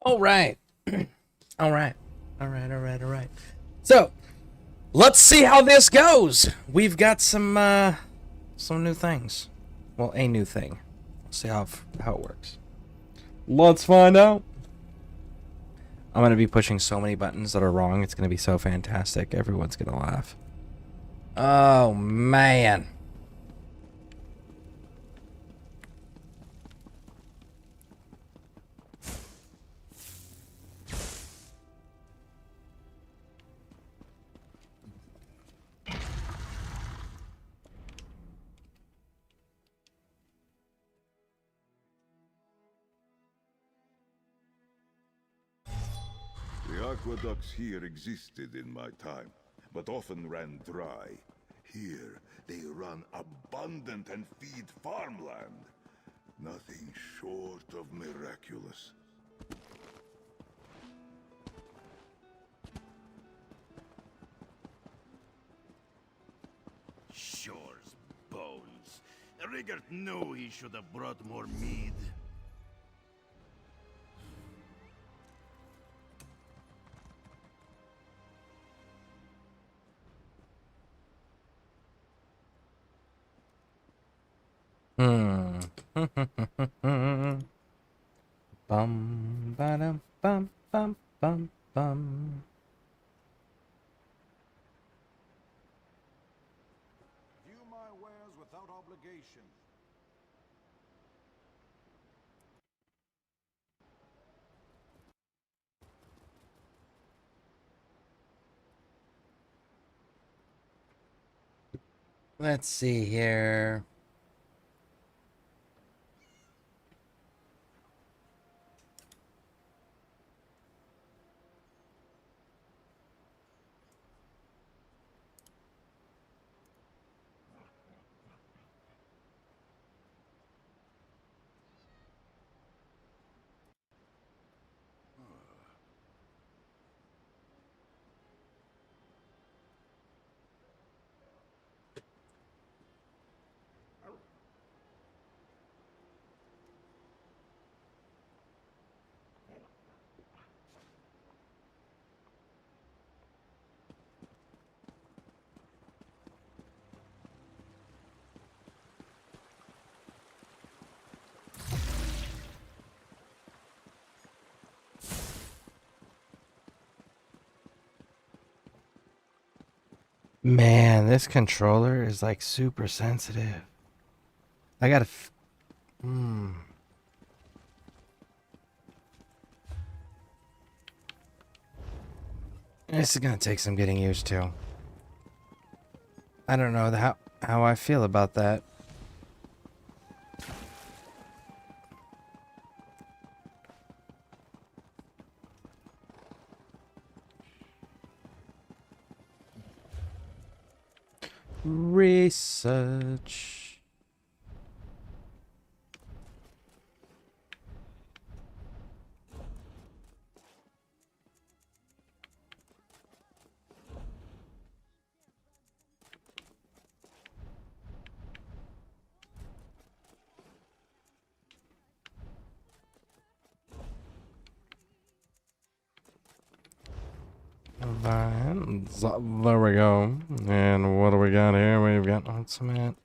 All right. All right. All right. All right. All right. So, let's see how this goes. We've got some new things. Well, a new thing. Let's see how it works. Let's find out. I'm going to be pushing so many buttons that are wrong. It's going to be so fantastic. Everyone's going to laugh. Oh, man. The aqueducts here existed in my time, but often ran dry. Here, they run abundant and feed farmland. Nothing short of miraculous. Shore's bones. Rigert knew he should have brought more mead. Hmm. Bum ba-dum bum bum bum bum. View my wares without obligation. Let's see here. Man, this controller is like super sensitive. I gotta. This is gonna take some getting used to. I don't know how I feel about that. Research. There we go. And what do we got here? We've got cement.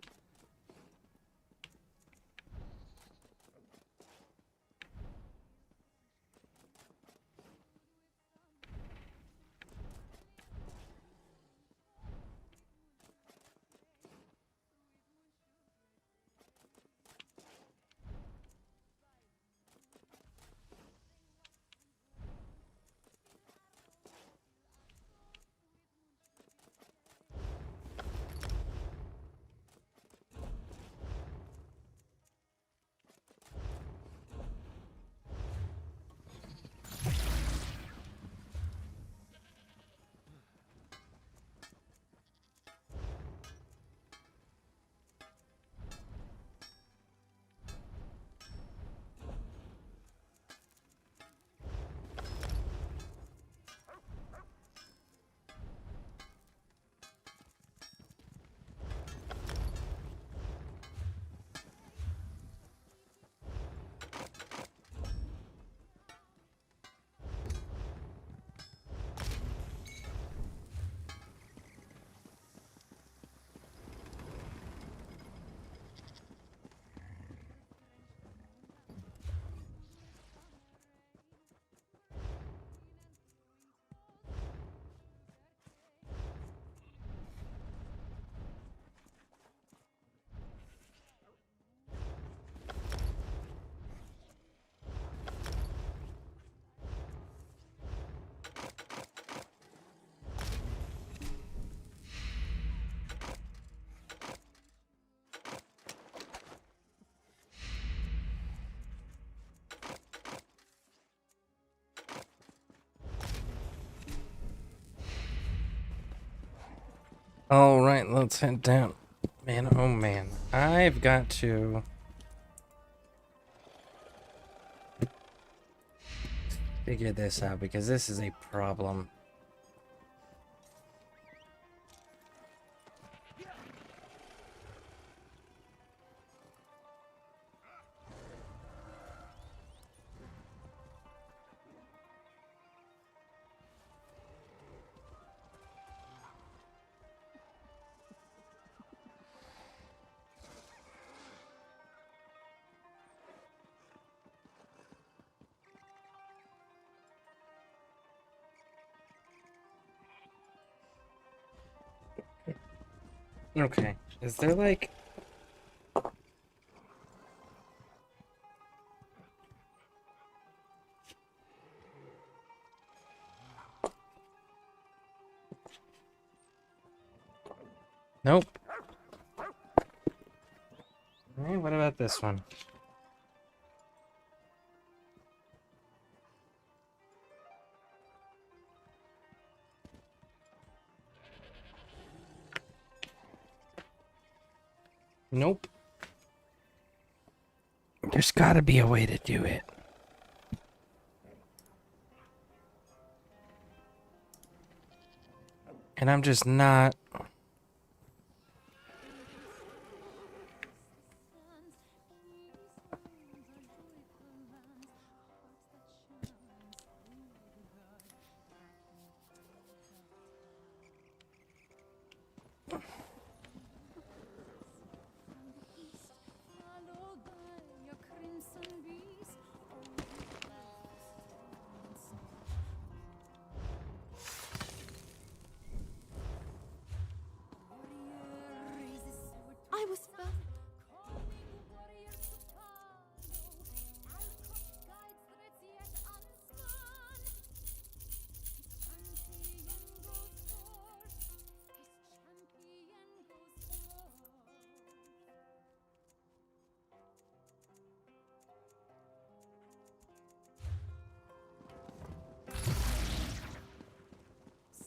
All right, let's head down. Man, oh man, I've got to figure this out because this is a problem. Okay, is there like... Nope. Hey, what about this one? Nope. There's gotta be a way to do it. And I'm just not... I was found.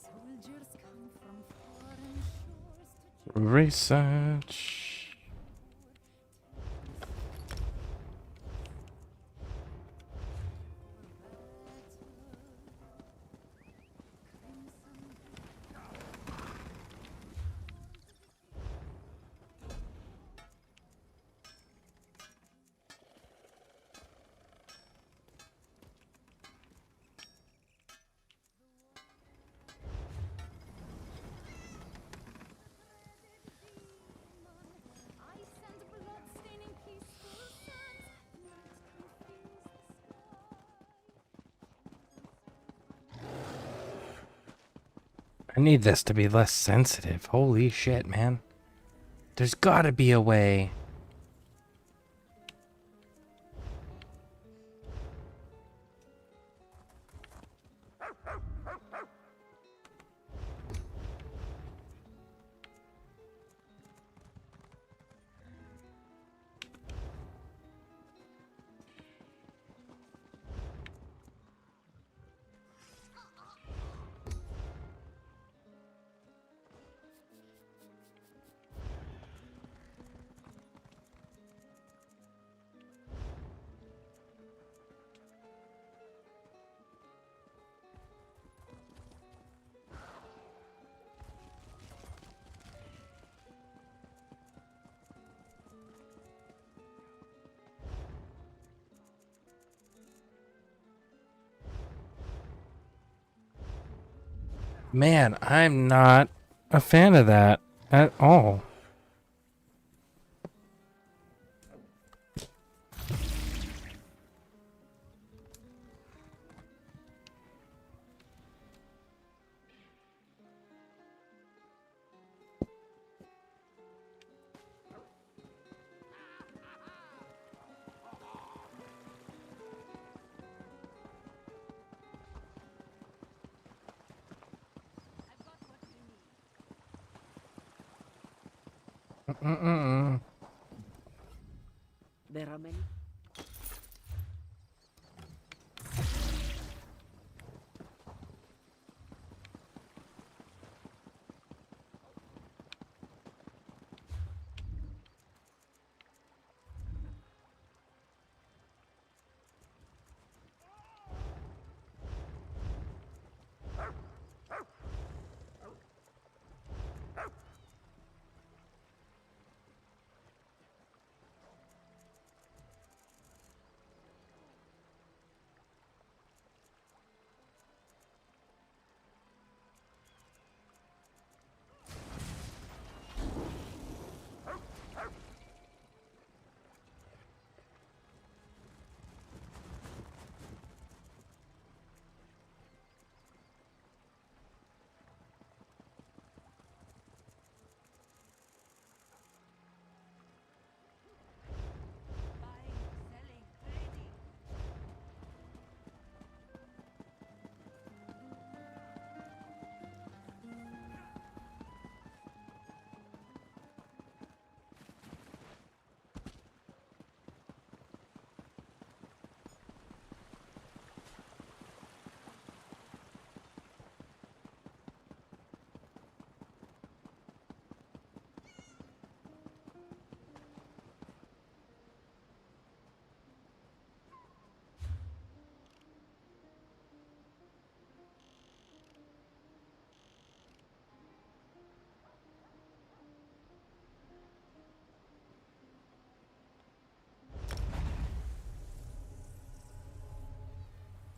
Soldiers come from foreign shores to Research... I send blood-staining peaceful suns, not confuse the sky. I need this to be less sensitive. Holy shit, man. There's gotta be a way. Man, I'm not a fan of that at all. There are many.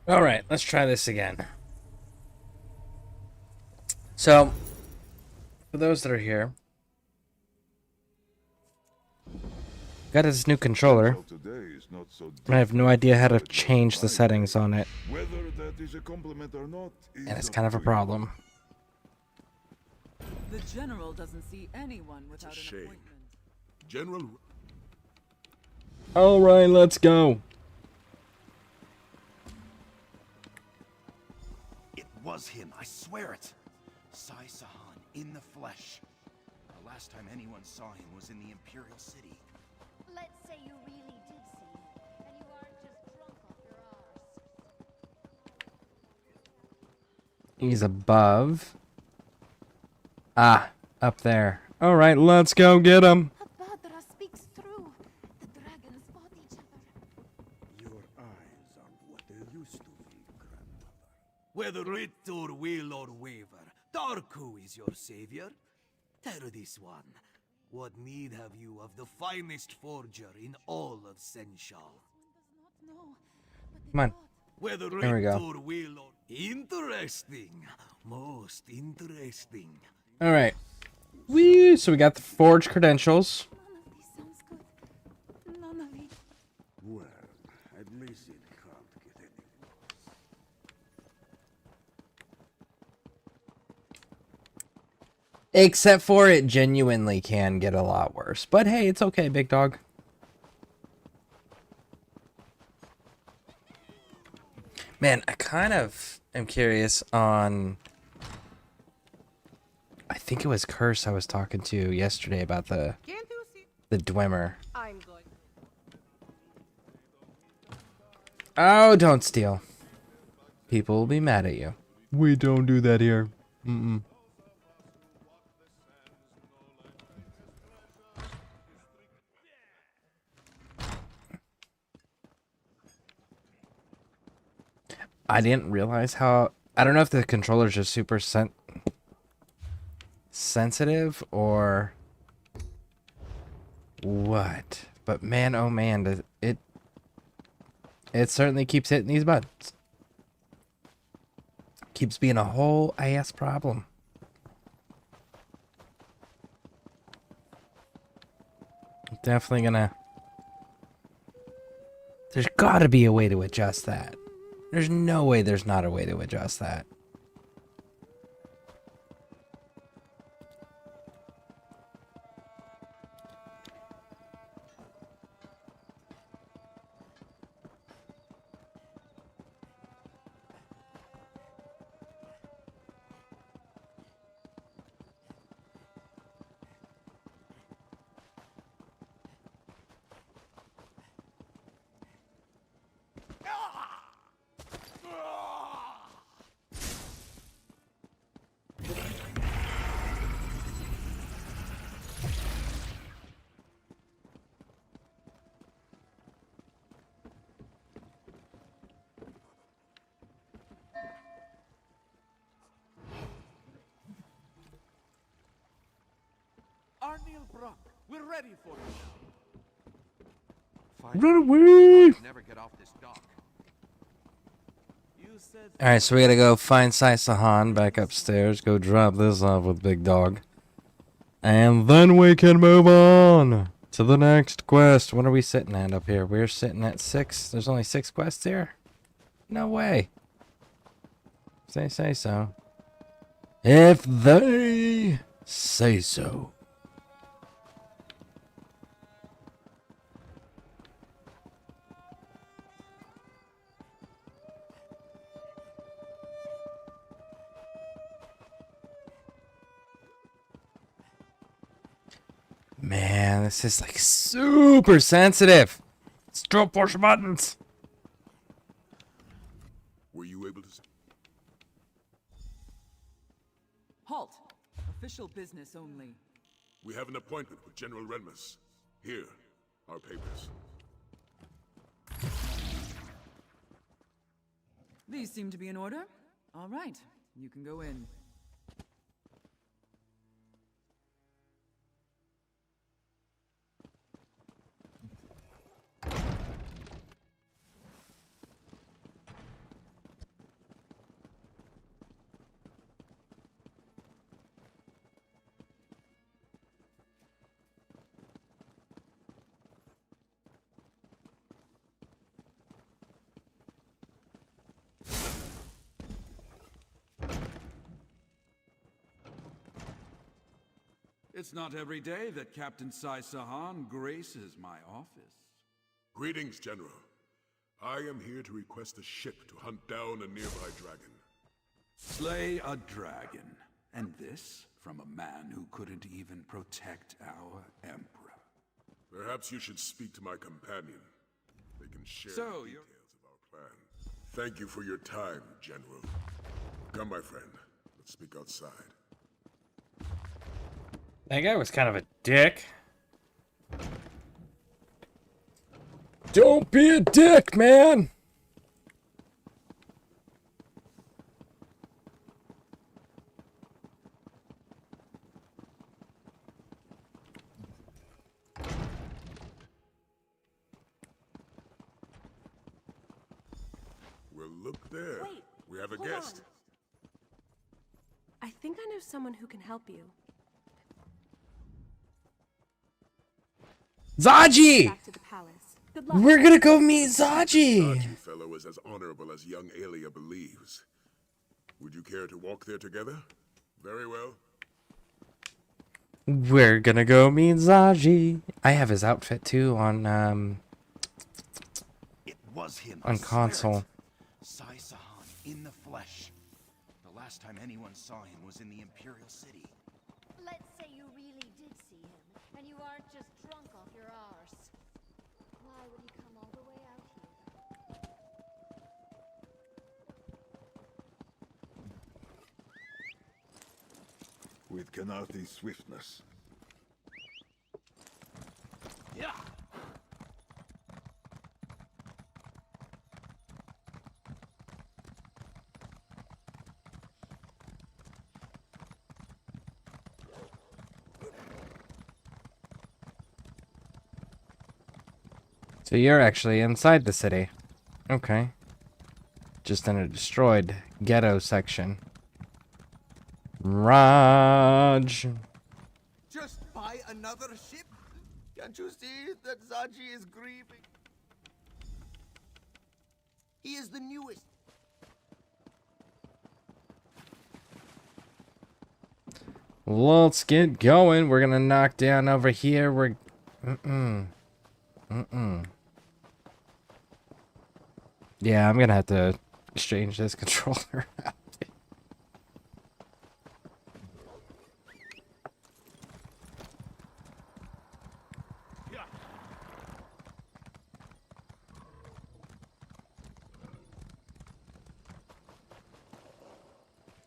All right, let's try this again. So, for those that are here, got this new controller. Turns out today is not so I have no different idea how from to it was change in the my settings day. on it, Whether that is a compliment or not is and it's up kind of a to you. problem. The general doesn't see anyone without an shame. appointment. General, All right, let's go. it was him, I swear it. Sai Sahan in the flesh. The last time anyone saw him was in the Imperial City. Let's say you really did see him, and you aren't just drunk off your arse. He's above. Ah, up there. All right, let's go get him. Abadra speaks true. The dragons fought each other. Your eyes aren't what they used to be, grandmother. Whether writ or will or waver, Darku is your savior. Tell this one, what need have you of the finest forger in all of Senshal? One does not know, but they Come on. thought. Whether There we writ go. or will or... Interesting. Most interesting. All right. Wee. So we got the forged credentials. None of this sounds good. None of it. Well, at least it can't get any worse. Except for it genuinely can get a lot worse. But hey, it's okay, big dog. Man, I kind of am curious on... I think it was Curse I was talking to yesterday about the Dwemer. I'm going. Oh, don't steal. People will be mad at you. We don't do that here. Mm-mm. I didn't realize how... I don't know if the controller's just super sensitive or what. But man, oh man, does it certainly keeps hitting these buttons. Keeps being a whole ass problem. Definitely gonna... There's gotta be a way to adjust that. There's no way there's not a way to adjust that. Arnil Brock, we're ready for you now. Run away! Never get off this dock. You said Alright, so we gotta go find Sai Sahan back upstairs, go drop this off with Big Dog. And then we can move on to the next quest. What are we sitting at up here? We're sitting at 6. There's only 6 quests here? No way. They say so. If they say so. Man, this is like super sensitive. Still push buttons. Were you able to... Halt! Official business only. We have an appointment with General Renmus. Here, our papers. These seem to be in order. All right, you can go in. It's not every day that Captain Sai Sahan graces my office. Greetings, General. I am here to request a ship to hunt down a nearby dragon. Slay a dragon. And this from a man who couldn't even protect our Emperor. Perhaps you should speak to my companion. They can share So, the details of our plan. Thank you for your time, General. Come, my friend. Let's speak outside. That guy was kind of a dick. Don't be a dick, man! Well, look there. Wait, We have a hold guest. on. I think I know someone who can help you. Zaji! Back to the palace. Good luck. We're gonna go meet Zaji! Sachi fellow is as honorable as young Aelia believes. Would you care to walk there together? Very well. We're gonna go meet Zaji. I have his outfit too on It was him. on console. Sai Sahan in the flesh. The last time anyone saw him was in the Imperial City. Let's say you really did see him, and you aren't just drunk off your arse. Why would he come all the way out here? With Kanathi's swiftness. Yeah. So you're actually inside the city. Okay. Just in a destroyed ghetto section. Raj. Just buy another ship? Can't you see that Zaji is grieving? He is the newest. Let's get going. We're gonna knock down over here. We're Yeah, I'm gonna have to exchange this controller out.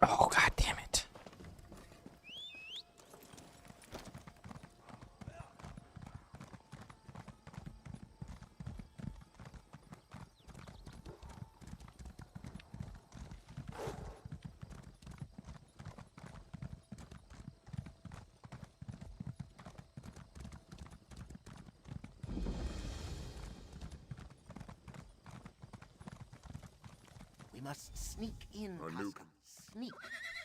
Oh, god damn it. We must sneak in, Our new- Casca. Sneak.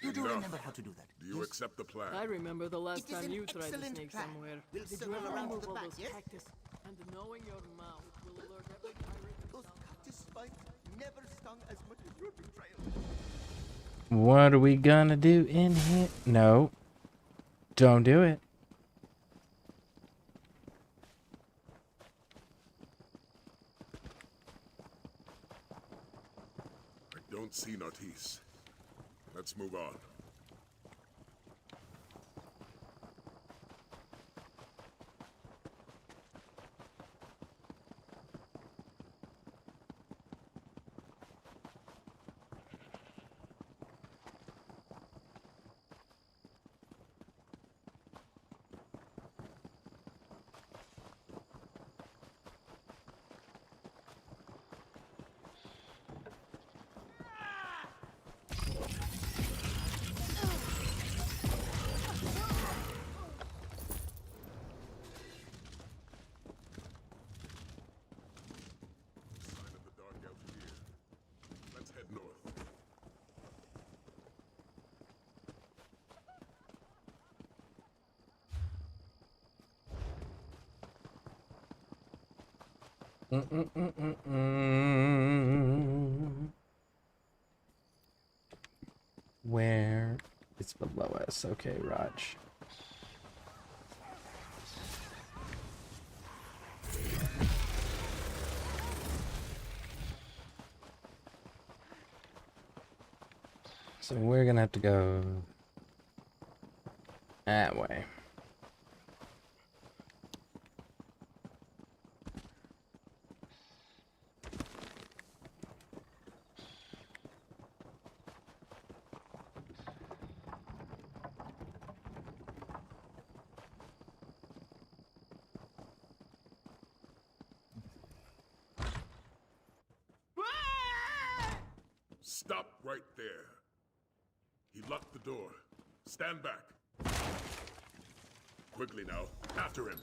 You do Enough. remember how to do that. Do you accept the plan? I remember the last It is time an you tried to excellent sneak plan. somewhere. We'll Did you circle ever around remove the all back, those yes? cactus? And knowing your mouth will alert every pirate in Those town. cactus spikes never stung as much as your betrayal. What are we gonna do in here? No. Don't do it. I don't see Nautis. Let's move on. Sign of the Dark Elf here. Let's head north. Where? It's below us. Okay, Raj. So we're gonna have to go that way. Stop right there. He locked the door. Stand back. Quickly now. After him.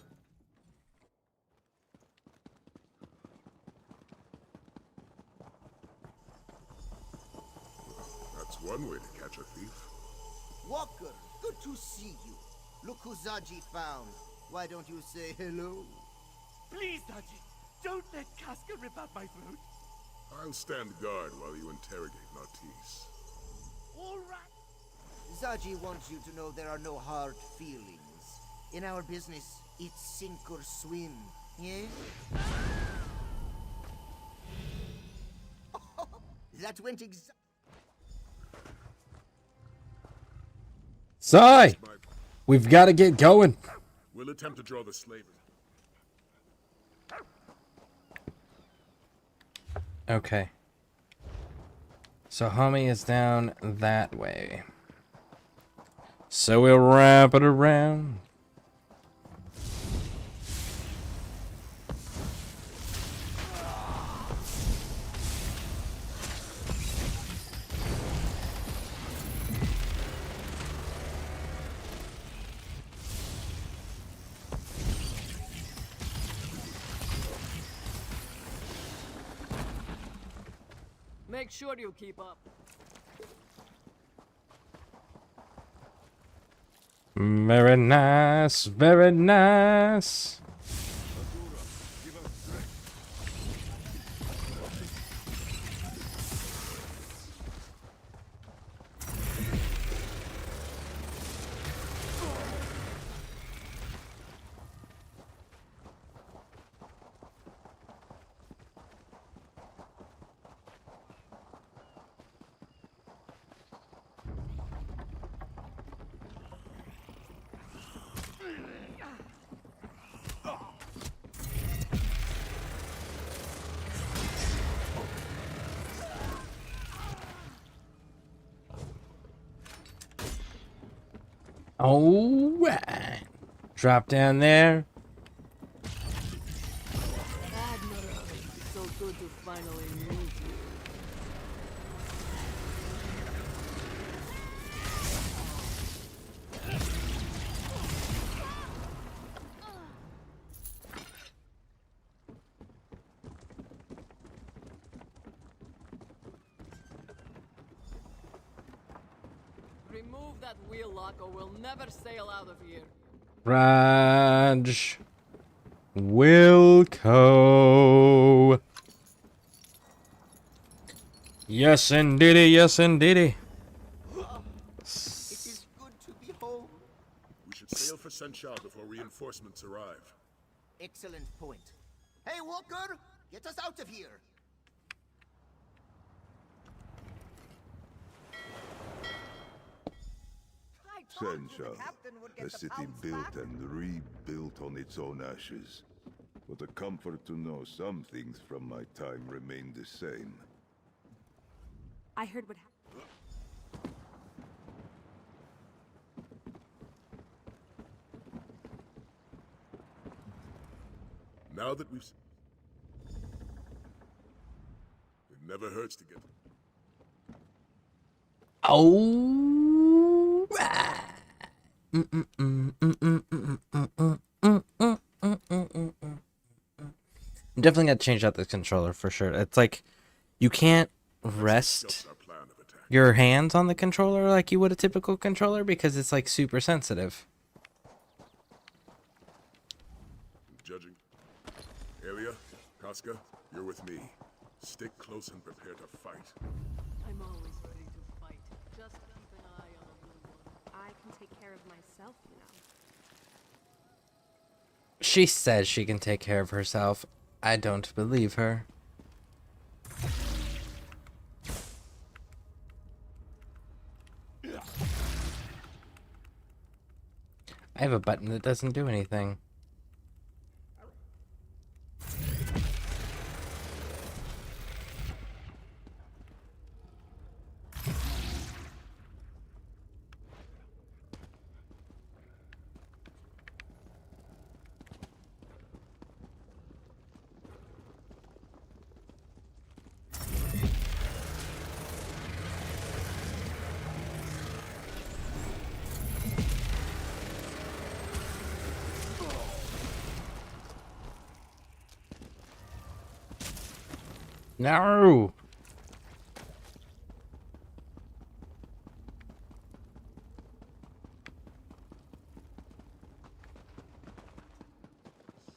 That's one way to catch a thief. Walker, good to see you. Look who Zaji found. Why don't you say hello? Please, Zaji, don't let Casca rip out my throat. I'll stand guard while you interrogate Nartisse. All right. Zaji wants you to know there are no hard feelings. In our business, it's sink or swim. Yeah? That went exactly. Sai! We've got to get going. We'll attempt to draw the slaver. Okay. So homie is down that way. So we'll wrap it around. Make sure you keep up. Very nice, very nice. All right. Drop down there. Admiral, it's so good to finally meet you. Remove that wheel lock or we'll never sail out of here. Raj. Wilco. Yes, indeedy. Yes, indeedy. It is good to be home. We should sail for Senshal before reinforcements arrive. Excellent point. Hey, Walker! Get us out of here! Senshal, a city built and rebuilt on its own ashes. What a comfort to know some things from my time remain the same. I heard what happened. Now that it never hurts to get. All right. I'm definitely gonna change out the controller for sure. It's like you can't rest your hands on the controller like you would a typical controller because it's like super sensitive. Judging. Alia, Casca, you're with me. Stick close and prepare to fight. I'm always ready to fight. Just keep an eye on the blue one. I can take care of myself, you know. She says she can take care of herself. I don't believe her. I have a button that doesn't do anything. No!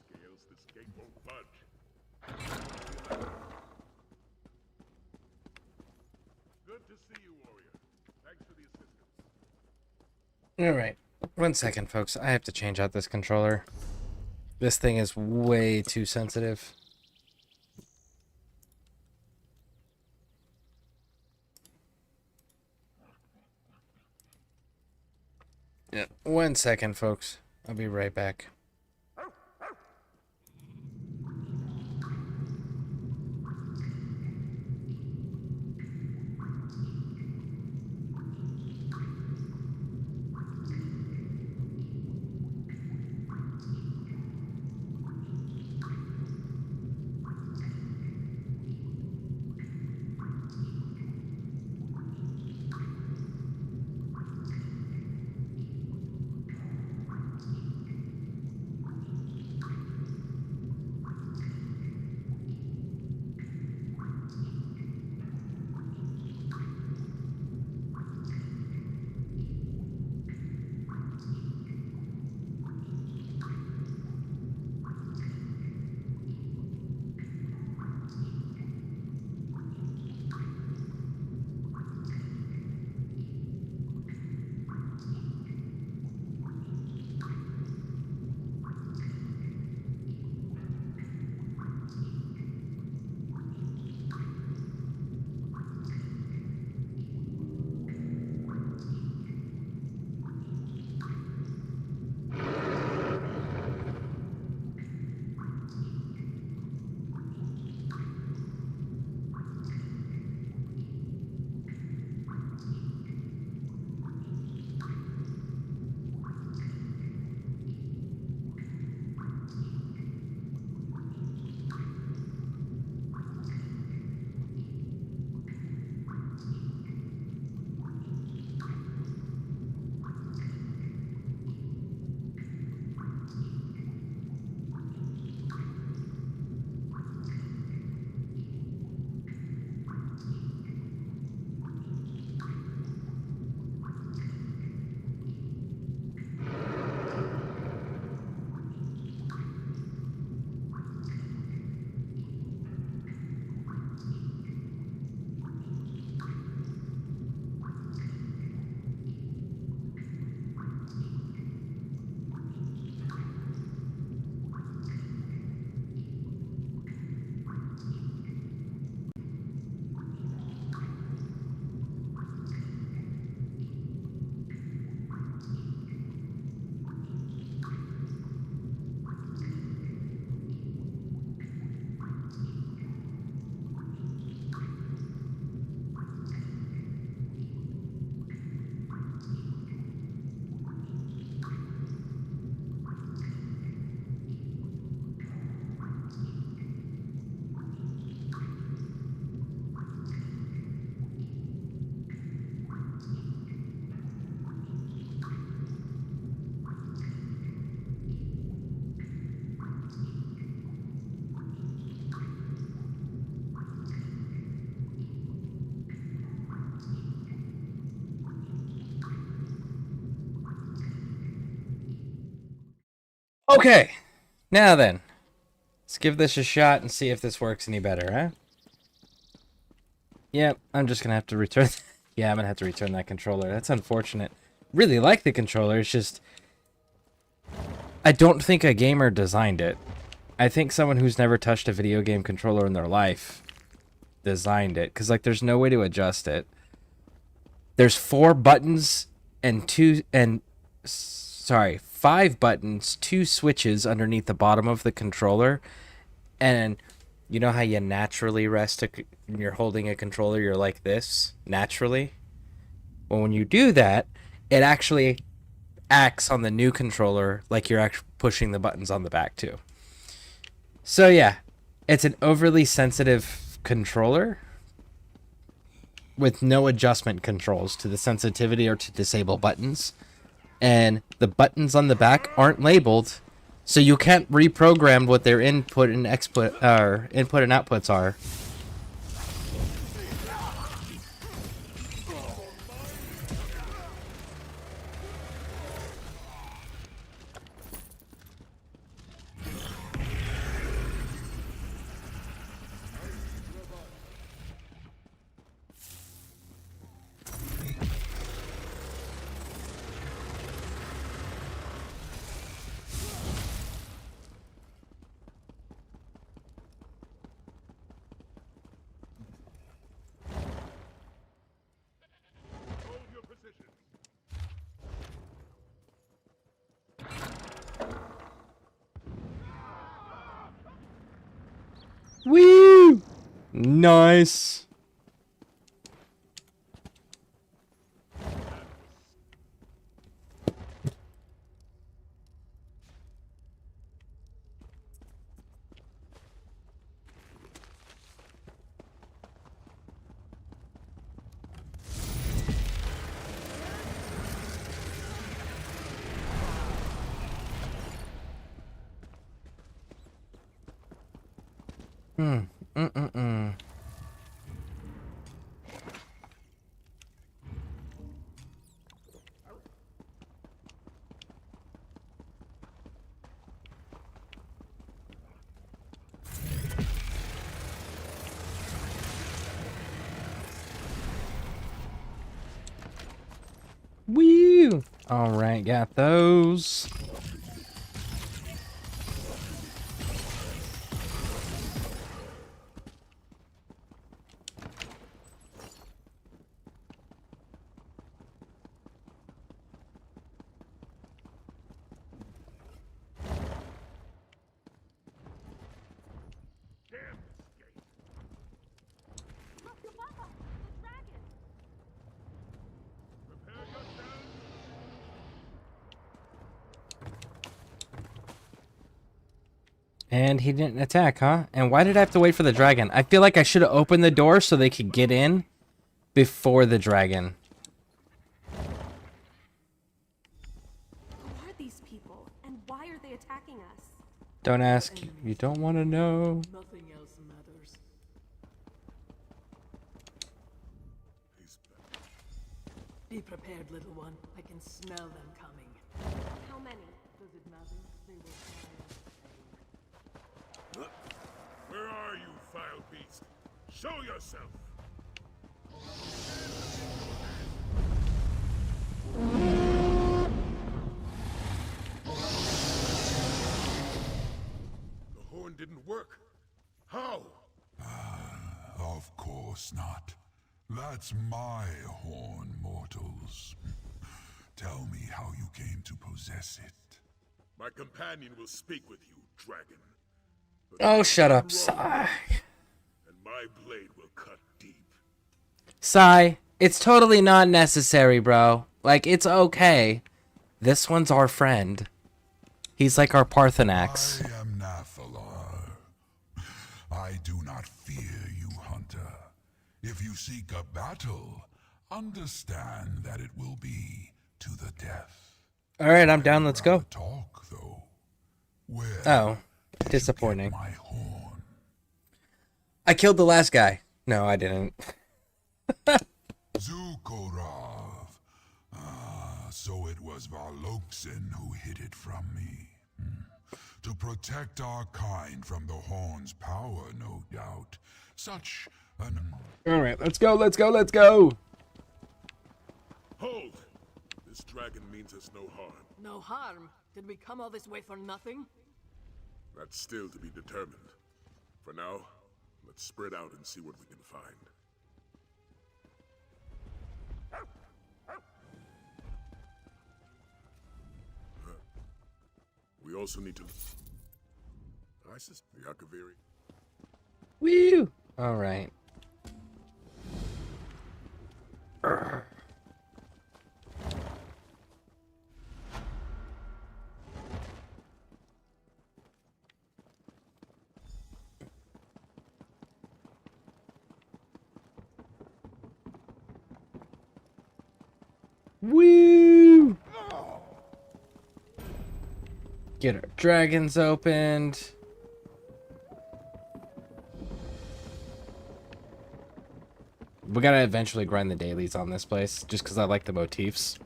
Scales, this gate won't budge. Good to see you, warrior. Thanks for the assistance. Alright. 1 second, folks. I have to change out this controller. This thing is way too sensitive. Yeah, 1 second, folks. I'll be right back. Okay, now then, let's give this a shot and see if this works any better, huh? Yep, I'm just gonna have to return. Yeah, I'm gonna have to return that controller. That's unfortunate. Really like the controller, it's just I don't think a gamer designed it. I think someone who's never touched a video game controller in their life designed it, because like there's no way to adjust it. There's 4 buttons and 4 5 buttons, 2 switches underneath the bottom of the controller. And you know how you naturally rest when you're holding a controller, you're like this, naturally? Well, when you do that, it actually acts on the new controller like you're actually pushing the buttons on the back too. So yeah, it's an overly sensitive controller with no adjustment controls to the sensitivity or to disable buttons. And the buttons on the back aren't labeled, so you can't reprogram what their input and input and outputs are. Woo! Nice. Woo! Alright, got those. And he didn't attack, huh? And why did I have to wait for the dragon? I feel like I should have opened the door so they could get in before the dragon. Who are these people, and why are they attacking us? Don't ask. You don't want to know. Nothing else matters. Be prepared, little one. I can smell them coming. How many? Does it matter? They will die. Where are you, vile beast? Show yourself! The horn didn't work. How? Of course not. That's my horn, mortals. Tell me how you came to possess it. My companion will speak with you, dragon. Oh, shut up, Sai. And my blade will cut deep. Sai, it's totally not necessary, bro. Like, it's okay. This one's our friend. He's like our Parthenax. I am Nathalar. I do not fear you, hunter. If you seek a battle, understand that it will be to the death. Alright, I'm down. Let's go. Talk, though. Where Oh, did you disappointing. get my horn? I killed the last guy. No, I didn't. Zukorov. Ah, so it was Valoksin who hid it from me. To protect our kind from the horn's power, no doubt. Such an... Alright, let's go, let's go, let's go! Hold! This dragon means us no harm. No harm. Did we come all this way for nothing? That's still to be determined. For now, let's spread out and see what we can find. We also need to... ISIS, Yakaviri. Woo! Alright. Woo! Get our dragons opened. We gotta eventually grind the dailies on this place, just because I like the motifs.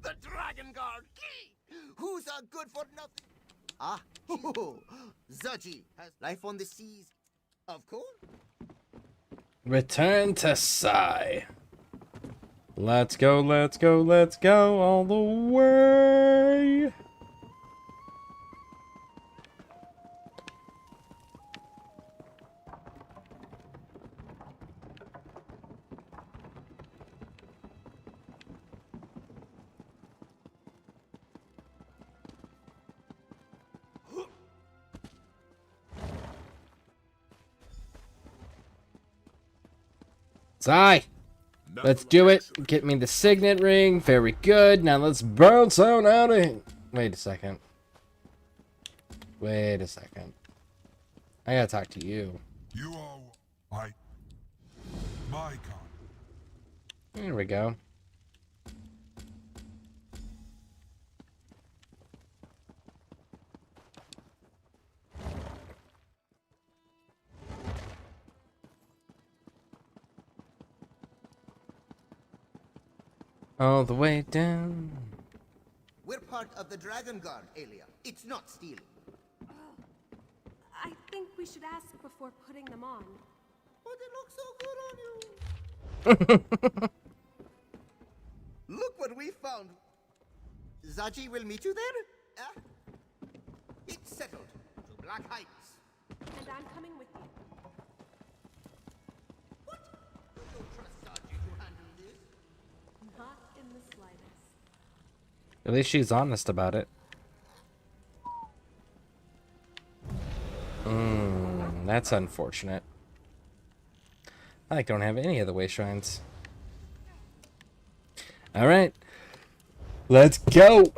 The Dragon Guard key! Who's a good for nothing? Ah, Zaji has life on the seas. Of course. Return to Sai. Let's go, let's go, let's go all the way. Sai. Let's do it. Get me the signet ring. Very good. Now let's bounce on out of here. Wait a second. Wait a second. I gotta talk to you. You are my kind. There we go. All the way down. We're part of the Dragon Guard, Aelia. It's not stealing. I think we should ask before putting them on. But they look so good on you. Look what we found. Zaji will meet you there? It's settled. To Black Heights. And I'm coming with you. What? You don't trust Zaji to handle this? Not in the slightest. At least she's honest about it. That's unfortunate. I don't have any of the way shrines. Alright. Let's go!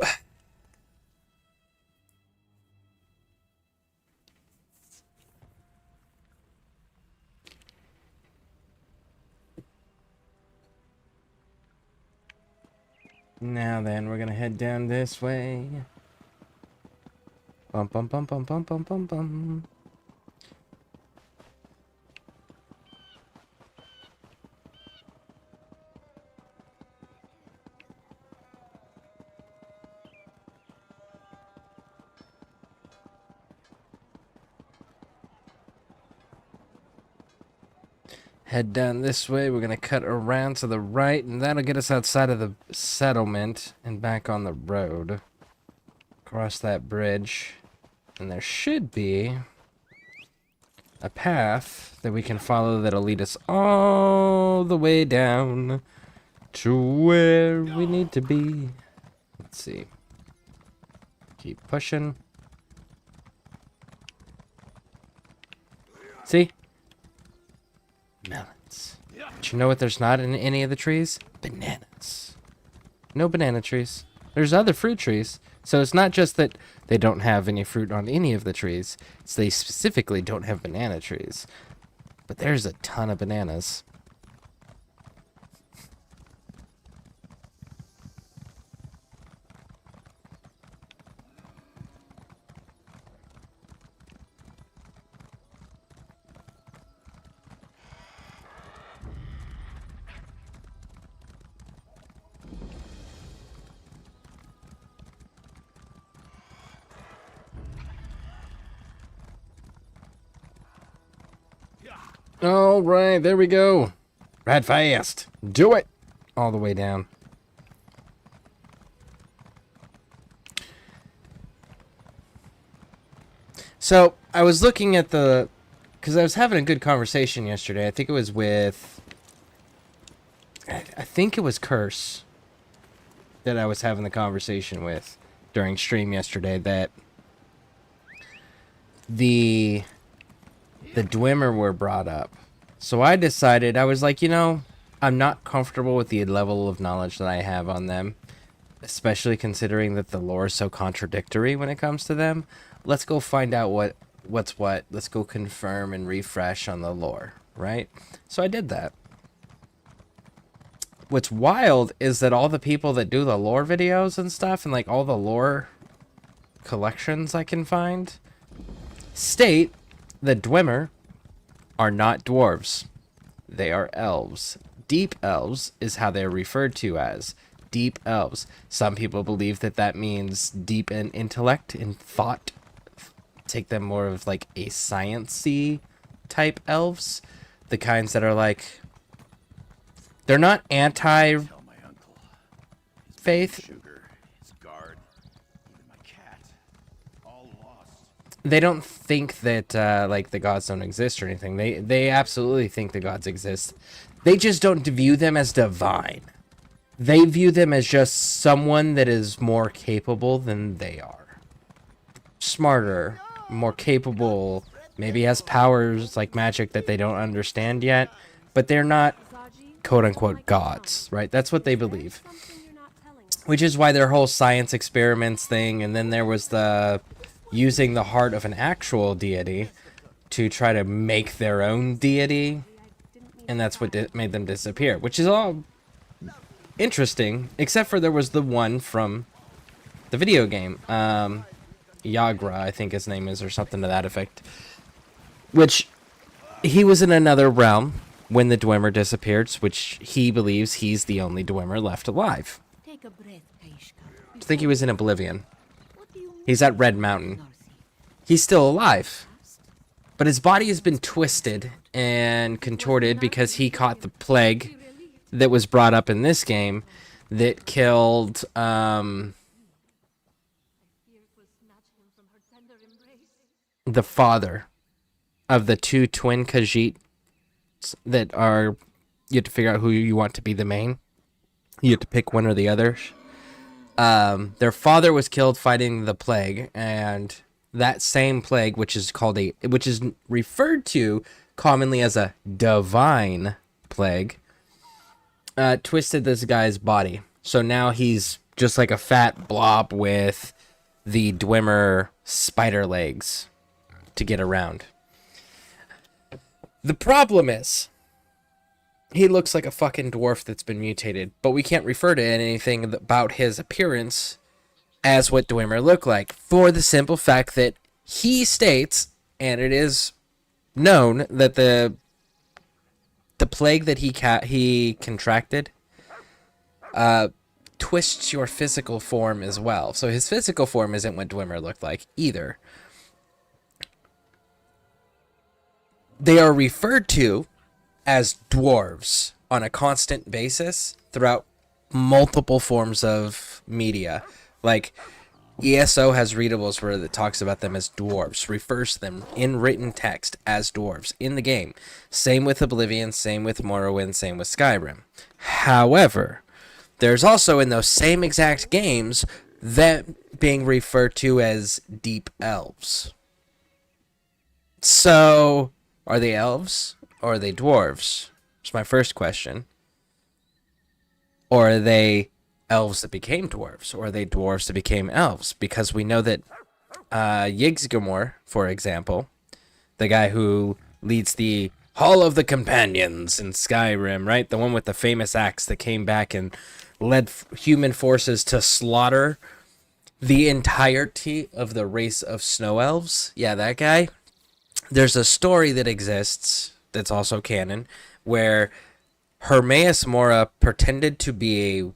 Now then, we're gonna head down this way. Bum bum bum bum bum bum bum bum. Head down this way. We're gonna cut around to the right, and that'll get us outside of the settlement and back on the road. Cross that bridge, and there should be a path that we can follow that'll lead us all the way down to where we need to be. Let's see. Keep pushing. See? Melons. But you know what there's not in any of the trees? Bananas. No banana trees. There's other fruit trees. So it's not just that they don't have any fruit on any of the trees. It's they specifically don't have banana trees. But there's a ton of bananas. All right, there we go. Ride fast. Do it. All the way down. So, I was looking at the... Because I was having a good conversation yesterday. I think it was with... I think it was Curse. that I was having the conversation with during stream yesterday that the Dwemer were brought up. So I decided, I was like, you know, I'm not comfortable with the level of knowledge that I have on them, especially considering that the lore is so contradictory when it comes to them. Let's go find out what's what. Let's go confirm and refresh on the lore, right? So I did that. What's wild is that all the people that do the lore videos and stuff, and like all the lore collections I can find, state that Dwemer are not dwarves. They are elves. Deep elves is how they're referred to as. Deep elves. Some people believe that that means deep in intellect and thought. Take them more of like a science-y type elves. The kinds that are like... They're not anti-faith. They don't think that like the gods don't exist or anything. They absolutely think the gods exist. They just don't view them as divine. They view them as just someone that is more capable than they are. Smarter, more capable, maybe has powers like magic that they don't understand yet, but they're not quote-unquote gods, right? That's what they believe. Which is why their whole science experiments thing, and then there was the using the heart of an actual deity to try to make their own deity, and that's what made them disappear, which is all interesting, except for there was the one from the video game, Yagra, I think his name is, or something to that effect, which he was in another realm when the Dwemer disappeared, which he believes he's the only Dwemer left alive. Take a breath, I think he was in Oblivion. He's at Red Mountain. He's still alive. But his body has been twisted and contorted because he caught the plague that was brought up in this game that killed, the father of the two twin Khajiits that are... You have to figure out who you want to be the main. You have to pick one or the other. Their father was killed fighting the plague, and that same plague, which is referred to commonly as a divine plague, twisted this guy's body. So now he's just like a fat blob with the Dwemer spider legs to get around. The problem is, he looks like a fucking dwarf that's been mutated, but we can't refer to anything about his appearance as what Dwemer look like, for the simple fact that he states, and it is known, that the plague that he contracted twists your physical form as well. So his physical form isn't what Dwemer looked like either. They are referred to as dwarves on a constant basis throughout multiple forms of media. Like, ESO has readables where it talks about them as dwarves, refers to them in written text as dwarves in the game. Same with Oblivion, same with Morrowind, same with Skyrim. However, there's also in those same exact games them being referred to as deep elves. So, are they elves or are they dwarves? That's my first question. Or are they elves that became dwarves? Or are they dwarves that became elves? Because we know that Yggdrasil, for example, the guy who leads the Hall of the Companions in Skyrim, right? The one with the famous axe that came back and led human forces to slaughter the entirety of the race of snow elves. Yeah, that guy. There's a story that exists that's also canon where Hermaeus Mora pretended to be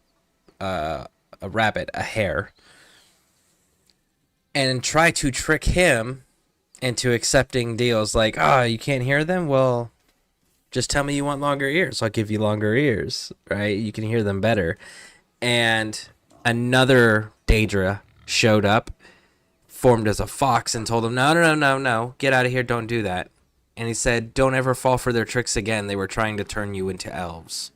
a rabbit, a hare, and try to trick him into accepting deals like, you can't hear them? Well, just tell me you want longer ears. I'll give you longer ears, right? You can hear them better. And another Daedra showed up, formed as a fox, and told him, no, get out of here, don't do that. And he said, don't ever fall for their tricks again. They were trying to turn you into elves.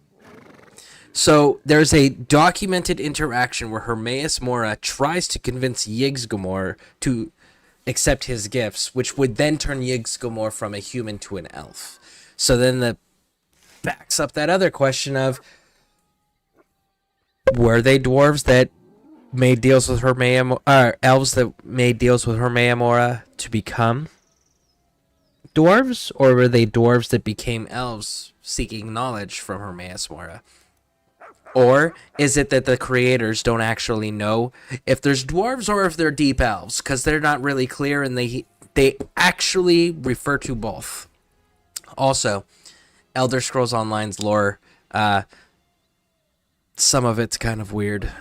So there's a documented interaction where Hermaeus Mora tries to convince Yggdrasil to accept his gifts, which would then turn Yggdrasil from a human to an elf. So then that backs up that other question of, were they dwarves that made deals with elves that made deals with Hermaeus Mora to become dwarves, or were they dwarves that became elves seeking knowledge from Hermaeus Mora? Or is it that the creators don't actually know if there's dwarves or if they're deep elves, because they're not really clear, and they actually refer to both. Also, Elder Scrolls Online's lore, some of it's kind of weird.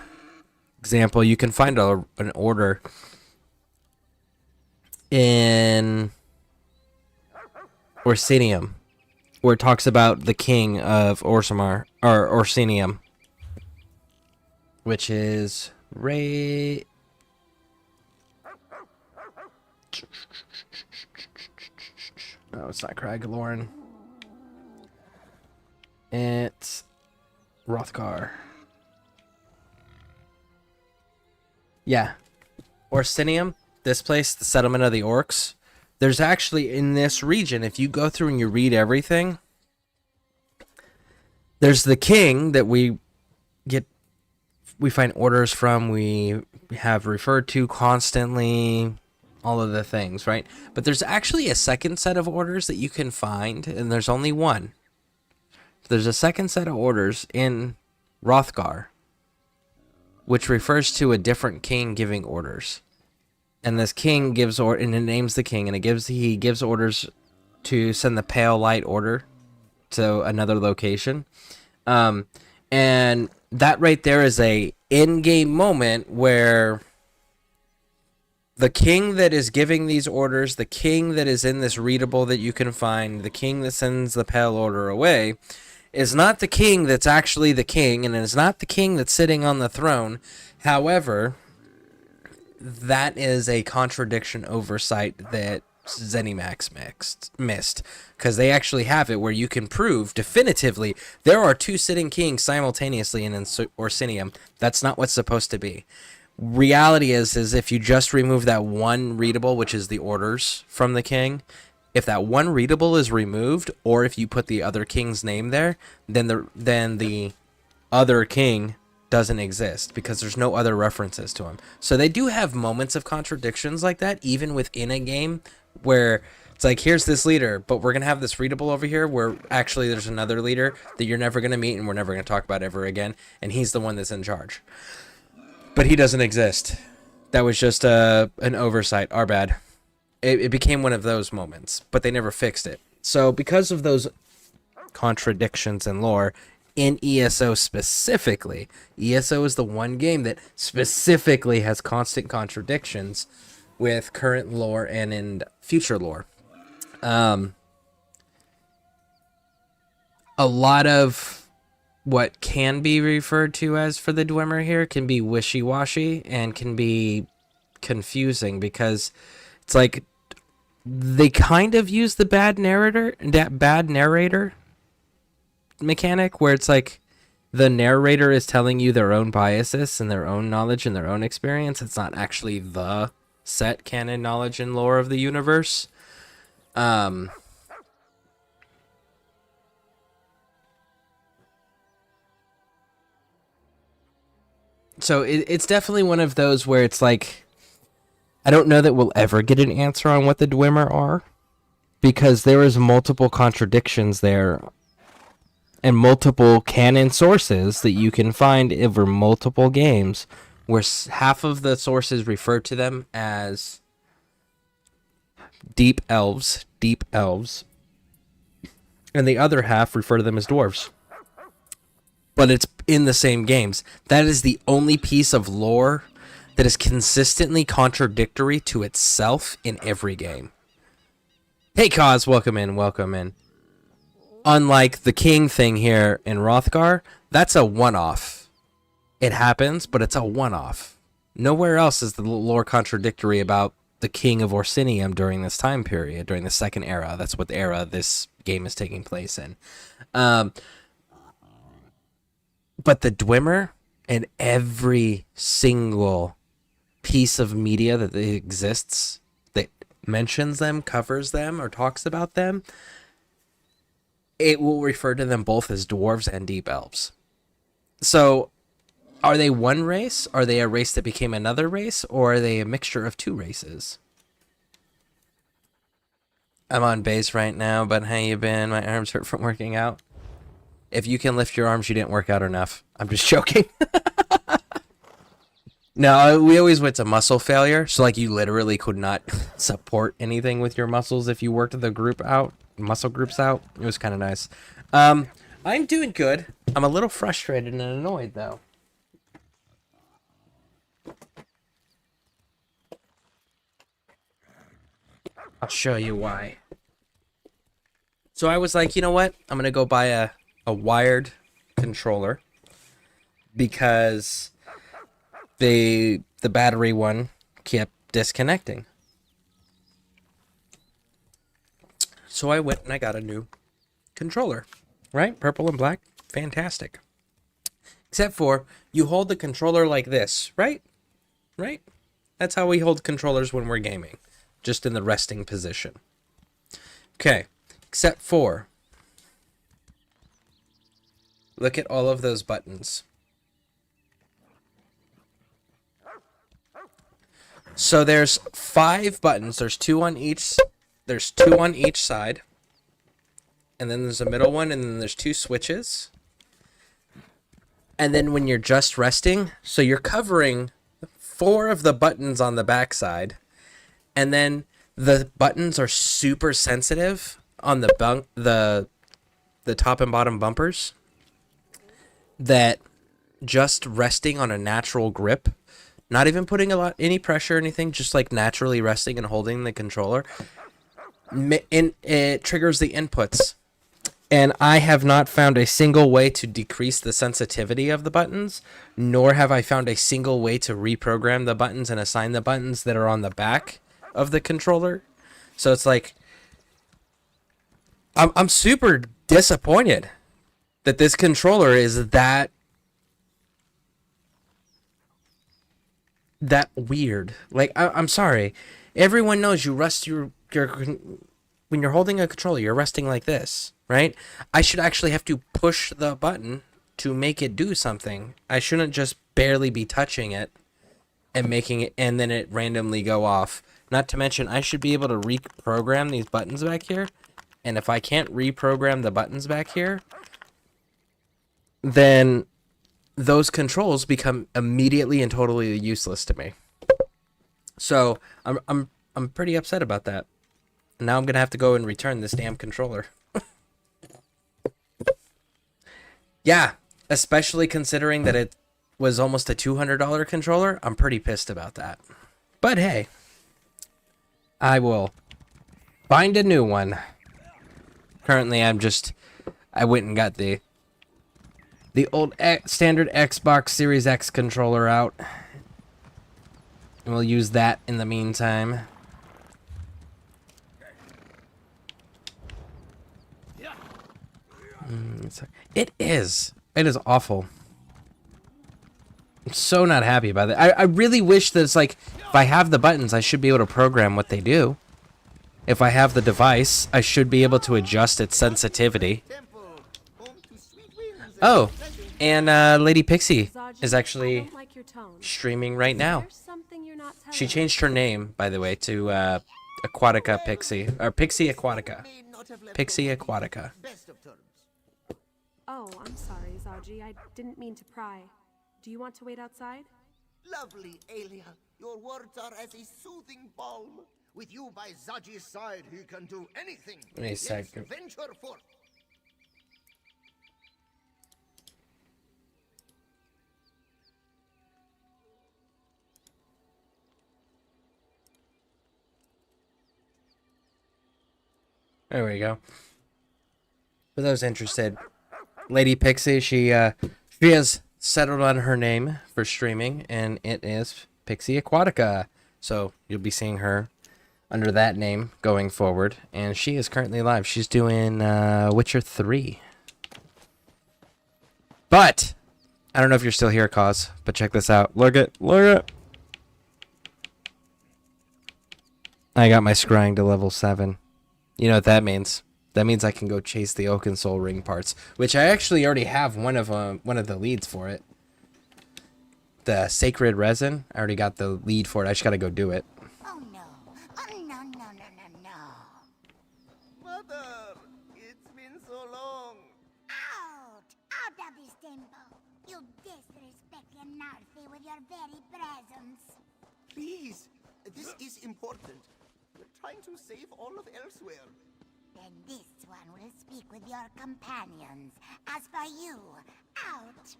Example, you can find an order in Orsinium where it talks about the king of Orsimar, or Orsinium, which is Ray. No, it's not Cragaloran. It's Rothgar. Yeah. Orsinium, this place, the settlement of the orcs. There's actually, in this region, if you go through and you read everything, there's the king that we find orders from, we have referred to constantly, all of the things, right? But there's actually a second set of orders that you can find, and there's only one. There's a second set of orders in Rothgar, which refers to a different king giving orders. And this king gives and it names the king, and he gives orders to send the Pale Light Order to another location. And that right there is a in-game moment where the king that is giving these orders, the king that is in this readable that you can find, the king that sends the Pale Order away, is not the king that's actually the king, and is not the king that's sitting on the throne. However, that is a contradiction oversight that ZeniMax missed, because they actually have it where you can prove definitively there are two sitting kings simultaneously in Orsinium. That's not what's supposed to be. Reality is if you just remove that one readable, which is the orders from the king, if that one readable is removed, or if you put the other king's name there, then the other king doesn't exist, because there's no other references to him. So they do have moments of contradictions like that, even within a game, where it's like, here's this leader, but we're going to have this readable over here where actually there's another leader that you're never going to meet and we're never going to talk about ever again, and he's the one that's in charge. But he doesn't exist. That was just an oversight. Our bad. It became one of those moments, but they never fixed it. So because of those contradictions in lore, in ESO specifically, ESO is the one game that specifically has constant contradictions with current lore and in future lore. A lot of what can be referred to as for the Dwemer here can be wishy-washy and can be confusing, because it's like they kind of use the bad narrator mechanic, where it's like the narrator is telling you their own biases and their own knowledge and their own experience. It's not actually the set canon knowledge and lore of the universe. So it's definitely one of those where it's like, I don't know that we'll ever get an answer on what the Dwemer are, because there is multiple contradictions there and multiple canon sources that you can find over multiple games, where half of the sources refer to them as deep elves, and the other half refer to them as dwarves. But it's in the same games. That is the only piece of lore that is consistently contradictory to itself in every game. Hey, Kaz, welcome in. Unlike the king thing here in Rothgar, that's a one-off. It happens, but it's a one-off. Nowhere else is the lore contradictory about the king of Orsinium during this time period, during the second era. That's what era this game is taking place in. But the Dwemer and every single piece of media that exists that mentions them, covers them, or talks about them, it will refer to them both as dwarves and deep elves. So, are they one race? Are they a race that became another race? Or are they a mixture of two races? I'm on base right now, but how you been? My arms hurt from working out. If you can lift your arms, you didn't work out enough. I'm just joking. No, we always went to muscle failure. So, like, you literally could not support anything with your muscles if you worked the group out, muscle groups out. It was kind of nice. I'm doing good. I'm a little frustrated and annoyed, though. I'll show you why. So I was like, you know what? I'm going to go buy a wired controller because the battery one kept disconnecting. So I went and I got a new controller, right? Purple and black. Fantastic. Except for you hold the controller like this, right? Right? That's how we hold controllers when we're gaming. Just in the resting position. Okay. Except for, look at all of those buttons. So there's 5 buttons. There's 2 on each. There's 2 on each side. And then there's a middle one, and then there's 2 switches. And then when you're just resting, so you're covering 4 of the buttons on the backside. And then the buttons are super sensitive on the top and bottom bumpers, that just resting on a natural grip, not even putting any pressure or anything, just like naturally resting and holding the controller, it triggers the inputs. And I have not found a single way to decrease the sensitivity of the buttons, nor have I found a single way to reprogram the buttons and assign the buttons that are on the back of the controller. So it's like, I'm super disappointed that this controller is that weird. Like, I'm sorry. Everyone knows you rest your when you're holding a controller, you're resting like this, right? I should actually have to push the button to make it do something. I shouldn't just barely be touching it and making it, and then it randomly go off. Not to mention, I should be able to reprogram these buttons back here. And if I can't reprogram the buttons back here, then those controls become immediately and totally useless to me. So I'm pretty upset about that. Now I'm gonna have to go and return this damn controller. Yeah, especially considering that it was almost a $200 controller. I'm pretty pissed about that. But hey, I will find a new one. Currently, I went and got the old standard Xbox Series X controller out. And we'll use that in the meantime. It is awful. I'm so not happy about it. I really wish that it's like, if I have the buttons, I should be able to program what they do. If I have the device, I should be able to adjust its sensitivity. Oh, and Lady Pixie is actually streaming right now. She changed her name, by the way, to Aquatica Pixie, or Pixie Aquatica. Pixie Aquatica. Oh, I'm sorry, Zaji. I didn't mean to pry. Do you want to wait outside? Lovely, Aelia. Your words are as a soothing balm. With you by Zaji's side, he can do anything. Let's venture forth. There we go. For those interested, Lady Pixie, she has settled on her name for streaming, and it is Pixie Aquatica. So you'll be seeing her under that name going forward, and she is currently live. She's doing Witcher 3. But I don't know if you're still here, Cause, but check this out. Look it. I got my scrying to level 7. You know what that means? That means I can go chase the Oaken Soul ring parts, which I actually already have one of the leads for it. The Sacred Resin. I already got the lead for it. I just gotta go do it. Oh no. Oh no, no, no, no, no. Mother, it's been so long. Out! Out of this temple! You disrespect Narfi with your very presence. Please, this is important. We're trying to save all of Elsewhere. Then this one will speak with your companions. As for you, out!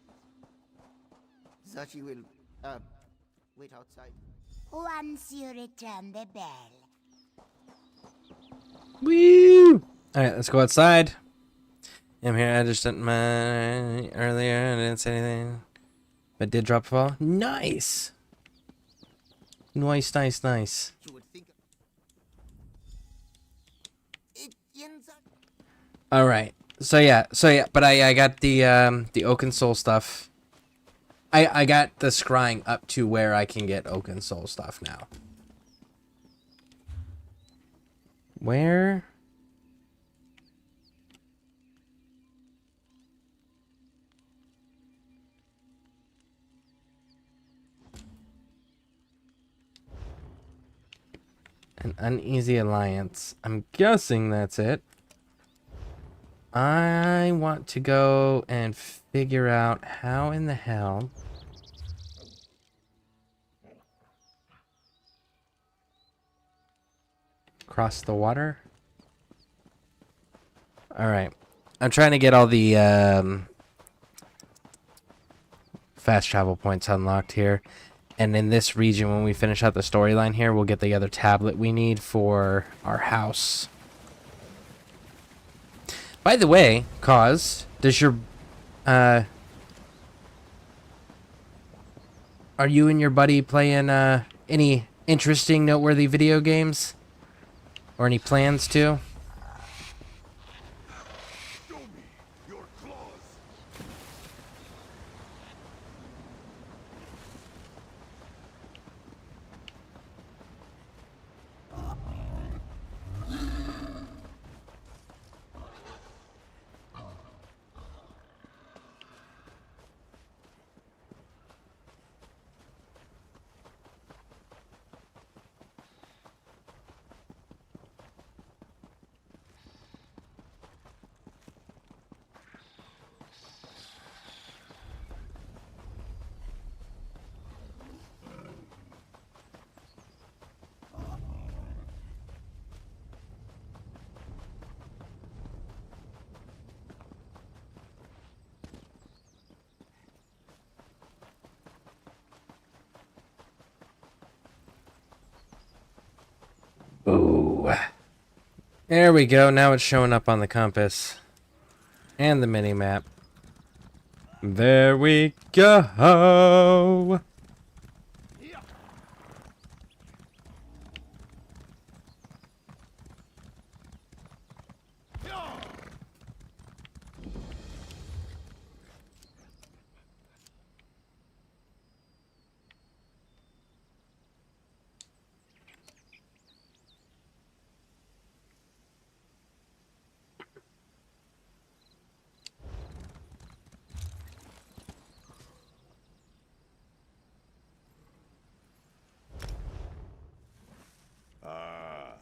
Zachi will, wait outside. Once you return the bell. Woo! Alright, let's go outside. I'm here. I just didn't earlier. I didn't say anything. But did drop a ball. Nice! Nice. You would think... Alright. So yeah, but I got the Oaken Soul stuff. I got the scrying up to where I can get Oaken Soul stuff now. Where? An uneasy alliance. I'm guessing that's it. I want to go and figure out how in the hell cross the water. All right. I'm trying to get all the fast travel points unlocked here. And in this region, when we finish out the storyline here, we'll get the other tablet we need for our house. By the way, Cause, does your... are you and your buddy playing any interesting, noteworthy video games? Or any plans to? Show me your claws. Ooh. There we go. Now it's showing up on the compass. And the mini-map. There we go.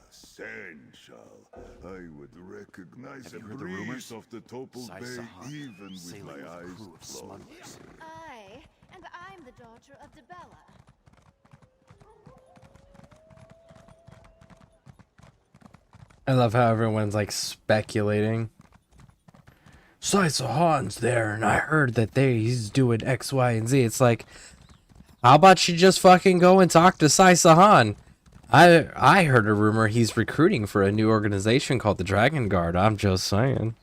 Essential. I would recognize the breeze of the Topal Bay even with my eyes closed. Aye, and I'm the daughter of Debella. I love how everyone's like speculating. Sahan's there, and I heard that he's doing X, Y, and Z. It's like, how about you just fucking go and talk to Sahan? I heard a rumor he's recruiting for a new organization called the Dragon Guard. I'm just saying.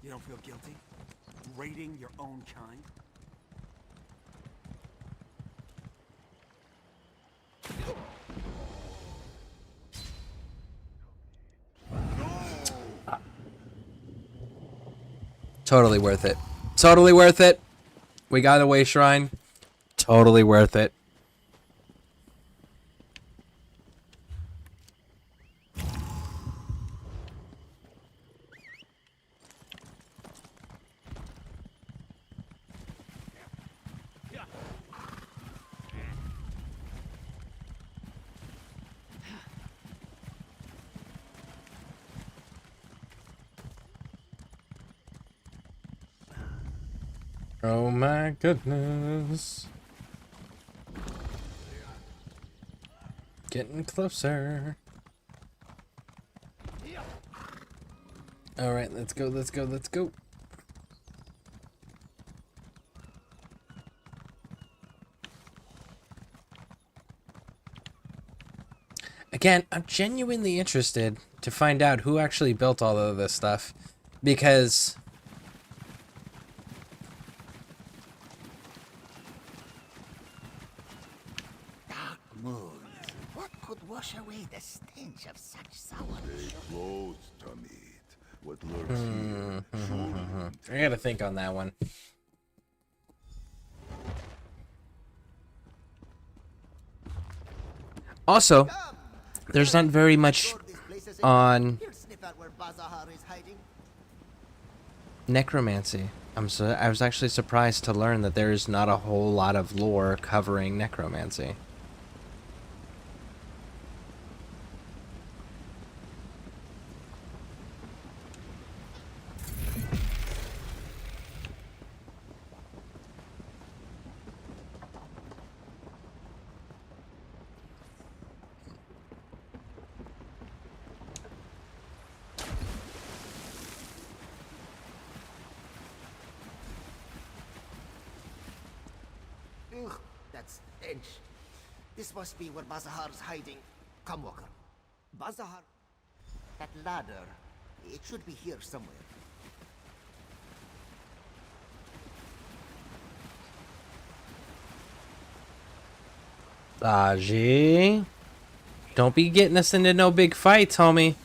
You don't feel guilty? Raiding your own kind? Totally worth it. Totally worth it. We got away, Shrine. Totally worth it. Oh my goodness. Getting closer. Alright, let's go, let's go, let's go. Again, I'm genuinely interested to find out who actually built all of this stuff. Because... Dark moons. What could wash away the stench of such sour Stay close, Tamid. What lurks here? I gotta think on that one. Also, there's not very much on necromancy. I was actually surprised to learn that there's not a whole lot of lore covering necromancy. Ugh, that stench. This must be where Bazahar's hiding. Come, Walker. Bazahar. That ladder. It should be here somewhere. Aji. Don't be getting us into no big fights, homie.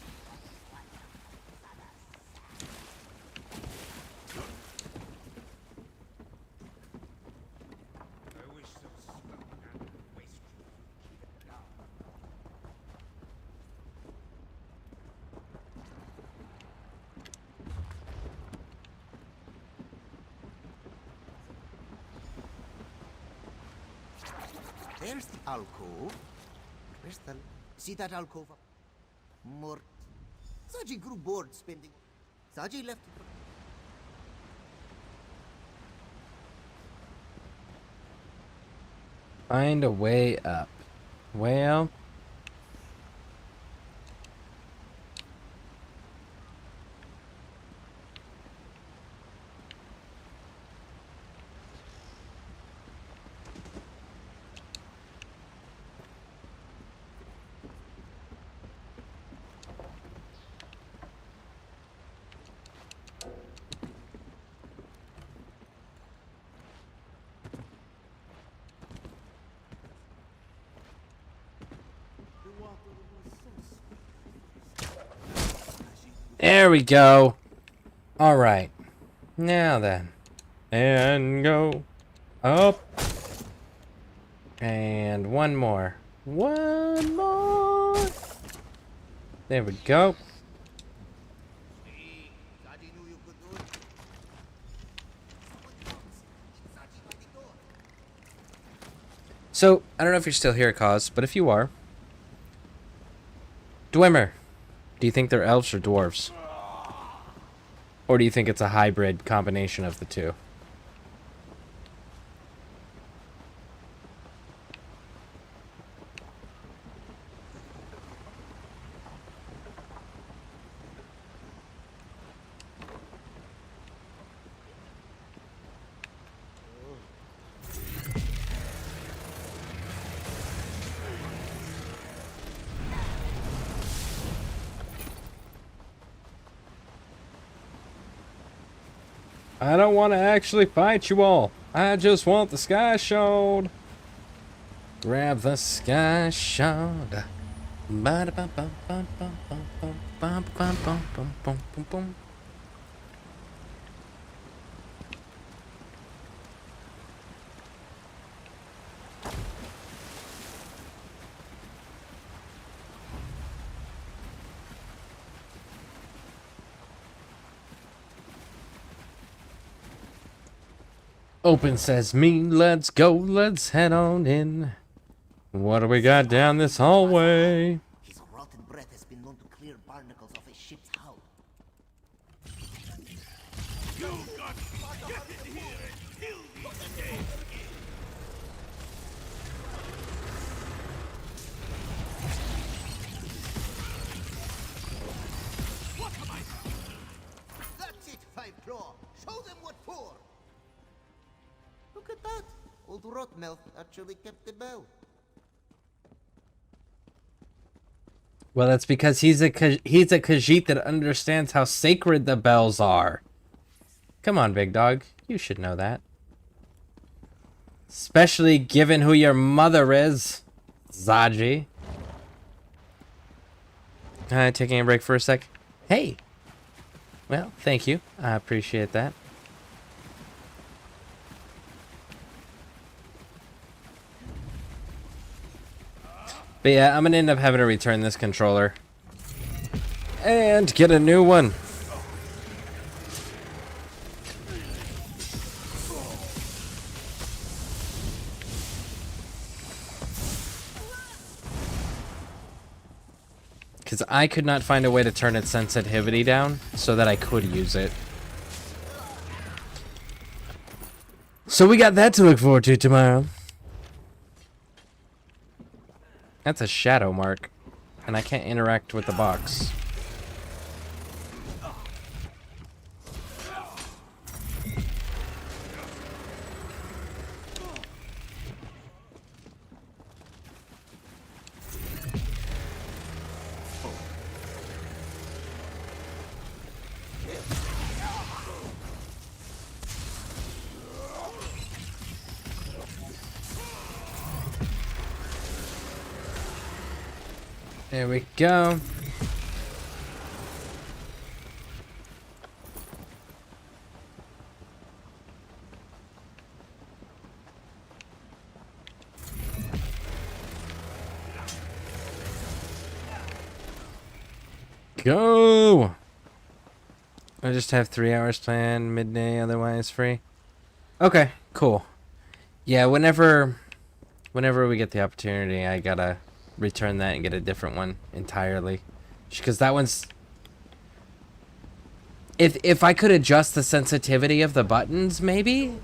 There's the alcove. Crystal. See that alcove? Mort. Saji grew bored spending. Saji left it. Find a way up. Well... There we go. All right. Now then. And go up. And one more. One more. There we go. So, I don't know if you're still here, Cause, but if you are, Dwemer, do you think they're elves or dwarves? Or do you think it's a hybrid combination of the two? I don't want to actually fight you all. I just want the sky shard. Grab the sky shard. Open sesame, let's go, let's head on in. What do we got down this hallway? His rotten breath has been known to clear barnacles off a ship's hull. That's it, Five Claw. Show them what for. Look at that. Old Rotmouth actually kept the bell. Well, that's because he's a Khajiit that understands how sacred the bells are. Come on, big dog. You should know that. Especially given who your mother is, Zaji. Taking a break for a sec. Hey. Well, thank you. I appreciate that. But yeah, I'm gonna end up having to return this controller. And get a new one. Because I could not find a way to turn its sensitivity down so that I could use it. So we got that to look forward to tomorrow. That's a shadow mark. And I can't interact with the box. There we go. Go! I just have 3 hours planned, midday, otherwise free. Okay, cool. Yeah, whenever we get the opportunity, I gotta return that and get a different one entirely. Because that one's... If I could adjust the sensitivity of the buttons, maybe?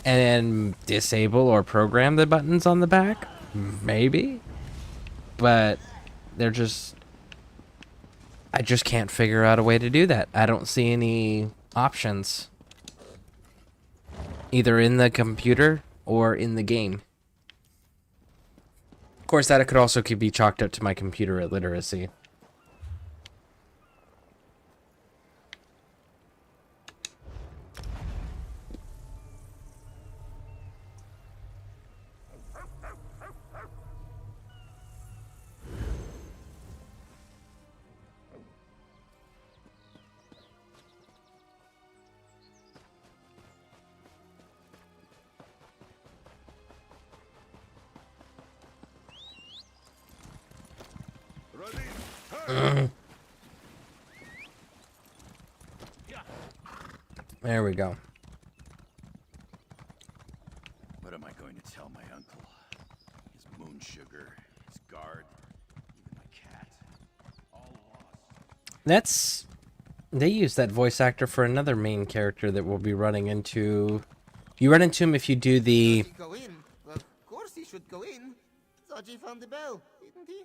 And disable or program the buttons on the back? Maybe? But they're just... I just can't figure out a way to do that. I don't see any options. Either in the computer or in the game. Of course, that could also be chalked up to my computer illiteracy. There we go. What am I going to tell my uncle? His moon sugar, his guard, even my cat. All lost. They use that voice actor for another main character that we'll be running into. You run into him if you do the... Go in. Well, of course he should go in. Zaji found the bell, didn't he?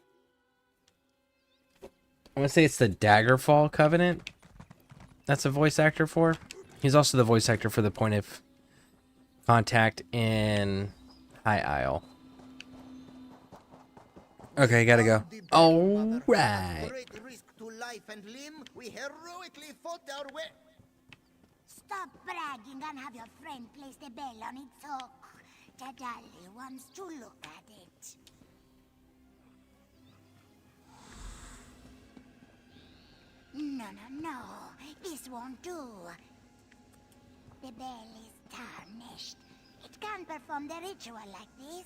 I want to say it's the Daggerfall Covenant. That's a voice actor for. He's also the voice actor for the point of contact in High Isle. Okay, gotta go. All right. Great risk to life and limb, we heroically fought our way. Stop bragging and have your friend place the bell on its hook. Tadali wants to look at it. No. This won't do. The bell is tarnished. It can't perform the ritual like this.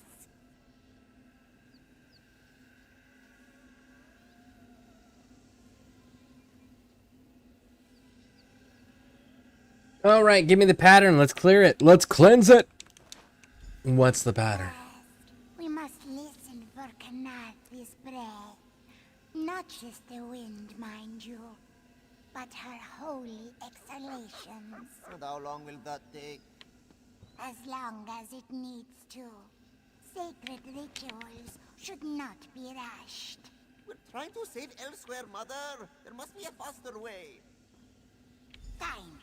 All right, give me the pattern. Let's clear it. Let's cleanse it. What's the pattern? We must listen for Kanath's breath. Not just the wind, mind you, but her holy exhalations. And how long will that take? As long as it needs to. Sacred rituals should not be rushed. We're trying to save elsewhere, Mother. There must be a faster way. Fine.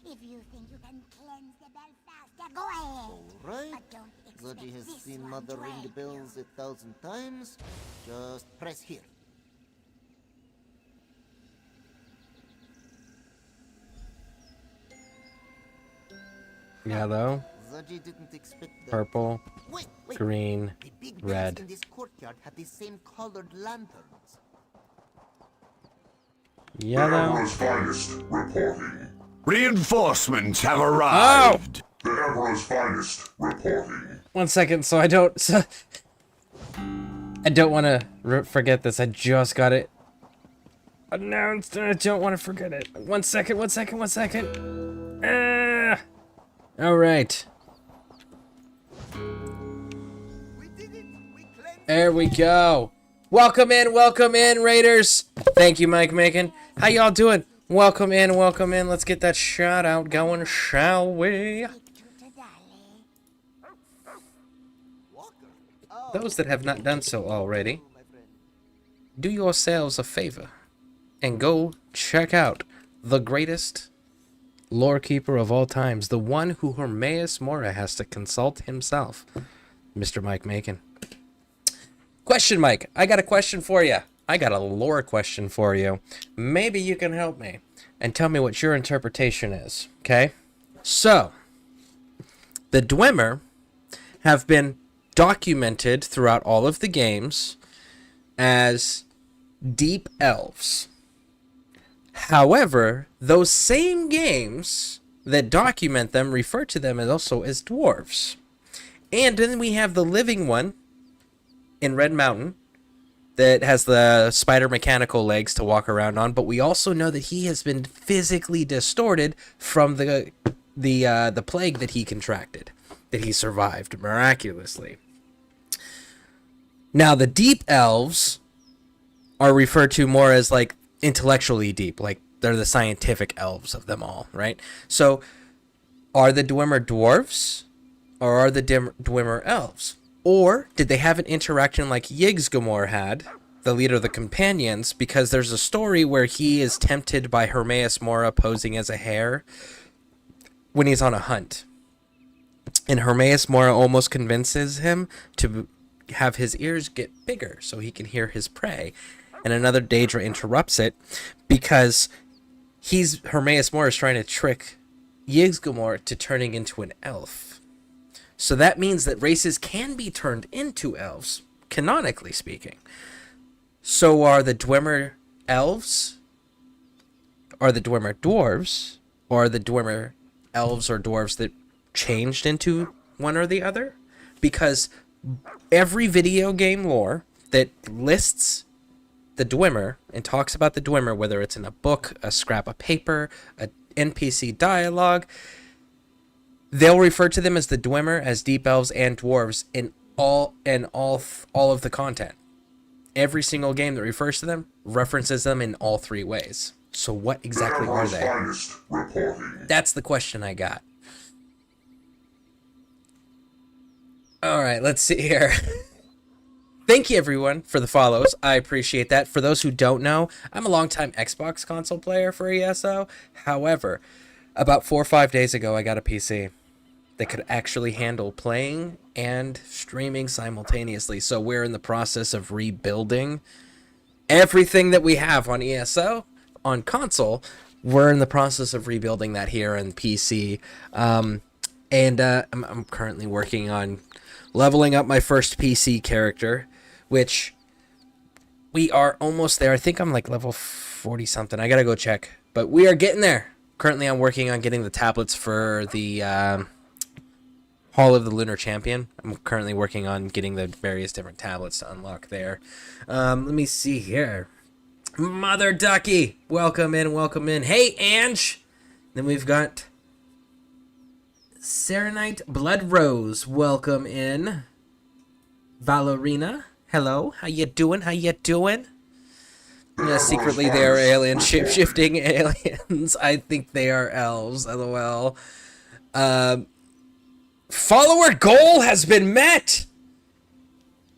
If you think you can cleanse the bell faster, go ahead. All right. But don't expect Zodji has this seen one Mother to ring the help you. bells 1,000 times. Just press here. Yellow, Zodji didn't expect that. purple, Wait. green, The big bells red. in this courtyard have the same colored lanterns. Yellow. Emperor's finest reporting. Reinforcements have arrived. The Emperor's finest reporting. 1 second, so I don't want to forget this. I just got it announced, and I don't want to forget it. 1 second. All right. There we go. Welcome in, Raiders. Thank you, Mike Macon. How y'all doing? Welcome in. Let's get that shout out going, shall we? Those that have not done so already, do yourselves a favor and go check out the greatest lore keeper of all times, the one who Hermaeus Mora has to consult himself, Mr. Mike Macon. Question, Mike. I got a question for you. I got a lore question for you. Maybe you can help me and tell me what your interpretation is, okay? So, the Dwemer have been documented throughout all of the games as deep elves. However, those same games that document them refer to them as also as dwarves. And then we have the living one in Red Mountain that has the spider mechanical legs to walk around on, but we also know that he has been physically distorted from the plague that he contracted, that he survived miraculously. Now, the deep elves are referred to more as like intellectually deep, like they're the scientific elves of them all, right? So, are the Dwemer dwarves, or are the Dwemer elves? Or did they have an interaction like Yggdrasil had, the leader of the companions, because there's a story where he is tempted by Hermaeus Mora posing as a hare when he's on a hunt. And Hermaeus Mora almost convinces him to have his ears get bigger so he can hear his prey. And another Daedra interrupts it because Hermaeus Mora is trying to trick Yggdrasil to turning into an elf. So that means that races can be turned into elves, canonically speaking. So are the Dwemer elves? Are the Dwemer dwarves? Or are the Dwemer elves or dwarves that changed into one or the other? Because every video game lore that lists the Dwemer and talks about the Dwemer, whether it's in a book, a scrap of paper, an NPC dialogue, they'll refer to them as the Dwemer, as deep elves and dwarves in all of the content. Every single game that refers to them references them in all three ways. So what exactly are they? That's the question I got. All right, let's see here. Thank you, everyone, for the follows. I appreciate that. For those who don't know, I'm a longtime Xbox console player for ESO. However, about 4 or 5 days ago, I got a PC that could actually handle playing and streaming simultaneously. So we're in the process of rebuilding everything that we have on ESO, on console, we're in the process of rebuilding that here on PC. I'm currently working on leveling up my first PC character, which we are almost there. I think I'm like level 40 something. I gotta go check, but we are getting there. Currently, I'm working on getting the tablets for the Hall of the Lunar Champion. I'm currently working on getting the various different tablets to unlock there. Let me see here. Mother Ducky, welcome in, welcome in. Hey, Ange. Then we've got Serenite Blood Rose, welcome in. Valerina, hello. How you doing? How you doing? Yeah, secretly they are alien shape-shifting aliens. I think they are elves. LOL. Follower goal has been met.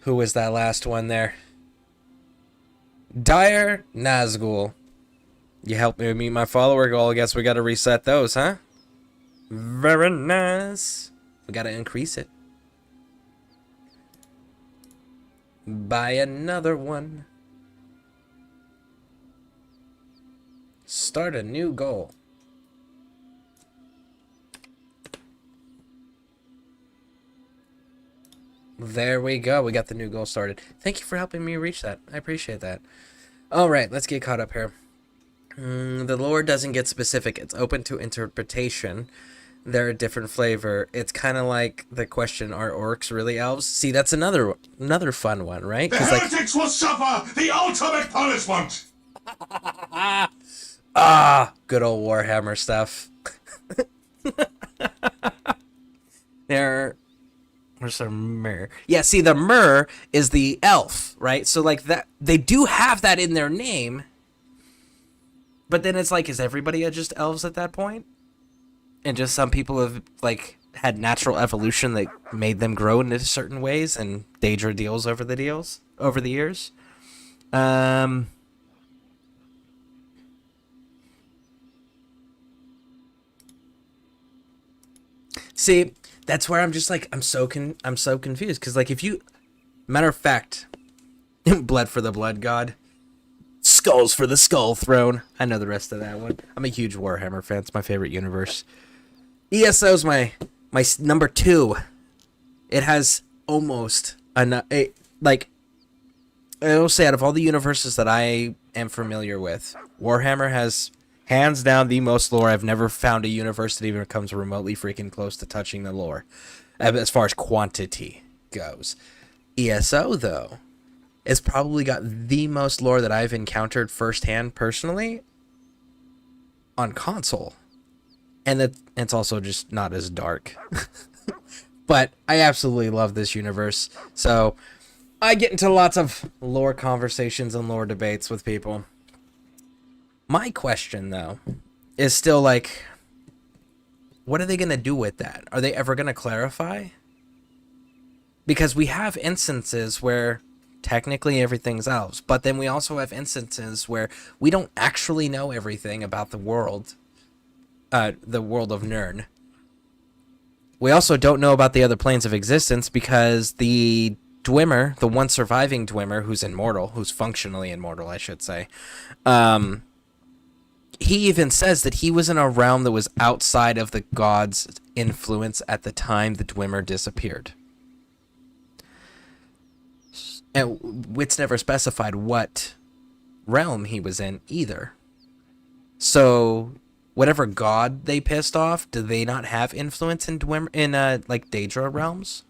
Who was that last one there? Dire Nazgul. You helped me meet my follower goal. I guess we got to reset those, huh? Very nice. We got to increase it. Buy another one. Start a new goal. There we go. We got the new goal started. Thank you for helping me reach that. I appreciate that. All right, let's get caught up here. The lore doesn't get specific. It's open to interpretation. They're a different flavor. It's kind of like the question, are orcs really elves? See, that's another fun one, right? The heretics will suffer the ultimate punishment! Good old Warhammer stuff. Where's the mer? Yeah, see, the mer is the elf, right? So, like, that they do have that in their name. But then it's like, is everybody just elves at that point? And just some people have, like, had natural evolution that made them grow into certain ways, and Daedra deals over the years. See, that's where I'm just like, I'm so confused, because, like, if you, matter of fact, blood for the blood god, skulls for the skull throne. I know the rest of that one. I'm a huge Warhammer fan. It's my favorite universe. ESO's my number 2. It has almost like, I will say, out of all the universes that I am familiar with, Warhammer has hands down the most lore. I've never found a universe that even comes remotely freaking close to touching the lore, as far as quantity goes. ESO, though, has probably got the most lore that I've encountered firsthand, personally, on console. And it's also just not as dark. But I absolutely love this universe. So I get into lots of lore conversations and lore debates with people. My question, though, is still like, what are they going to do with that? Are they ever going to clarify? Because we have instances where technically everything's elves, but then we also have instances where we don't actually know everything about the world of Nirn. We also don't know about the other planes of existence, because the Dwemer, the one surviving Dwemer, who's immortal, who's functionally immortal, I should say, he even says that he was in a realm that was outside of the gods' influence at the time the Dwemer disappeared. And it's never specified what realm he was in either. So whatever god they pissed off, do they not have influence in like Daedra realms?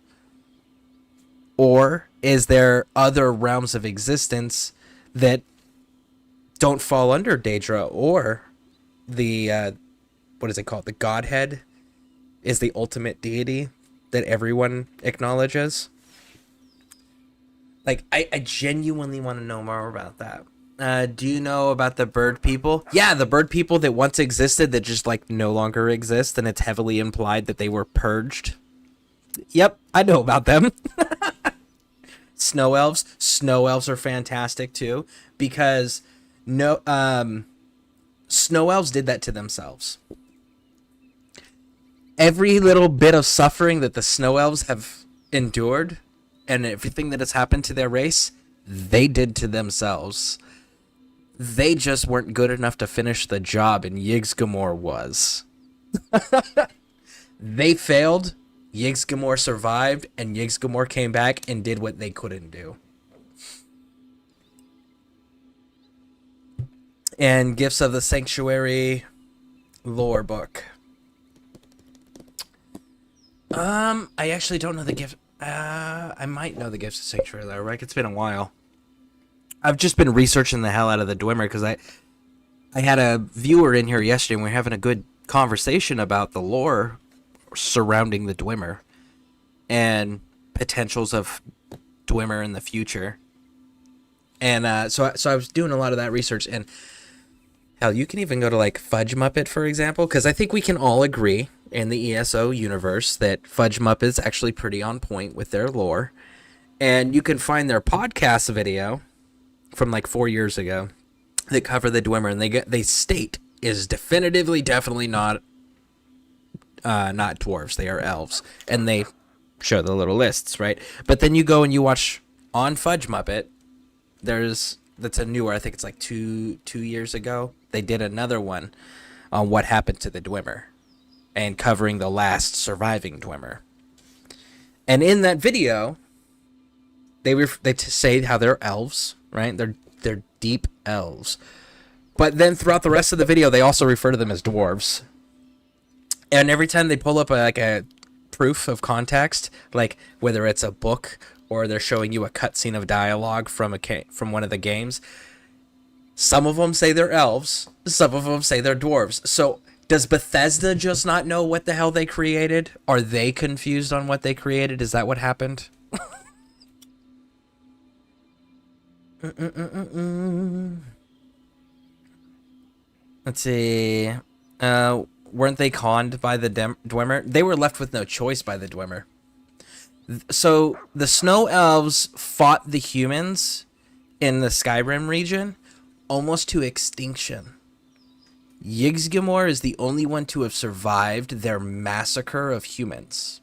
Or is there other realms of existence that don't fall under Daedra, or the what is it called? The Godhead is the ultimate deity that everyone acknowledges. Like, I genuinely want to know more about that. Do you know about the bird people? Yeah, the bird people that once existed that just, like, no longer exist, and it's heavily implied that they were purged. Yep, I know about them. Snow elves. Snow elves are fantastic, too, because snow elves did that to themselves. Every little bit of suffering that the snow elves have endured, and everything that has happened to their race, they did to themselves. They just weren't good enough to finish the job, and Yggdrasil was. They failed, Yggdrasil survived, and Yggdrasil came back and did what they couldn't do. And Gifts of the Sanctuary lore book. I actually don't know the gift. I might know the Gifts of Sanctuary lore book. It's been a while. I've just been researching the hell out of the Dwemer because I had a viewer in here yesterday and we were having a good conversation about the lore surrounding the Dwemer and potentials of Dwemer in the future. And so I was doing a lot of that research, and hell, you can even go to like Fudge Muppet, for example, because I think we can all agree in the ESO universe that Fudge Muppet's actually pretty on point with their lore. And you can find their podcast video from like 4 years ago that cover the Dwemer, and they state is definitely not dwarves. They are elves, and they show the little lists, right? But then you go and you watch on Fudge Muppet. That's a newer, I think it's like two years ago. They did another one on what happened to the Dwemer and covering the last surviving Dwemer. And in that video, they say how they're elves, right? They're deep elves. But then throughout the rest of the video, they also refer to them as dwarves. And every time they pull up a proof of context, like whether it's a book or they're showing you a cutscene of dialogue from one of the games, some of them say they're elves, some of them say they're dwarves. So does Bethesda just not know what the hell they created? Are they confused on what they created? Is that what happened? Let's see. Weren't they conned by the Dwemer? They were left with no choice by the Dwemer. So the Snow Elves fought the humans in the Skyrim region almost to extinction. Yggdrasil is the only one to have survived their massacre of humans.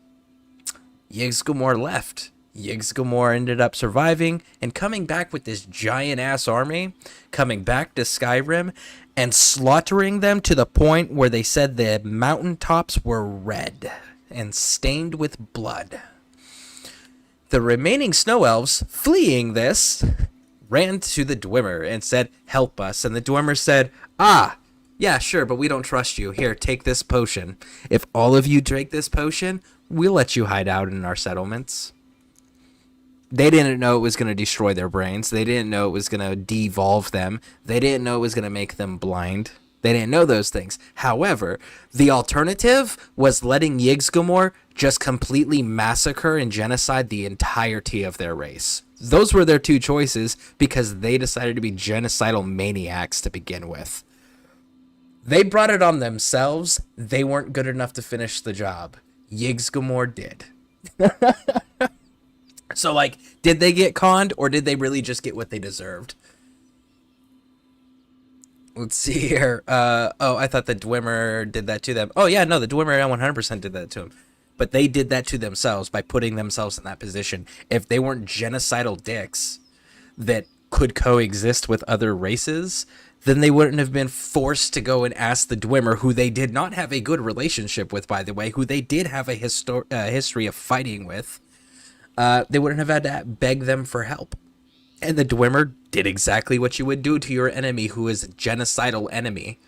Yggdrasil left. Yggdrasil ended up surviving and coming back with this giant-ass army, coming back to Skyrim and slaughtering them to the point where they said the mountaintops were red and stained with blood. The remaining Snow Elves, fleeing this, ran to the Dwemer and said, "Help us." And the Dwemer said, "Yeah, sure, but we don't trust you. Here, take this potion. If all of you drink this potion, we'll let you hide out in our settlements." They didn't know it was going to destroy their brains. They didn't know it was going to devolve them. They didn't know it was going to make them blind. They didn't know those things. However, the alternative was letting Yggdrasil just completely massacre and genocide the entirety of their race. Those were their two choices because they decided to be genocidal maniacs to begin with. They brought it on themselves. They weren't good enough to finish the job. Yggdrasil did. So, like, did they get conned, or did they really just get what they deserved? Let's see here. I thought the Dwemer did that to them. Oh, yeah, no, the Dwemer 100% did that to them. But they did that to themselves by putting themselves in that position. If they weren't genocidal dicks that could coexist with other races, then they wouldn't have been forced to go and ask the Dwemer, who they did not have a good relationship with, by the way, who they did have a history of fighting with. They wouldn't have had to beg them for help. And the Dwemer did exactly what you would do to your enemy who is a genocidal enemy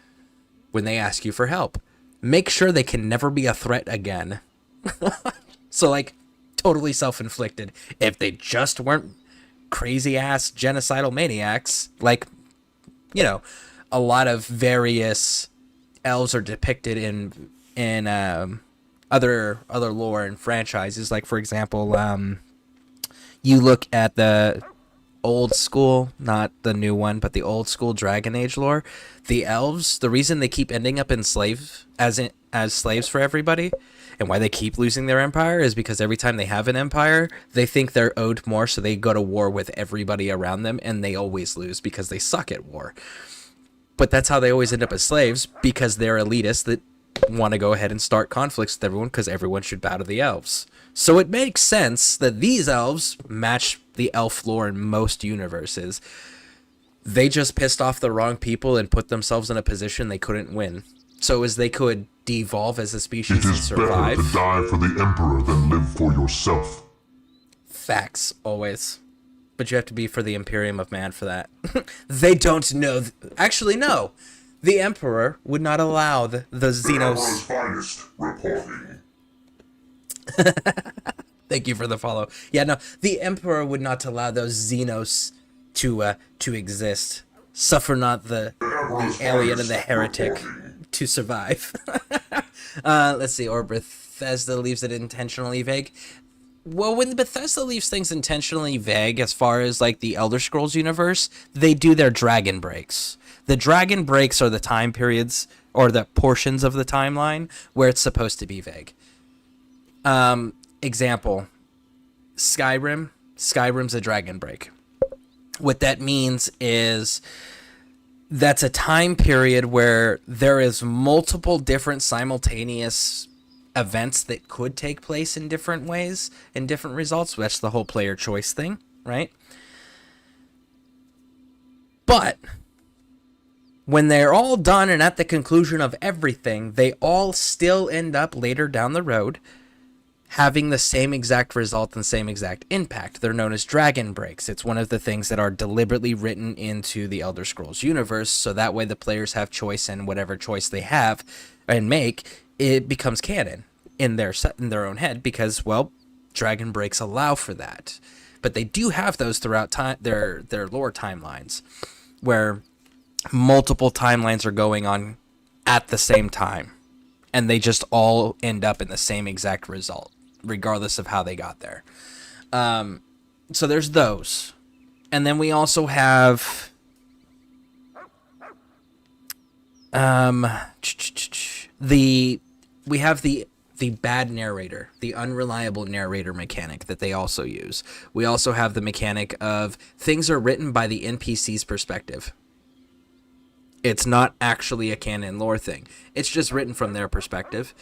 when they ask you for help. Make sure they can never be a threat again. So, like, totally self-inflicted. If they just weren't crazy-ass genocidal maniacs, like, you know, a lot of various elves are depicted in other lore and franchises. Like, for example, you look at the old school, not the new one, but the old school Dragon Age lore. The elves, the reason they keep ending up as slaves for everybody, and why they keep losing their empire, is because every time they have an empire, they think they're owed more, so they go to war with everybody around them, and they always lose because they suck at war. But that's how they always end up as slaves, because they're elitists that want to go ahead and start conflicts with everyone, because everyone should bow to the elves. So it makes sense that these elves match the elf lore in most universes. They just pissed off the wrong people and put themselves in a position they couldn't win. So as they could devolve as a species and survive. Better to die for the Emperor than live for yourself. Facts, always. But you have to be for the Imperium of Man for that. They don't know. Actually, no. The Emperor would not allow the Xenos. Finest reporting. Thank you for the follow. Yeah, no. The Emperor would not allow those Xenos to exist. Suffer not the alien and the heretic to survive. Let's see. Or Bethesda leaves it intentionally vague. Well, when Bethesda leaves things intentionally vague as far as like the Elder Scrolls universe, they do their dragon breaks. The dragon breaks are the time periods or the portions of the timeline where it's supposed to be vague. Example, Skyrim. Skyrim's a dragon break. What that means is that's a time period where there is multiple different simultaneous events that could take place in different ways and different results. That's the whole player choice thing, right? But when they're all done and at the conclusion of everything, they all still end up later down the road having the same exact result and same exact impact. They're known as dragon breaks. It's one of the things that are deliberately written into the Elder Scrolls universe, so that way the players have choice, and whatever choice they have and make, it becomes canon in their own head, because, well, dragon breaks allow for that. But they do have those throughout their lore timelines, where multiple timelines are going on at the same time, and they just all end up in the same exact result, regardless of how they got there. So there's those. And then we also have the bad narrator, the unreliable narrator mechanic that they also use. We also have the mechanic of things are written by the NPC's perspective. It's not actually a canon lore thing. It's just written from their perspective.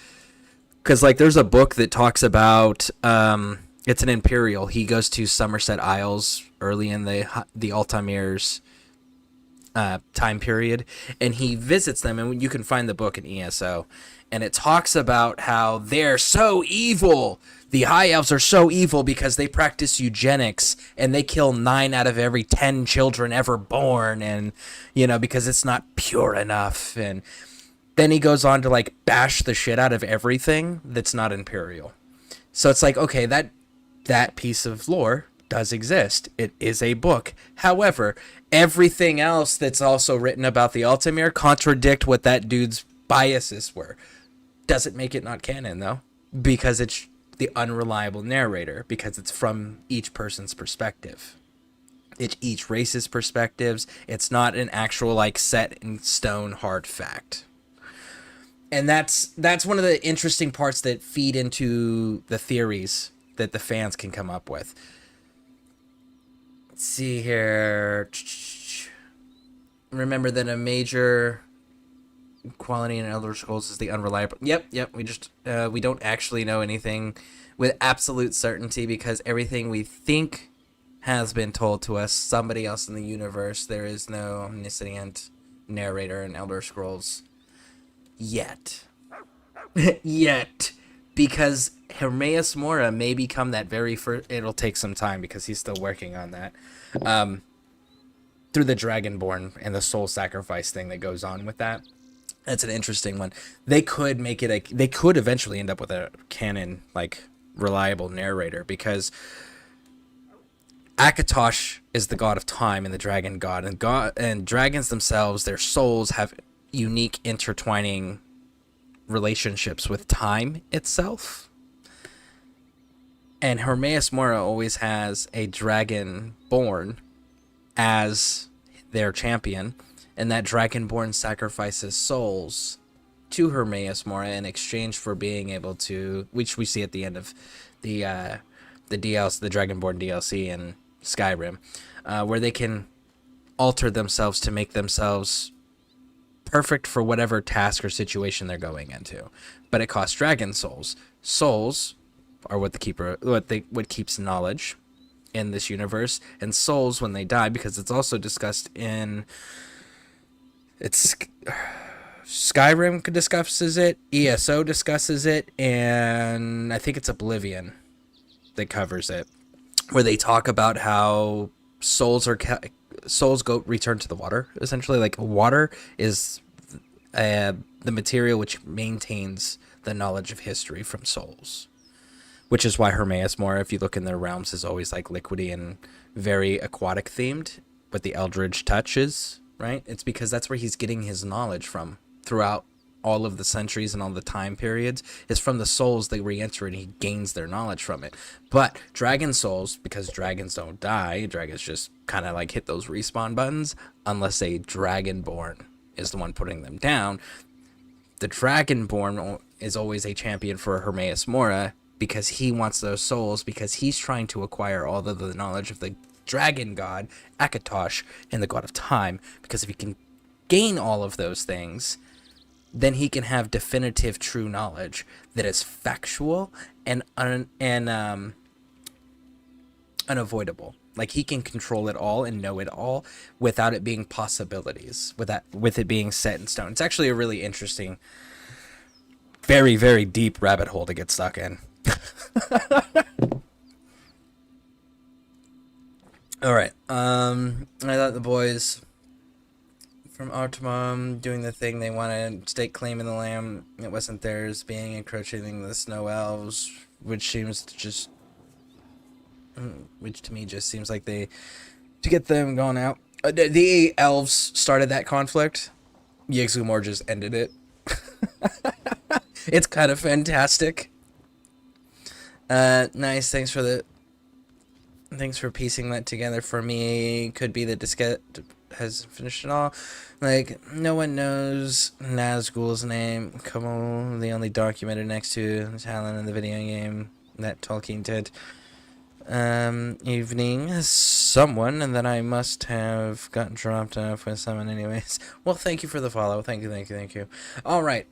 Because, like, there's a book that talks about, it's an Imperial. He goes to Somerset Isles early in the Altamir's time period, and he visits them, and you can find the book in ESO, and it talks about how they're so evil. The High Elves are so evil because they practice eugenics, and they kill 9 out of every 10 children ever born, and, because it's not pure enough. And then he goes on to, like, bash the shit out of everything that's not Imperial. So it's like, okay, that piece of lore does exist. It is a book. However, everything else that's also written about the Altamir contradict what that dude's biases were. Doesn't make it not canon, though, because it's the unreliable narrator, because it's from each person's perspective. It's each race's perspectives. It's not an actual, like, set in stone hard fact. And that's one of the interesting parts that feed into the theories that the fans can come up with. Let's see here. Remember that a major quality in Elder Scrolls is the unreliable. Yep. We don't actually know anything with absolute certainty, because everything we think has been told to us somebody else in the universe. There is no omniscient narrator in Elder Scrolls yet. Because Hermaeus Mora may become that very first. It'll take some time because he's still working on that. Through the Dragonborn and the soul sacrifice thing that goes on with that. That's an interesting one. They could make it they could eventually end up with a canon, like, reliable narrator, because Akatosh is the god of time and the dragon god, and dragons themselves, their souls have unique intertwining relationships with time itself. And Hermaeus Mora always has a dragon born as their champion, and that dragonborn sacrifices souls to Hermaeus Mora in exchange for being able to, which we see at the end of the DLC, the Dragonborn DLC in Skyrim, where they can alter themselves to make themselves perfect for whatever task or situation they're going into. But it costs dragon souls. Souls are what keeps knowledge. in this universe, and souls when they die, because it's also discussed in Skyrim discusses it, ESO discusses it, and I think it's Oblivion that covers it, where they talk about how souls go return to the water. Essentially, like water is the material which maintains the knowledge of history from souls, which is why Hermaeus Mora, if you look in their realms, is always like liquidy and very aquatic themed, but the Eldritch touch is, right? It's because that's where he's getting his knowledge from throughout all of the centuries and all the time periods, is from the souls they re-enter, and he gains their knowledge from it. But dragon souls, because dragons don't die, dragons just kind of like hit those respawn buttons unless a dragonborn is the one putting them down. The dragonborn is always a champion for Hermaeus Mora, because he wants those souls, because he's trying to acquire all of the knowledge of the dragon god Akatosh and the god of time, because if he can gain all of those things, then he can have definitive true knowledge that is factual and unavoidable. Like, he can control it all and know it all without it being possibilities, with it being set in stone. It's actually a really interesting, very, very deep rabbit hole to get stuck in. All right. I thought the boys from Artemum doing the thing they wanted, stake claim in the land. It wasn't theirs, being encroaching the snow elves, which to me just seems like to get them going out. The elves started that conflict. Yggdrasil just ended it. It's kind of fantastic. Nice. Thanks for piecing that together for me. Could be that Diskette has finished it all. Like, no one knows Nazgul's name. Come on, the only documented next to Talon in the video game that Tolkien did. Evening, someone, and then I must have gotten dropped off with someone anyways. Well, thank you for the follow. Thank you. All right.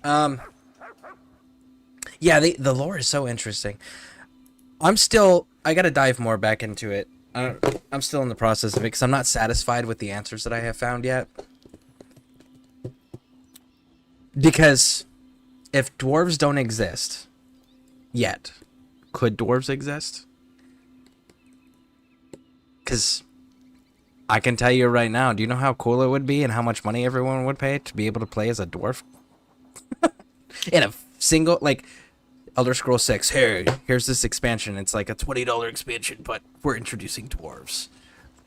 Yeah, the lore is so interesting. I gotta dive more back into it. I'm still in the process of it, because I'm not satisfied with the answers that I have found yet. Because if dwarves don't exist yet, could dwarves exist? Because I can tell you right now, do you know how cool it would be and how much money everyone would pay to be able to play as a dwarf? In a single, like, Elder Scrolls 6, here's this expansion. It's like a $20 expansion, but we're introducing dwarves.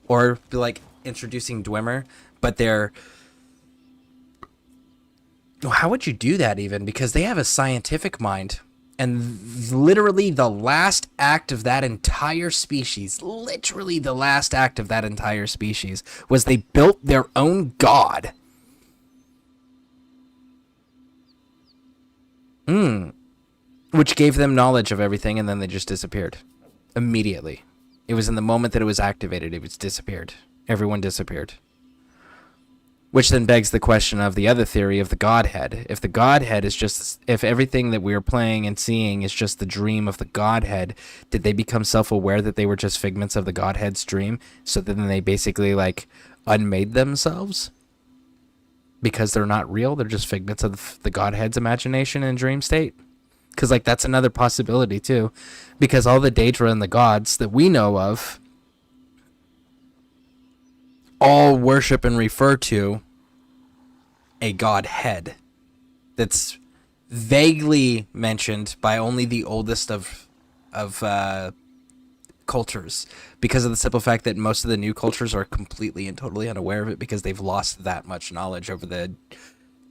Or, like, introducing Dwemer, but they're... How would you do that, even? Because they have a scientific mind. And literally the last act of that entire species, was they built their own god. Which gave them knowledge of everything, and then they just disappeared. Immediately. It was in the moment that it was activated, it was disappeared. Everyone disappeared. Which then begs the question of the other theory of the Godhead. If the Godhead is just... If everything that we're playing and seeing is just the dream of the Godhead, did they become self-aware that they were just figments of the Godhead's dream? So then they basically, like, unmade themselves? Because they're not real? They're just figments of the Godhead's imagination and dream state? Because, like, that's another possibility, too. Because all the Daedra and the gods that we know of all worship and refer to a godhead that's vaguely mentioned by only the oldest of cultures, because of the simple fact that most of the new cultures are completely and totally unaware of it, because they've lost that much knowledge over the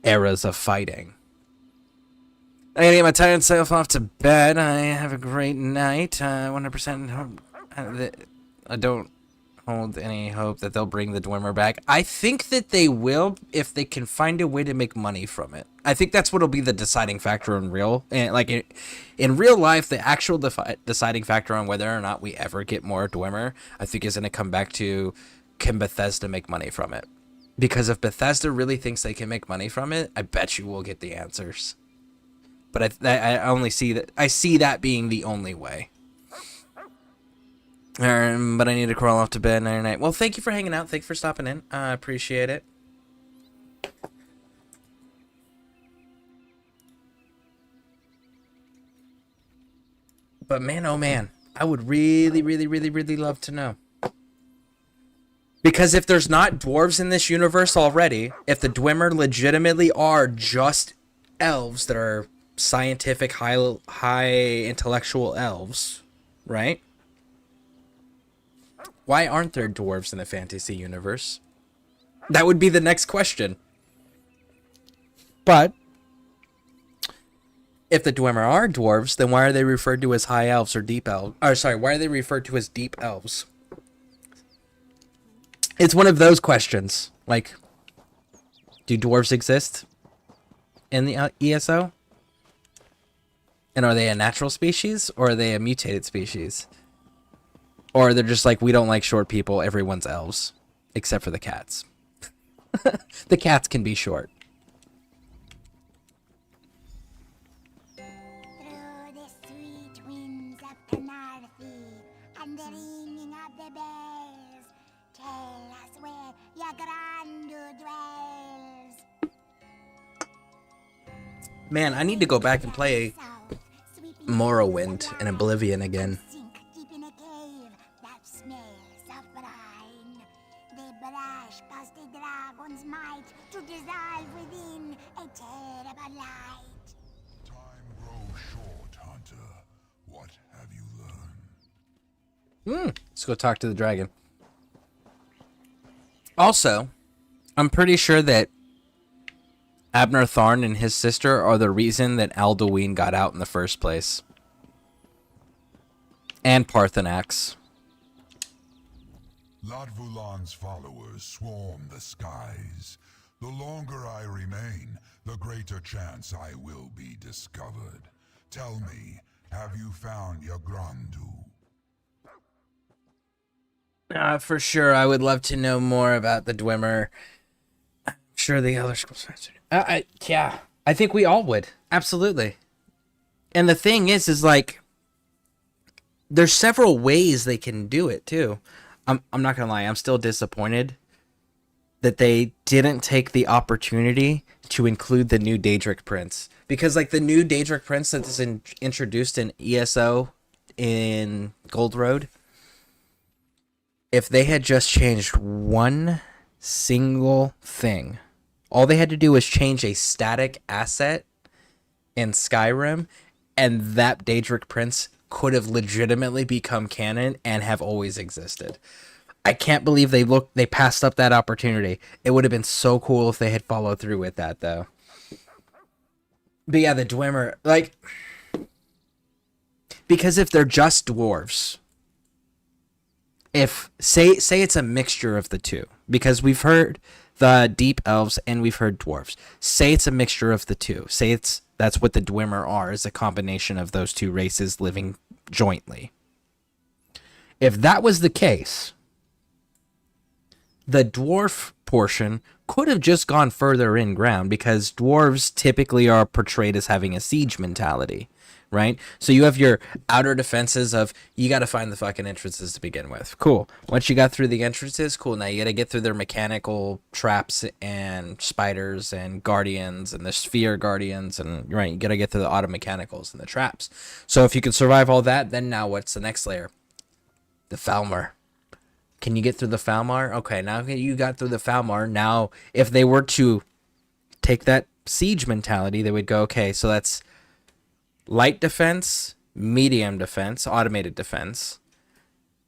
eras of fighting. I gotta get my tired self off to bed. I have a great night. 100%. I don't hold any hope that they'll bring the Dwemer back. I think that they will, if they can find a way to make money from it. I think that's what'll be the deciding factor in real life. The actual deciding factor on whether or not we ever get more Dwemer, I think, is going to come back to, can Bethesda make money from it? Because if Bethesda really thinks they can make money from it, I bet you we'll get the answers. But I only see that. I see that being the only way. But I need to crawl off to bed. Night night. Well, thank you for hanging out. Thank you for stopping in. I appreciate it. But man, oh man, I would really, really, really, really love to know. Because if there's not dwarves in this universe already, if the Dwemer legitimately are just elves that are scientific, high intellectual elves, right? Why aren't there dwarves in the fantasy universe? That would be the next question. But if the Dwemer are dwarves, then why are they referred to as high elves or deep elves? Or sorry, why are they referred to as deep elves? It's one of those questions. Like, do dwarves exist in the ESO? And are they a natural species, or are they a mutated species? Or they're just like, we don't like short people, everyone's elves. Except for the cats. The cats can be short. Through the sweet winds of Canarthy and the ringing of the bells, tell us where your grandeur dwells. Man, I need to go back and play Morrowind and Oblivion again. Sink deep in a cave that smells of brine. They brush past the dragon's might to dissolve within a terrible light. Time grows short, Hunter. What have you learned? Let's go talk to the dragon. Also, I'm pretty sure that Abner Tharn and his sister are the reason that Alduin got out in the first place. And Parthenax. Latvulan's followers swarm the skies. The longer I remain, the greater chance I will be discovered. Tell me, have you found your Grandu? For sure, I would love to know more about the Dwemer. I'm sure the Elder Scrolls. Yeah, I think we all would. Absolutely. And the thing is like, there's several ways they can do it too. I'm not gonna lie, I'm still disappointed that they didn't take the opportunity to include the new Daedric Prince, because like the new Daedric Prince that is introduced in ESO in Gold Road, if they had just changed one single thing, all they had to do was change a static asset in Skyrim, and that Daedric Prince could have legitimately become canon and have always existed. I can't believe they passed up that opportunity. It would have been so cool if they had followed through with that, though. But yeah, the Dwemer, like, because if they're just dwarves, if say it's a mixture of the two, because we've heard the deep elves and we've heard dwarves. Say it's a mixture of the two. Say that's what the Dwemer are, is a combination of those two races living jointly. If that was the case, the dwarf portion could have just gone further in ground, because dwarves typically are portrayed as having a siege mentality, right? So you have your outer defenses of, you got to find the fucking entrances to begin with. Cool. Once you got through the entrances, cool. Now you got to get through their mechanical traps and spiders and guardians and the sphere guardians, and right, you got to get through the auto mechanicals and the traps. So if you can survive all that, then now what's the next layer? The Falmar. Can you get through the Falmar? Okay, now you got through the Falmar. Now, if they were to take that siege mentality, they would go, okay, so that's light defense, medium defense, automated defense.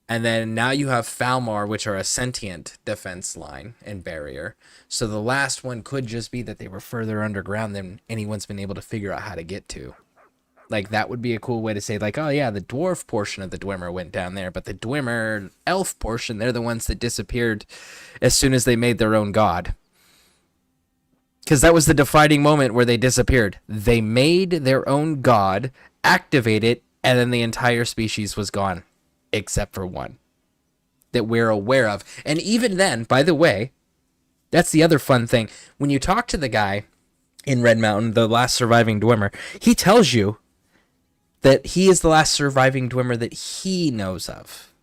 And then now you have Falmar, which are a sentient defense line and barrier. So the last one could just be that they were further underground than anyone's been able to figure out how to get to. Like, that would be a cool way to say, like, oh yeah, the dwarf portion of the Dwemer went down there, but the Dwemer elf portion, they're the ones that disappeared as soon as they made their own god. Because that was the defining moment where they disappeared. They made their own god, activated, and then the entire species was gone. Except for one that we're aware of. And even then, by the way, that's the other fun thing. When you talk to the guy in Red Mountain, the last surviving Dwemer, he tells you that he is the last surviving Dwemer that he knows of.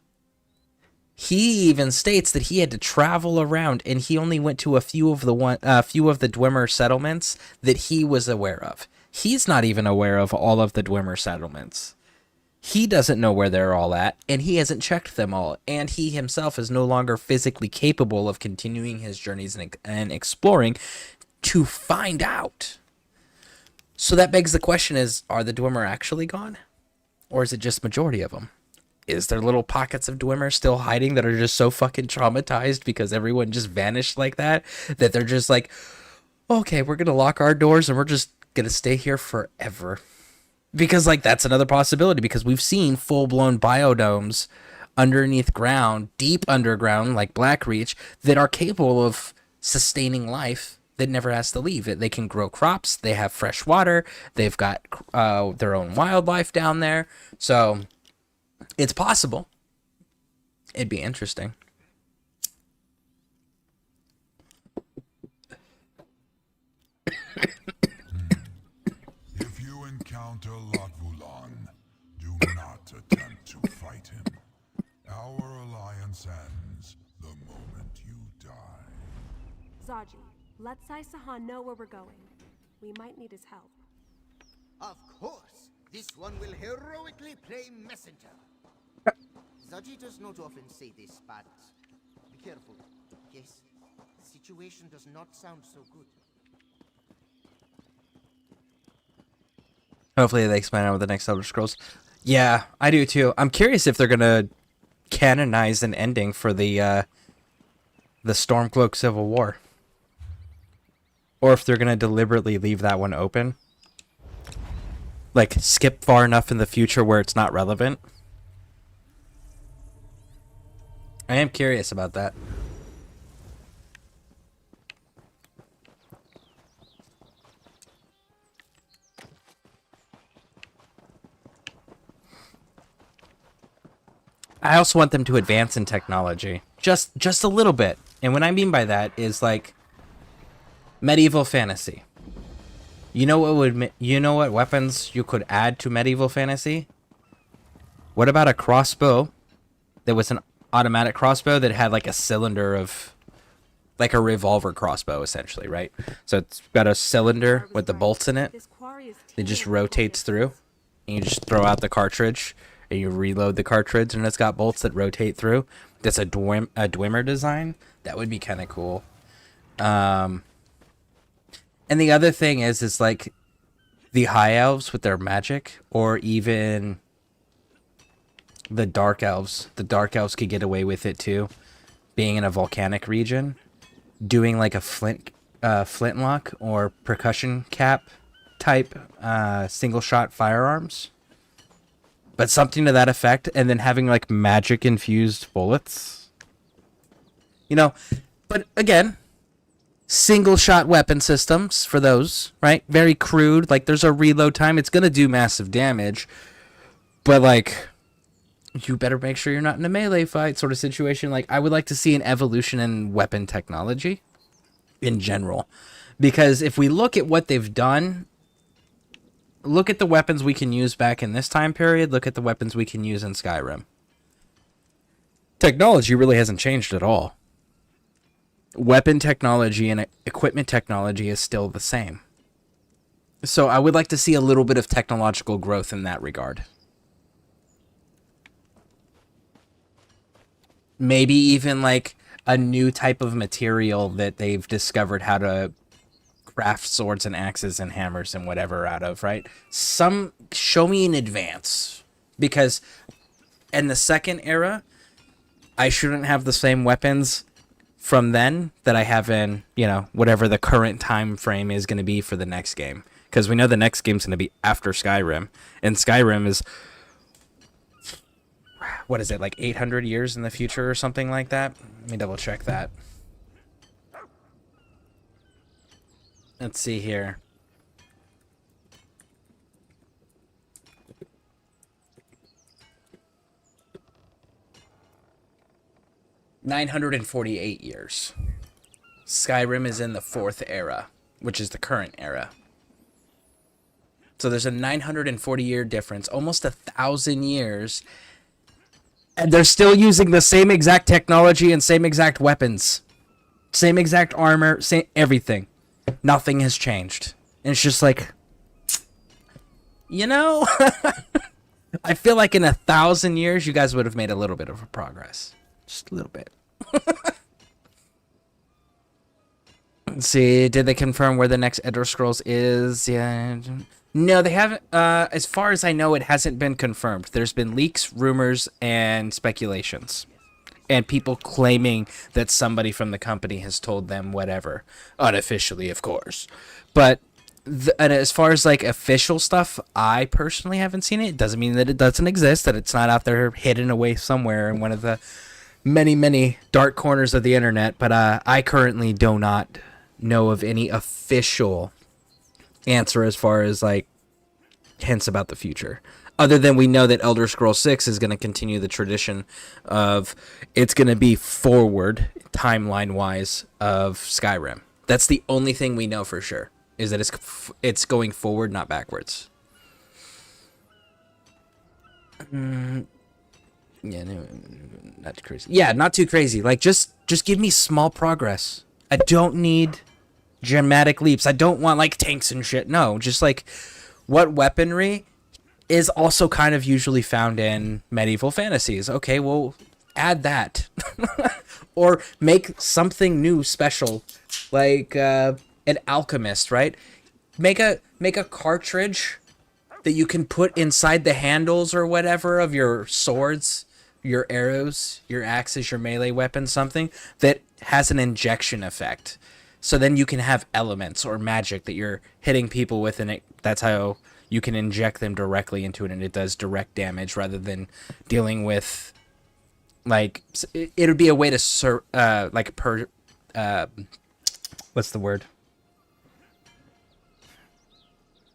He even states that he had to travel around, and he only went to a few of the Dwemer settlements that he was aware of. He's not even aware of all of the Dwemer settlements. He doesn't know where they're all at, and he hasn't checked them all. And he himself is no longer physically capable of continuing his journeys and exploring to find out. So that begs the question: are the Dwemer actually gone, or is it just majority of them? Is there little pockets of Dwemer still hiding that are just so fucking traumatized because everyone just vanished like that they're just like, okay, we're gonna lock our doors and we're just gonna stay here forever? Because like that's another possibility, because we've seen full-blown biodomes underneath ground, deep underground, like Blackreach, that are capable of sustaining life that never has to leave it. They can grow crops, they have fresh water, they've got their own wildlife down there. So it's possible. It'd be interesting. If you encounter Latvulan, do not attempt to fight him. Our alliance ends the moment you die. Zaji, let Sai Sahan know where we're going. We might need his help. Of course, this one will heroically play messenger. Zaji does not often say this, but be careful. Yes, the situation does not sound so good. Hopefully they expand out with the next Elder Scrolls. Yeah, I do too. I'm curious if they're gonna canonize an ending for the Stormcloak Civil War, or if they're gonna deliberately leave that one open, like skip far enough in the future where it's not relevant. I am curious about that. I also want them to advance in technology, just a little bit. And what I mean by that is like medieval fantasy. You know what weapons you could add to medieval fantasy? What about a crossbow that was an automatic crossbow that had like a cylinder of, like a revolver crossbow essentially, right? So it's got a cylinder with the bolts in it. It just rotates through, and you just throw out the cartridge and you reload the cartridge, and it's got bolts that rotate through. That's a Dwemer design. That would be kind of cool. And the other thing is like the high elves with their magic, or even the dark elves. The dark elves could get away with it too, being in a volcanic region, doing like a flintlock or percussion cap type single shot firearms, but something to that effect, and then having like magic infused bullets. You know, but again, single shot weapon systems for those, right? Very crude. Like there's a reload time. It's gonna do massive damage, but like you better make sure you're not in a melee fight sort of situation. Like I would like to see an evolution in weapon technology in general, because if we look at what they've done, look at the weapons we can use back in this time period, look at the weapons we can use in Skyrim. Technology really hasn't changed at all. Weapon technology and equipment technology is still the same. So I would like to see a little bit of technological growth in that regard. Maybe even like a new type of material that they've discovered how to craft swords and axes and hammers and whatever out of, right? Show me in advance. Because in the second era, I shouldn't have the same weapons from then that I have in, you know, whatever the current time frame is going to be for the next game. Because we know the next game's going to be after Skyrim. And Skyrim is, what is it, like 800 years in the future or something like that? Let me double check that. Let's see here. $948 years. Skyrim is in the 4th era, which is the current era. So there's a 940-year difference, almost 1,000 years. And they're still using the same exact technology and same exact weapons. Same exact armor, same everything. Nothing has changed. And it's just like, you know, I feel like in 1,000 years, you guys would have made a little bit of a progress. Just a little bit. Let's see, did they confirm where the next Elder Scrolls is? Yeah. No, they haven't. As far as I know, it hasn't been confirmed. There's been leaks, rumors, and speculations. And people claiming that somebody from the company has told them whatever. Unofficially, of course. But and as far as like official stuff, I personally haven't seen it. It doesn't mean that it doesn't exist, that it's not out there hidden away somewhere in one of the many, many dark corners of the internet. But I currently do not know of any official answer as far as like hints about the future. Other than we know that Elder Scrolls 6 is going to continue the tradition of it's going to be forward timeline-wise of Skyrim. That's the only thing we know for sure, is that it's going forward, not backwards. Yeah, no, not too crazy. Yeah, not too crazy. Like just give me small progress. I don't need dramatic leaps. I don't want like tanks and shit. No, just like what weaponry is also kind of usually found in medieval fantasies. Okay, well, add that. Or make something new special, like an alchemist, right? Make a cartridge that you can put inside the handles or whatever of your swords, your arrows, your axes, your melee weapons, something that has an injection effect. So then you can have elements or magic that you're hitting people with, and that's how you can inject them directly into it, and it does direct damage rather than dealing with, like, it would be a way to what's the word?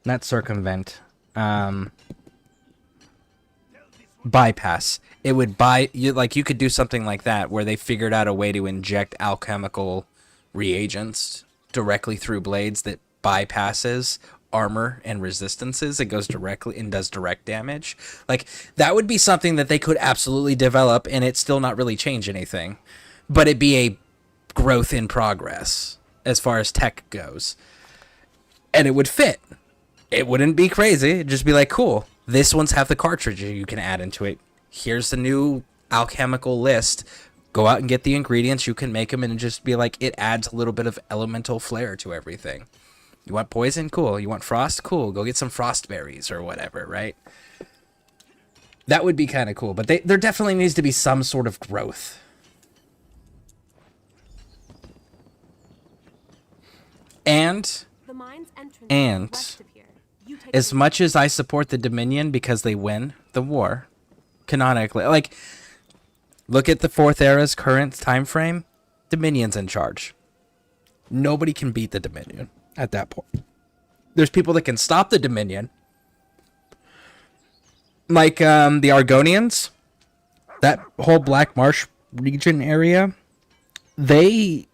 Not circumvent. Bypass. It would you could do something like that where they figured out a way to inject alchemical reagents directly through blades that bypasses armor and resistances. It goes directly and does direct damage. Like, that would be something that they could absolutely develop, and it still not really change anything, but it'd be a growth in progress as far as tech goes, and it would fit. It wouldn't be crazy. It'd just be like, cool, this one's have the cartridge you can add into it. Here's the new alchemical list. Go out and get the ingredients. You can make them, and just be like, it adds a little bit of elemental flair to everything. You want poison? Cool. You want frost? Cool. Go get some frost berries or whatever, right? That would be kind of cool. But there definitely needs to be some sort of growth. And as much as I support the Dominion because they win the war, canonically, like, look at the Fourth Era's current time frame. Dominion's in charge. Nobody can beat the Dominion at that point. There's people that can stop the Dominion, like the Argonians, that whole Black Marsh region area. They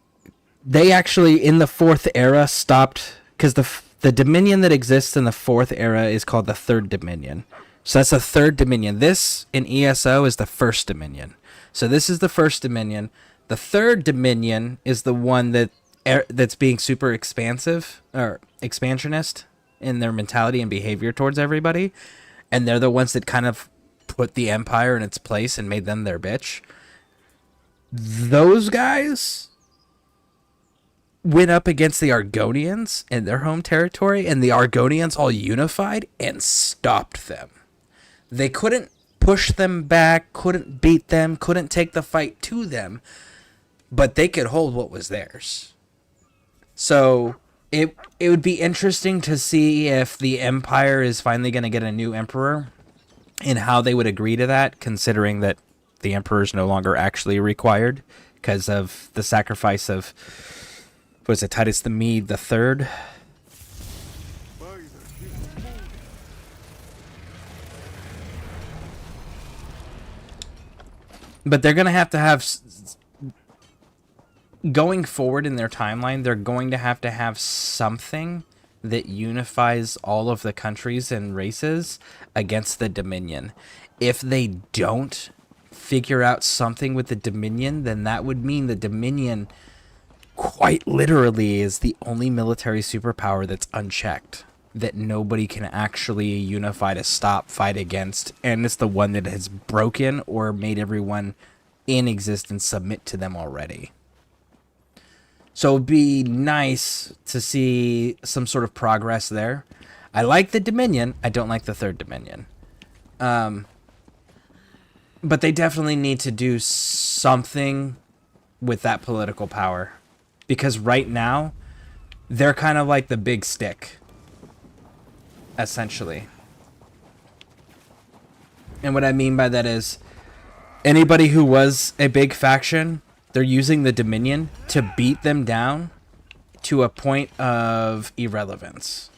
actually in the Fourth Era stopped, because the Dominion that exists in the Fourth Era is called the Third Dominion. So that's the Third Dominion. This in ESO is the First Dominion. So this is the First Dominion. The Third Dominion is the one that's being super expansive or expansionist in their mentality and behavior towards everybody, and they're the ones that kind of put the Empire in its place and made them their bitch. Those guys went up against the Argonians in their home territory, and the Argonians all unified and stopped them. They couldn't push them back, couldn't beat them, couldn't take the fight to them, but they could hold what was theirs. So it would be interesting to see if the Empire is finally going to get a new emperor and how they would agree to that, considering that the emperor is no longer actually required because of the sacrifice of, was it Titus the Mede the Third? But they're going to have going forward in their timeline, they're going to have something that unifies all of the countries and races against the Dominion. If they don't figure out something with the Dominion, then that would mean the Dominion quite literally is the only military superpower that's unchecked, that nobody can actually unify to stop, fight against, and it's the one that has broken or made everyone in existence submit to them already. So it'd be nice to see some sort of progress there. I like the Dominion. I don't like the Third Dominion. But they definitely need to do something with that political power. Because right now, they're kind of like the big stick. Essentially. And what I mean by that is, anybody who was a big faction, they're using the Dominion to beat them down to a point of irrelevance.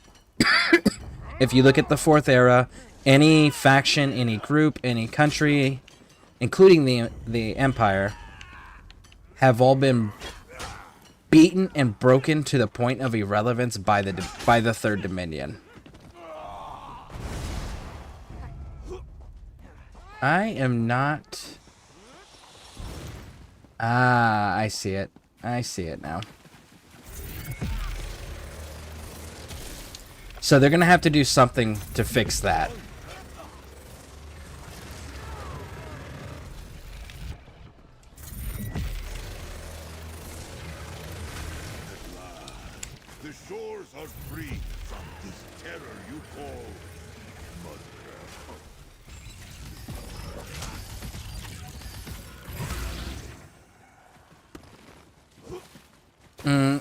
If you look at the Fourth Era, any faction, any group, any country, including the Empire, have all been beaten and broken to the point of irrelevance by the Third Dominion. I am not... Ah, I see it. I see it now. So they're going to have to do something to fix that. The shores are free from this terror you call mother.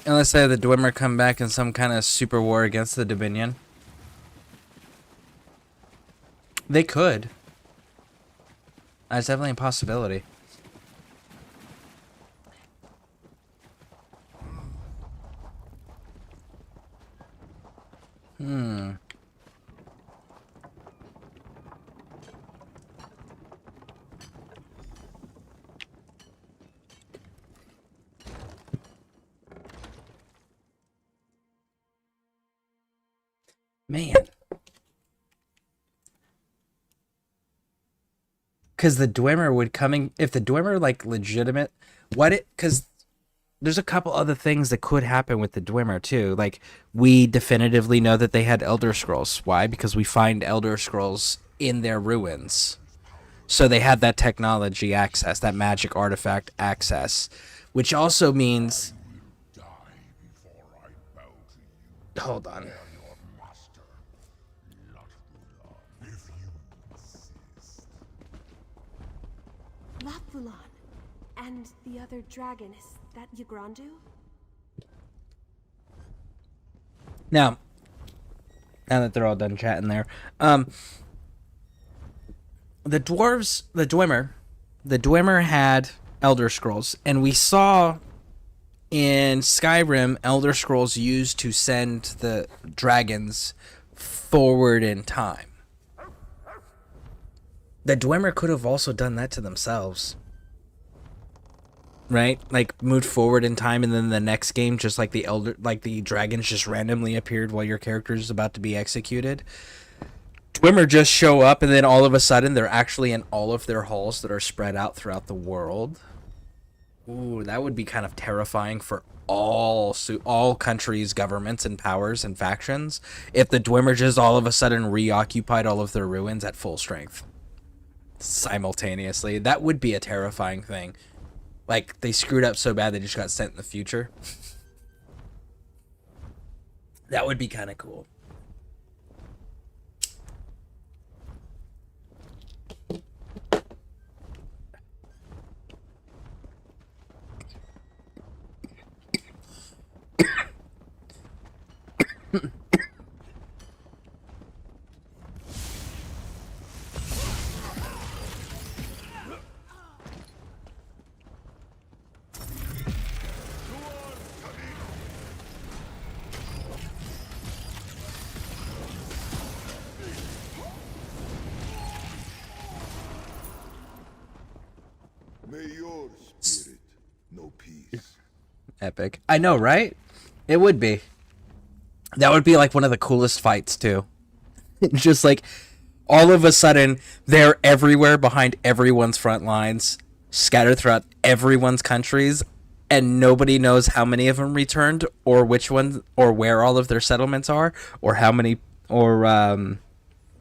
Unless they have the Dwemer come back in some kind of super war against the Dominion. They could. That's definitely a possibility. Man. Because the Dwemer would coming... If the Dwemer, like, legitimate... Because there's a couple other things that could happen with the Dwemer, too. Like, we definitively know that they had Elder Scrolls. Why? Because we find Elder Scrolls in their ruins. So they had that technology access, that magic artifact access. Which also means... Hold on. Lapulon. And the other dragon, is that Yagrandu? Now that they're all done chatting there, the Dwemer had Elder Scrolls, and we saw in Skyrim Elder Scrolls used to send the dragons forward in time. The Dwemer could have also done that to themselves. Right? Like, moved forward in time, and then the next game, just like the dragons just randomly appeared while your character is about to be executed. Dwemer just show up, and then all of a sudden, they're actually in all of their halls that are spread out throughout the world. Ooh, that would be kind of terrifying for all countries, governments, and powers and factions if the Dwemer just all of a sudden reoccupied all of their ruins at full strength. Simultaneously. That would be a terrifying thing. Like, they screwed up so bad they just got sent in the future. That would be kind of cool. May your spirit know peace. Epic. I know, right? It would be. That would be like one of the coolest fights, too. Just like, All of a sudden, they're everywhere behind everyone's front lines, scattered throughout everyone's countries, and nobody knows how many of them returned, or which ones, or where all of their settlements are, or how many, or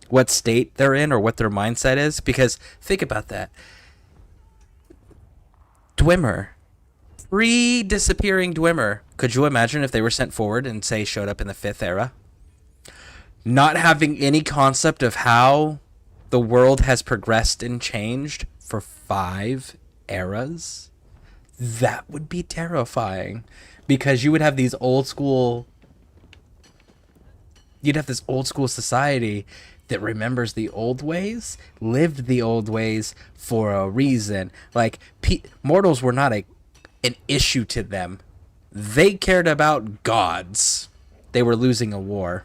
what state they're in, or what their mindset is. Because think about that. Dwemer. Pre-disappearing Dwemer. Could you imagine if they were sent forward and, say, showed up in the 5th era? Not having any concept of how the world has progressed and changed for 5 eras? That would be terrifying. Because you would have these old school... You'd have this old school society that remembers the old ways, lived the old ways for a reason. Like, mortals were not an issue to them. They cared about gods. They were losing a war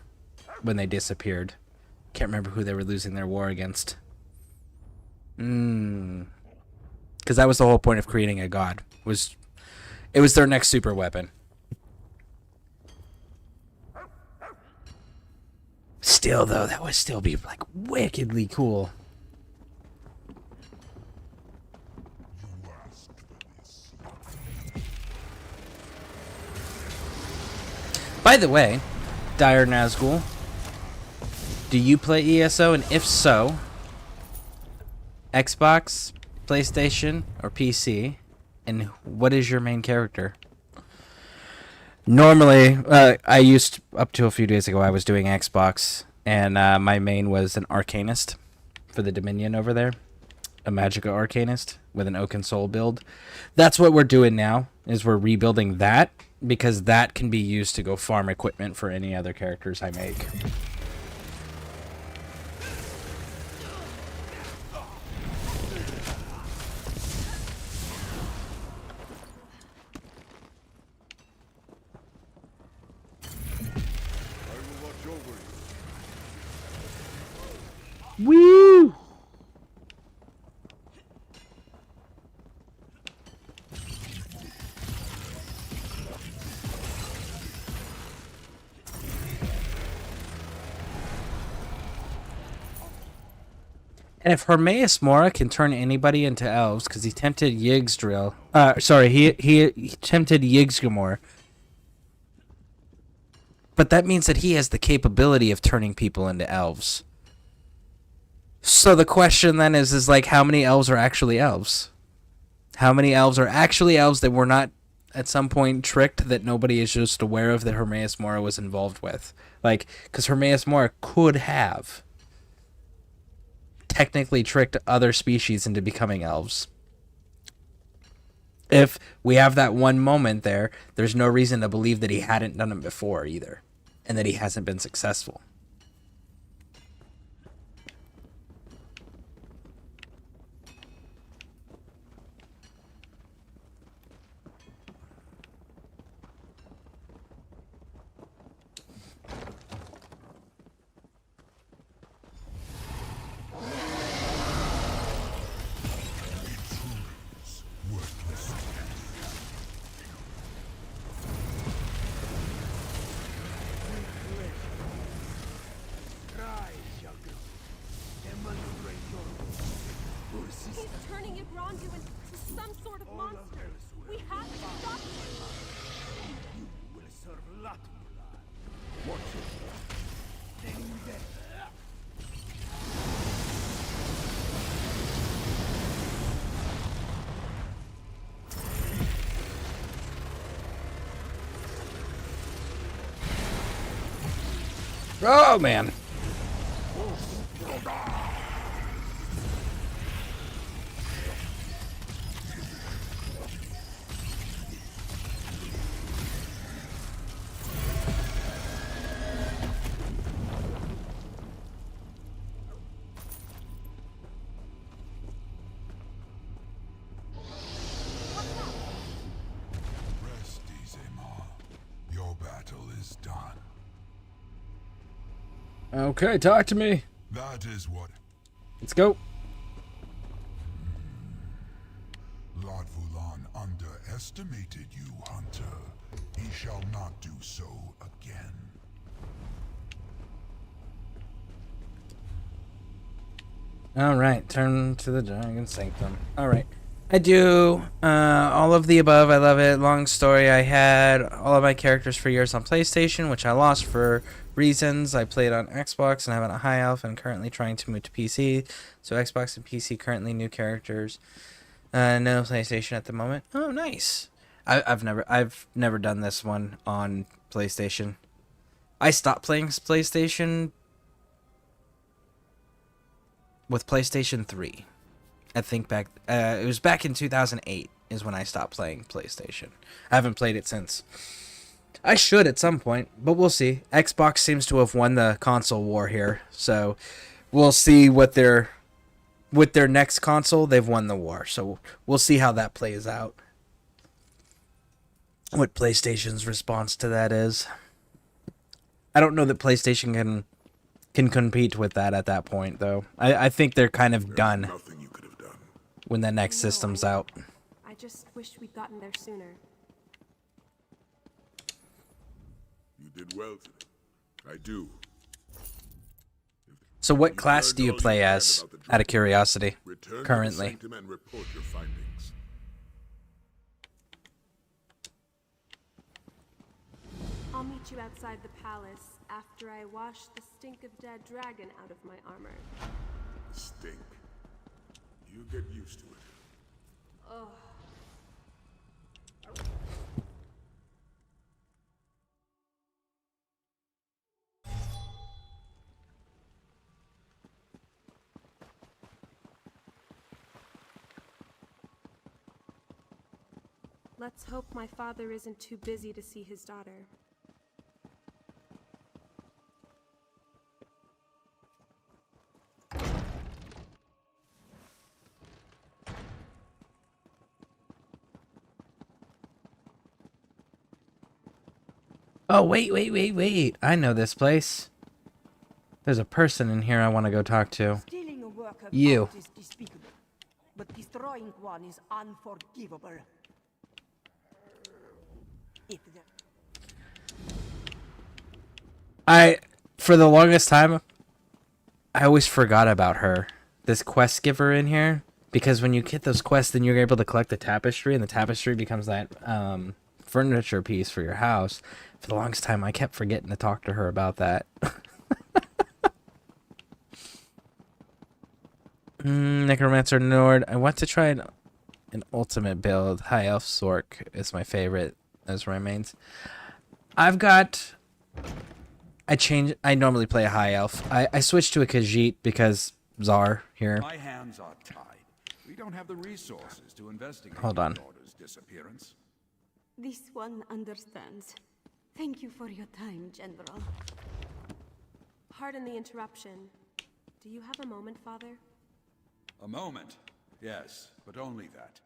when they disappeared. Can't remember who they were losing their war against. Because that was the whole point of creating a god. It was their next super weapon. Still, though, that would still be, like, wickedly cool. By the way, Dire Nazgul, do you play ESO? And if so, Xbox, PlayStation, or PC? And what is your main character? Normally, up to a few days ago, I was doing Xbox, and my main was an Arcanist for the Dominion over there. A Magicka Arcanist with an Oaken Soul build. That's what we're doing now, is we're rebuilding that, because that can be used to go farm equipment for any other characters I make. Woo! And if Hermaeus Mora can turn anybody into elves, because he tempted Yggdrasil, he tempted Yggdrasil, but that means that he has the capability of turning people into elves. So the question then is like, how many elves are actually elves? How many elves are actually elves that were not at some point tricked, that nobody is just aware of, that Hermaeus Mora was involved with? Like, because Hermaeus Mora could have technically tricked other species into becoming elves. If we have that one moment there, there's no reason to believe that he hadn't done it before either, and that he hasn't been successful. Oh, man. Rest easy, Ma. Your battle is done. Okay, talk to me. That is what... Let's go. Lord Vulan underestimated you, Hunter. He shall not do so again. All right, turn to the Dragon Sanctum. All right. I do all of the above. I love it. Long story. I had all of my characters for years on PlayStation, which I lost for reasons. I played on Xbox and I'm on a high elf and currently trying to move to PC. So Xbox and PC currently new characters. No PlayStation at the moment. Oh, nice. I've never done this one on PlayStation. I stopped playing PlayStation with PlayStation 3. I think back, it was back in 2008 is when I stopped playing PlayStation. I haven't played it since. I should at some point, but we'll see. Xbox seems to have won the console war here, so we'll see what with their next console, they've won the war. So we'll see how that plays out. What PlayStation's response to that is. I don't know that PlayStation can compete with that at that point, though. I think they're kind of done when the next system's out. I just wish we'd gotten there sooner. You did well today. I do. So what class do you play as, out of curiosity, Return currently? To the sanctum and report your findings. I'll meet you outside the palace after I wash the stink of dead dragon out of my armor. Stink. You get used to it. Ugh. Let's hope my father isn't too busy to see his daughter. Oh, wait. I know this place. There's a person in here I want to go talk to. Stealing a work of You. art is despicable, but destroying one is unforgivable. For the longest time, I always forgot about her. This quest giver in here. Because when you get those quests, then you're able to collect the tapestry, and the tapestry becomes that furniture piece for your house. For the longest time, I kept forgetting to talk to her about that. Necromancer Nord. I want to try an ultimate build. High Elf Sork is my favorite as remains. I normally play a High Elf. I switched to a Khajiit because Czar here. My hands are tied. We don't have the resources to investigate Hold on. my daughter's disappearance. This one understands. Thank you for your time, General. Pardon the interruption. Do you have a moment, Father? A moment, yes, but only that.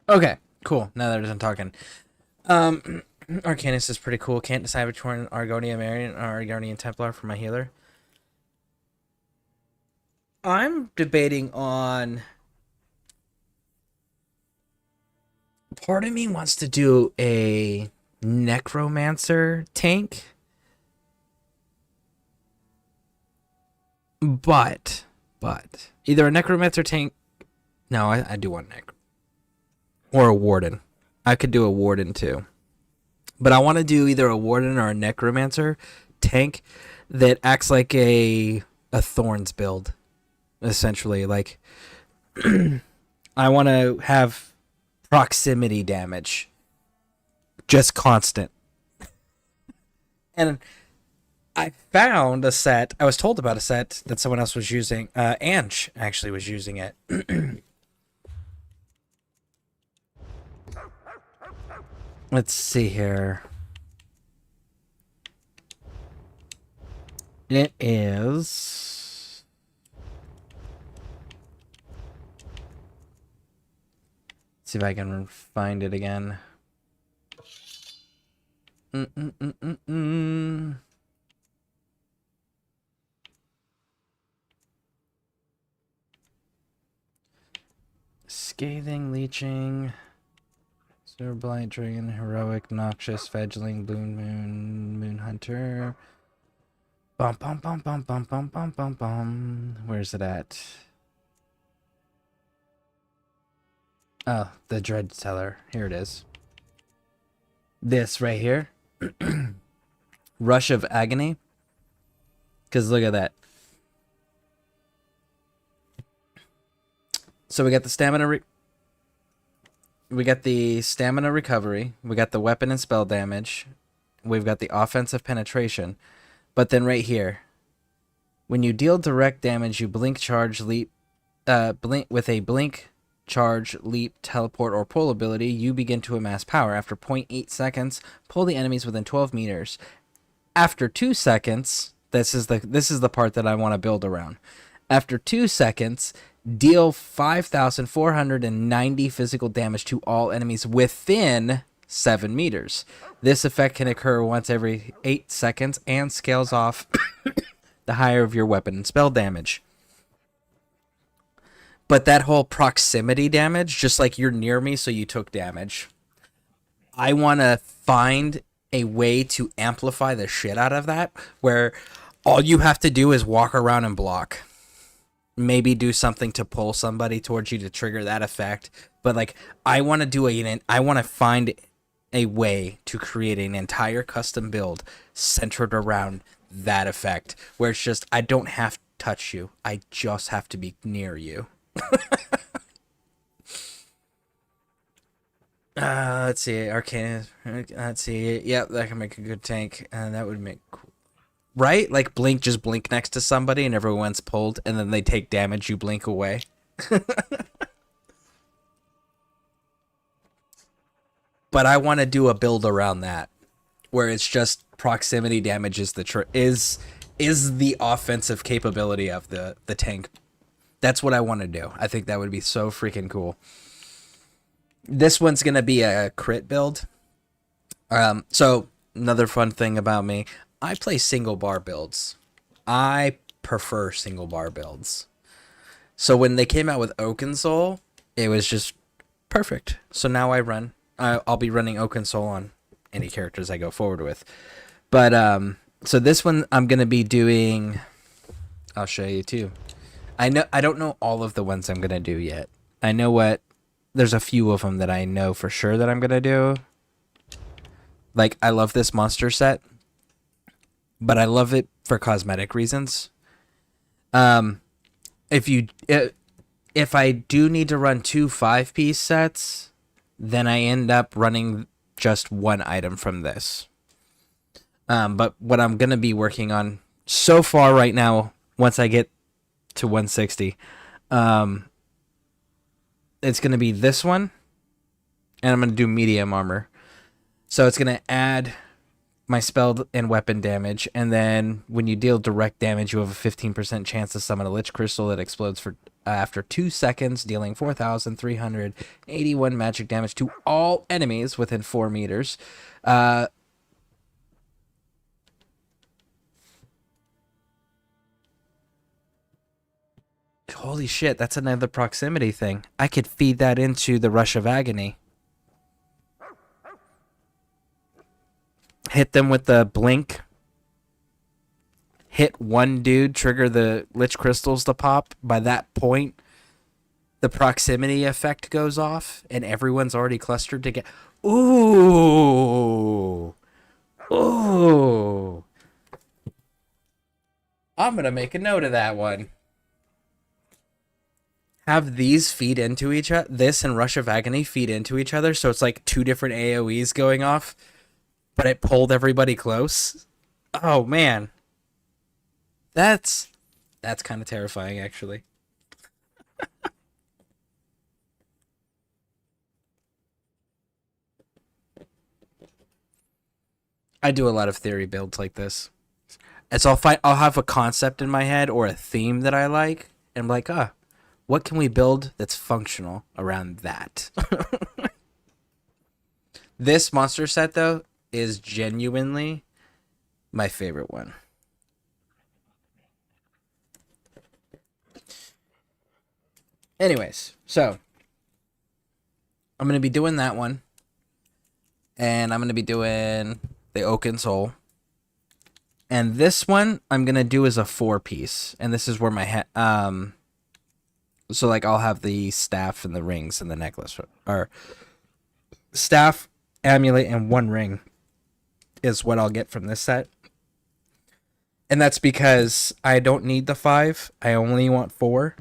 Okay, cool. Now that I'm talking. Arcanist is pretty cool. Can't decide between Argonia Marian or Argonian Templar for my healer. I'm debating on... Part of me wants to do a Necromancer tank. But either a Necromancer tank... No, I do want Necro. Or a Warden. I could do a Warden too. But I want to do either a Warden or a Necromancer tank that acts like a Thorns build. Essentially, like... I want to have proximity damage. Just constant. And I found a set. I was told about a set that someone else was using. Ange actually was using it. Let's see here. It is... Let's see if I can find it again. Scathing, leeching, Sir Blight Dragon, heroic, noxious, fledgling, moon hunter, Bum bum bum bum bum bum bum bum bum. Where's it at? Oh, the Dread Teller. Here it is. This right here. Rush of Agony. Because look at that. So we got the stamina recovery. We got the weapon and spell damage. We've got the offensive penetration. But then right here, when you deal direct damage, you blink, charge, leap, with a blink, charge, leap, teleport, or pull ability, you begin to amass power. After 0.8 seconds, pull the enemies within 12 meters. After 2 seconds, this is the part that I want to build around. After 2 seconds, deal 5,490 physical damage to all enemies within 7 meters. This effect can occur once every 8 seconds and scales off the higher of your weapon and spell damage. But that whole proximity damage, just like you're near me, so you took damage. I want to find a way to amplify the shit out of that, where all you have to do is walk around and block. Maybe do something to pull somebody towards you to trigger that effect. But like, I want to find a way to create an entire custom build centered around that effect, where it's just, I don't have to touch you. I just have to be near you. Let's see, Arcana. Let's see. Yep, that can make a good tank, and that would make right. Like just blink next to somebody, and everyone's pulled, and then they take damage. You blink away. But I want to do a build around that, where it's just proximity damage is the offensive capability of the tank. That's what I want to do. I think that would be so freaking cool. This one's going to be a crit build. So another fun thing about me, I play single bar builds. I prefer single bar builds. So when they came out with Oaken Soul, it was just perfect. So now I'll be running Oaken Soul on any characters I go forward with. But so this one I'm going to be doing, I'll show you too. I don't know all of the ones I'm going to do yet. There's a few of them that I know for sure that I'm going to do. Like, I love this monster set, but I love it for cosmetic reasons. If I do need to run 2 5-piece sets, then I end up running just one item from this. But what I'm going to be working on so far right now, once I get to 160, it's going to be this one, and I'm going to do medium armor. So it's going to add my spell and weapon damage, and then when you deal direct damage, you have a 15% chance to summon a Lich Crystal that explodes for after 2 seconds, dealing 4,381 magic damage to all enemies within 4 meters. Holy shit, that's another proximity thing. I could feed that into the Rush of Agony. Hit them with the blink. Hit one dude, trigger the Lich Crystals to pop. By that point, the proximity effect goes off, and everyone's already clustered together. Ooh! Ooh! I'm gonna make a note of that one. Have these feed into each other. This and Rush of Agony feed into each other, so it's like 2 different AoEs going off, but it pulled everybody close. Oh man, that's kind of terrifying, actually. I do a lot of theory builds like this, and so I'll have a concept in my head or a theme that I like, and I'm like, what can we build that's functional around that? This monster set, though, is genuinely my favorite one. Anyways, so I'm going to be doing that one. And I'm going to be doing the Oaken Soul. And this one I'm gonna do as a 4-piece, and this is where my so like I'll have the staff and the rings and the necklace, or staff, amulet, and 1 ring is what I'll get from this set. And that's because I don't need the 5. I only want 4.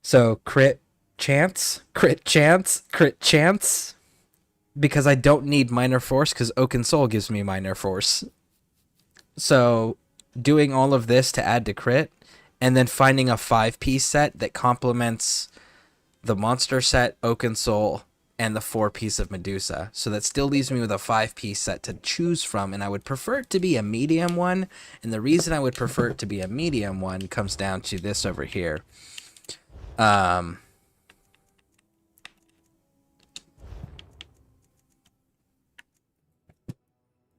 So crit chance, crit chance, crit chance. Because I don't need minor force, because Oaken Soul gives me minor force. So doing all of this to add to crit, and then finding a 5-piece set that complements the monster set, Oaken Soul, and the 4-piece of Medusa. So that still leaves me with a 5-piece set to choose from, and I would prefer it to be a medium one. And the reason I would prefer it to be a medium one comes down to this over here.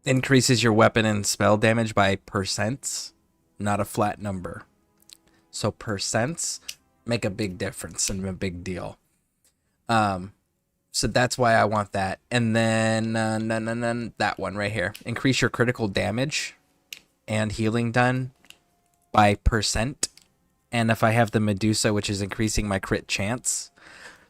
Increases your weapon and spell damage by percents, not a flat number. So percents make a big difference and a big deal. So that's why I want that. And then that one right here. Increase your critical damage and healing done by percent. And if I have the Medusa, which is increasing my crit chance.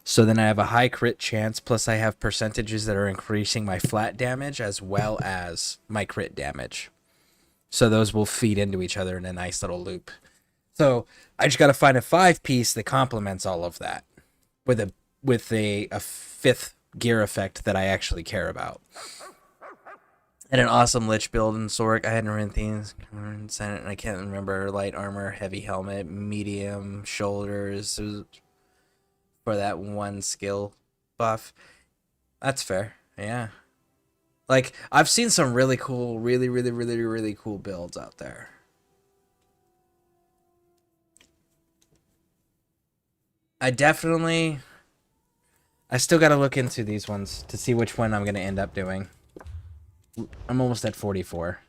So then I have a high crit chance, plus I have percentages that are increasing my flat damage as well as my crit damage. So those will feed into each other in a nice little loop. So I just got to find a 5-piece that complements all of that with a 5th gear effect that I actually care about. And an awesome Lich build in Sork. I had Norinthians, Senate, and I can't remember. Light armor, heavy helmet, medium shoulders for that 1 skill buff. That's fair. Yeah. Like, I've seen some really cool, really cool builds out there. I still got to look into these ones to see which one I'm going to end up doing. I'm almost at 44.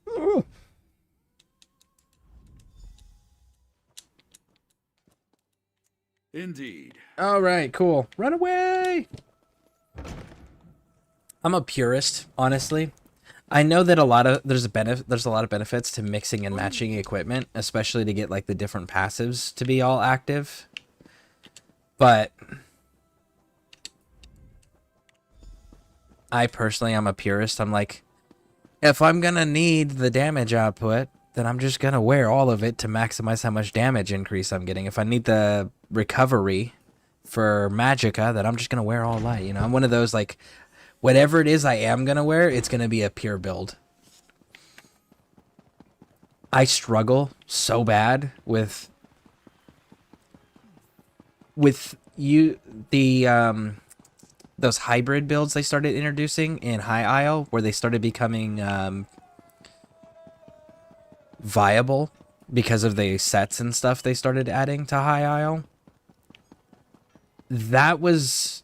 Ooh. Indeed. All right, cool. Run away! I'm a purist, honestly. I know that there's a lot of benefits to mixing and matching equipment, especially to get like the different passives to be all active. But I personally am a purist. I'm like, if I'm gonna need the damage output, then I'm just gonna wear all of it to maximize how much damage increase I'm getting. If I need the recovery for Magicka, then I'm just gonna wear all light. You know, I'm one of those, like, whatever it is I am gonna wear, it's gonna be a pure build. I struggle so bad with those hybrid builds they started introducing in High Isle, where they started becoming viable because of the sets and stuff they started adding to High Isle. That was...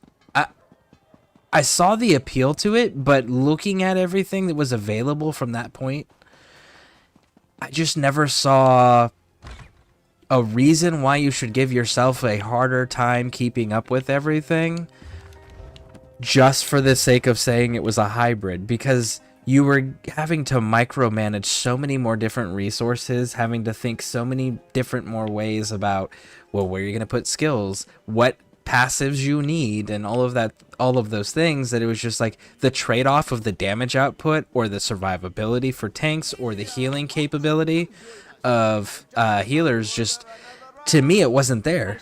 I saw the appeal to it, but looking at everything that was available from that point, I just never saw a reason why you should give yourself a harder time keeping up with everything just for the sake of saying it was a hybrid, because you were having to micromanage so many more different resources, having to think so many different more ways about, well, where you're going to put skills, what passives you need, and all of those things, that it was just like the trade-off of the damage output or the survivability for tanks or the healing capability of healers, just, to me, it wasn't there.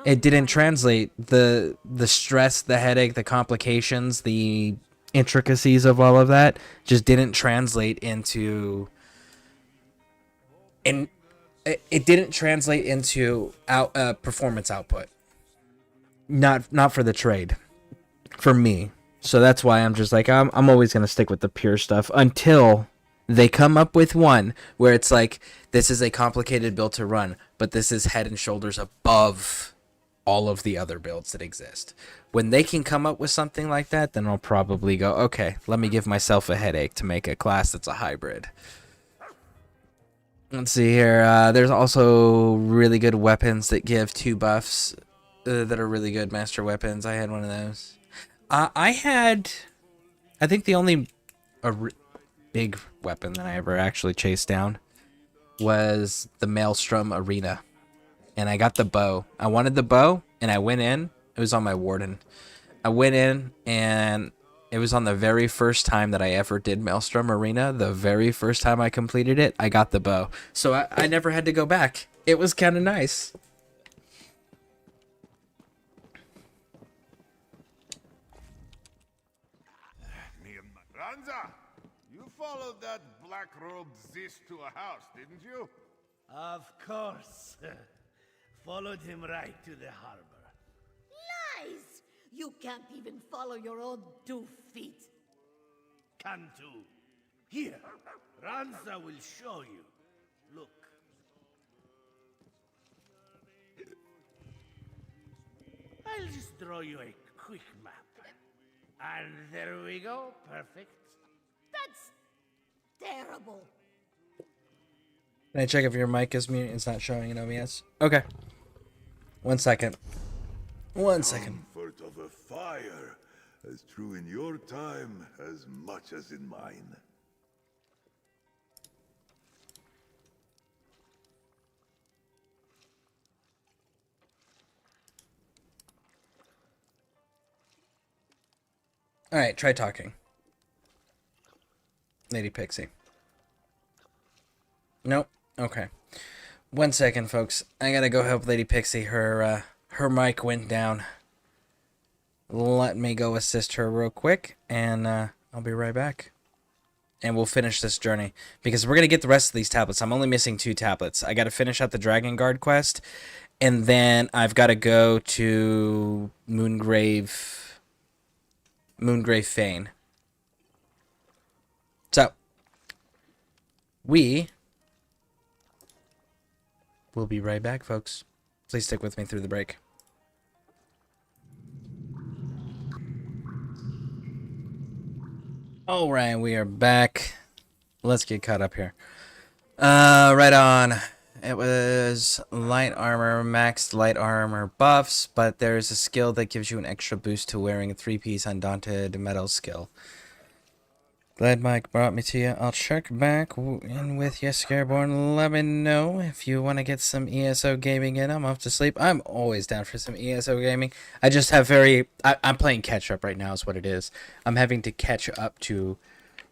It didn't translate. The stress, the headache, the complications, the intricacies of all of that just didn't translate into... And it didn't translate into performance output. Not for the trade, for me. So that's why I'm just like, I'm always gonna stick with the pure stuff until they come up with one where it's like, this is a complicated build to run, but this is head and shoulders above all of the other builds that exist. When they can come up with something like that, then I'll probably go, okay, let me give myself a headache to make a class that's a hybrid. Let's see here. There's also really good weapons that give 2 buffs that are really good master weapons. I had one of those. I think the only big weapon that I ever actually chased down was the Maelstrom Arena. And I got the bow. I wanted the bow, and I went in. It was on my Warden. I went in, and it was on the very first time that I ever did Maelstrom Arena. The very first time I completed it, I got the bow. So I never had to go back. It was kind of nice. Ranza, you followed that black-robed Zis to a house, didn't you? Of course. Followed him right to the harbor. Lies! You can't even follow your own 2 feet. Cantu. Here, Ranza will show you. Look. I'll just draw you a quick map. And there we go. Perfect. That's terrible. Can I check if your mic is muted? It's not showing in OBS. Okay. 1 second. 1 second. Comfort of a fire, as true in your time as much as in mine. Alright, try talking. Lady Pixie. Nope. Okay. 1 second, folks. I gotta go help Lady Pixie. Her mic went down. Let me go assist her real quick, and I'll be right back. And we'll finish this journey, because we're gonna get the rest of these tablets. I'm only missing 2 tablets. I gotta finish out the Dragon Guard quest, and then I've gotta go to Moongrave Fane. So, we will be right back, folks. Please stick with me through the break. Alright, we are back. Let's get caught up here. Right on. It was light armor, maxed light armor buffs, but there's a skill that gives you an extra boost to wearing a 3-piece Undaunted Metal skill. Glad Mike brought me to you. I'll check back in with you, Scareborne. Let me know if you want to get some ESO gaming in. I'm off to sleep. I'm always down for some ESO gaming. I just have I'm playing catch up right now is what it is. I'm having to catch up to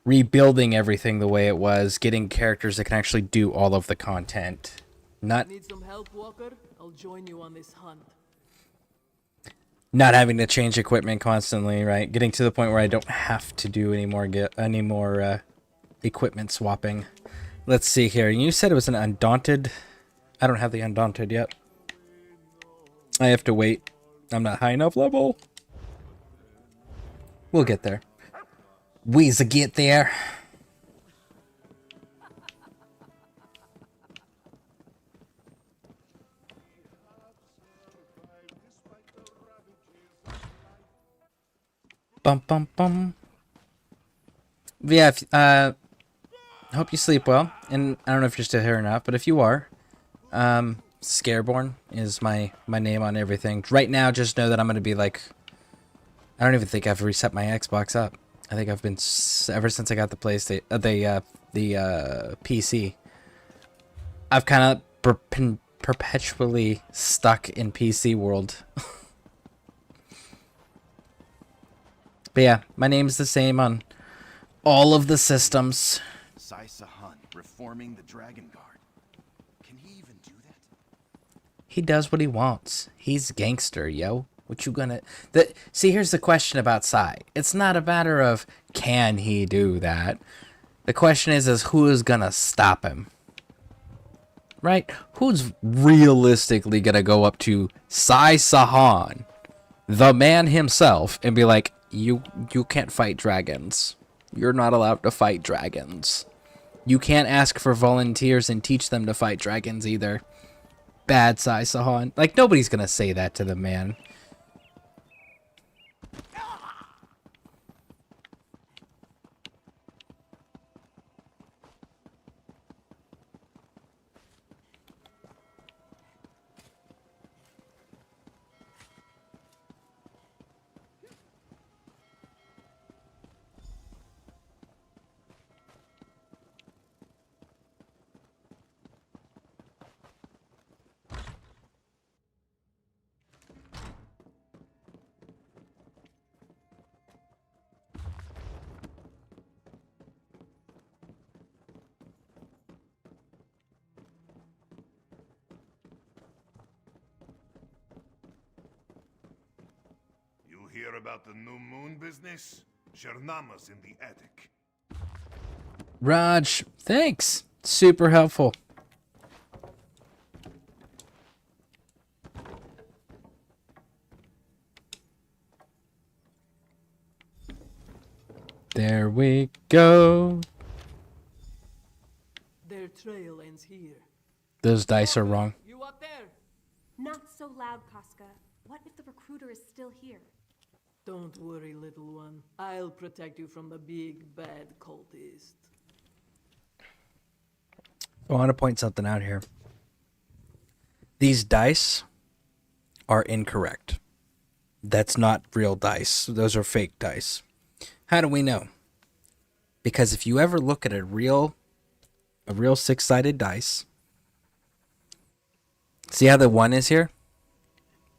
rebuilding everything the way it was, getting characters that can actually do all of the content. Need some help, Walker? I'll join you on this hunt. Not having to change equipment constantly, right? Getting to the point where I don't have to do any more equipment swapping. Let's see here. You said it was an Undaunted. I don't have the Undaunted yet. I have to wait. I'm not high enough level. We'll get there. We's a get there. Bum bum bum. Yeah, hope you sleep well. And I don't know if you're still here or not, but if you are, Scareborne is my name on everything. Right now, just know that I'm gonna be like, I don't even think I've reset my Xbox up. I think I've been ever since I got the PlayStation, the PC. I've kind of been perpetually stuck in PC world. But yeah, my name's the same on all of the systems. Sai Sahan, reforming the Dragon Guard. Can he even do that? He does what he wants. He's gangster, yo. What you gonna... See, here's the question about Sai. It's not a matter of can he do that. The question is who is gonna stop him? Right? Who's realistically gonna go up to Sai Sahan, the man himself, and be like, You can't fight dragons. You're not allowed to fight dragons. You can't ask for volunteers and teach them to fight dragons either. Bad Sai Sahan. Like, nobody's gonna say that to the man. hear about the new moon business? Shernama's in the attic. Raj, thanks. Super helpful. There we go. Their trail ends here. Those dice are wrong. You up there? Not so loud, Casca. What if the recruiter is still here? Don't worry, little one. I'll protect you from the big bad cultist. I want to point something out here. These dice are incorrect. That's not real dice. Those are fake dice. How do we know? Because if you ever look at a real six-sided dice, see how the 1 is here?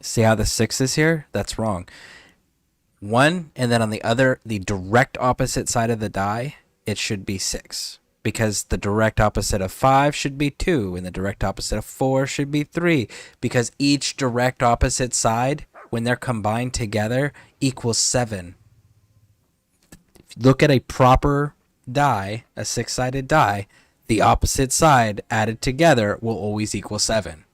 See how the 6 is here? That's wrong. 1, and then on the direct opposite side of the die, it should be 6. Because the direct opposite of 5 should be 2, and the direct opposite of 4 should be 3. Because each direct opposite side, when they're combined together, equals 7. If you look at a proper die, a 6-sided die, the opposite side added together will always equal 7.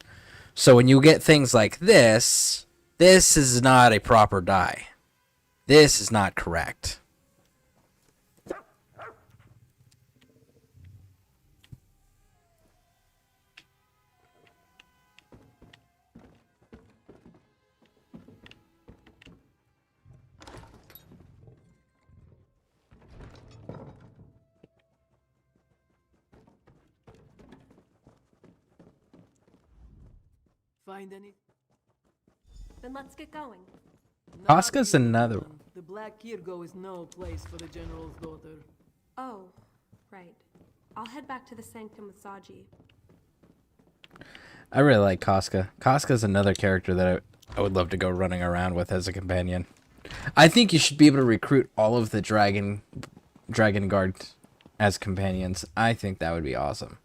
So when you get things like this is not a proper die. This is not correct. Find any? Then let's get going. Casca's another one. The Black Kirgo is no place for the general's daughter. Oh, right. I'll head back to the sanctum with Zaji. I really like Casca. Casca's another character that I would love to go running around with as a companion. I think you should be able to recruit all of the Dragon Guards as companions. I think that would be awesome.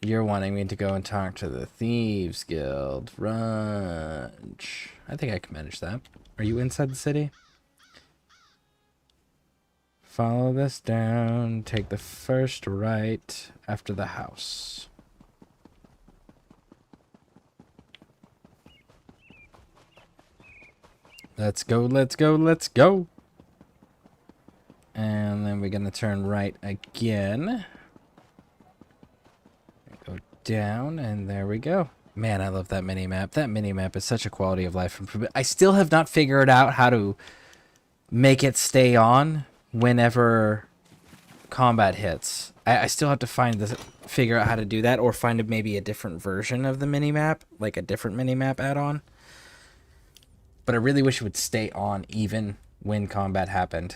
You're wanting me to go and talk to the Thieves Guild. Raj. I think I can manage that. Are you inside the city? Follow this down. Take the first right after the house. Let's go, let's go, let's go. And then we're going to turn right again. Go down, and there we go. Man, I love that mini-map. That mini-map is such a quality of life improvement. I still have not figured out how to make it stay on whenever combat hits. I still have to figure out how to do that, or find maybe a different version of the mini-map, like a different mini-map add-on. But I really wish it would stay on even when combat happened.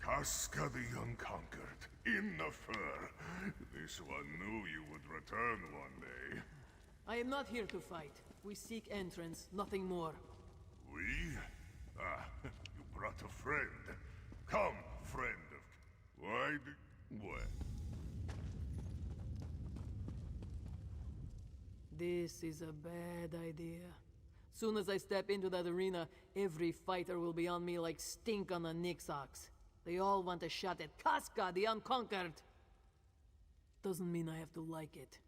Casca the Unconquered, in the fur. This one knew you would return one day. I am not here to fight. We seek entrance, nothing more. We? Ah, you brought a friend. Come, friend of... Why do... What? This is a bad idea. Soon as I step into that arena, every fighter will be on me like stink on a Nix ox. They all want a shot at Casca the Unconquered. Doesn't mean I have to like it.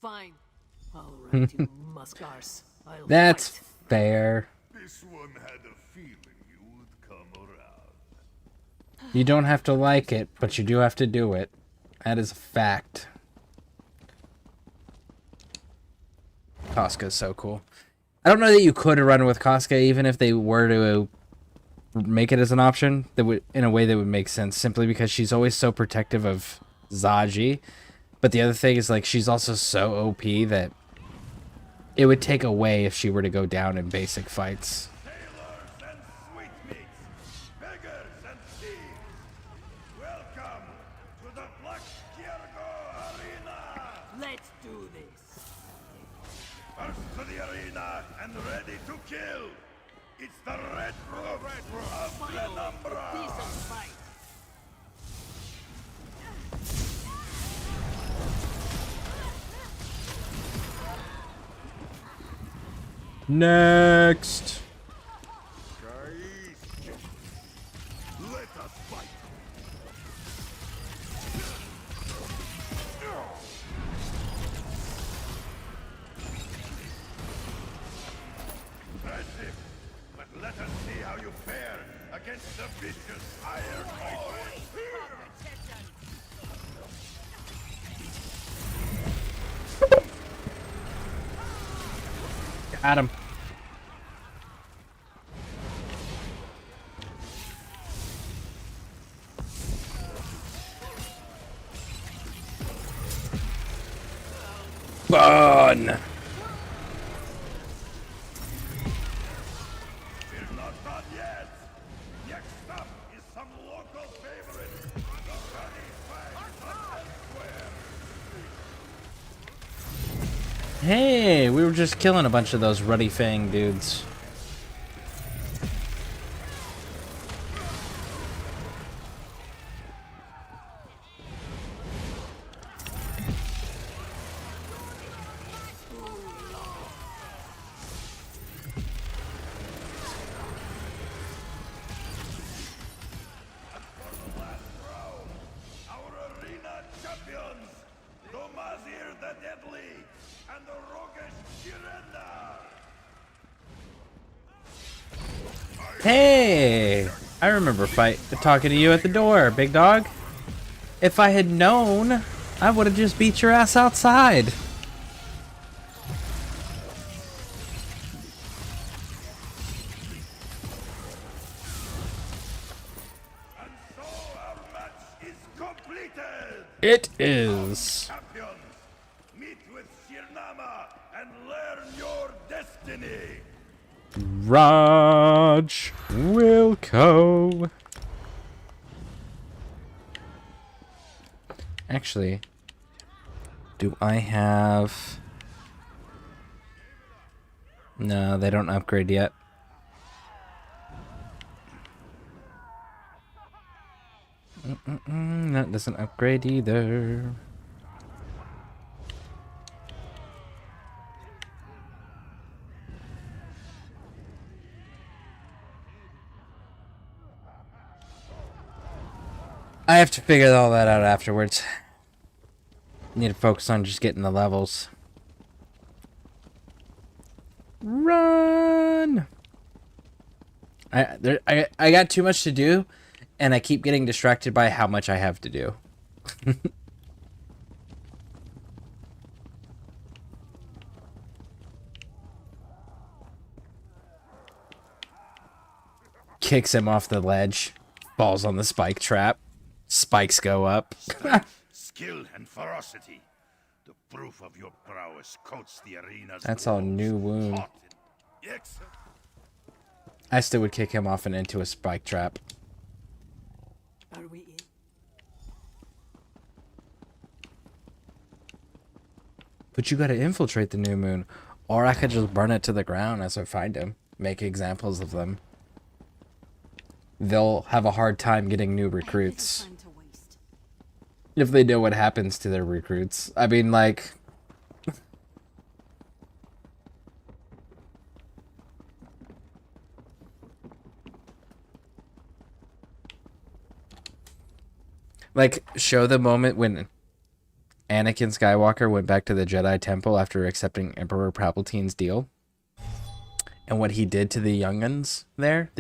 Fine. All right, you muskars. That's fight. fair. This one had a feeling you would come around. You don't have to like it, but you do have to do it. That is a fact. Casca's so cool. I don't know that you could run with Casca even if they were to make it as an option. That would, in a way, that would make sense. Simply because she's always so protective of Zaji. But the other thing is, like, she's also so OP that it would take away if she were to go down in basic fights. Sailors and sweetmeats, beggars and thieves, welcome to the Black Kirgo Arena! Let's do this. First to the arena and ready to kill. It's the Red Room of Penumbra. Decent fight. Next. Let us fight. Impressive, but let us see how you fare against the vicious Iron Knight. Got him. Burn! We're not done yet. Next up is some local favorite. The Running Fang of Elsewhere. Hey, we were just killing a bunch of those Ruddy Fang dudes. Our arena champions, Domazir the Deadly and the roguish Sirena. Hey! I remember talking to you at the door, big dog. If I had known, I would have just beat your ass outside. And so our match is completed. It is. Champions, meet with Shirnama and learn your destiny. Raj Wilco. Actually, do I have... No, they don't upgrade yet. That doesn't upgrade either. I have to figure all that out afterwards. Need to focus on just getting the levels. Run! I got too much to do, and I keep getting distracted by how much I have to do. Kicks him off the ledge. Falls on the spike trap. Spikes go up. Strength, skill, and ferocity. The proof of your prowess coats the arena's That's all new wound. hot and- Yes. I still would kick him off and into a spike trap. Are we in? But you gotta infiltrate the new moon. Or I could just burn it to the ground as I find him. Make examples of them. They'll have a hard time getting new recruits. If they know what happens to their recruits. I mean, like... like, show the moment when Anakin Skywalker went back to the Jedi Temple after accepting Emperor Palpatine's deal. And what he did to the young ones there.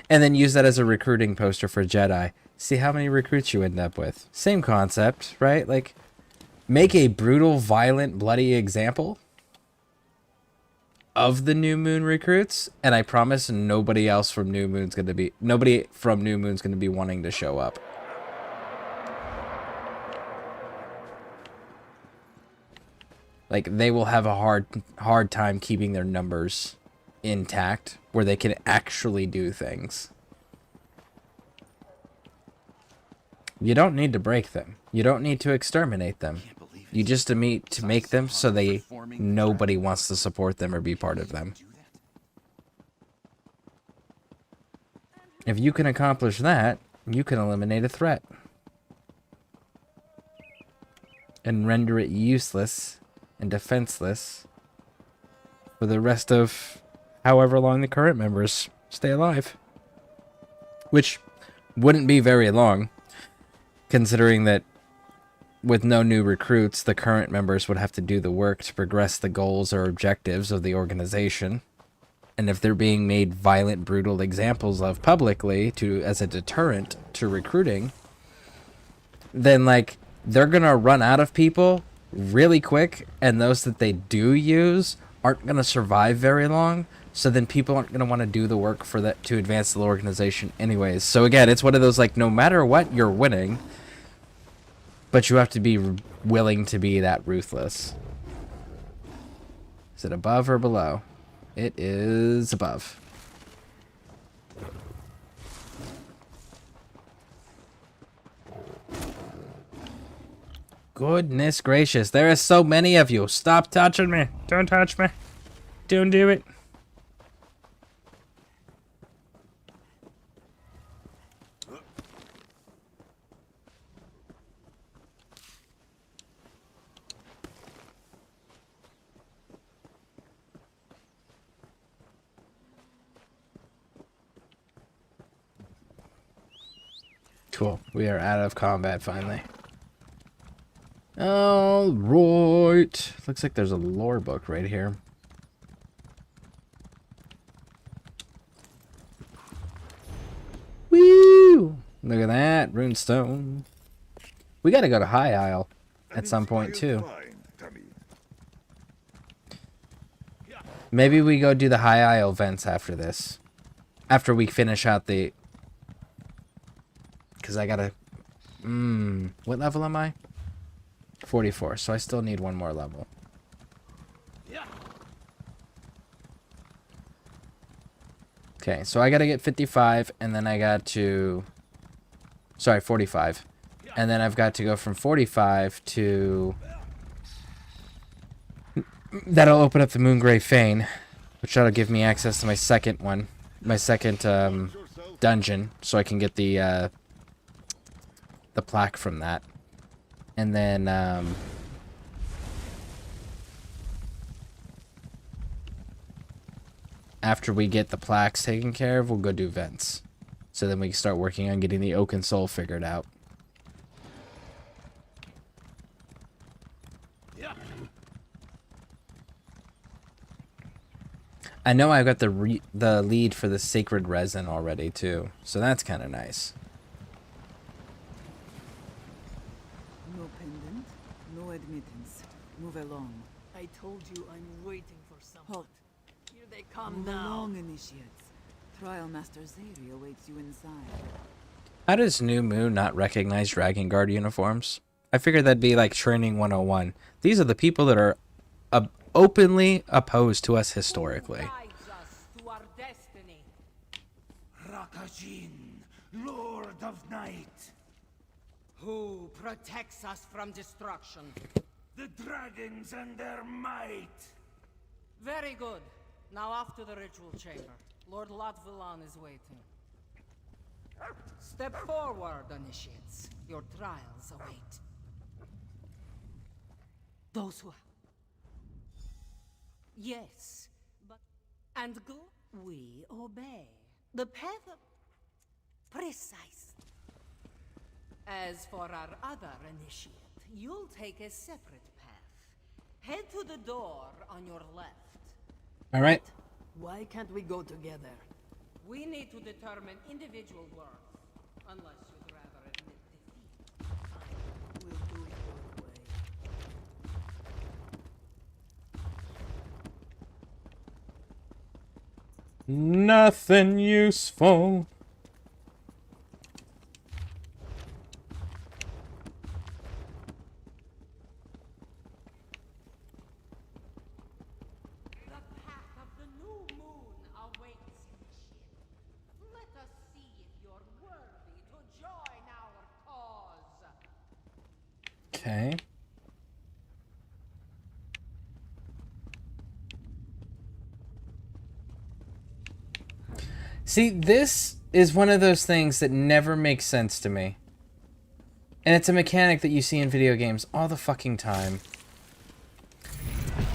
And then use that as a recruiting poster for Jedi. See how many recruits you end up with. Same concept, right? Like, make a brutal, violent, bloody example of the New Moon recruits, and I promise nobody from New Moon's gonna be wanting to show up. Like, they will have a hard time keeping their numbers intact where they can actually do things. You don't need to break them. You don't need to exterminate them. You just need to make them so nobody wants to support them or be part of them. If you can accomplish that, you can eliminate a threat. And render it useless and defenseless for the rest of however long the current members stay alive. Which wouldn't be very long, considering that with no new recruits, the current members would have to do the work to progress the goals or objectives of the organization. And if they're being made violent, brutal examples of publicly as a deterrent to recruiting, then, like, they're gonna run out of people really quick, and those that they do use aren't gonna survive very long. So then people aren't gonna want to do the work for that to advance the organization anyways. So again, it's one of those, like, no matter what, you're winning, but you have to be willing to be that ruthless. Is it above or below? It is above. Goodness gracious, there are so many of you. Stop touching me. Don't touch me. Don't do it. Cool. We are out of combat finally. All right. Looks like there's a lore book right here. Woo! Look at that runestone. We got to go to High Isle at some point too. Maybe we go do the High Isle events after this. After we finish out the... Because I gotta... what level am I? 44, so I still need one more level. Okay, so I gotta get 55, and then I got to... Sorry, 45. And then I've got to go from 45 to... That'll open up the Moongrave Fane, which that'll give me access to my second one. My second dungeon, so I can get the plaque from that. And then after we get the plaques taken care of, we'll go do vents. So then we can start working on getting the Oaken Soul figured out. I know I've got the lead for the Sacred Resin already too, so that's kind of nice. No pendant, no admittance. Move along. I told you I'm waiting for someone. Halt. Here they come Move now. along, initiates. Trial Master Zeri awaits you inside. How does New Moon not recognize Dragon Guard uniforms? I figured that'd be like Training 101. These are the people that are openly opposed to us historically. Who guides us to our destiny? Rakajin, Lord of Night. Who protects us from destruction? The dragons and their might. Very good. Now off to the ritual chamber. Lord Latvillan is waiting. Step forward, initiates. Your trials await. Those who... Yes, but... And go? We obey. The path of... Precise. As for our other initiate, you'll take a separate path. Head to the door on your left. All right. Why can't we go together? We need to determine individual worth. Unless you'd rather admit defeat. We'll do it your way. Nothing useful. The path of the new moon awaits initiate. Let us see if you're worthy to join our cause. Okay. See, this is one of those things that never makes sense to me. And it's a mechanic that you see in video games all the fucking time.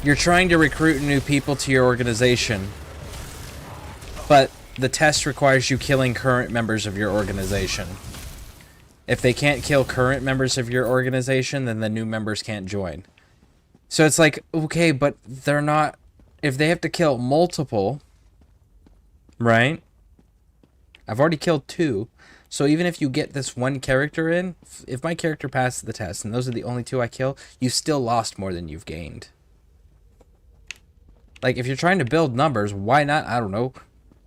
You're trying to recruit new people to your organization, but the test requires you killing current members of your organization. If they can't kill current members of your organization, then the new members can't join. So it's like, okay, but they're not... If they have to kill multiple, right? I've already killed 2. So even if you get this one character in, if my character passes the test and those are the only 2 I kill, you still lost more than you've gained. Like, if you're trying to build numbers, why not, I don't know,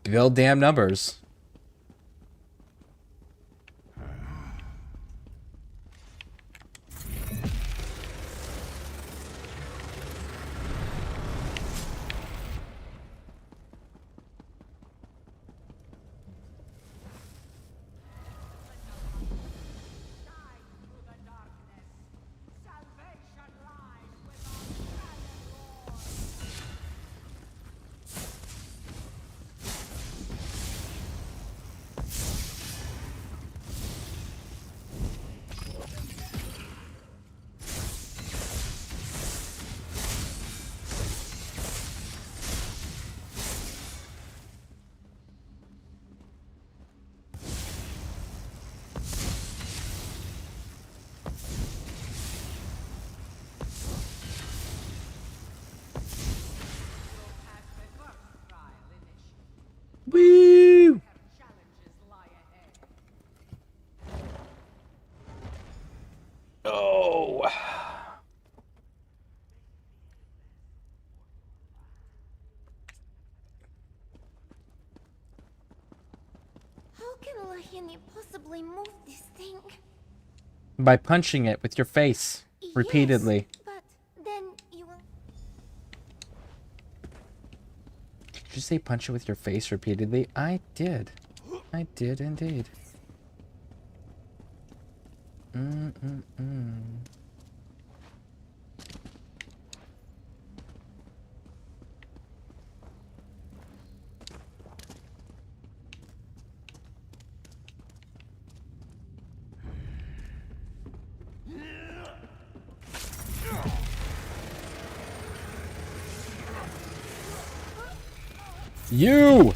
build damn numbers? Woo! Oh. How can Lahini possibly move this thing? By punching it with your face repeatedly. Yes, but then you will... Did you say punch it with your face repeatedly? I did. I did indeed. You!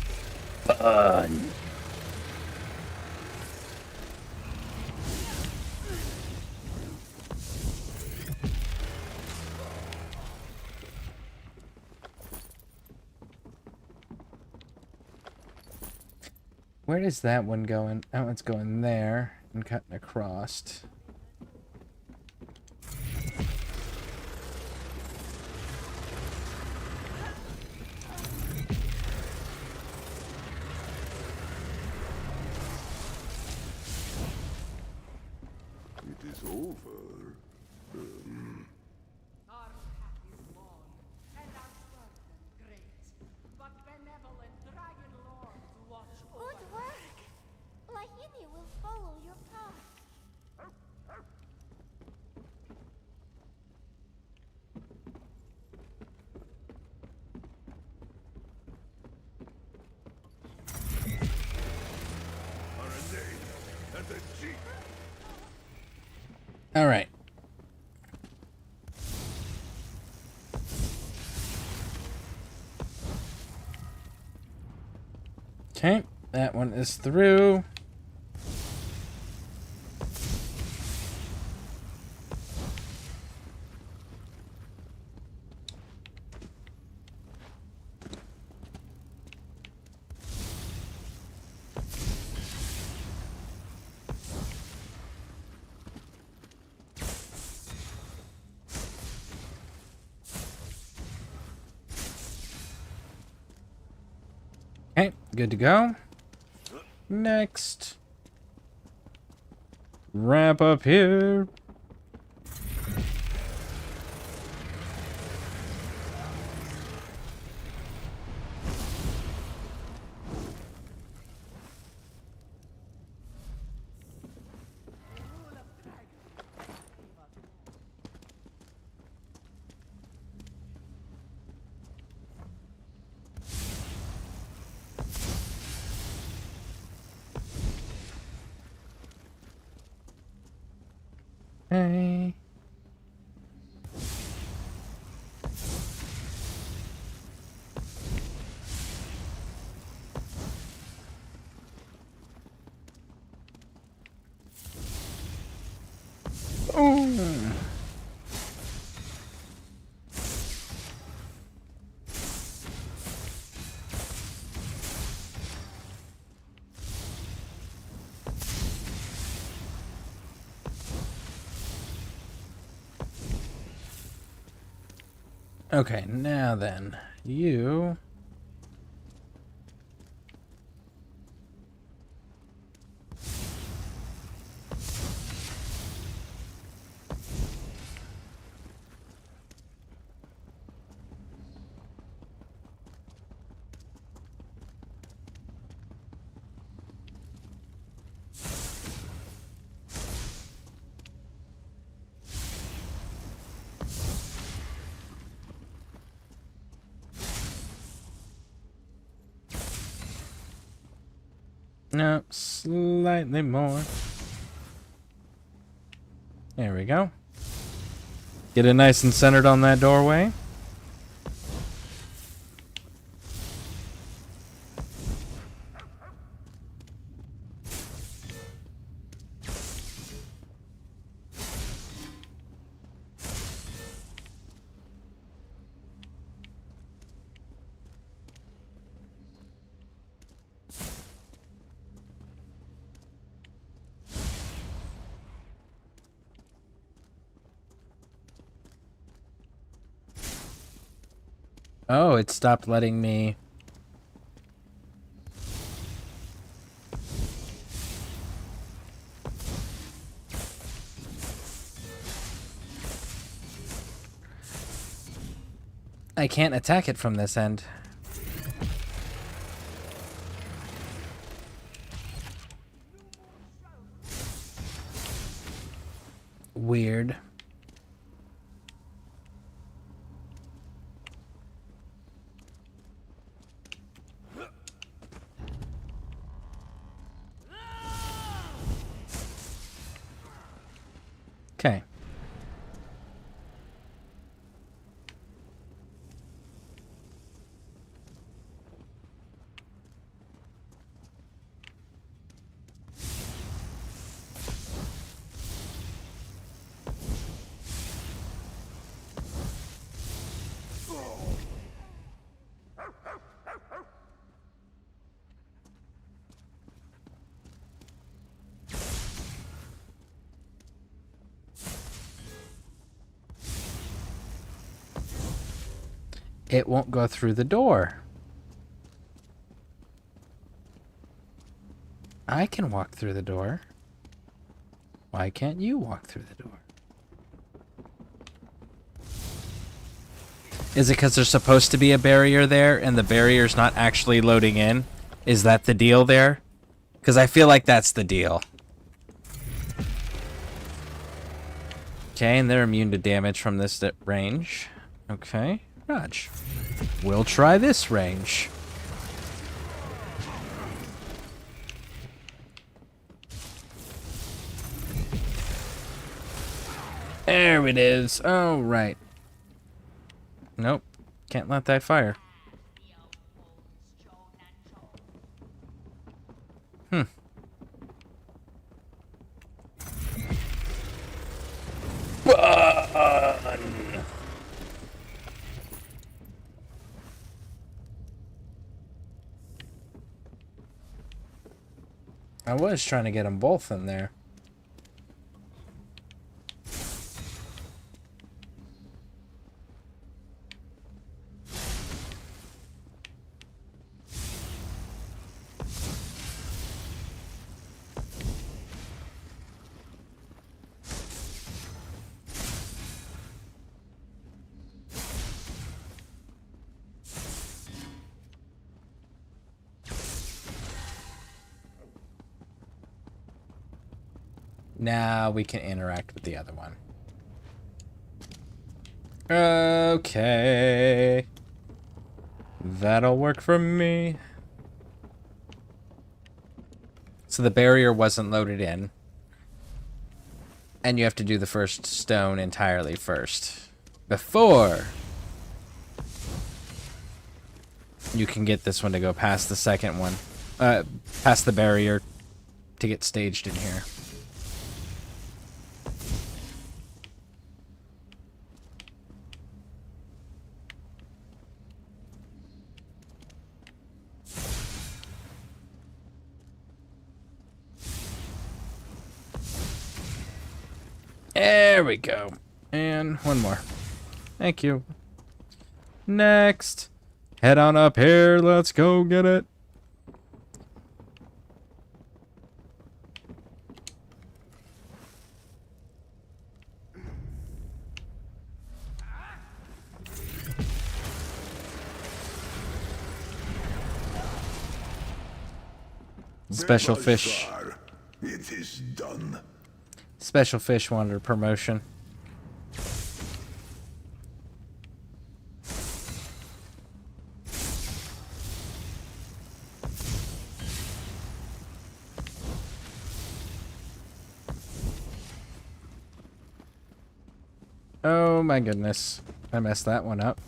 Fun! Where is that one going? That one's going there and cutting across. It is over. Our path is long, and our burden great. But benevolent dragon lords watch over. Good work! Lahini will follow your path. All right. Okay, that one is through. Okay, good to go. Next. Wrap up here. Hey. Oh. Okay, now then, you... No, slightly more. There we go. Get it nice and centered on that doorway. Oh, it stopped letting me... I can't attack it from this end. Weird. Okay. It won't go through the door. I can walk through the door. Why can't you walk through the door? Is it because there's supposed to be a barrier there and the barrier's not actually loading in? Is that the deal there? Because I feel like that's the deal. Okay, and they're immune to damage from this range. Okay, Raj. We'll try this range. There it is. Oh, right. Nope. Can't let that fire. Hmm. Run! I was trying to get them both in there. Now we can interact with the other one. Okay. That'll work for me. So the barrier wasn't loaded in. And you have to do the first stone entirely first. Before you can get this one to go past the second one. Past the barrier to get staged in here. There we go. And one more. Thank you. Next. Head on up here. Let's go get it. Special fish. It is done. Special fish wanted a promotion. Oh my goodness. I messed that one up.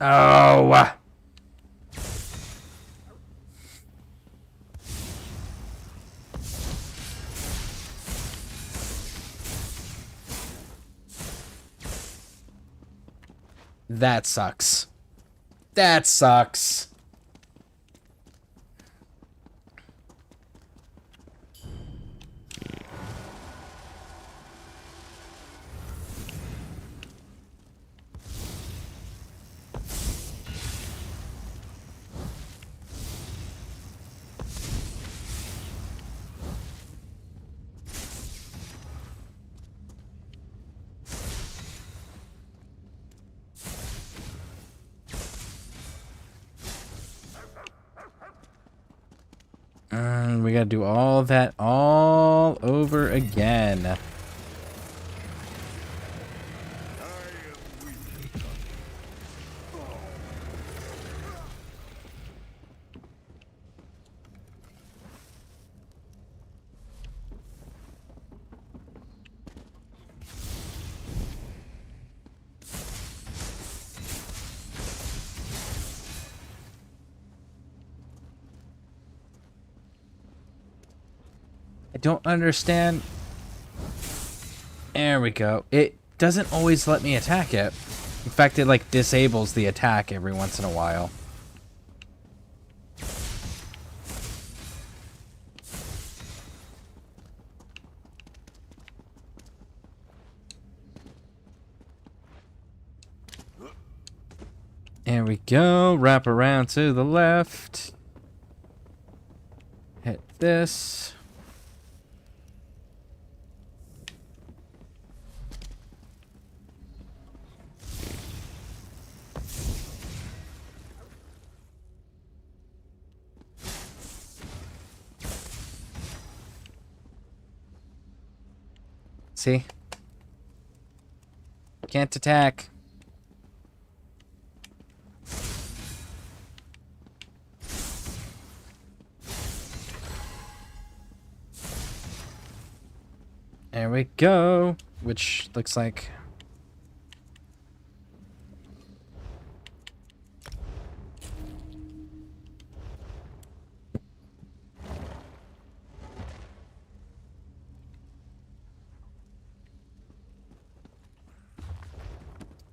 Oh. That sucks. That sucks. We gotta do all that all over again. I don't understand. There we go. It doesn't always let me attack it. In fact, it like disables the attack every once in a while. There we go. Wrap around to the left. Hit this. See? Can't attack. There we go. Which looks like...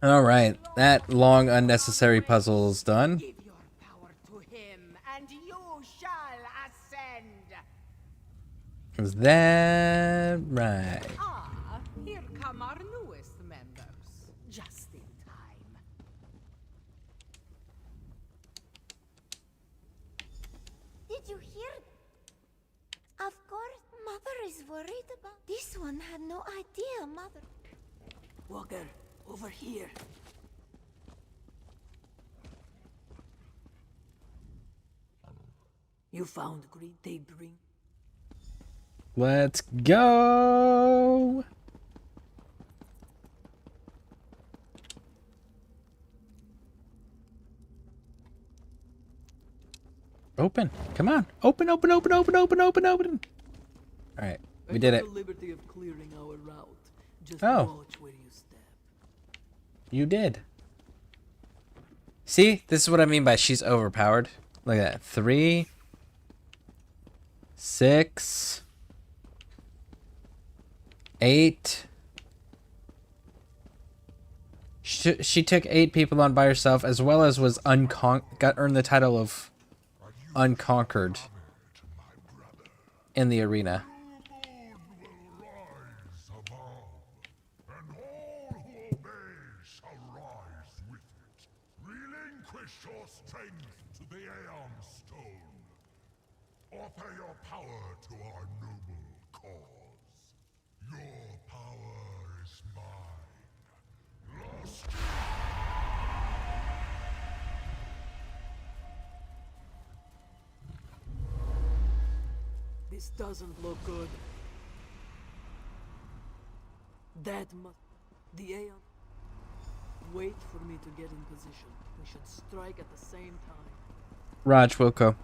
Alright, that long unnecessary puzzle is done. Give your power to him, and you shall ascend. Is that right? Ah, here come our newest members. Just in time. Did you hear? Of course, Mother is worried about. This one had no idea, Mother. Walker, over here. You found great debris. Let's go! Open. Come on. Open, open, open, open, open, open, open. Alright. We did it. The liberty of clearing our route. Just Oh. watch where you step. You did. See? This is what I mean by she's overpowered. Look at that. 3, 6, 8. She took 8 people on by herself, as well as was earned the title of unconquered in the arena. Relinquish your strength to the Aeon Stone. Offer your power to our noble cause. Your power is mine. Lost. This doesn't look good. That must... The Aeon... Wait for me to get in position. We should strike at the same time. Raj Wilco.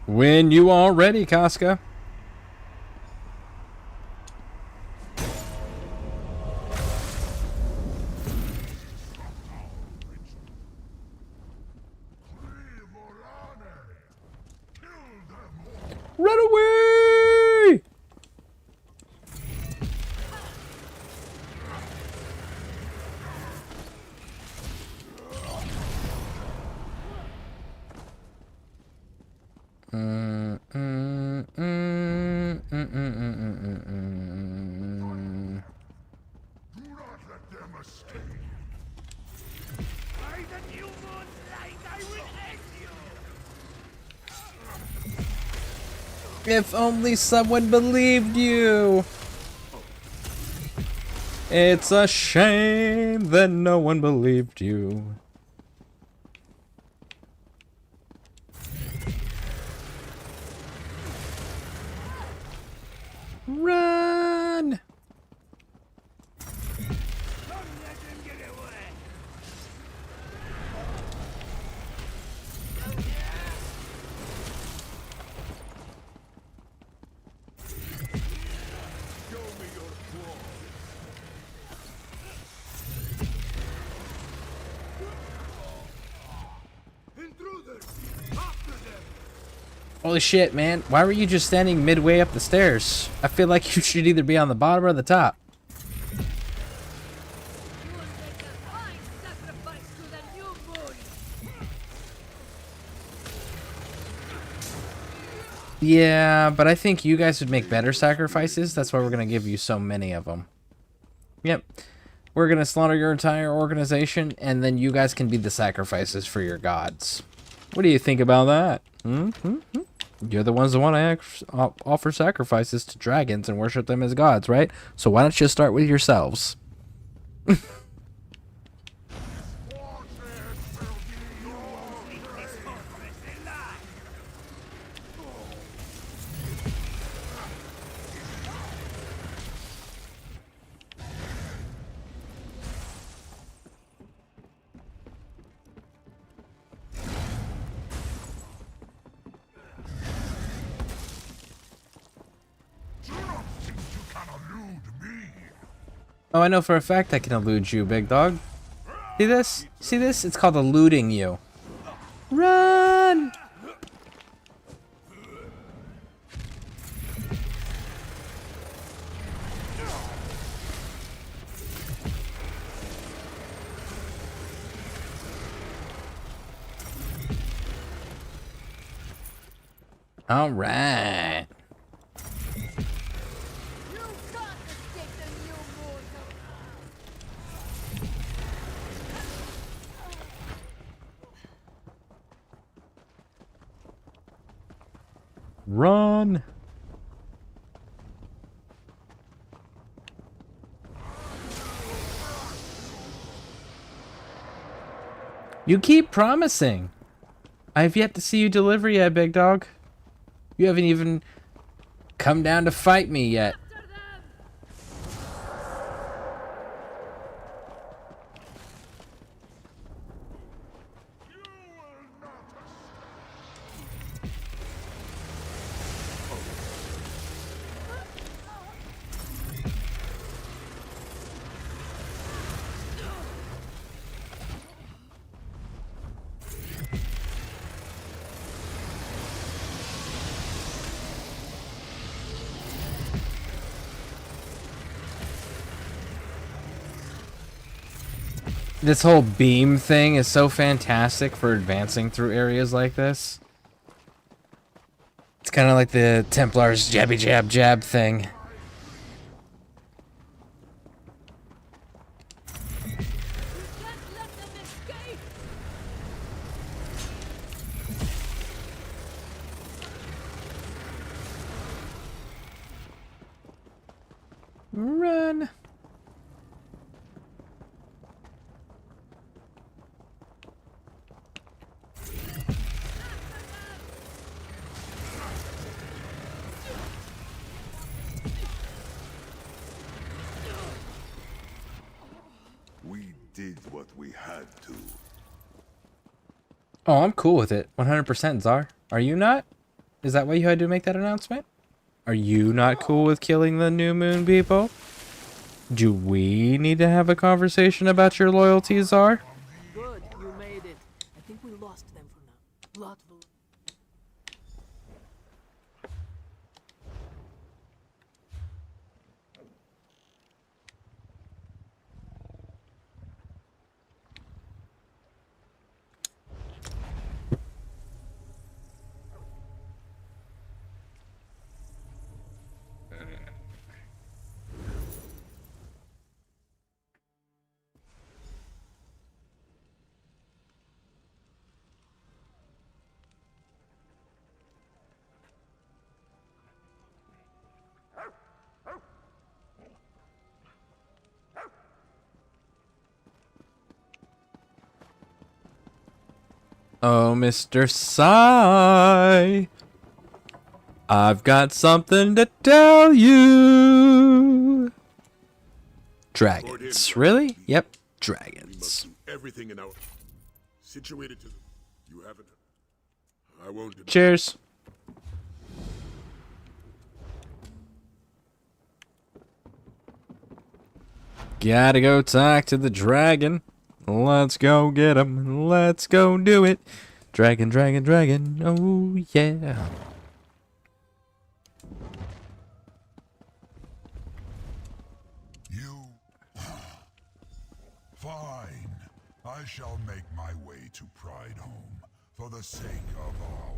When you are ready, Casca. Run away! If only someone believed you. It's a shame that no one believed you. Run! Holy shit, man. Why were you just standing midway up the stairs? I feel like you should either be on the bottom or the top. Yeah, but I think you guys would make better sacrifices. That's why we're going to give you so many of them. Yep. We're going to slaughter your entire organization, and then you guys can be the sacrifices for your gods. What do you think about that? You're the ones that want to offer sacrifices to dragons and worship them as gods, right? So why don't you start with yourselves? Oh, I know for a fact I can elude you, big dog. See this? See this? It's called eluding you. Run! All right. Run! You keep promising. I've yet to see you deliver yet, big dog. You haven't even come down to fight me yet. This whole beam thing is so fantastic for advancing through areas like this. It's kind of like the Templars jabby jab jab thing. Run. We did what we had to. Oh, I'm cool with it. 100% Czar. Are you not? Is that why you had to make that announcement? Are you not cool with killing the New Moon people? Do we need to have a conversation about your loyalty, Czar? Good, you made it. I think we lost them for now. Lotville. Oh, Mr. Psy, I've got something to tell you. Dragons. Really? Yep, We must dragons. do everything in our situated to. You haven't. I won't. deny. Cheers. Gotta go talk to the dragon. Let's go get him. Let's go do it. Dragon, dragon, dragon. Oh, yeah. You... Fine. I shall make my way to Pride Home for the sake of our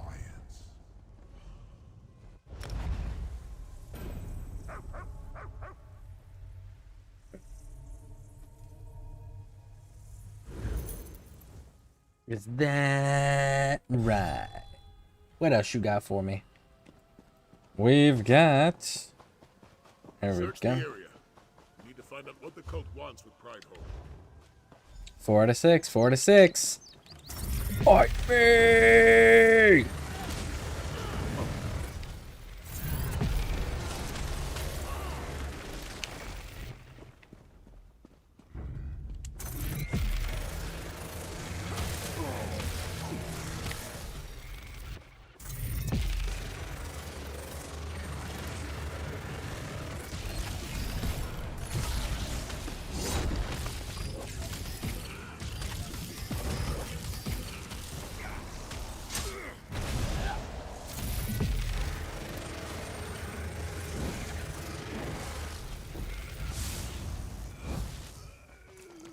alliance. Is that right? What else you got for me? We've got... There we Search the go. area. We need to find out what the cult wants with Pride Home. 4 to 6. 4 to 6. Fight me!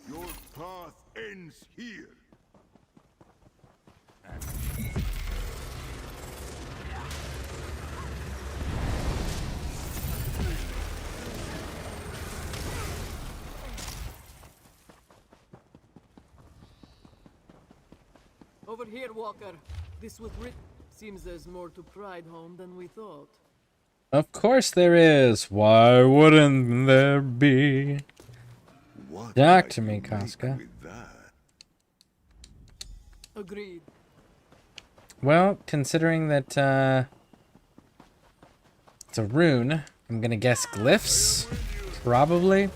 Your path ends here. Over here, Walker. This was written. Seems there's more to Pride Home than we thought. Of course there is. Why wouldn't there be? What Talk might to me, you make Casca. with that? Agreed. Well, considering that it's a rune, I'm gonna guess glyphs. Probably.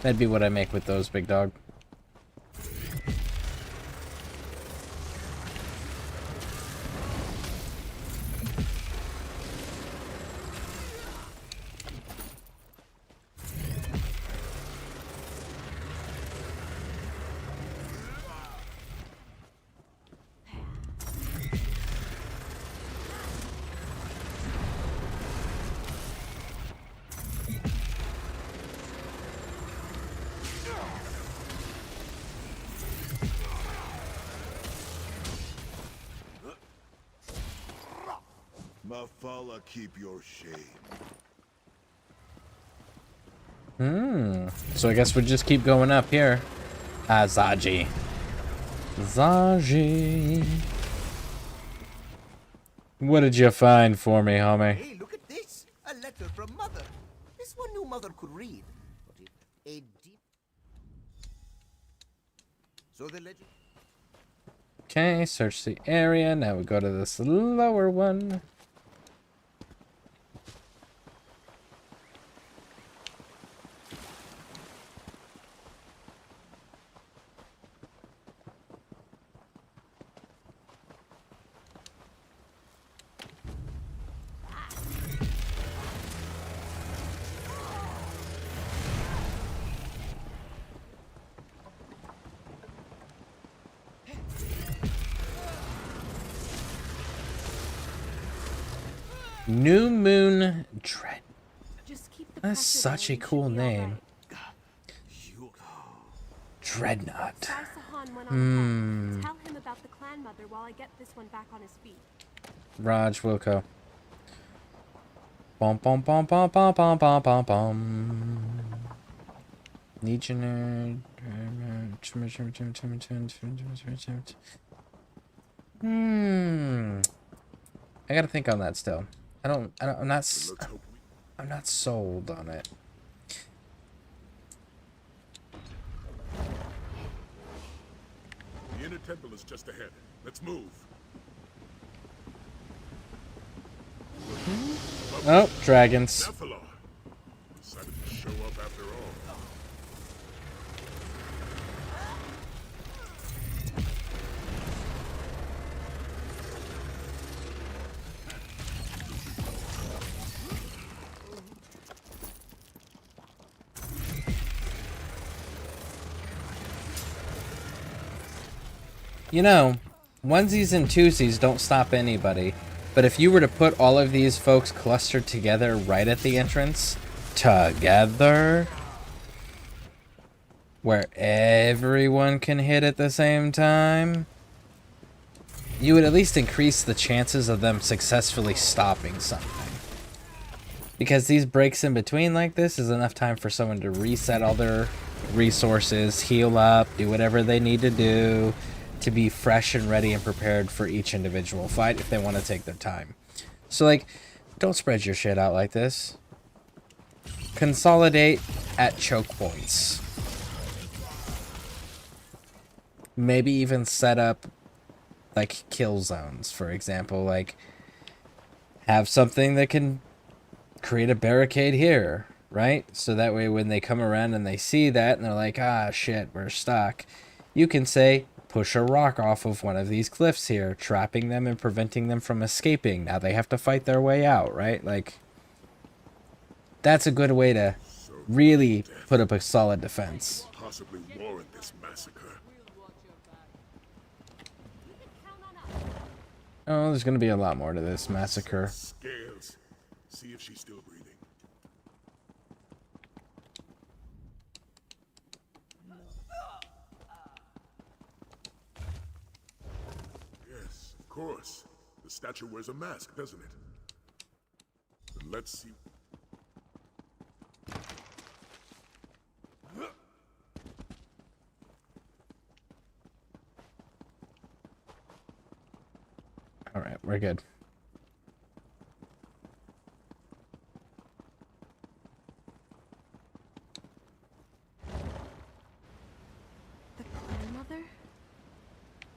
That'd be what I make with those, big dog. Mafala, keep your shame. So I guess we just keep going up here. Ah, Zaji. Zaji. What did you find for me, homie? Hey, look at this! A letter from Mother. This one knew Mother could read. But a deep... So the legend... Okay, search the area. Now we go to this lower one. New Moon Dread. Just keep the That's pressure such down, a you cool should be all name. right. Dreadnought. Sai Sahan went on ahead. Tell him about the clan mother while I get this one back on his feet. Raj Wilco. Bum bum bum bum bum bum bum bum bum. Legionnaire. I gotta think on that still. I'm not sold on it. The inner temple is just ahead. Let's move. Oh, dragons. Nephilar decided to show up after all. You know, onesies and twosies don't stop anybody. But if you were to put all of these folks clustered together right at the entrance, together, where everyone can hit at the same time, you would at least increase the chances of them successfully stopping something. Because these breaks in between like this is enough time for someone to reset all their resources, heal up, do whatever they need to do, to be fresh and ready and prepared for each individual fight if they want to take their time. So, like, don't spread your shit out like this. Consolidate at choke points. Maybe even set up, like, kill zones, for example. Like, have something that can create a barricade here, right? So that way when they come around and they see that and they're like, ah, shit, we're stuck. You can say, push a rock off of one of these cliffs here, trapping them and preventing them from escaping. Now they have to fight their way out, right? Like, that's a good way to really put up a solid defense. Possibly warrant this massacre. Oh, there's going to be a lot more to this massacre. Scales. See if she's still breathing. Yes, of course. The statue wears a mask, doesn't it? Then let's see. All right, we're good. The clan mother?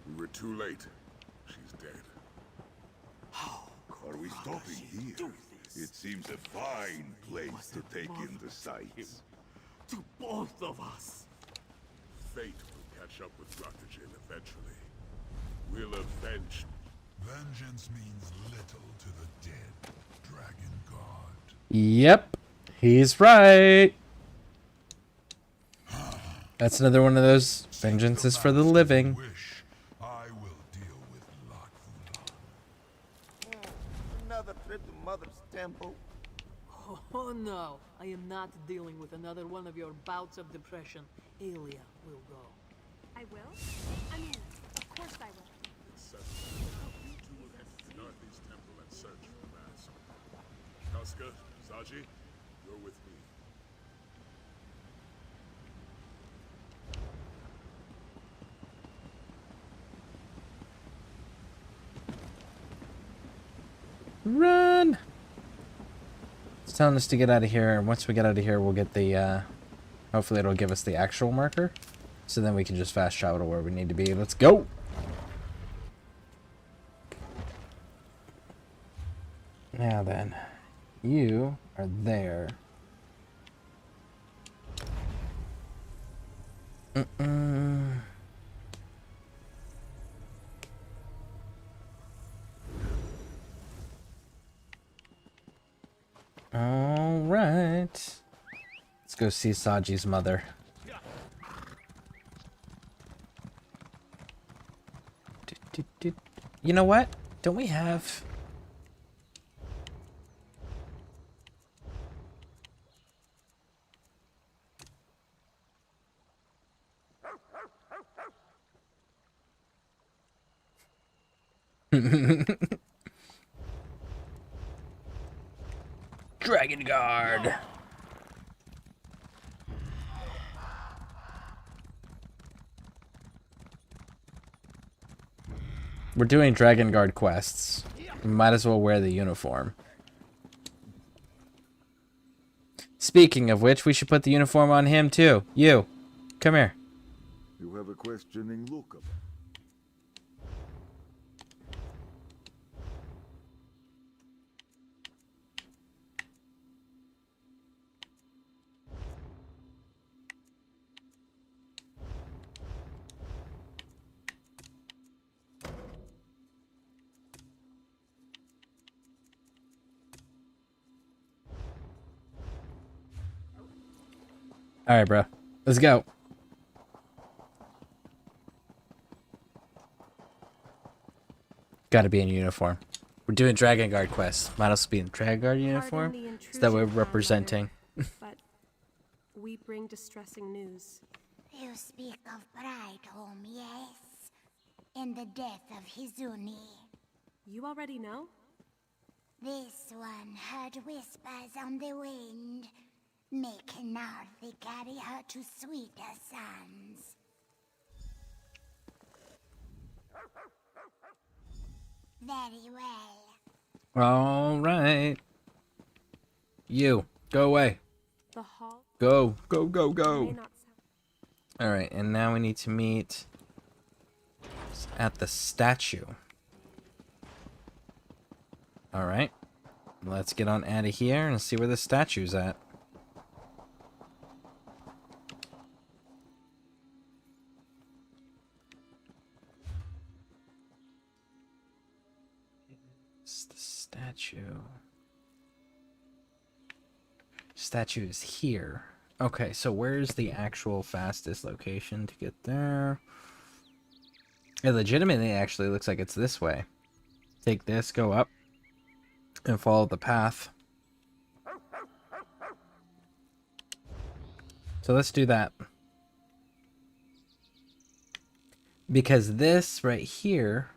We were too late. She's dead. Are we stopping here? It seems a fine place to take in the sights. To both of us. Fate will catch up with Dr. Jin eventually. We'll avenge. Vengeance means little to the dead, Dragon God. Yep, he's right. That's another one of those vengeances for the living. Wish I will deal with Lot Fulan. Another trip to Mother's temple. Oh no, I am not dealing with another one of your bouts of depression. Aelia will go. I will? I mean, of course I will. You two will head to the Northeast Temple and search for Matt. Saji, you're with me. Run! It's telling us to get out of here, and once we get out of here, we'll get the, hopefully it'll give us the actual marker, so then we can just fast travel to where we need to be. Let's go! Now then, you are there. All right. Let's go see Saji's mother. You know what? Don't we have... Dragon Guard. We're doing Dragon Guard quests. We might as well wear the uniform. Speaking of which, we should put the uniform on him too. You, come here. You have a questioning look. All right, bro. Let's go. Gotta be in uniform. We're doing Dragon Guard quests. Might also be in Dragon Guard uniform. Is that what we're representing? But we bring distressing news. You speak of pride, home, yes? In the death of Hizuni. You already know? This one heard whispers on the wind, making Narthi carry her to sweeter suns. Very well. All right. You, go away. The hall? Go, go, go, May go. not sound- All right, and now we need to meet at the statue. All right. Let's get on out of here and see where the statue's at. It's the statue. Statue is here. Okay, so where's the actual fastest location to get there? It legitimately actually looks like it's this way. Take this, go up, and follow the path. So let's do that. Because this right here...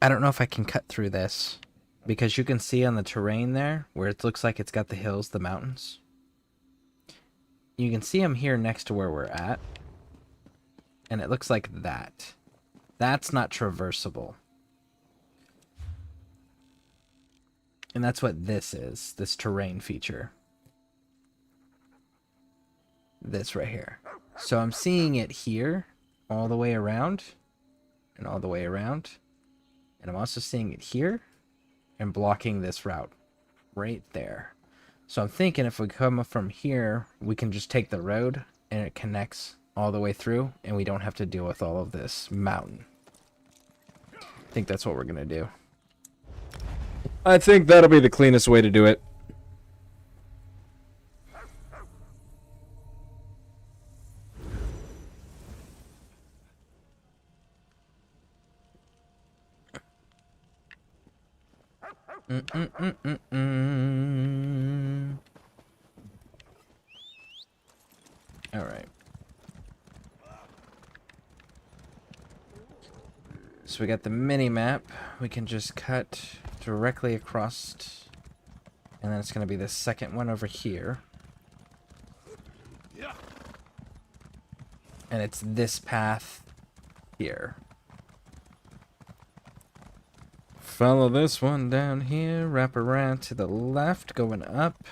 I don't know if I can cut through this. Because you can see on the terrain there, where it looks like it's got the hills, the mountains. You can see them here next to where we're at. And it looks like that. That's not traversable. And that's what this is, this terrain feature. This right here. So I'm seeing it here, all the way around, and all the way around. And I'm also seeing it here, and blocking this route right there. So I'm thinking if we come from here, we can just take the road, and it connects all the way through, and we don't have to deal with all of this mountain. I think that's what we're gonna do. I think that'll be the cleanest way to do it. All right. So we got the mini map. We can just cut directly across, and then it's going to be the second one over here. And it's this path here. Follow this one down here, wrap around to the left, going up.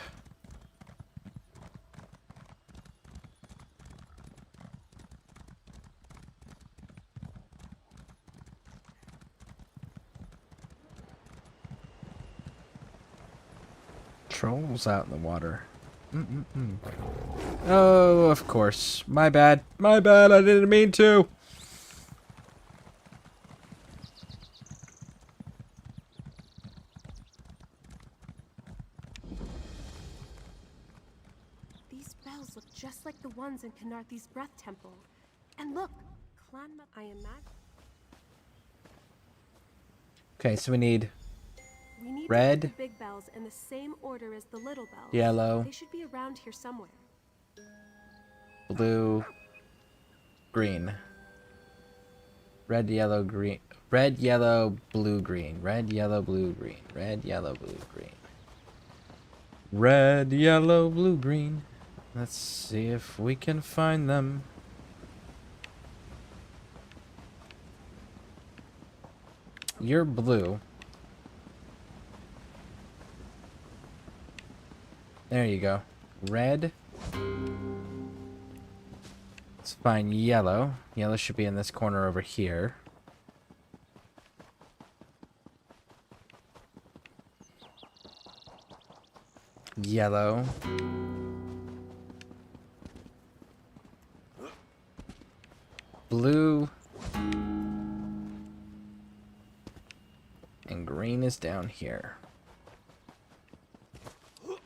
Trolls out in the water. Oh, of course. My bad. My bad. I didn't mean to. These bells look just like the ones in Kanarthi's Breath Temple. And look, I imagine. Okay, so we need We red, to put the big bells in the same order as the little bells. yellow, They should be around here somewhere. blue, green. Red, yellow, green. Red, yellow, blue, green. Red, yellow, blue, green. Red, yellow, blue, green. Red, yellow, blue, green. Let's see if we can find them. You're blue. There you go. Red. Let's find yellow. Yellow should be in this corner over here. Yellow. Blue. And green is down here. You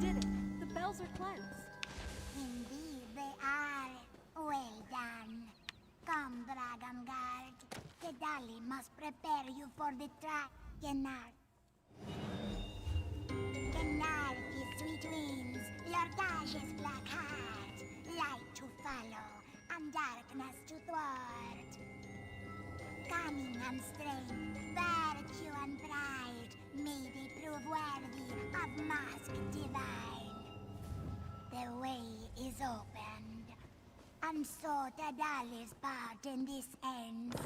did it. The bells are cleansed. Indeed they are. Well done. Come, Dragon Guard. Kedali must prepare you for the trial. Kenarthi, sweet wings, your dashes black heart, light to follow, and darkness to thwart. Cunning and strength, virtue and pride, may they prove worthy of mask divine. The way is opened, and so Tadali's part in this ends.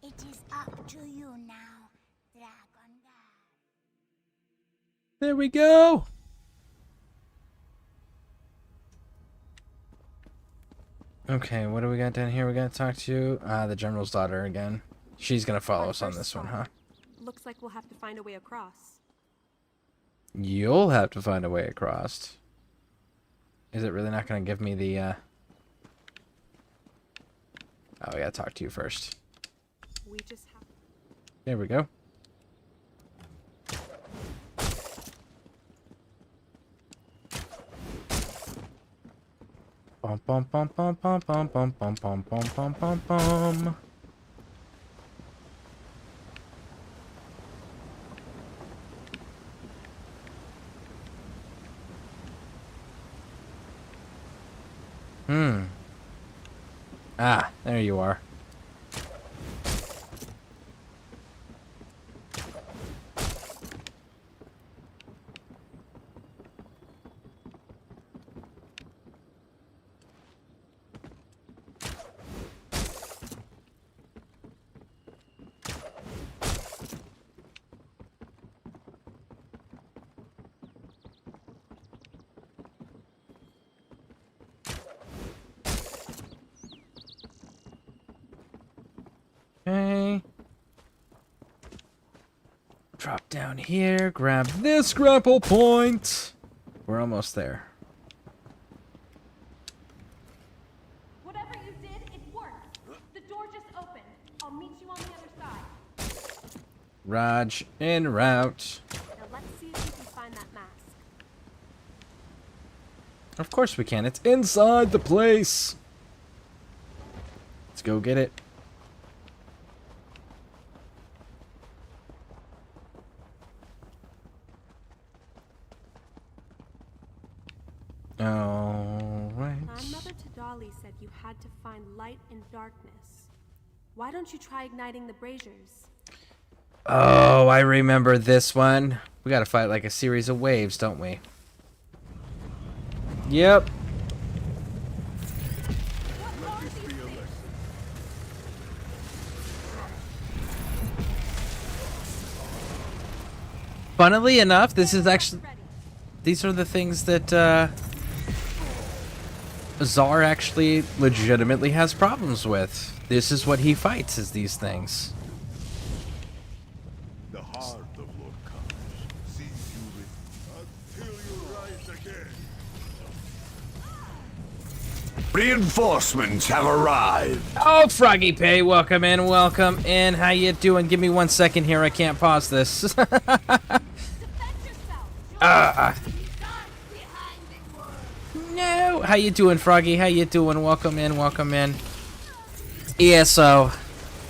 It is up to you now, Dragon Guard. There we go. Okay, what do we got down here? We gotta talk to the general's daughter again. She's gonna follow us on this one, huh? Looks like we'll have to find a way across. You'll have to find a way across. Is it really not gonna give me the Oh, we gotta talk to you first. We just have. There we go. Bum bum bum bum bum bum bum bum bum bum bum bum bum. Ah, there you are. Okay. Drop down here, grab this grapple point. We're almost there. Whatever you did, it worked. The door just opened. I'll meet you on the other side. Raj en route. Now let's see if we can find that mask. Of course we can. It's inside the place. Let's go get it. All right. Grandmother Tadali said you had to find light in darkness. Why don't you try igniting the braziers? Oh, I remember this one. We gotta fight like a series of waves, don't we? Yep. Funnily enough, this is actually... These are the things that, Czar actually legitimately has problems with. This is what he fights, is these things. The heart of Lord Connors sees you with until you rise again. Reinforcements have arrived. Oh, Froggy Pay, welcome in, welcome in. How you doing? Give me 1 second here. I can't pause this. No. How you doing, Froggy? How you doing? Welcome in, welcome in. ESO.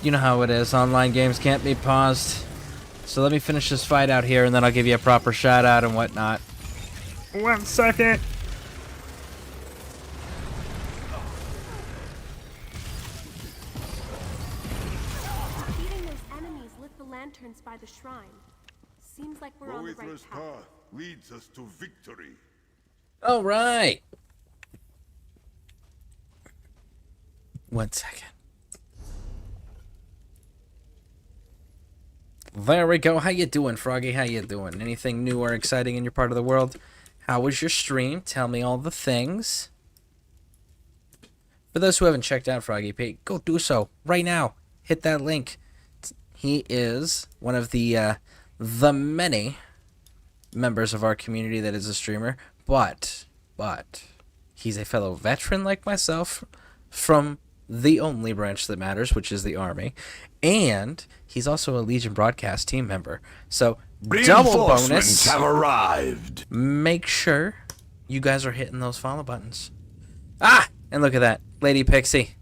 You know how it is. Online games can't be paused. So let me finish this fight out here, and then I'll give you a proper shout out and whatnot. 1 second. Beating those enemies lit the lanterns by the shrine. Seems like we're on the right Boethra's path. path leads us to victory. All right. 1 second. There we go. How you doing, Froggy? How you doing? Anything new or exciting in your part of the world? How was your stream? Tell me all the things. For those who haven't checked out Froggy Pete, go do so right now. Hit that link. He is one of the many members of our community that is a streamer, but he's a fellow veteran like myself from the only branch that matters, which is the Army, and he's also a Legion broadcast team member. So double bonus. Have arrived. Make sure you guys are hitting those follow buttons. Ah, and look at that, Lady Pixie.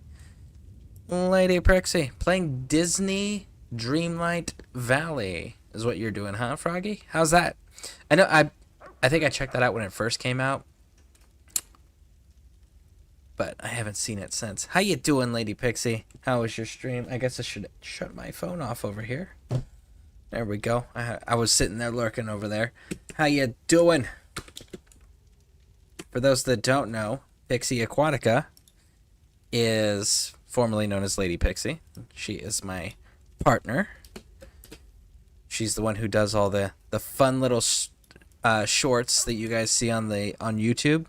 Lady Pixie playing Disney Dreamlight Valley is what you're doing, huh, Froggy? How's that? I know I think I checked that out when it first came out, but I haven't seen it since. How you doing, Lady Pixie? How was your stream? I guess I should shut my phone off over here. There we go. I was sitting there lurking over there. How you doing? For those that don't know, Pixie Aquatica is formerly known as Lady Pixie. She is my partner. She's the one who does all the fun little shorts that you guys see on YouTube.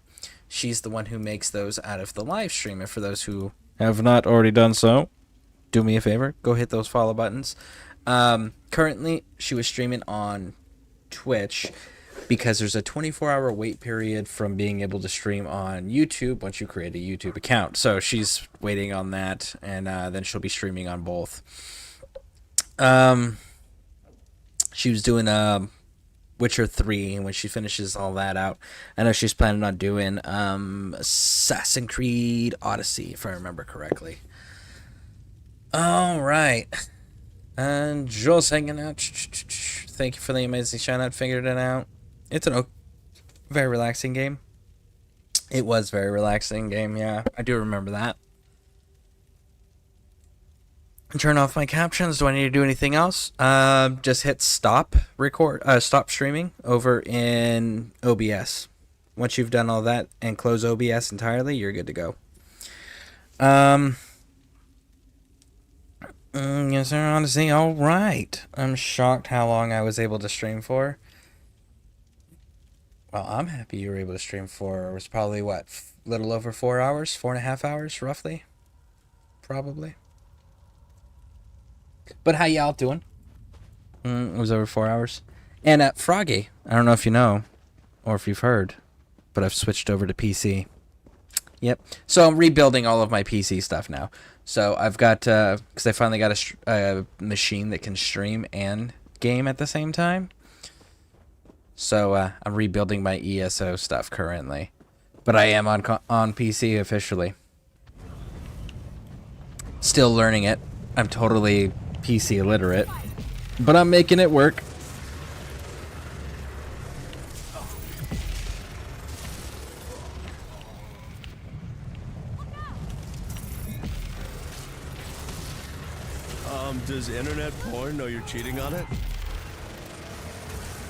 She's the one who makes those out of the live stream. And for those who have not already done so, do me a favor, go hit those follow buttons. Currently, she was streaming on Twitch because there's a 24-hour wait period from being able to stream on YouTube once you create a YouTube account. So she's waiting on that, and then she'll be streaming on both. She was doing Witcher 3, and when she finishes all that out, I know she's planning on doing Assassin's Creed Odyssey, if I remember correctly. All right. And Joel's hanging out. Thank you for the amazing shout-out. Figured it out. It's a very relaxing game. It was a very relaxing game, yeah. I do remember that. Turn off my captions. Do I need to do anything else? Just hit stop streaming over in OBS. Once you've done all that and close OBS entirely, you're good to go. Yes, sir, honestly, all right. I'm shocked how long I was able to stream for. Well, I'm happy you were able to stream for, it was probably, what, a little over 4 hours? 4.5 hours, roughly? Probably. But how y'all doing? It was over 4 hours. And Froggy, I don't know if you know, or if you've heard, but I've switched over to PC. Yep. So I'm rebuilding all of my PC stuff now. So I've got, because I finally got a machine that can stream and game at the same time. So I'm rebuilding my ESO stuff currently. But I am on PC officially. Still learning it. I'm totally PC illiterate. But I'm making it work. Does internet porn know you're cheating on it?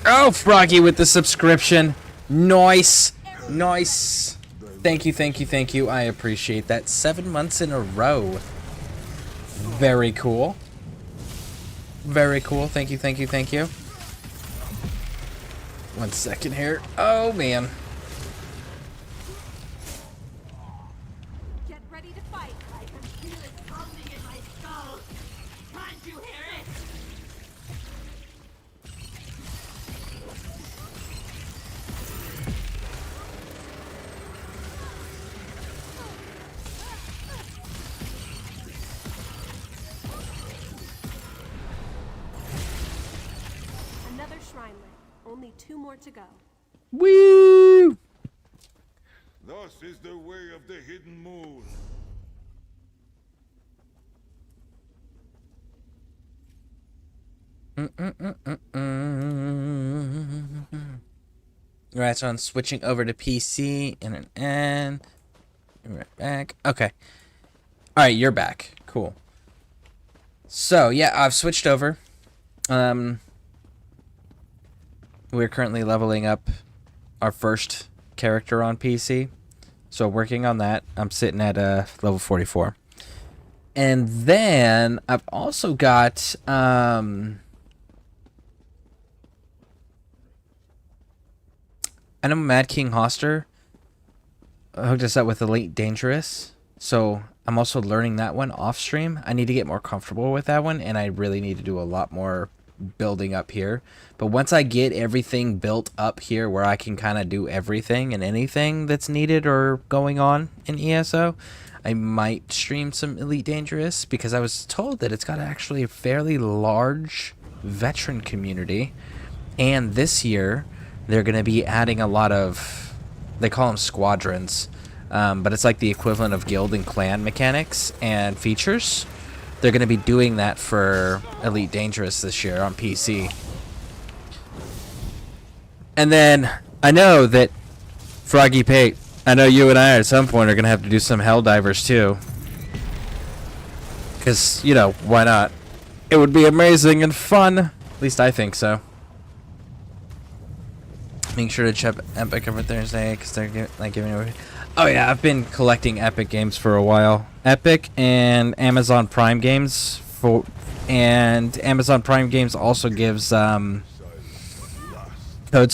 Oh, Froggy with the subscription. Nice. Nice. Thank you, thank you, thank you. I appreciate that. 7 months in a row. Very cool. Very cool. Thank you, thank you, thank you. 1 second here. Oh, man. Get ready to fight. I can feel it pounding in my skull. Can't you hear it? Another shrine lit. Only 2 more to go. Woo! Thus is the way of the hidden moon. Alright, so I'm switching over to PC in an N. Right back. Okay. Alright, you're back. Cool. So, yeah, I've switched over. We're currently leveling up our first character on PC. So, working on that. I'm sitting at level 44. And then, I've also got... I know Mad King Hoster hooked us up with Elite Dangerous, so I'm also learning that one off stream. I need to get more comfortable with that one, and I really need to do a lot more building up here. But once I get everything built up here where I can kind of do everything and anything that's needed or going on in ESO, I might stream some Elite Dangerous, because I was told that it's got actually a fairly large veteran community, and this year they're going to be adding a lot of, they call them squadrons, but it's like the equivalent of guild and clan mechanics and features. They're going to be doing that for Elite Dangerous this year on PC. And then I know that Froggy Pate, I know you and I at some point are going to have to do some Helldivers too. Because, you know, why not? It would be amazing and fun. At least I think so. Make sure to check Epic every Thursday, because they're giving away. Oh yeah, I've been collecting Epic games for a while. Epic and Amazon Prime games and Amazon Prime games also gives codes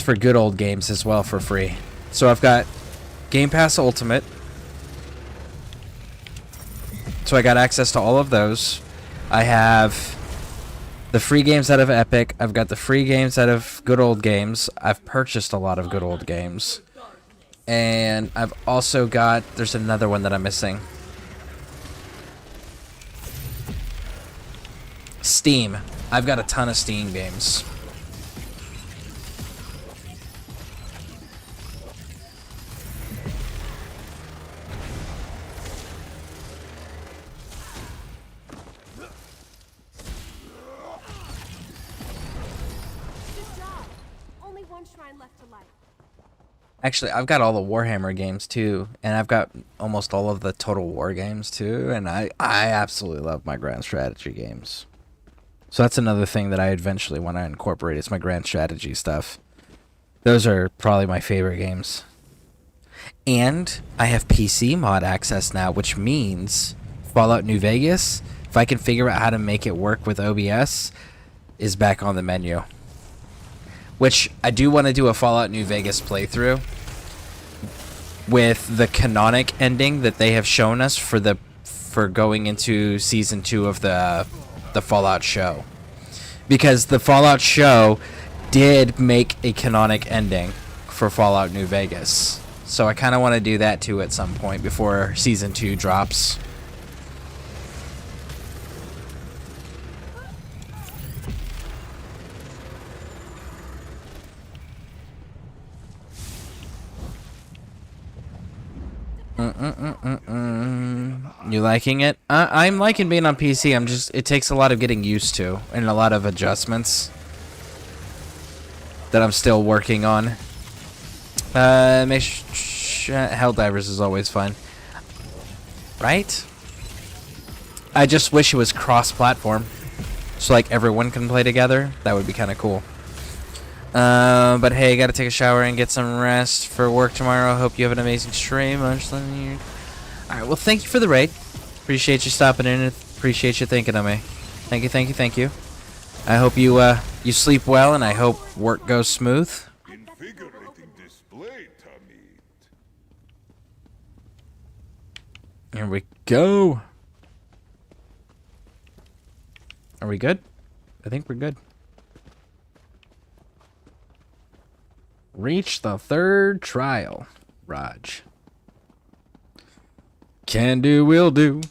for good old games as well for free. So I've got Game Pass Ultimate. So I got access to all of those. I have the free games out of Epic. I've got the free games out of Good Old Games. I've purchased a lot of Good Old Games. And I've also got... There's another one that I'm missing. Steam. I've got a ton of Steam games. Actually, I've got all the Warhammer games too, and I've got almost all of the Total War games too, and I absolutely love my Grand Strategy games. So that's another thing that I eventually want to incorporate is my Grand Strategy stuff. Those are probably my favorite games. And I have PC mod access now, which means Fallout New Vegas, if I can figure out how to make it work with OBS, is back on the menu. Which I do want to do a Fallout New Vegas playthrough with the canonic ending that they have shown us for going into season 2 of the Fallout show, because the Fallout show did make a canonic ending for Fallout New Vegas. So I kind of want to do that too at some point before season 2 drops. You liking it? I'm liking being on PC. It takes a lot of getting used to and a lot of adjustments that I'm still working on. Helldivers is always fun, right? I just wish it was cross-platform. so like everyone can play together. That would be kind of cool. But hey, gotta take a shower and get some rest for work tomorrow. Hope you have an amazing stream. Alright, well, thank you for the raid. Appreciate you stopping in and appreciate you thinking of me. Thank you, thank you, thank you. I hope you you sleep well, and I hope work goes smooth. Invigorating display, Tamid. Here we go. Are we good? I think we're good. Reach the third trial, Raj. Can do, will do.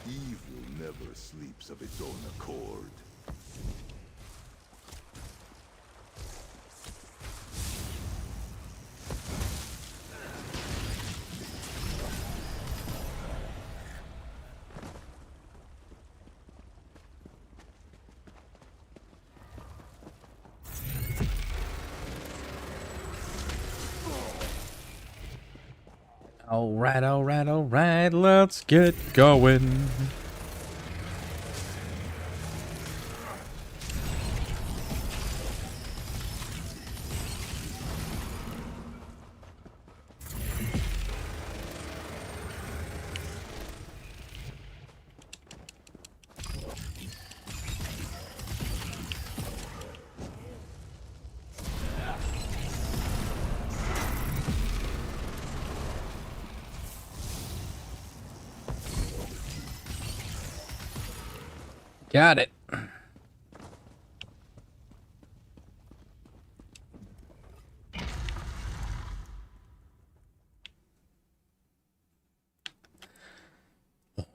Evil never sleeps of its own accord. Alright, alright, alright, let's get going. Got it.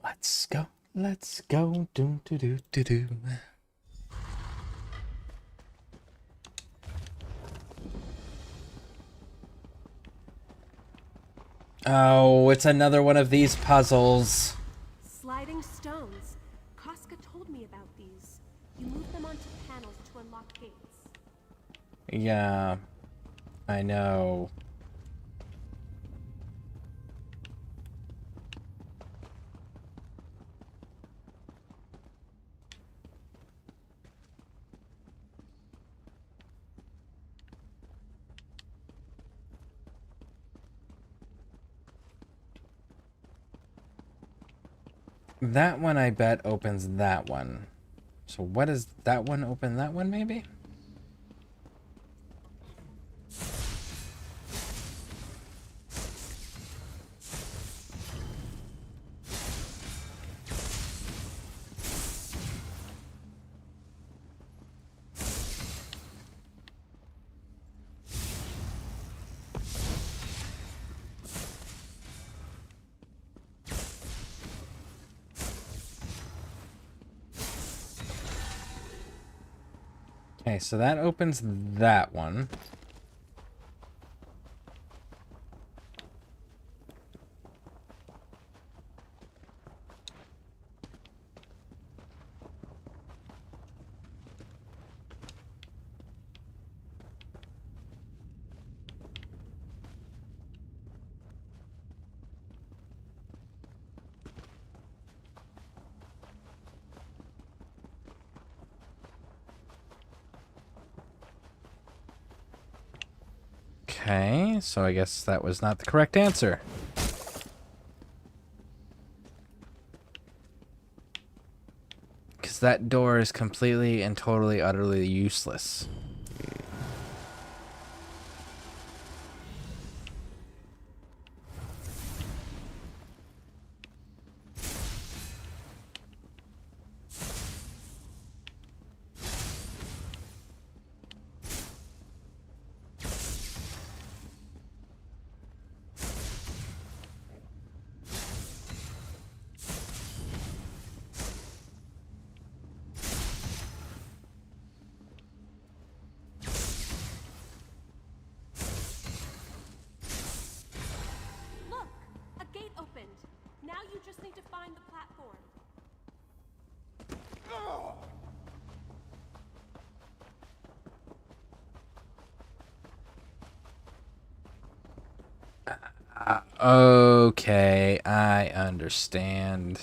Let's go. Let's go. Do do do do do. Oh, it's another one of these puzzles. Sliding stones. Casca told me about these. You move them onto panels to unlock gates. Yeah, I know. That one, I bet, opens that one. So what does that one open that one, maybe? Okay, so that opens that one. Okay, so I guess that was not the correct answer. Because that door is completely and totally, utterly useless. Okay, I understand.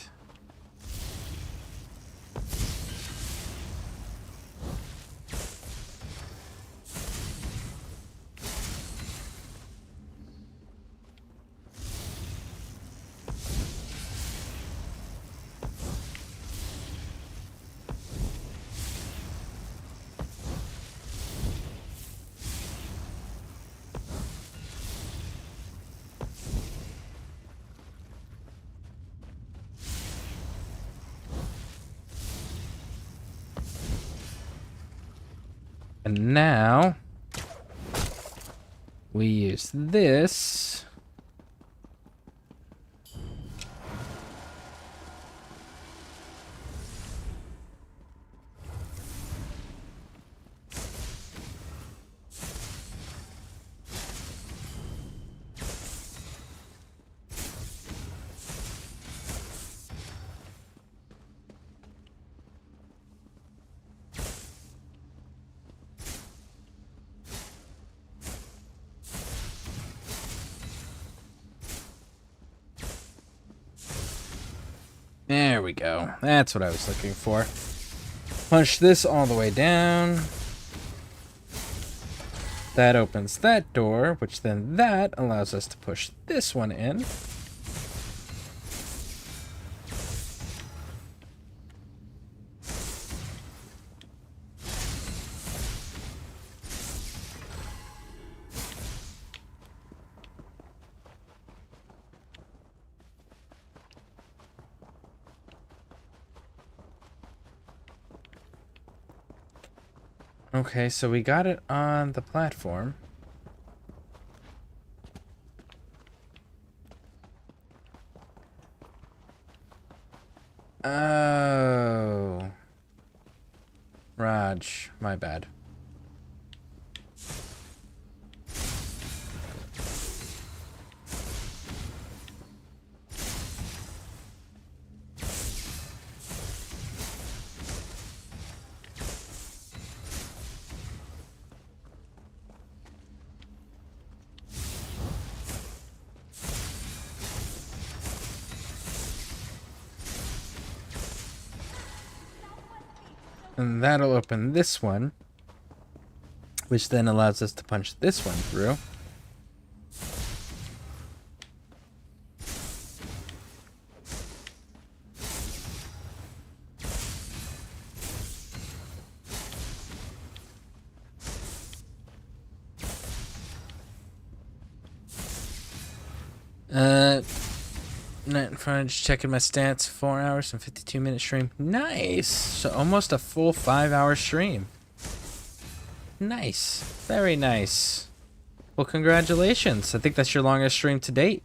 And now we use this. There we go. That's what I was looking for. Punch this all the way down. That opens that door, which then that allows us to push this one in. Okay, so we got it on the platform. Oh. Raj, my bad. And that'll open this one, which then allows us to punch this one through. Night frontage, checking my stats, 4 hours and 52-minute stream. Nice! So almost a full 5-hour stream. Nice. Very nice. Well, congratulations. I think that's your longest stream to date.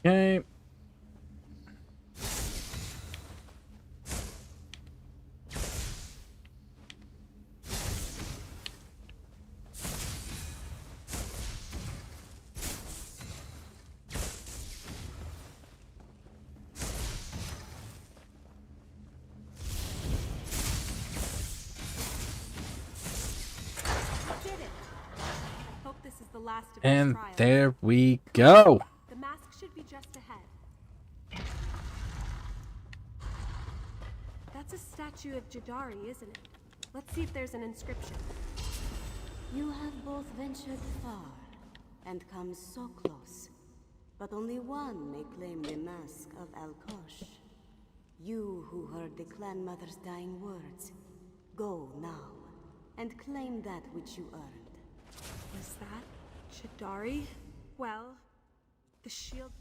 Okay. And there we go. The mask should be just ahead. That's a statue of Jadari, isn't it? Let's see if there's an inscription. You have both ventured far and come so close, but only one may claim the mask of Alkosh. You who heard the clan mother's dying words, go now and claim that which you earned. Was that Jadari? Well, the shield...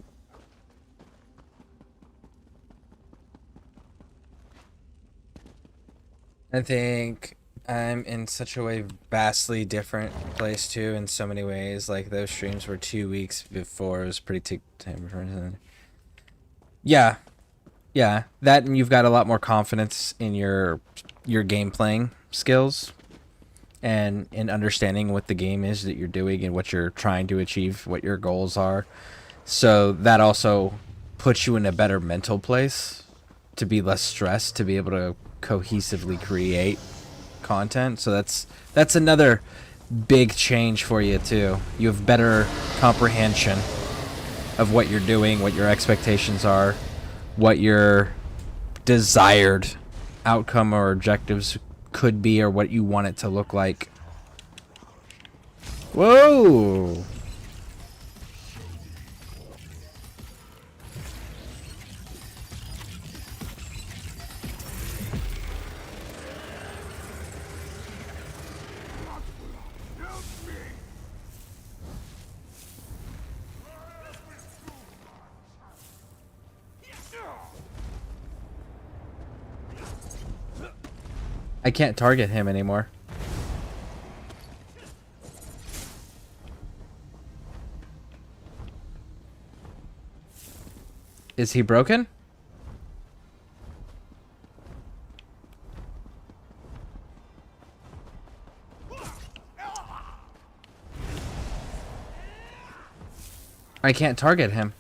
I think I'm in such a vastly different place too in so many ways. Like those streams were 2 weeks before. It was pretty time. Yeah, yeah. That and you've got a lot more confidence in your game playing skills and in understanding what the game is that you're doing and what you're trying to achieve, what your goals are. So that also puts you in a better mental place to be less stressed, to be able to cohesively create content. So that's another big change for you too. You have better comprehension of what you're doing, what your expectations are, what your desired outcome or objectives could be, or what you want it to look like. Whoa! I can't target him anymore. Is he broken? I can't target him.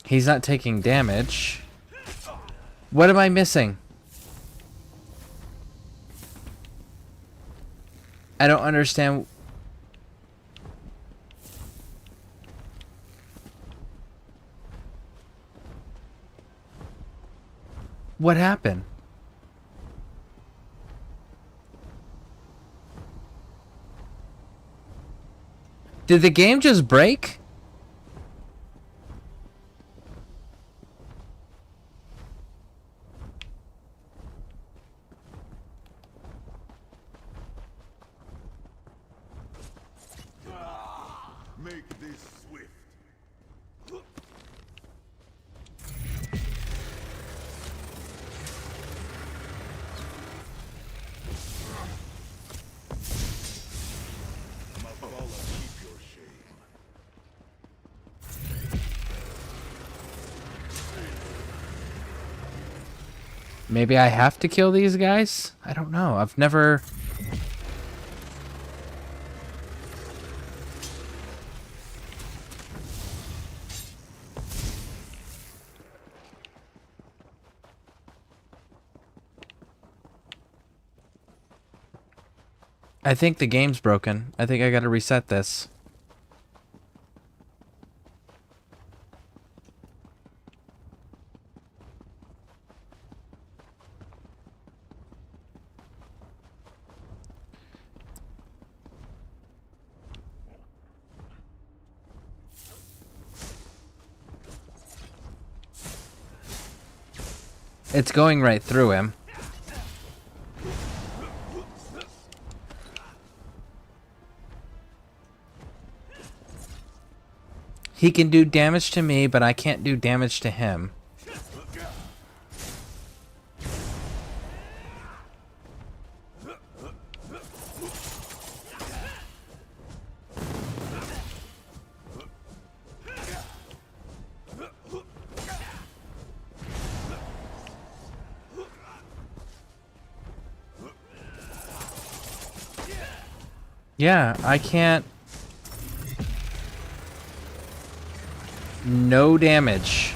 He's not taking damage. What am I missing? I don't understand. What happened? Did the game just break? Make this swift. Mabala, keep your shame. Maybe I have to kill these guys? I don't know. I've never... I think the game's broken. I think I gotta reset this. It's going right through him. He can do damage to me, but I can't do damage to him. Yeah, I can't... No damage.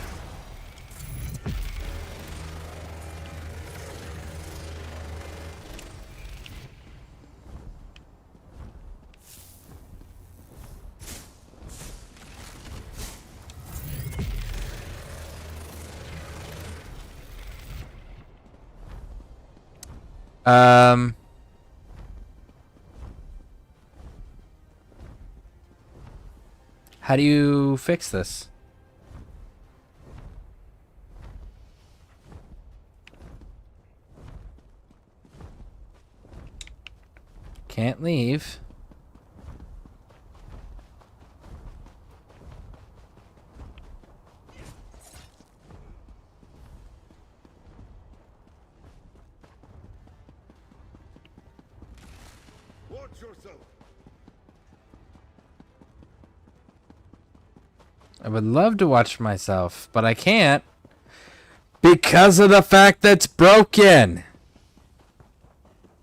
How do you fix this? Can't leave. I would love to watch myself, but I can't. Because of the fact that it's broken.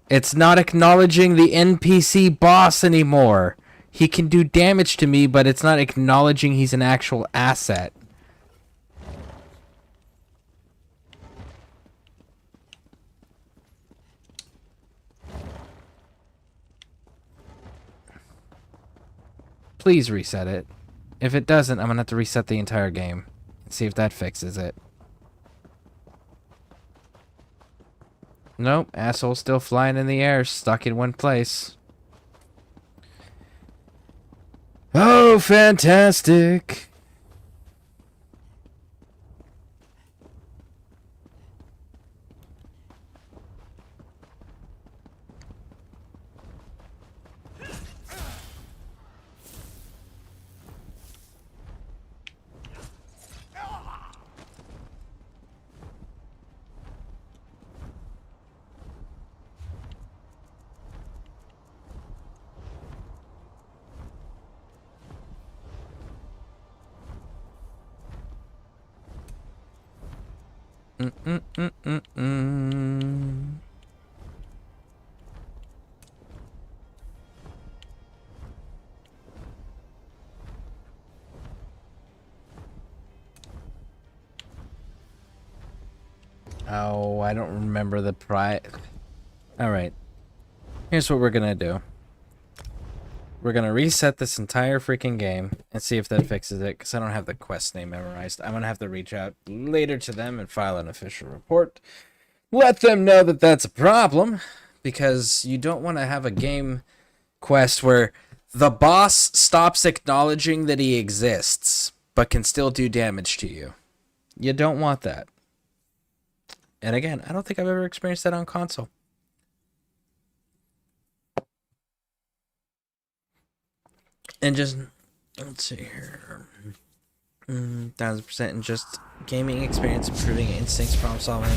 It's not acknowledging the NPC boss anymore. He can do damage to me, but it's not acknowledging he's an actual asset. Please reset it. If it doesn't, I'm gonna have to reset the entire game and see if that fixes it. Nope, asshole's still flying in the air, stuck in one place. Oh, fantastic. Mm-mm-mm-mm-mm. Oh, I don't remember the price. Alright. Here's what we're gonna do. We're gonna reset this entire freaking game and see if that fixes it, because I don't have the quest name memorized. I'm gonna have to reach out later to them and file an official report. Let them know that that's a problem, because you don't want to have a game quest where the boss stops acknowledging that he exists, but can still do damage to you. You don't want that. And again, I don't think I've ever experienced that on console. And just, let's see here. 1000% in just gaming experience, improving instincts, problem solving.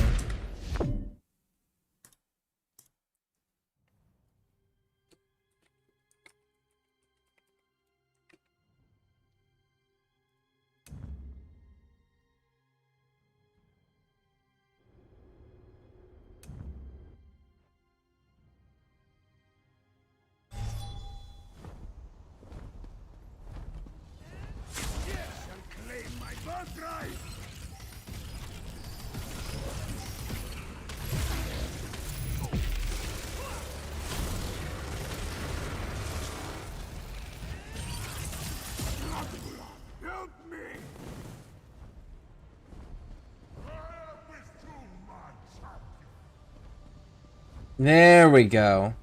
There we go.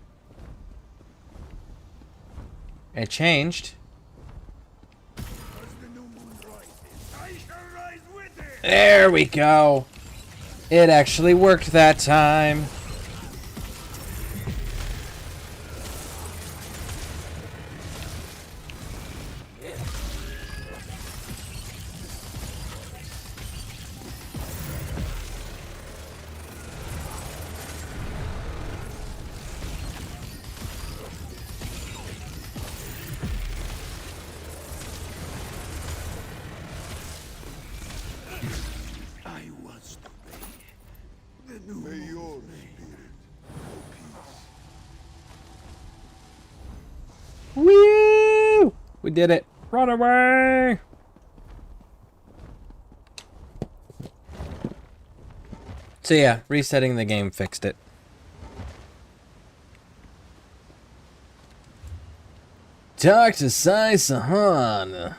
It changed. There we go. It actually worked that time. Woo! We did it. Run away! So yeah, resetting the game fixed it. Talk to Sai Sahan.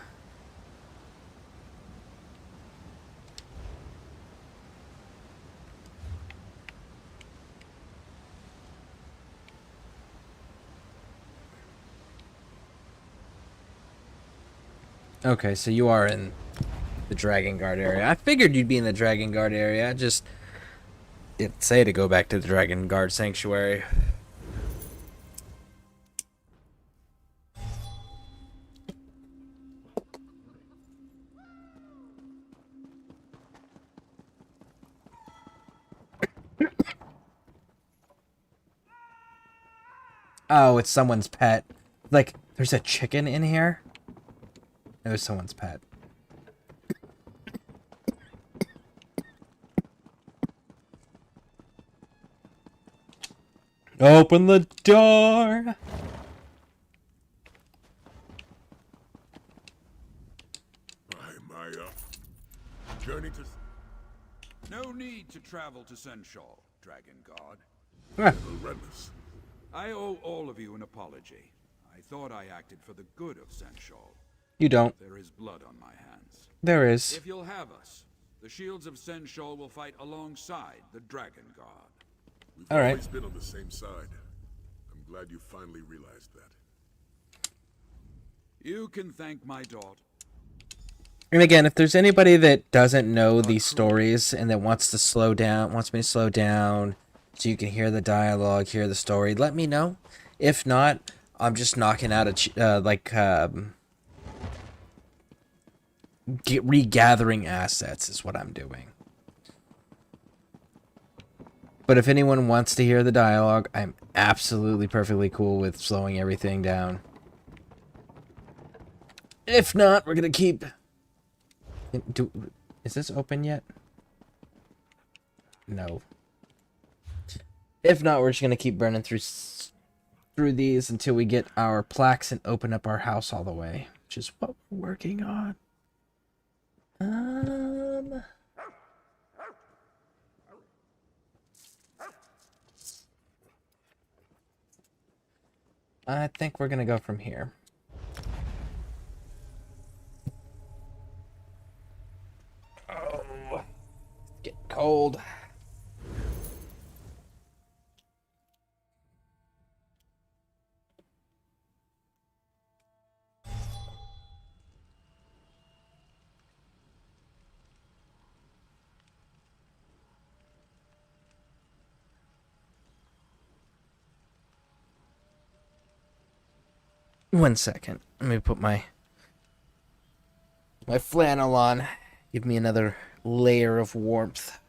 Okay, so you are in the Dragon Guard area. I figured you'd be in the Dragon Guard area. I just didn't say to go back to the Dragon Guard Sanctuary. Oh, it's someone's pet. Like, there's a chicken in here? It was someone's pet. Open the door. My journey to... No need to travel to Senshal, Dragon God. Relentless. I owe all of you an apology. I thought I acted for the good of Senshal. You don't. There is blood on my hands. There is. If you'll have us, the shields of Senshal will fight alongside the Dragon God. We've All right. always been on the same side. I'm glad you finally realized that. You can thank my daughter. And again, if there's anybody that doesn't know these stories and that wants to slow down, wants me to slow down so you can hear the dialogue, hear the story, let me know. If not, I'm just knocking out regathering assets is what I'm doing. But if anyone wants to hear the dialogue, I'm absolutely perfectly cool with slowing everything down. If not, we're gonna keep... Is this open yet? No. If not, we're just gonna keep burning through these until we get our plaques and open up our house all the way, which is what we're working on. I think we're gonna go from here. Oh, it's getting cold. One second. Let me put my flannel on. Give me another layer of warmth.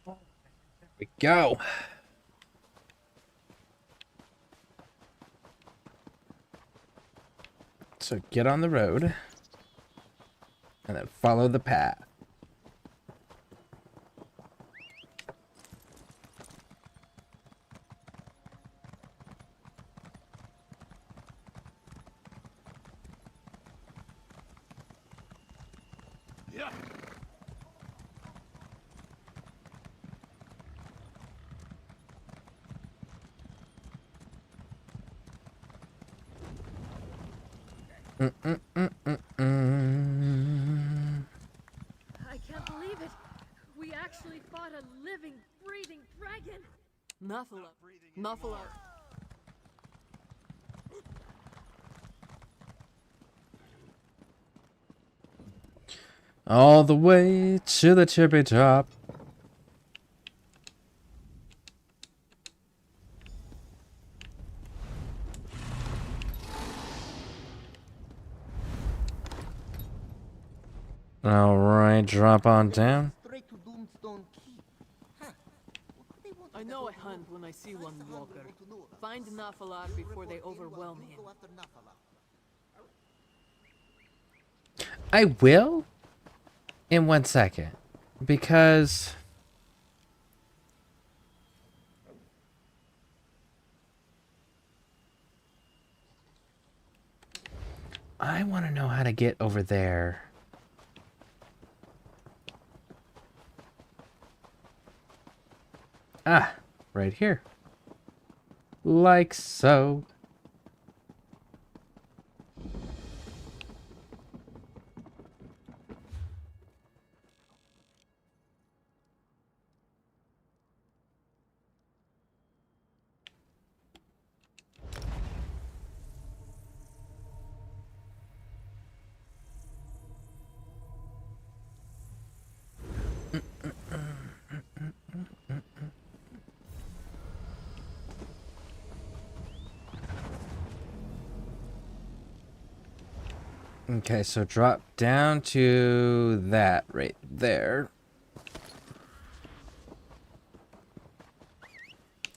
There we go. So get on the road and then follow the path. Yeah. I can't believe it. We actually fought a living, breathing dragon. Muffle up. Muffle up. All the way to the tippy top. All right, drop on down. I know a hunt when I see one, Walker. Find Nafalar before they overwhelm him. I will in 1 second because I want to know how to get over there. Ah, right here. Like so. Okay, so drop down to that right there.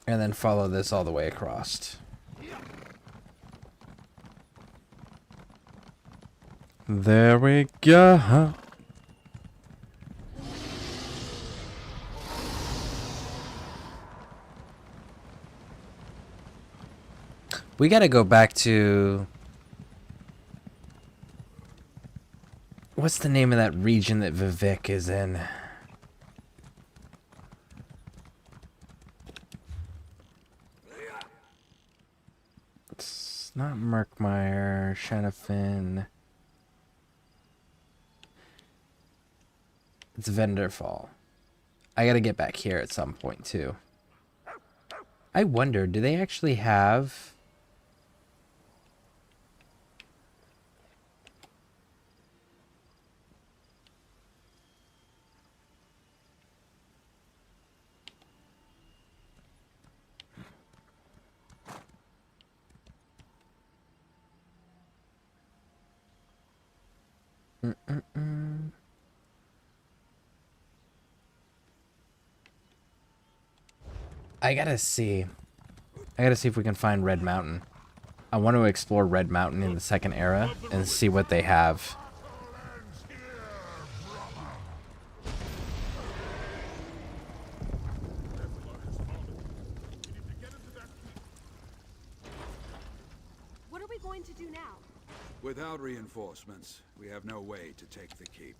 And then follow this all the way across. There we go. We gotta go back to... What's the name of that region that Vivek is in? It's not Murkmire, Shanafin. It's Venderfall. I gotta get back here at some point, too. I wonder, do they actually have... I gotta see if we can find Red Mountain. I want to explore Red Mountain in the second era and see what they have. What are we going to do now? Without reinforcements, we have no way to take the keep.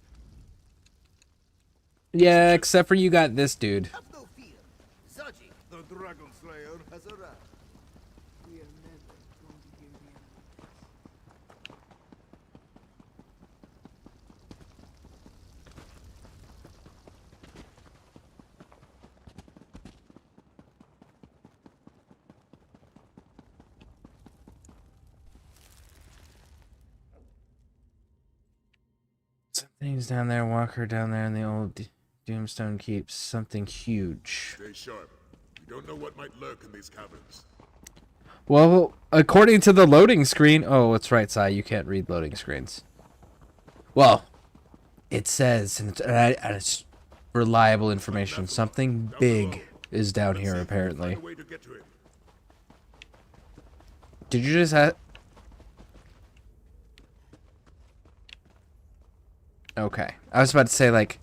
Yeah, except for you got this dude. Have no fear. Zaji, the Dragon Slayer, has arrived. We are never going to give the enemy. Something's down there, Walker down there in the old Doomstone Keep. Something huge. Stay sharp. You don't know what might lurk in these caverns. Well, according to the loading screen... Oh, that's right, Sai. You can't read loading screens. Well, it says, and it's reliable information, something big is down here, apparently. Did you just have... Okay. I was about to say, like...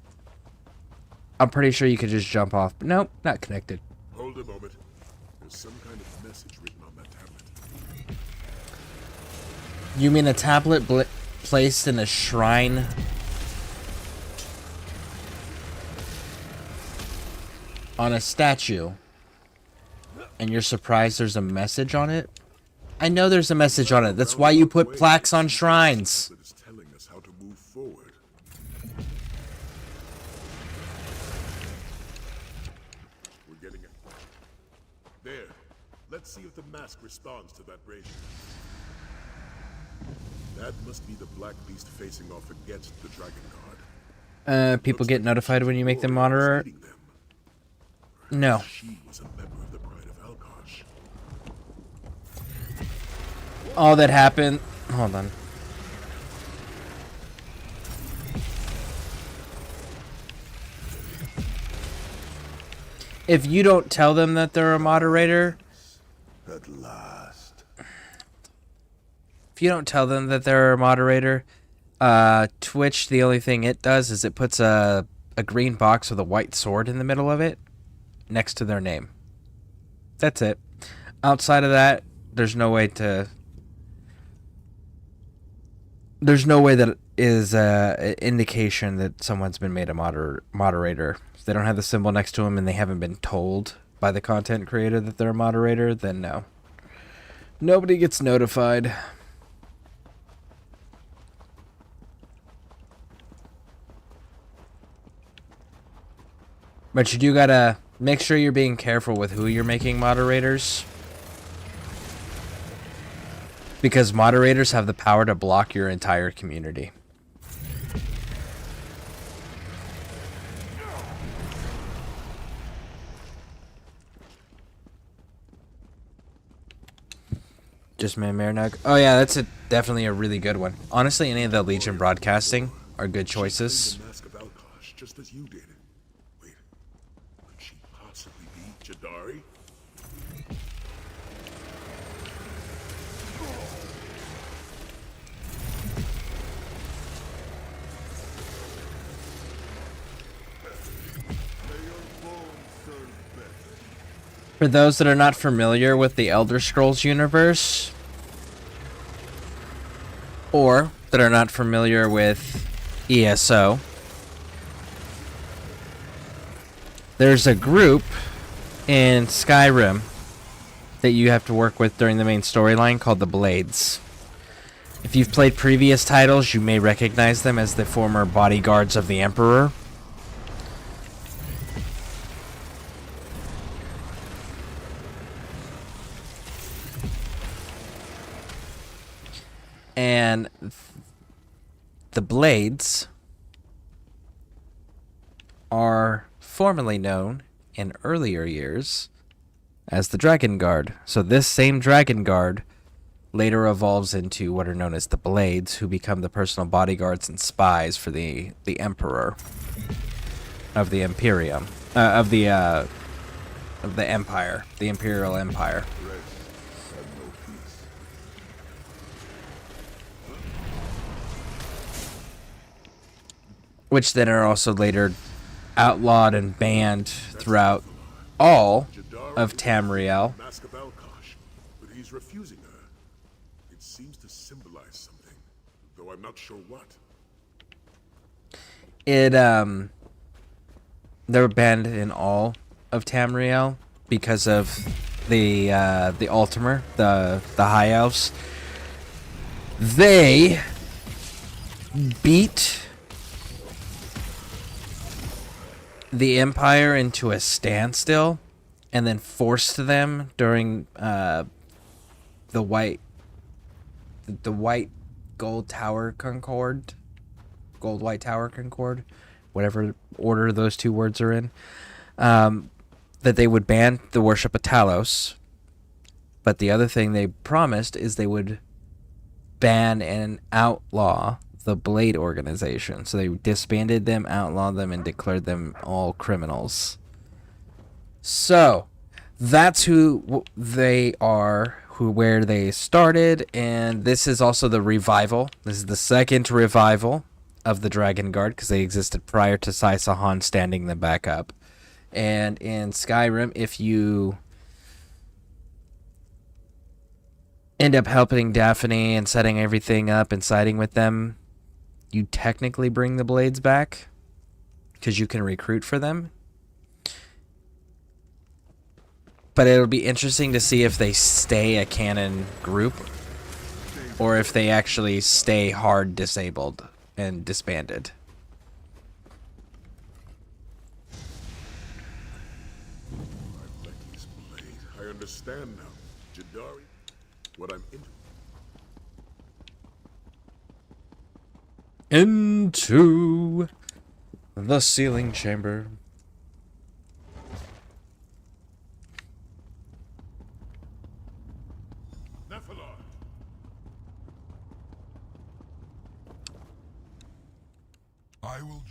I'm pretty sure you could just jump off, but nope, not connected. Hold a moment. There's some kind of message written on that tablet. You mean a tablet placed in a shrine? On a statue? And you're surprised there's a message on it? I know there's a message on it. That's why you put plaques on shrines. It's telling us how to move forward. We're getting it. There. Let's see if the mask responds to that brazier. That must be the Black Beast facing off against the Dragon Guard. People get notified when you make them monitor? No. She was a member of the Pride of Alkosh. All that happened... Hold on. If you don't tell them that they're a moderator... At last. If you don't tell them that they're a moderator, Twitch, the only thing it does is it puts a green box with a white sword in the middle of it, next to their name. That's it. Outside of that, there's no way to... There's no way that is an indication that someone's been made a moderator. If they don't have the symbol next to them and they haven't been told by the content creator that they're a moderator, then no. Nobody gets notified. But you do gotta make sure you're being careful with who you're making moderators. Because moderators have the power to block your entire community. Just man Marinug. Oh yeah, that's definitely a really good one. Honestly, any of the Legion broadcasting are good choices. Mask of Alkosh, just as you did. Wait, could she possibly be Jadari? For those that are not familiar with the Elder Scrolls universe, or that are not familiar with ESO, there's a group in Skyrim that you have to work with during the main storyline called the Blades. If you've played previous titles, you may recognize them as the former bodyguards of the Emperor. And the Blades are formerly known in earlier years as the Dragon Guard. So this same Dragon Guard later evolves into what are known as the Blades, who become the personal bodyguards and spies for the Emperor of the Imperium, of the Empire, the Imperial Empire. Which then are also later outlawed and banned throughout all of Tamriel. Mask of Alkosh, but he's refusing her. It seems to symbolize something, though I'm not sure what. They're banned in all of Tamriel because of the Ultimer, the High Elves. They beat the Empire into a standstill and then forced them during the White Gold Tower Concord, Gold White Tower Concord, whatever order those two words are in, that they would ban the worship of Talos. But the other thing they promised is they would ban and outlaw the Blade organization. So they disbanded them, outlawed them, and declared them all criminals. So that's who they are, where they started, and this is also the revival. This is the second revival of the Dragon Guard, because they existed prior to Saisahan standing them back up. And in Skyrim, if you end up helping Daphne and setting everything up and siding with them, you technically bring the Blades back because you can recruit for them. But it'll be interesting to see if they stay a canon group or if they actually stay hard disabled and disbanded. I understand now. Jadari, what I'm into. Into the sealing chamber. I will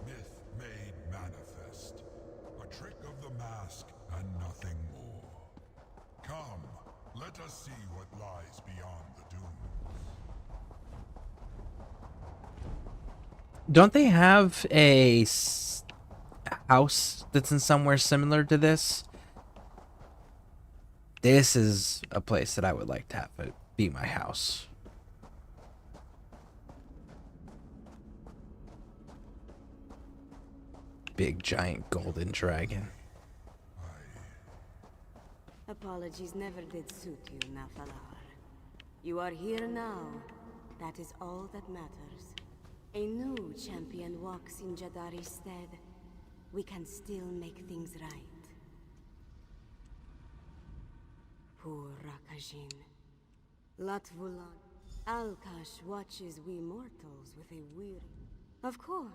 myth made manifest. A trick of the mask and nothing more. Come, let us see what lies beyond the dunes. Don't they have a house that's in somewhere similar to this? This is a place that I would like to have it be my house. Big giant golden dragon. Apologies never did suit you, Nafalar. You are here now. That is all that matters. A new champion walks in Jadari's stead. We can still make things right. Poor Rakajin. Latvulan. Alkash watches we mortals with a weary... Of course.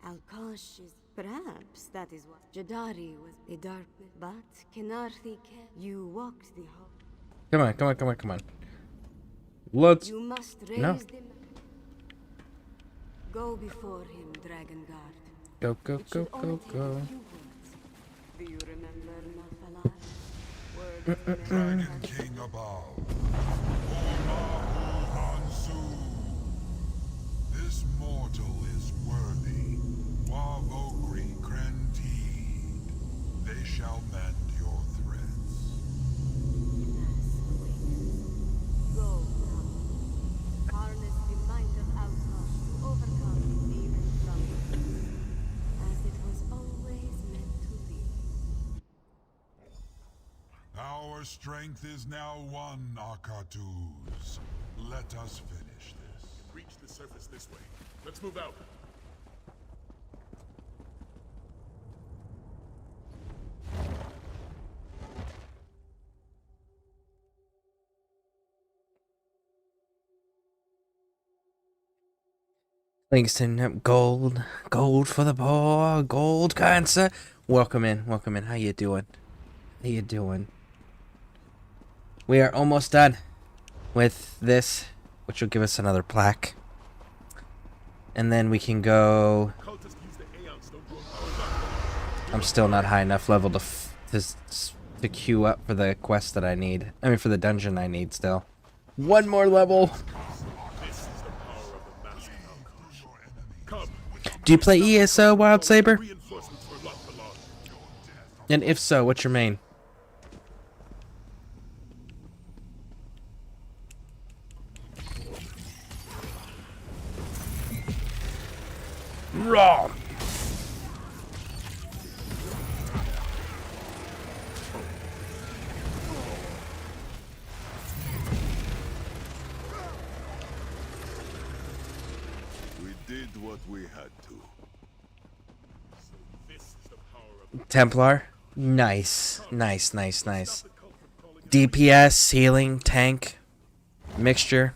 Alkash is... Perhaps that is what... Jadari was a darkness. But Kenarthi can... You walked the hall. Come on. Let's... You must raise no. them. Go before him, Dragon Guard. Go. Do you remember Nafalar? Dragon King above. Omahu Hansu. this mortal is worthy. Wavogri Krentid. They shall mend your threats. Go now. Harness the might of Alkosh to overcome demon drunkards, as it was always meant to be. Our strength is now one, Akatus. Let us finish this. Reach the surface this way. Let's move out. Langston, gold for the poor, gold cancer. Welcome in. How you doing? We are almost done with this, which will give us another plaque. And then we can go... I'm still not high enough level to queue up for the quest that I need. I mean, for the dungeon I need still. One more level. Do you play ESO, Wild Saber? And if so, what's your main? Raw. We did what we had to. Templar? Nice. DPS, healing, tank, mixture.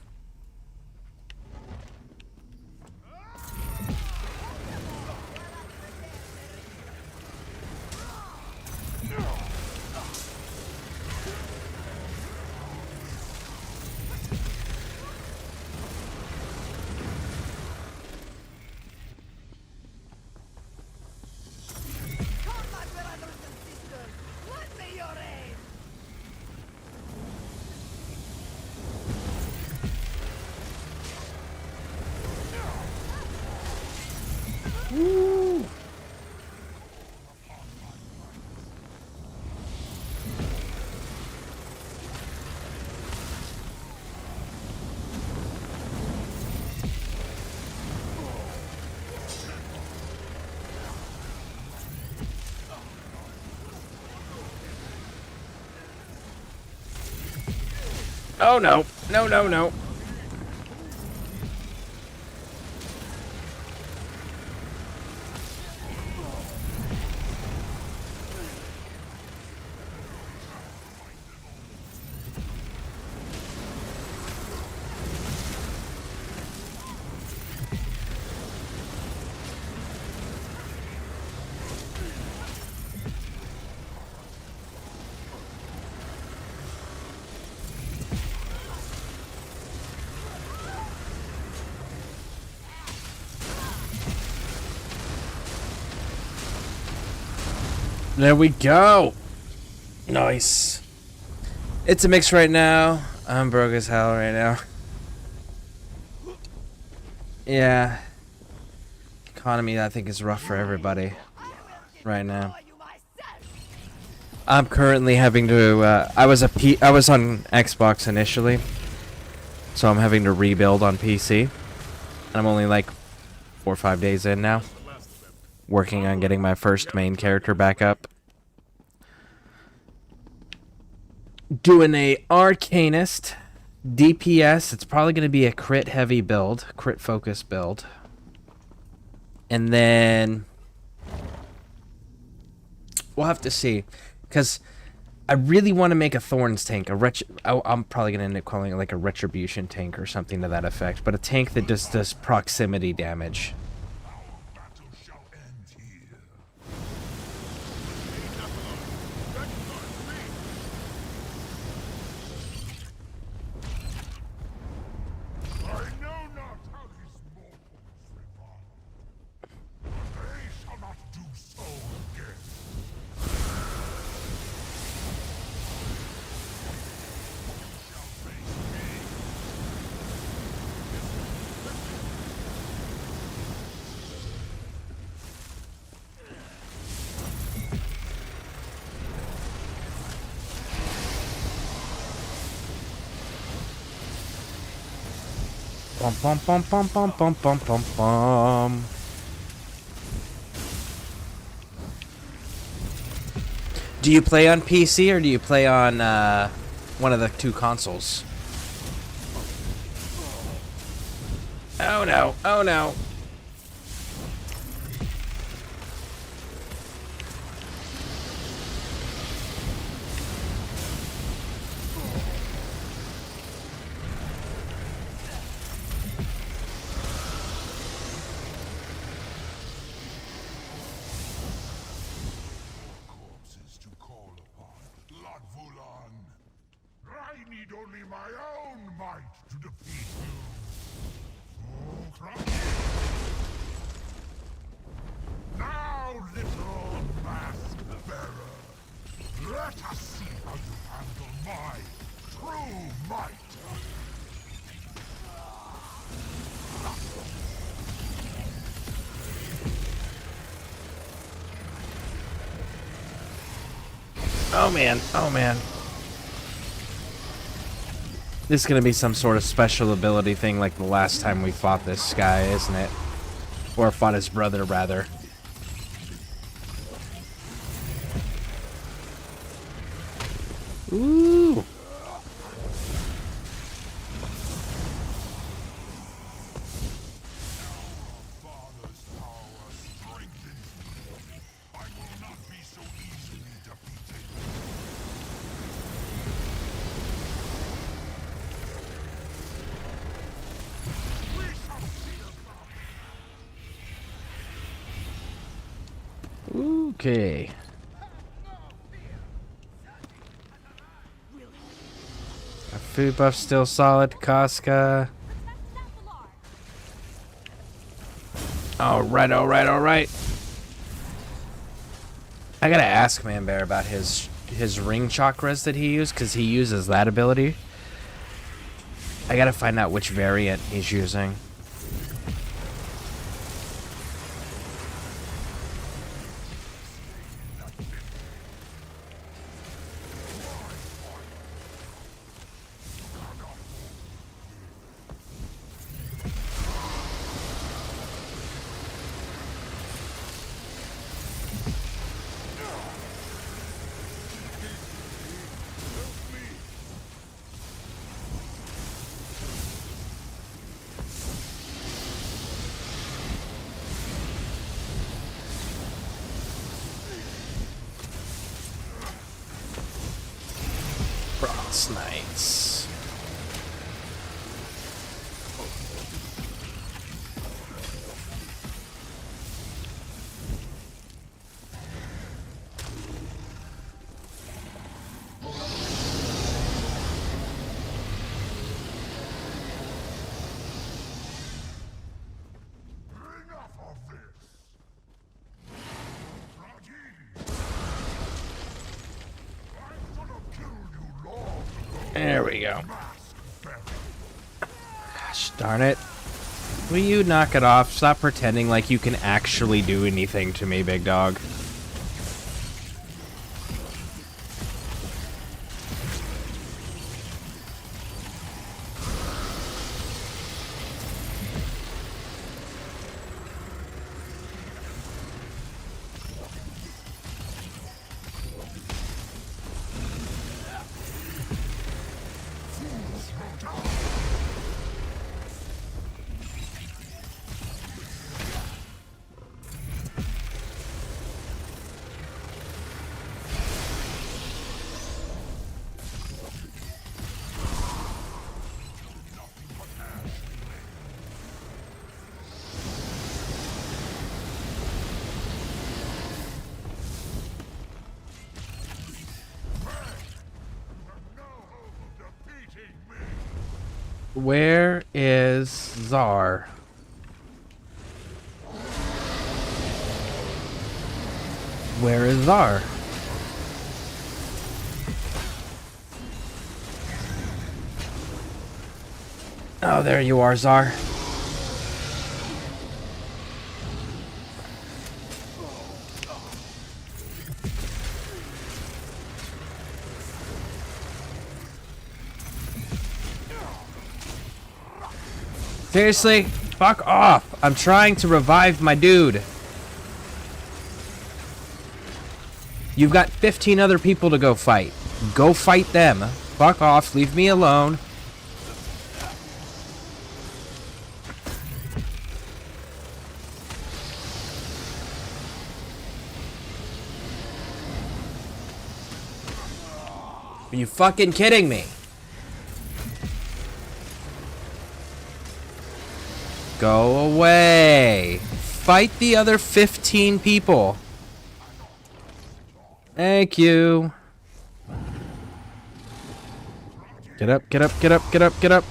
Oh no. No. There we go. Nice. It's a mix right now. I'm broke as hell right now. Yeah. Economy, I think, is rough for everybody right now. I'm currently having to, I was on Xbox initially, so I'm having to rebuild on PC. And I'm only like 4 or 5 days in now, working on getting my first main character back up. Doing a Arcanist, DPS, it's probably going to be a crit heavy build, crit focus build. And then we'll have to see, because I really want to make a Thorns tank. I'm probably going to end up calling it like a Retribution tank or something to that effect, but a tank that just does proximity damage. Bum bum bum bum bum bum bum bum bum. Do you play on PC or do you play on one of the two consoles? Oh no! Oh no! Corpses to call upon. Latvulan! I need only my own might to defeat you. Now, little mask bearer, let us see how you handle my true might. Oh man! Oh man! This is gonna be some sort of special ability thing like the last time we fought this guy, isn't it? Or fought his brother, rather. Ooh! Okay. Our food buff's still solid, Casca. Alright, alright, alright. I gotta ask Manbear about his ring chakras that he used, because he uses that ability. I gotta find out which variant he's using. Frost Knights. There we go. Gosh darn it. Will you knock it off? Stop pretending like you can actually do anything to me, big dog. Where is Czar? Where is Czar? Oh, there you are, Czar. Seriously? Fuck off. I'm trying to revive my dude. You've got 15 other people to go fight. Go fight them. Fuck off. Leave me alone. Are you fucking kidding me? Go away. Fight the other 15 people. Thank you. Get up, get up, get up, get up, get up.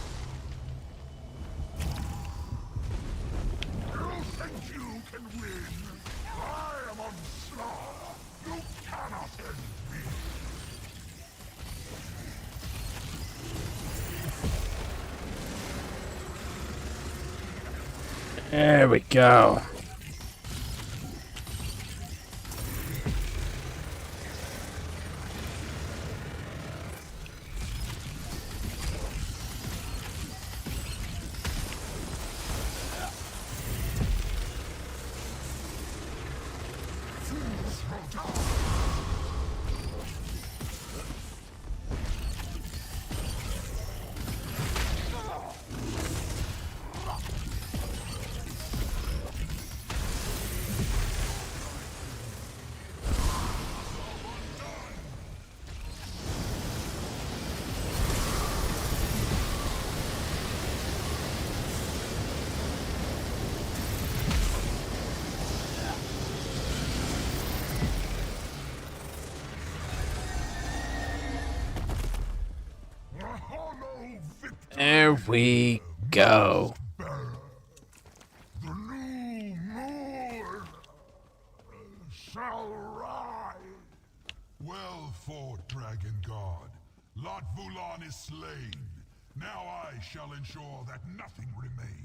There we go. There we go. The new Lord shall rise. Well fought, Dragon God. Lot Vulan is slain. Now I shall ensure that nothing remains.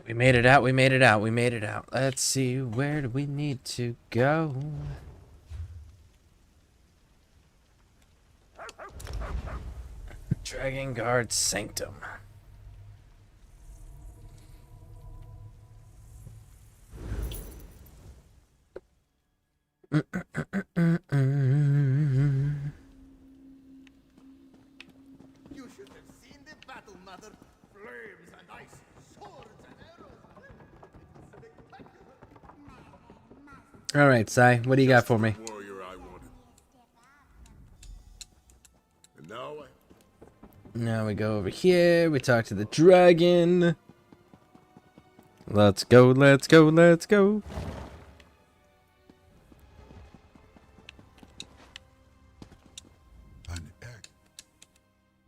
We made it out, we made it out, we made it out. Let's see, where do we need to go? Dragon Guard Sanctum. You should have seen the battle, Mother. Flames and ice, swords and arrows. All right, Sai, what do you got for me? Warrior I wanted. And now Now we go over here, we talk to the dragon. Let's go, let's go, let's go.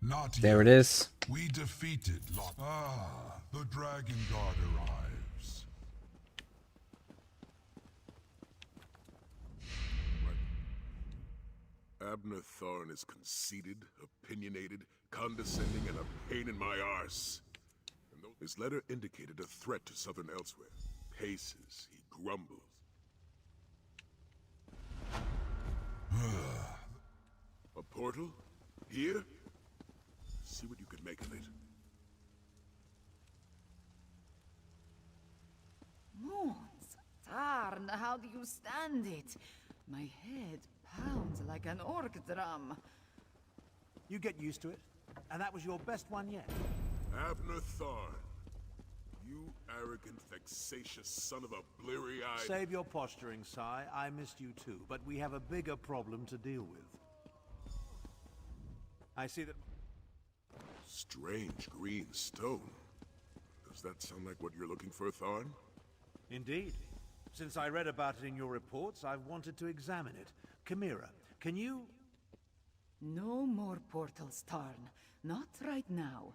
Not There yet. it is. We defeated Lot. Ah, the Dragon God arrives. Abner Thorn is conceited, opinionated, condescending, and a pain in my arse. And though his letter indicated a threat to Southern elsewhere, paces, he grumbles. A portal? Here? See what you can make of it. Moons, Tarn, how do you stand it? My head pounds like an orc drum. You get used to it. And that was your best one yet. Abner Thorn. You arrogant, vexatious son of a bleary-eyed... Save your posturing, Sai. I missed you too, but we have a bigger problem to deal with. I see that... Strange green stone. Does that sound like what you're looking for, Thorn? Indeed. Since I read about it in your reports, I've wanted to examine it. Chimera, can you... No more portals, Tarn. Not right now.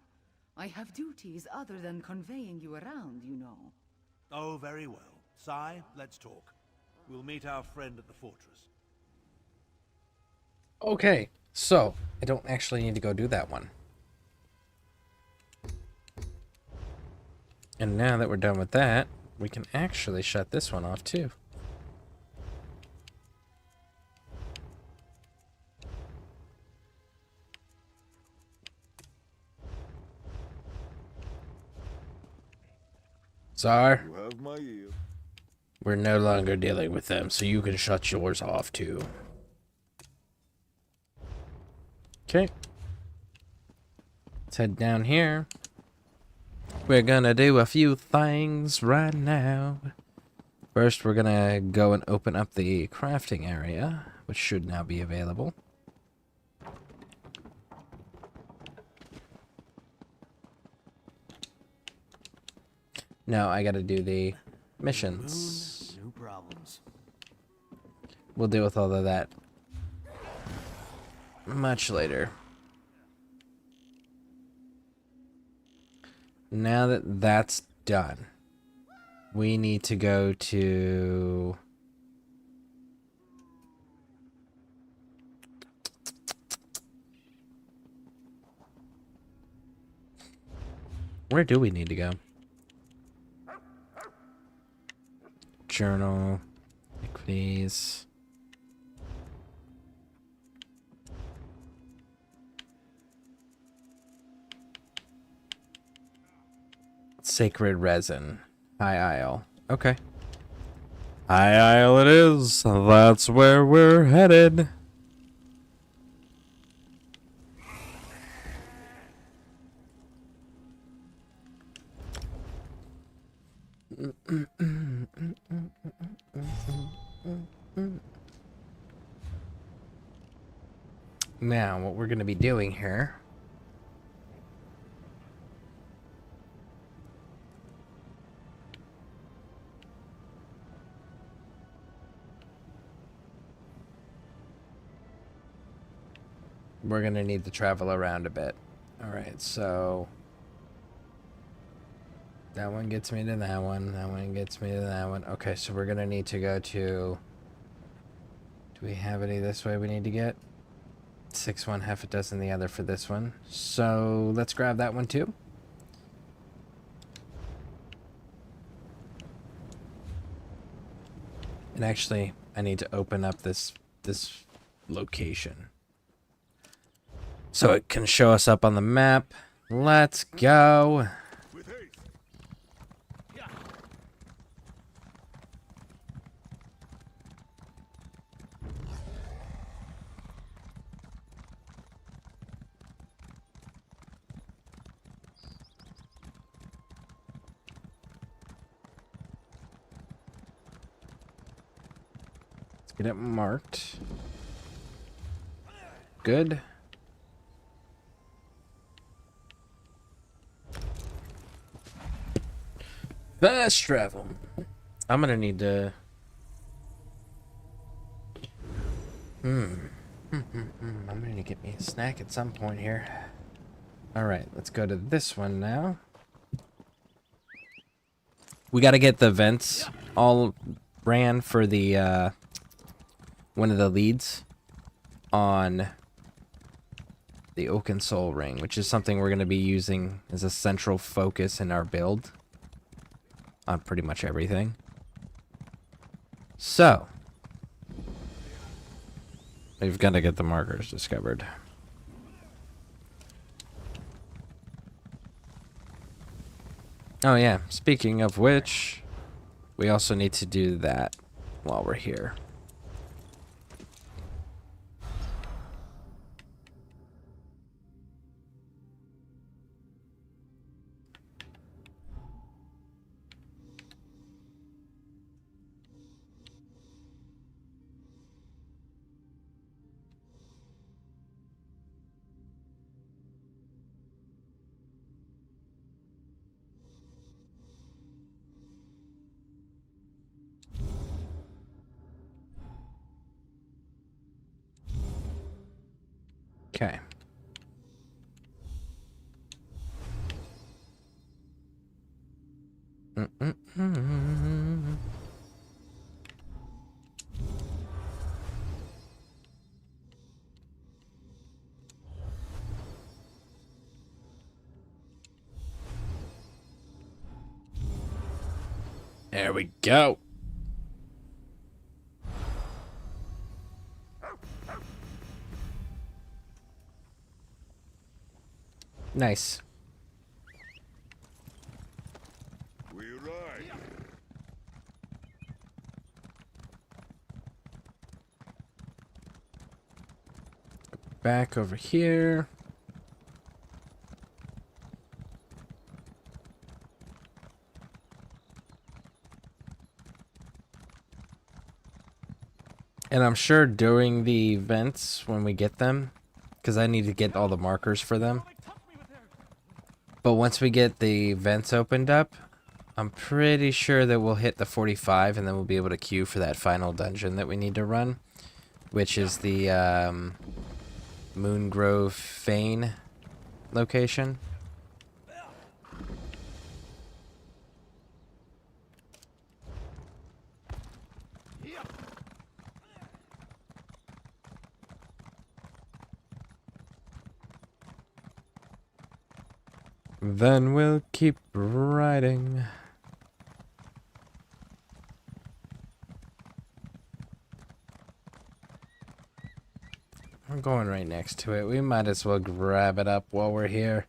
I have duties other than conveying you around, you know. Oh, very well. Sai, let's talk. We'll meet our friend at the fortress. Okay, so I don't actually need to go do that one. And now that we're done with that, we can actually shut this one off too. Czar, You have my ear. we're no longer dealing with them, so you can shut yours off too. Okay. Let's head down here. We're gonna do a few things right now. First, we're gonna go and open up the crafting area, which should now be available. Now I gotta do the missions. New problems. We'll deal with all of that much later. Now that that's done, we need to go to... Where do we need to go? Journal. Please. Sacred Resin. High Isle. Okay. High Isle it is. That's where we're headed. Now, what we're going to be doing here... We're going to need to travel around a bit. Alright, so... That one gets me to that one. That one gets me to that one. Okay, so we're going to need to go to... Do we have any this way we need to get? 6 one, half a dozen the other for this one. So, let's grab that one too. And actually, I need to open up this location. So it can show us up on the map. Let's go. Let's get it marked. Good. Fast travel. I'm gonna need to... I'm gonna need to get me a snack at some point here. Alright, let's go to this one now. We gotta get the vents all ran for the, one of the leads on the Oaken Soul Ring, which is something we're gonna be using as a central focus in our build. On pretty much everything. So, we've got to get the markers discovered. Oh yeah, speaking of which, we also need to do that while we're here. Okay. There we go. Nice. We ride. back over here. And I'm sure during the events, when we get them, because I need to get all the markers for them. But once we get the vents opened up, I'm pretty sure that we'll hit the 45 and then we'll be able to queue for that final dungeon that we need to run, which is the Moongrove Fane location. Then we'll keep riding. I'm going right next to it. We might as well grab it up while we're here.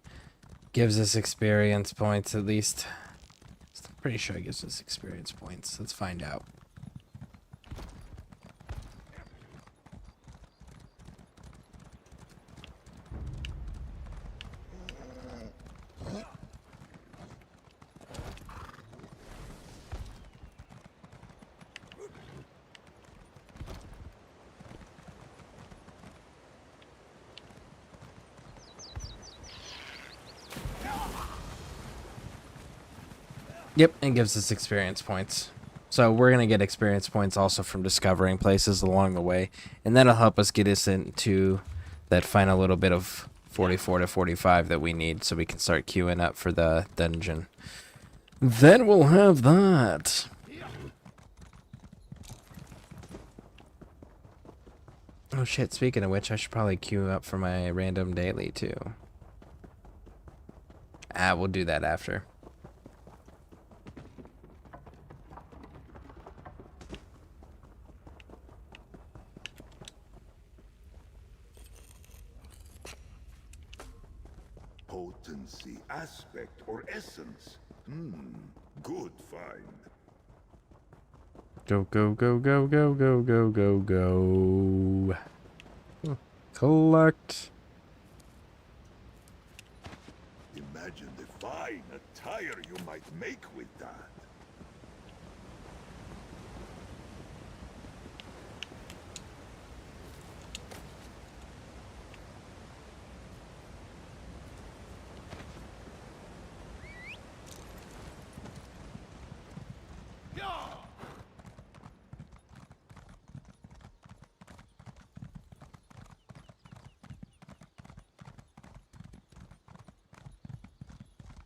Gives us experience points at least. I'm pretty sure it gives us experience points. Let's find out. Yep, it gives us experience points. So we're going to get experience points also from discovering places along the way. And that'll help us get us into that final little bit of 44 to 45 that we need so we can start queuing up for the dungeon. Then we'll have that. Oh shit, speaking of which, I should probably queue up for my random daily too. We'll do that after. Potency, aspect, or essence? Good find. Go, go, go, go, go, go, go, go, go. Collect. Imagine the fine attire you might make with that.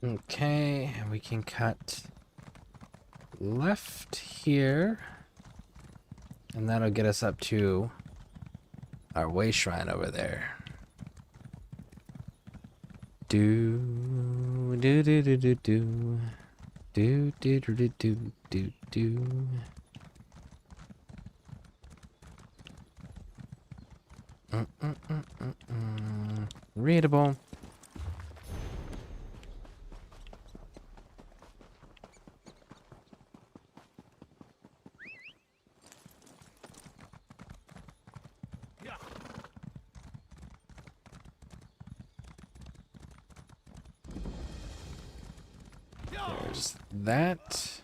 Okay, and we can cut left here. And that'll get us up to our way shrine over there. Do do do do do do do do do do do do. Readable. There's that.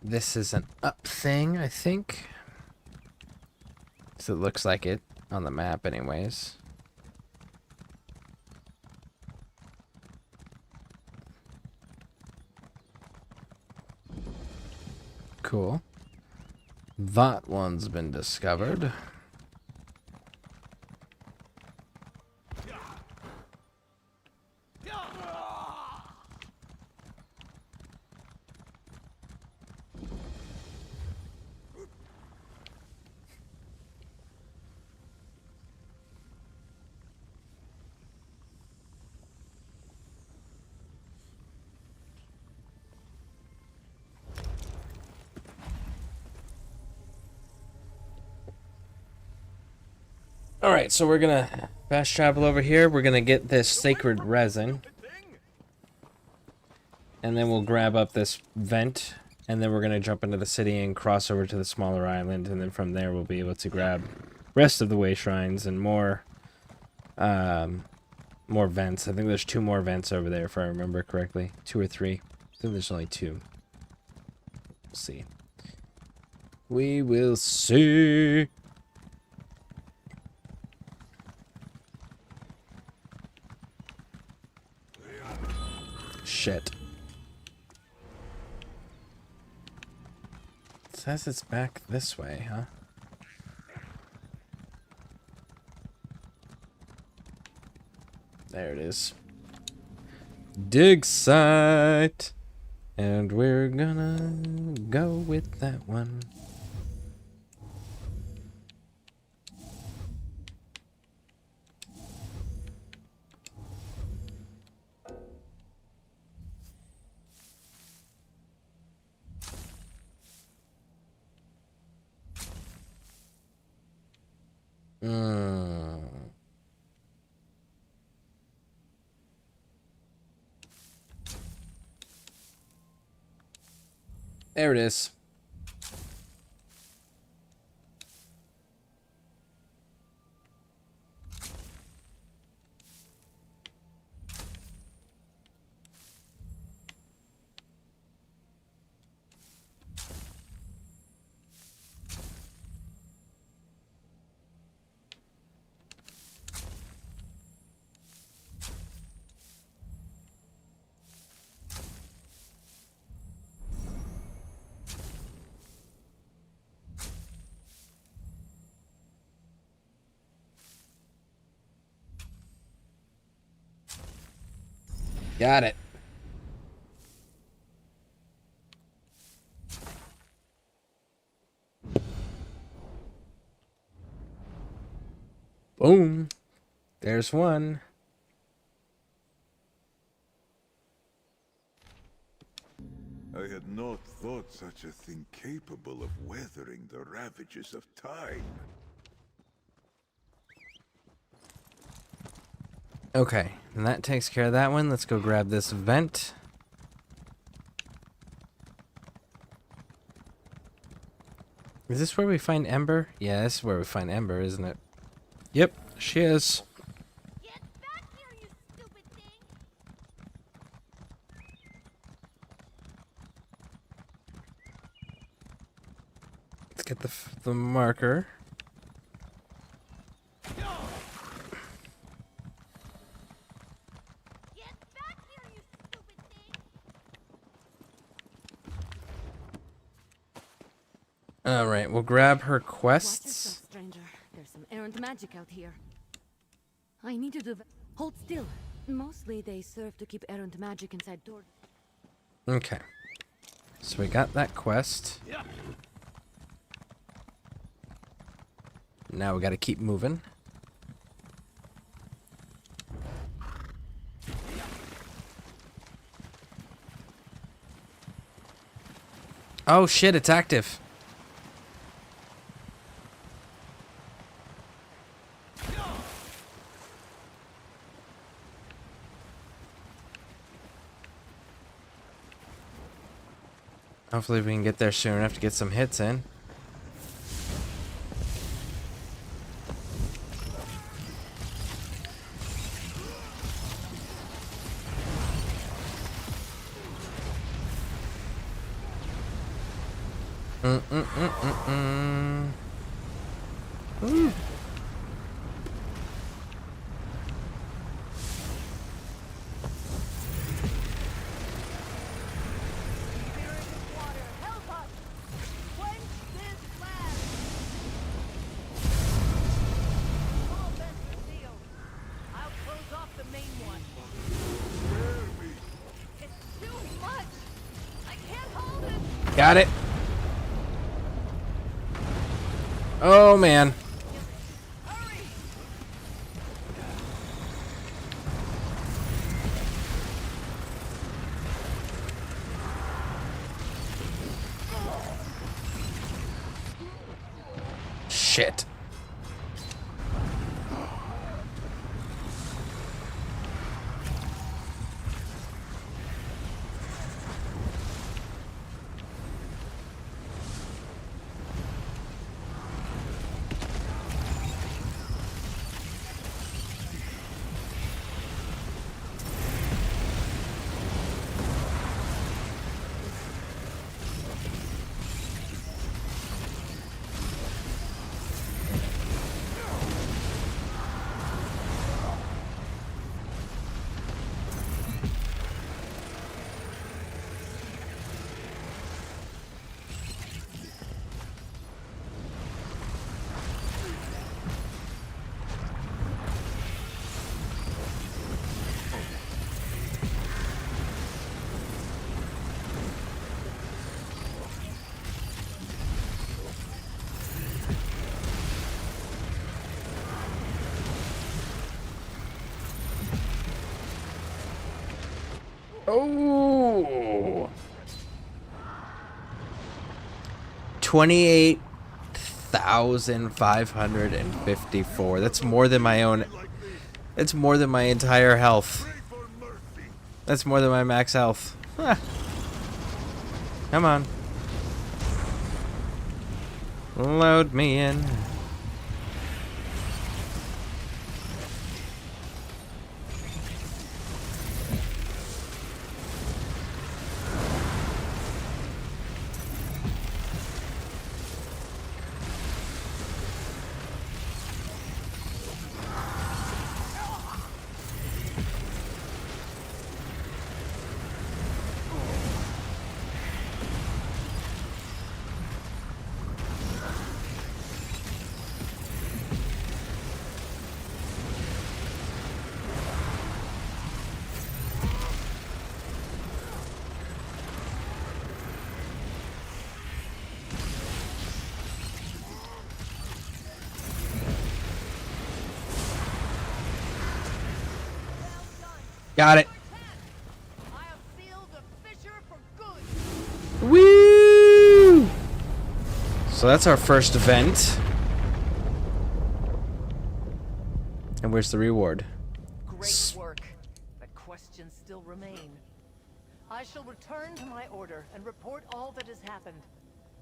This is an up thing, I think. So it looks like it on the map anyways. Cool. That one's been discovered. Alright, so we're gonna fast travel over here. We're gonna get this sacred resin. And then we'll grab up this vent And then we're going to jump into the city and cross over to the smaller island. And then from there, we'll be able to grab rest of the way shrines and more vents. I think there's 2 more vents over there, if I remember correctly. 2 or 3. I think there's only 2. We'll see. We will see. Shit. It says it's back this way, huh? There it is. Dig site. And we're gonna go with that one. There it is. Got it. Boom. There's one. I had not thought such a thing capable of weathering the ravages of time. Okay, and that takes care of that one. Let's go grab this vent. Is this where we find Ember? Yeah, this is where we find Ember, isn't it? Yep, she is. Get back here, you stupid thing! Let's get the marker. All right, we'll grab her quests. Watch yourself, stranger. There's some errant magic out here. I need you to hold still. Mostly they serve to keep errant magic inside doors. Okay. So we got that quest. Now we got to keep moving. Oh shit, it's active. Hopefully we can get there soon enough to get some hits in. Ooh. Got it. Oh man. Shit. Oh. 28,554. That's more than my own. It's more than my entire health. That's more than my max health. Huh. Come on. Load me in. Got it. Woo! So that's our first event. And where's the reward? Great work, but questions still remain. I shall return to my order and report all that has happened.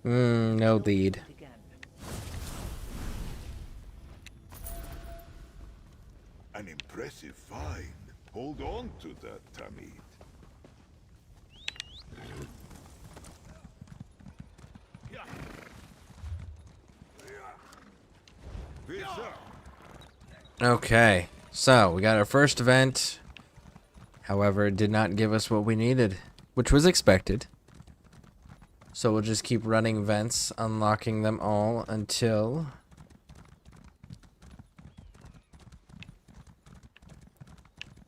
No lead. An impressive find. Hold on to that, Tamid. Okay, so we got our first event. However, it did not give us what we needed, which was expected. So we'll just keep running vents, unlocking them all until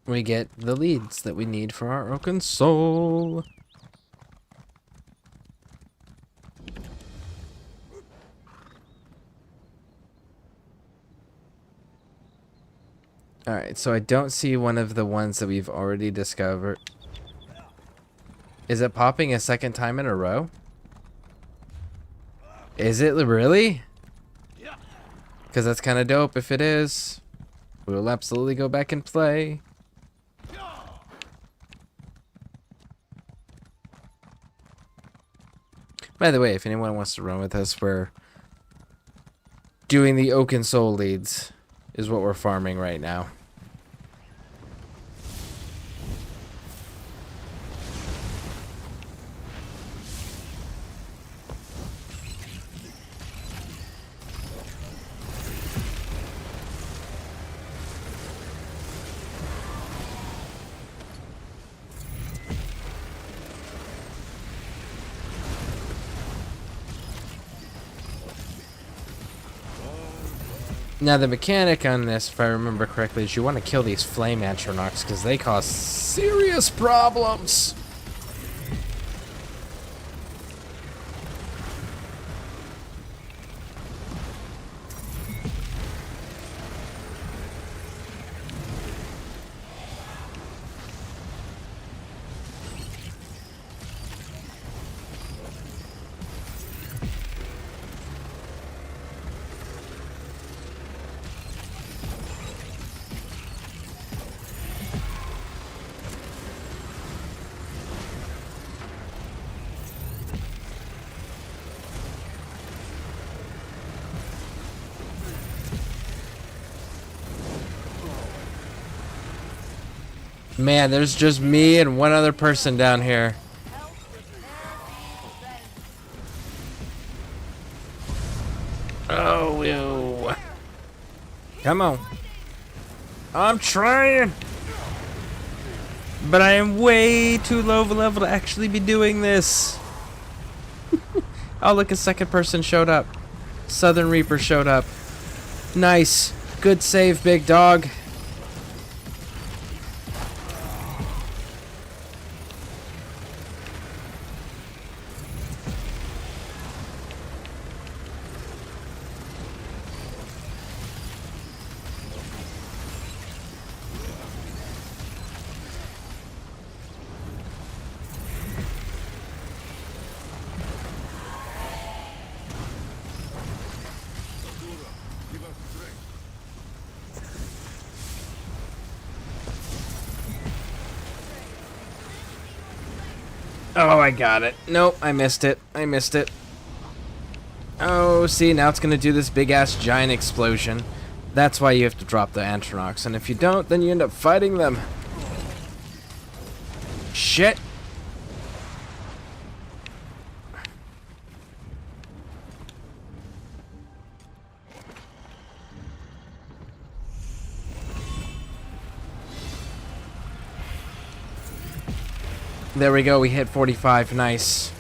we get the leads that we need for our Oaken Soul. Alright, so I don't see one of the ones that we've already discovered. Is it popping a second time in a row? Is it really? Because that's kind of dope if it is. We'll absolutely go back and play. By the way, if anyone wants to run with us, we're doing the Oaken Soul leads is what we're farming right now. Now, the mechanic on this, if I remember correctly, is you want to kill these flame Atronachs because they cause serious problems. Man, there's just me and one other person down here. Oh, ew. Come on. I'm trying. But I am way too low of a level to actually be doing this. Oh, look, a second person showed up. Southern Reaper showed up. Nice. Good save, big dog. Oh, I got it. Nope, I missed it. I missed it. Oh, see, now it's gonna do this big-ass giant explosion. That's why you have to drop the Antronox, and if you don't, then you end up fighting them. Shit! There we go, we hit 45, nice.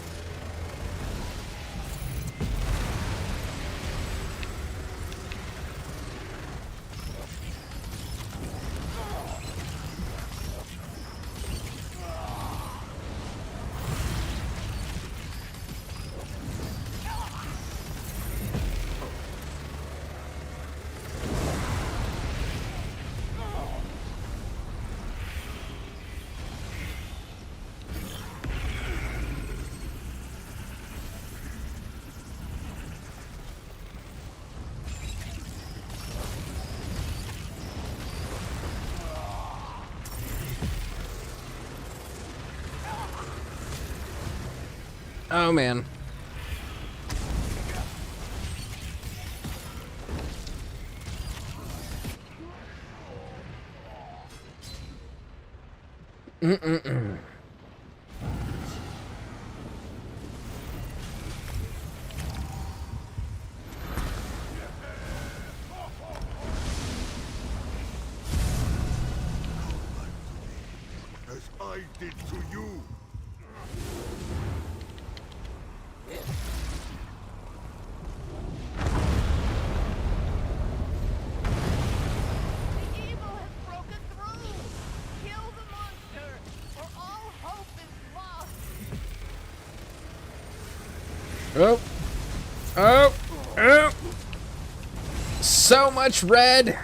Oh, man. Mm-mm-mm. As I did to you. Oh. Oh. Oh. So much red.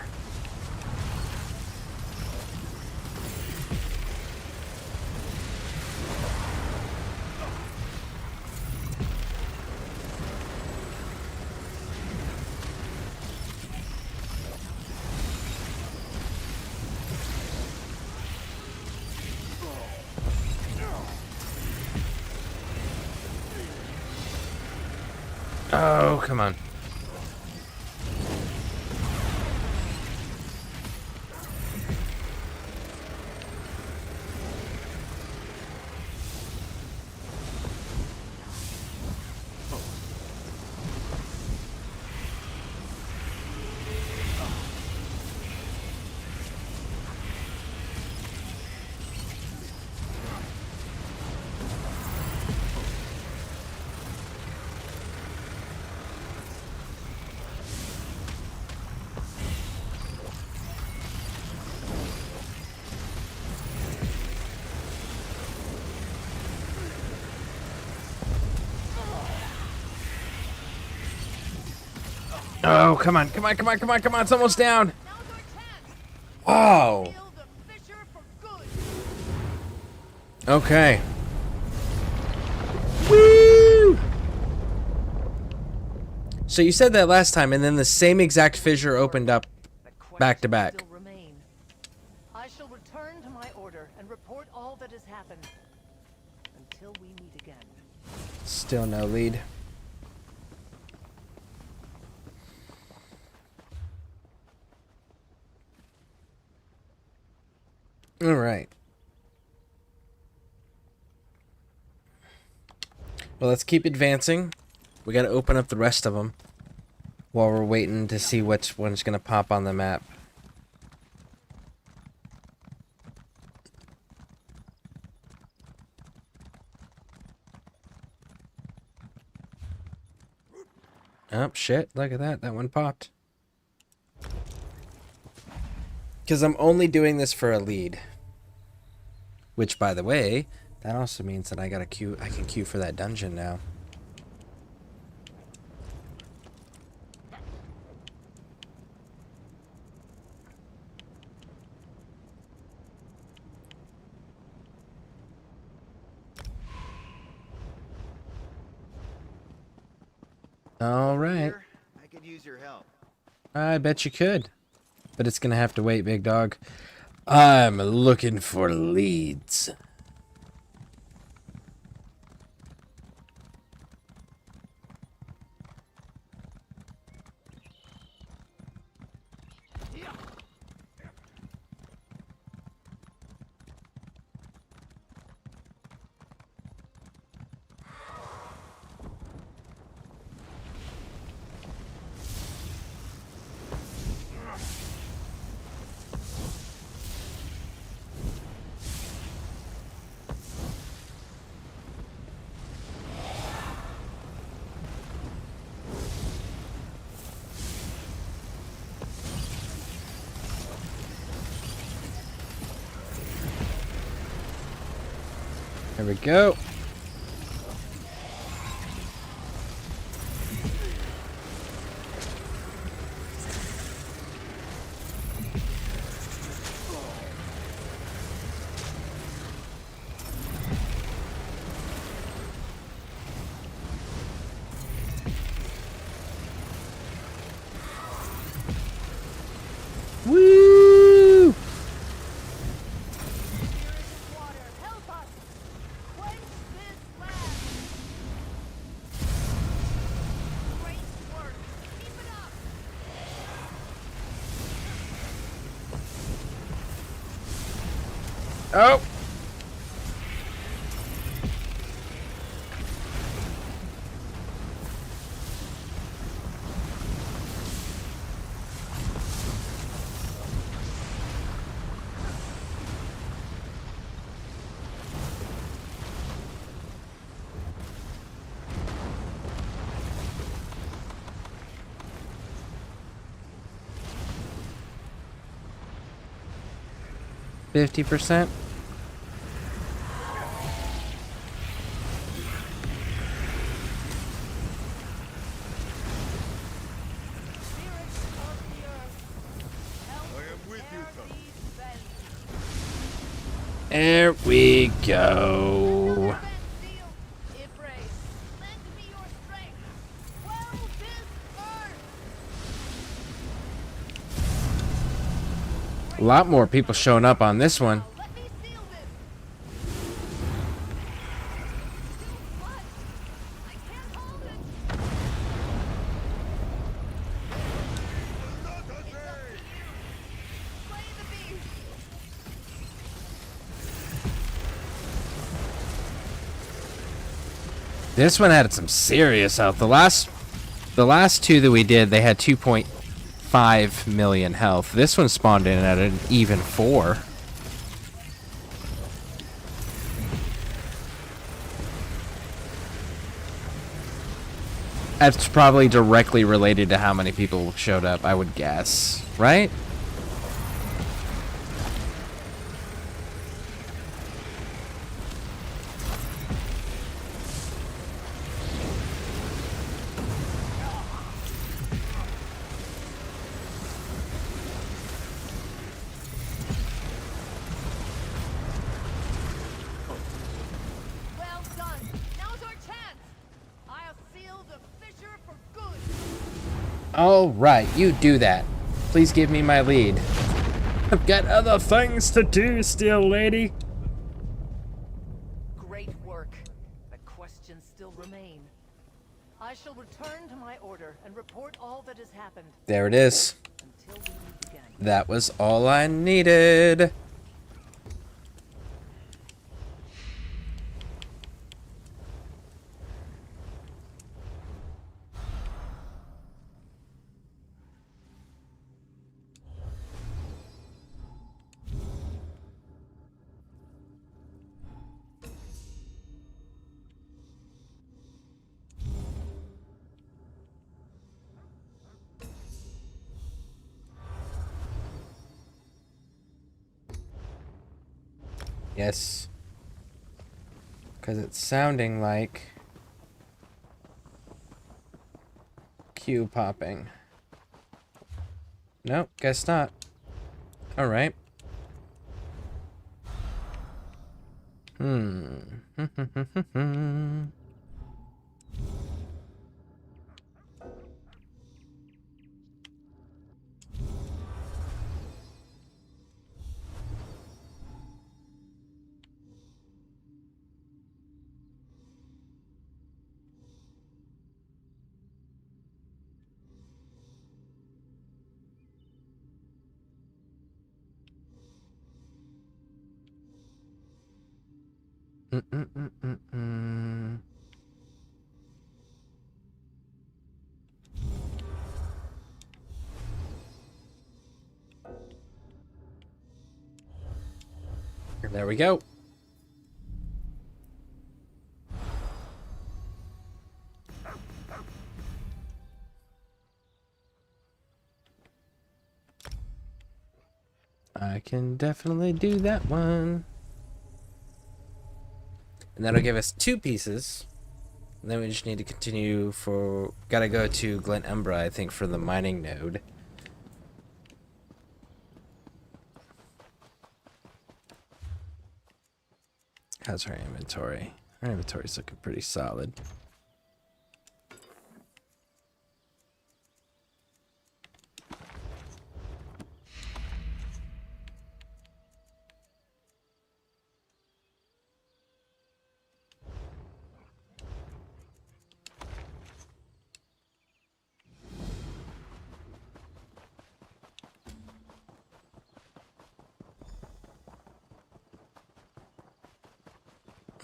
Oh, come on. Oh, come on, come on, come on, come on, come on, it's almost down. Oh. Okay. Woo! So you said that last time, and then the same exact fissure opened up back to back. I shall return to my order and report all that has happened. Until we meet again. Still no lead. All right. Well, let's keep advancing. We got to open up the rest of them while we're waiting to see which one's going to pop on the map. Oh, shit. Look at that. That one popped. Because I'm only doing this for a lead. Which, by the way, that also means that I got a queue. I can queue for that dungeon now. All right. I could use your help. I bet you could. But it's going to have to wait, big dog. I'm looking for leads. There we go. Woo! Oh! %. There we go. A lot more people showing up on this one. This one had some serious health. The last two that we did, they had 2.5 million health. This one spawned in at an even 4. That's probably directly related to how many people showed up, I would guess. Right? All right, you do that. Please give me my lead. I've got other things to do still, lady. Great work. The questions still remain. I shall return to my order and report all that has happened. There it is. That was all I needed. Yes. Because it's sounding like Q popping. Nope, guess not. Alright. There we go. I can definitely do that one. And that'll give us 2 pieces. And then we just need to continue for... Gotta go to Glen Umbra, I think, for the mining node. How's our inventory? Our inventory's looking pretty solid.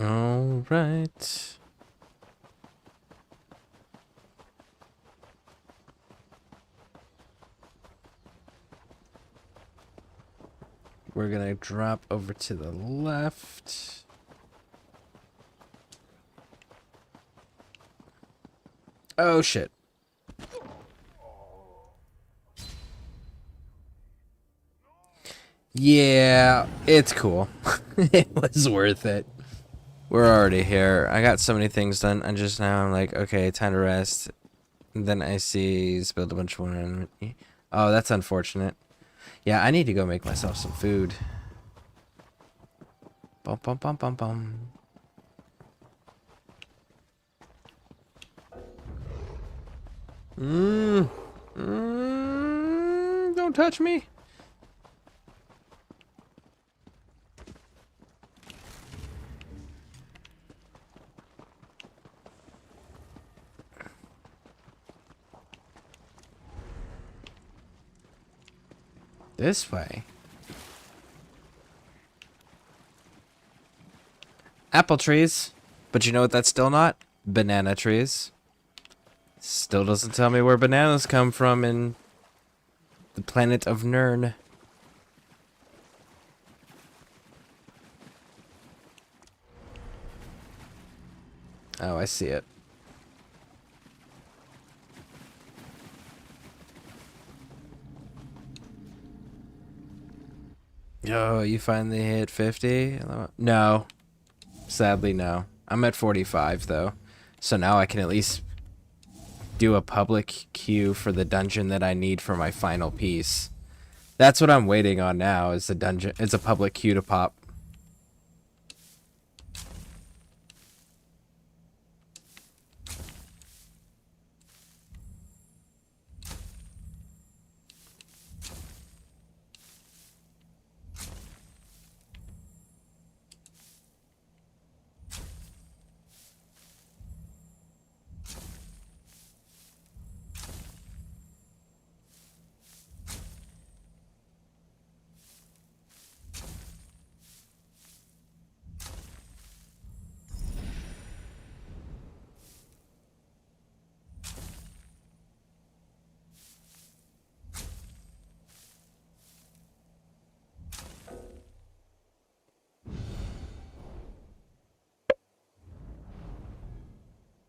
All right. We're gonna drop over to the left. Oh shit. Yeah, it's cool. It was worth it. We're already here. I got so many things done, and just now I'm like, okay, time to rest. And then I see spilled a bunch of water on me. Oh, that's unfortunate. Yeah, I need to go make myself some food. Bum bum bum bum bum. Don't touch me. This way. Apple trees. But you know what that's still not? Banana trees. Still doesn't tell me where bananas come from in the planet of Nern. Oh, I see it. Oh, you finally hit 50? No. Sadly, no. I'm at 45, though. So now I can at least do a public queue for the dungeon that I need for my final piece. That's what I'm waiting on now, is the dungeon. It's a public queue to pop.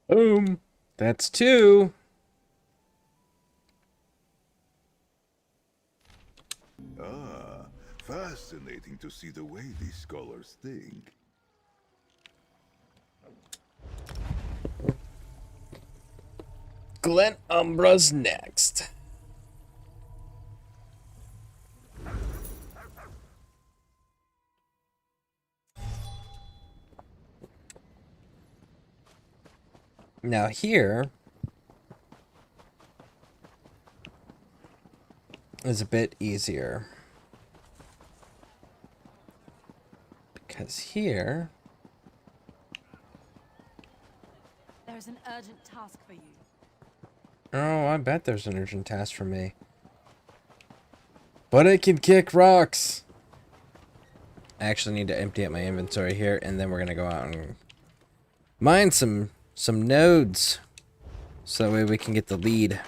Boom. That's 2. Ah, fascinating to see the way these scholars think. Glen Umbra's next. Now here is a bit easier. Because here... There's an urgent task for you. Oh, I bet there's an urgent task for me. But it can kick rocks! I actually need to empty out my inventory here, and then we're gonna go out and mine some nodes. So that way we can get the lead.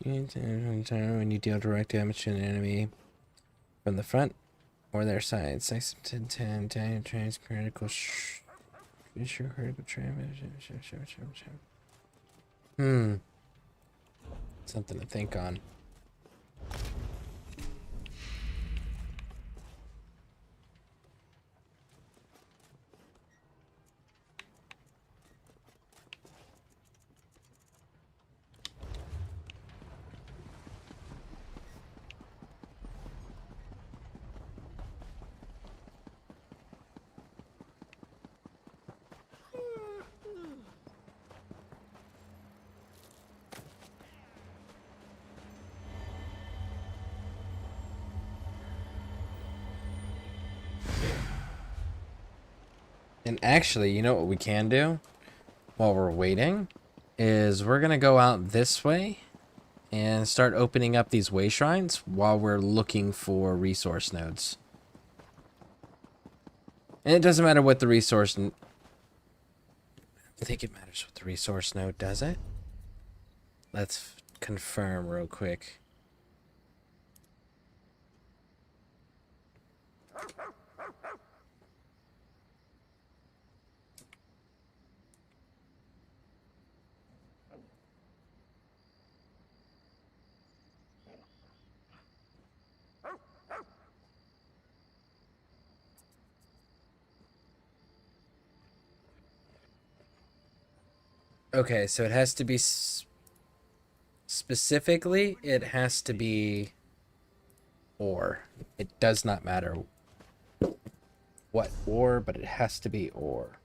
When you deal direct damage to an enemy from the front or their side, 6 to 10 trans critical critical damage. Something to think on. And actually, you know what we can do while we're waiting? Is we're going to go out this way and start opening up these way shrines while we're looking for resource nodes. And it doesn't matter what the resource... I think it matters what the resource node, does it? Let's confirm real quick. Okay, so it has to be... Specifically, it has to be ore. It does not matter what ore, but it has to be ore.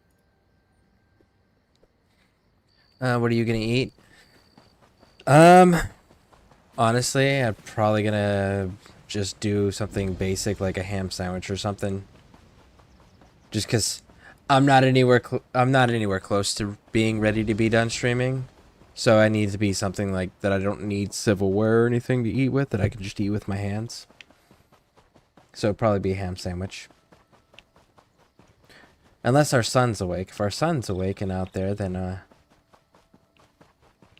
What are you gonna eat? Honestly, I'm probably gonna just do something basic like a ham sandwich or something. Just because I'm not anywhere close to being ready to be done streaming. So I need to be something like that I don't need silverware or anything to eat with, that I can just eat with my hands. So it'd probably be a ham sandwich. Unless our son's awake. If our son's awake and out there, then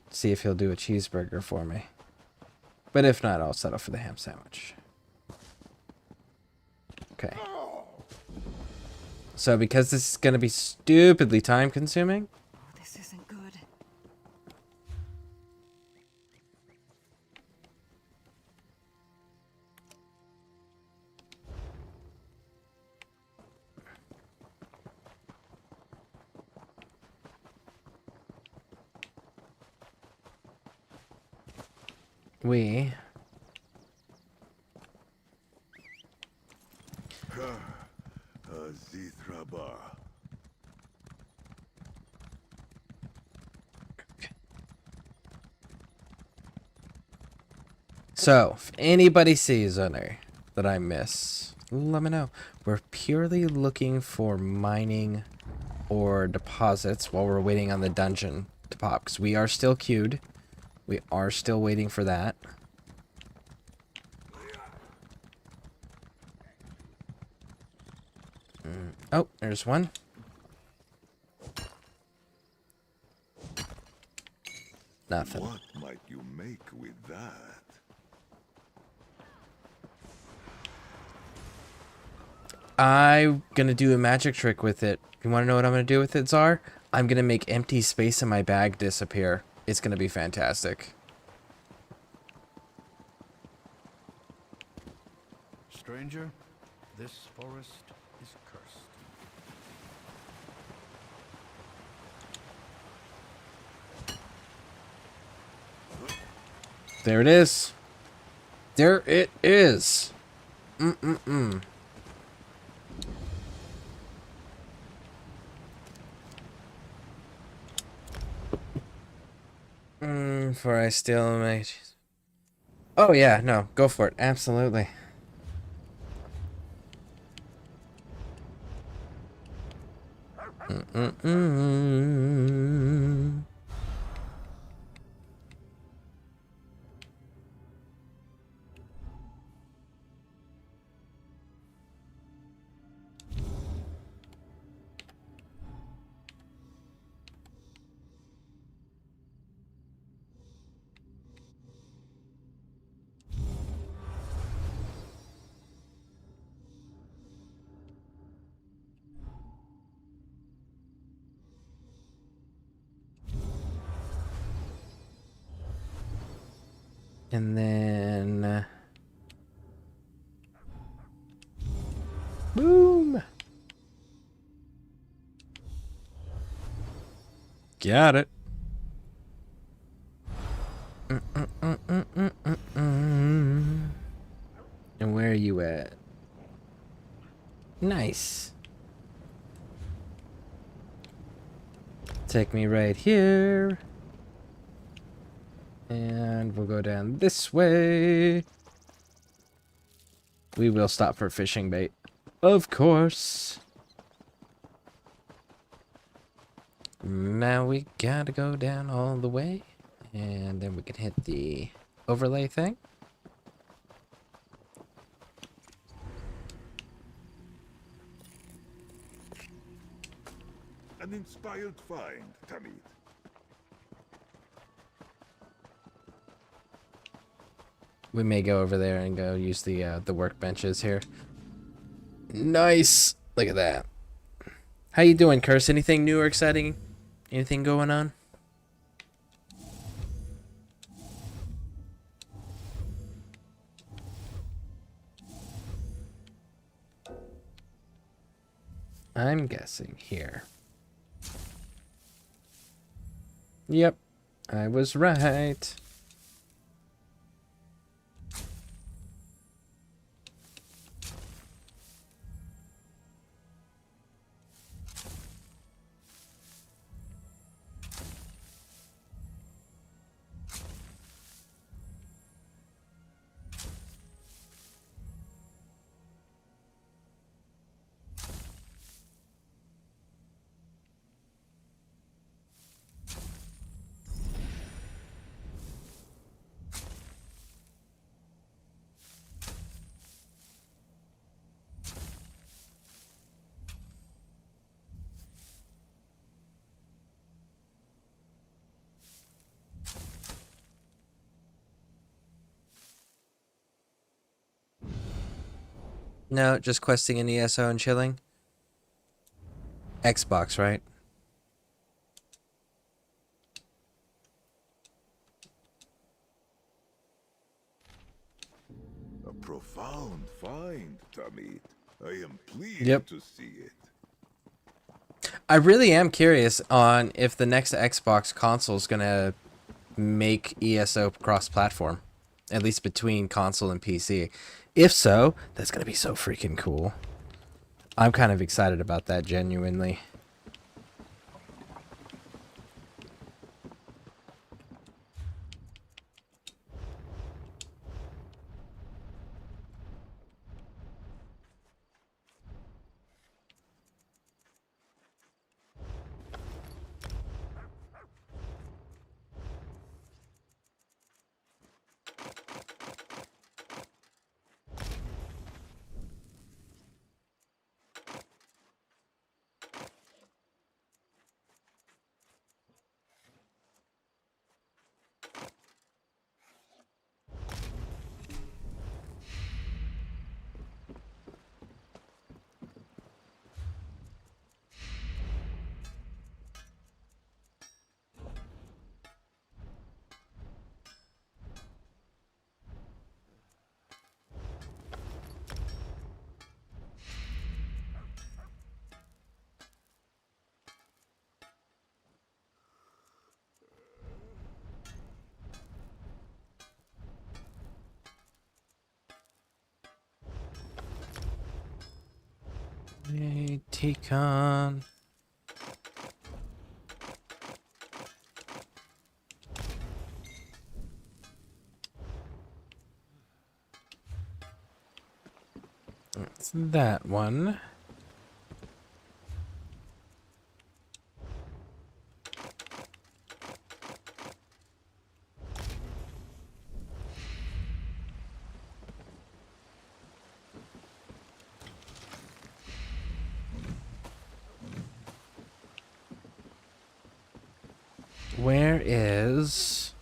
see if he'll do a cheeseburger for me. But if not, I'll settle for the ham sandwich. Okay. So because this is going to be stupidly time consuming, This isn't good. we Zitraba. So, if anybody sees any that I miss, let me know. We're purely looking for mining or deposits while we're waiting on the dungeon to pop. Because we are still queued. We are still waiting for that. Oh, there's one. Nothing. What might you make with that? I'm gonna do a magic trick with it. You wanna know what I'm gonna do with it, Czar? I'm gonna make empty space in my bag disappear. It's gonna be fantastic. Stranger, this forest is cursed. There it is. There it is. For I still may. Oh yeah, no, go for it. Absolutely. And then... boom! Got it. And where are you at? Nice. Take me right here. And we'll go down this way. We will stop for fishing bait. Of course. Now we gotta go down all the way, and then we can hit the overlay thing. An inspired find, Tamid. We may go over there and go use the workbenches here. Nice. Look at that. How you doing, Curse? Anything new or exciting? Anything going on? I'm guessing here. Yep, I was right. No, just questing in ESO and chilling. Xbox, right? A profound find, Tamid. I am pleased to see it. I really am curious on if the next Xbox console is gonna make ESO cross-platform, at least between console and PC. If so, that's gonna be so freaking cool. I'm kind of excited about that, genuinely. Hey, T-Con. It's that one. Where is...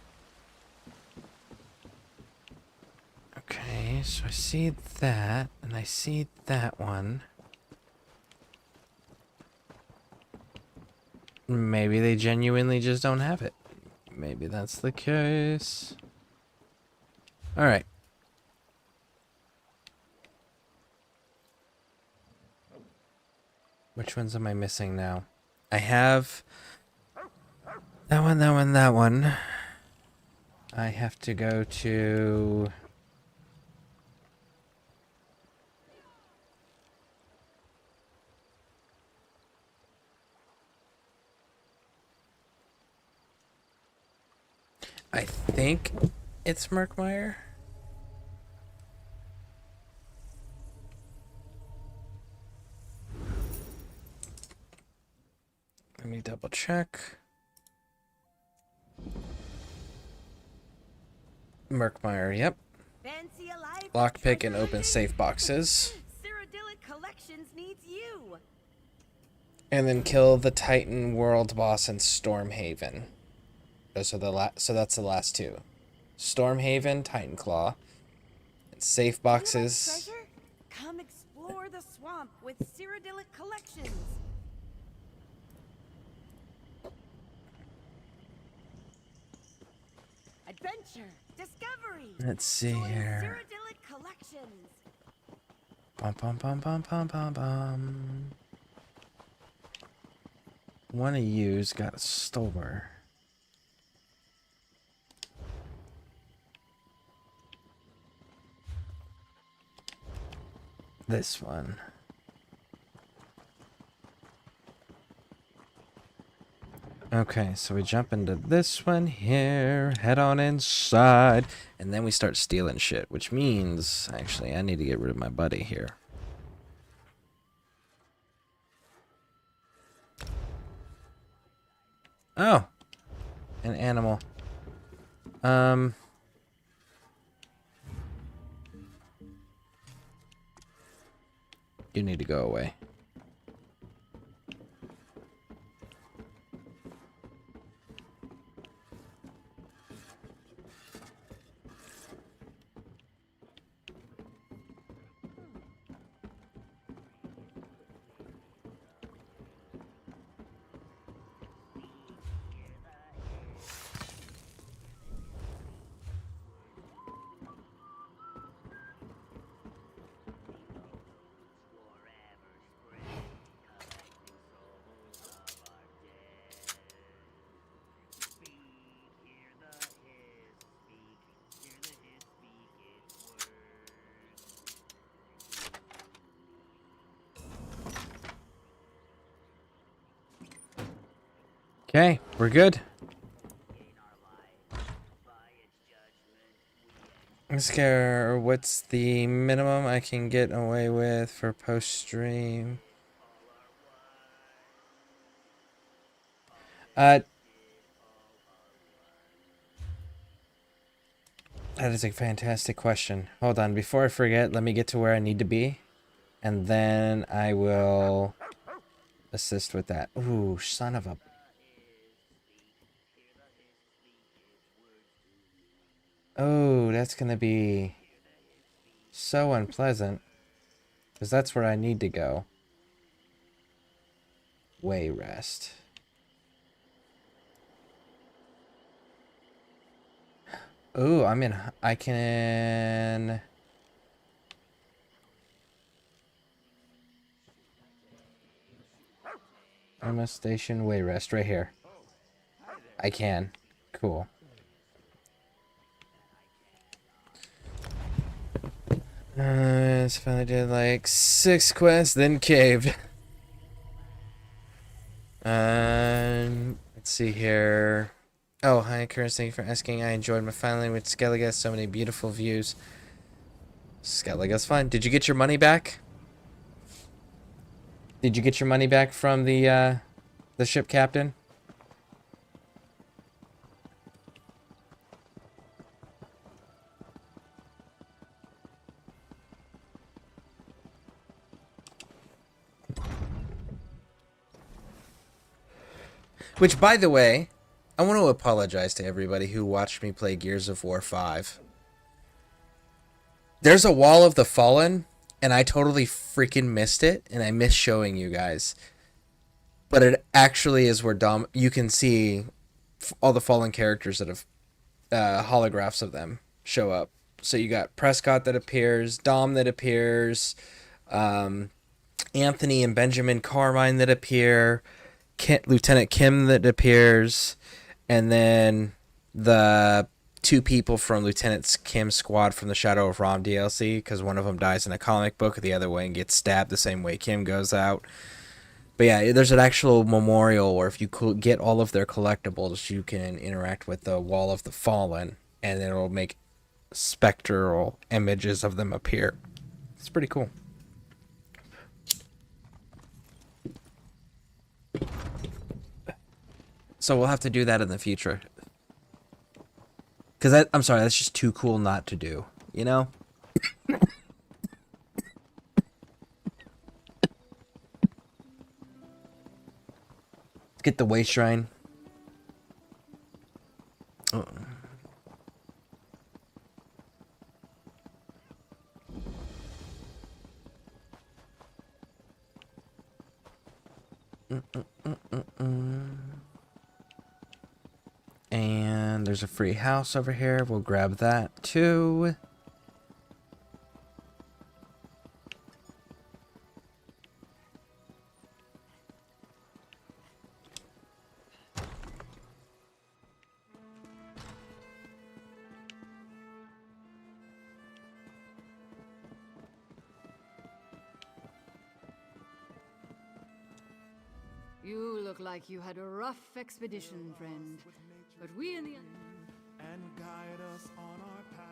Okay, so I see that, and I see that one. Maybe they genuinely just don't have it. Maybe that's the case. Alright. Which ones am I missing now? I have... that one, that one, that one. I have to go to... I think it's Merkmeyer. Let me double double check. Merkmeyer, yep. Fancy a life Lockpick and open safe boxes. Cyrodiilic Collections needs you. And then kill the Titan World boss in Stormhaven. Those are the so that's the last two. Stormhaven, Titan Claw. And safe boxes. Treasure? Come explore the swamp with Cyrodiilic Collections. Adventure, discovery. Let's see here. Cyrodiilic Collections. Bum bum bum bum bum bum bum. One of you's got a store. This one. Okay, so we jump into this one here, head on inside, and then we start stealing shit, which means, actually, I need to get rid of my buddy here. Oh, an animal. You need to go away. Okay, we're good. Scare, what's the minimum I can get away with for post-stream? That is a fantastic question. Hold on, before I forget, let me get to where I need to be, and then I will assist with that. Ooh, son of a... Oh, that's gonna be so unpleasant. Because that's where I need to go. Way rest. Oh, I can... Arma Station, way rest, right here. I can. Cool. So finally did like 6 quests, then caved. Let's see here. Oh, hi, Curtis. Thank you for asking. I enjoyed my filing with Skellige. So many beautiful views. Skellige's fine. Did you get your money back? Did you get your money back from the ship captain? Which, by the way, I want to apologize to everybody who watched me play Gears of War 5. There's a Wall of the Fallen, and I totally freaking missed it, and I missed showing you guys. But it actually is where you can see all the fallen characters that have holographs of them show up. So you got Prescott that appears, Dom that appears, Anthony and Benjamin Carmine that appear, Lieutenant Kim that appears, and then the 2 people from Lieutenant Kim's squad from the Shadow of Rom DLC, because one of them dies in a comic book, the other one gets stabbed the same way Kim goes out. But yeah, there's an actual memorial where if you get all of their collectibles, you can interact with the Wall of the Fallen, and it'll make spectral images of them appear. It's pretty cool. So we'll have to do that in the future. Because I'm sorry, that's just too cool not to do, you know? Get the way shrine. Oh. And there's a free house over here. We'll grab that too. You look like you had a rough expedition, friend. But we in the and guide us on our path.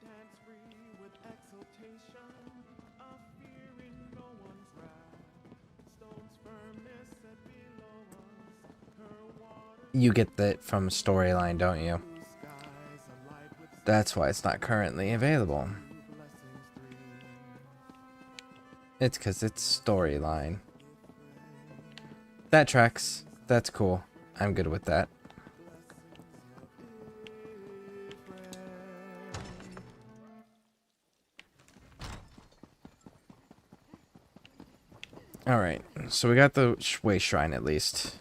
Dance free with exultation, of fear in no one's wrath. Stone's firmness set below us, her water. You get that from storyline, don't you? That's why it's not currently available. It's because it's storyline. That tracks. That's cool. I'm good with that. Alright, so we got the way shrine at least.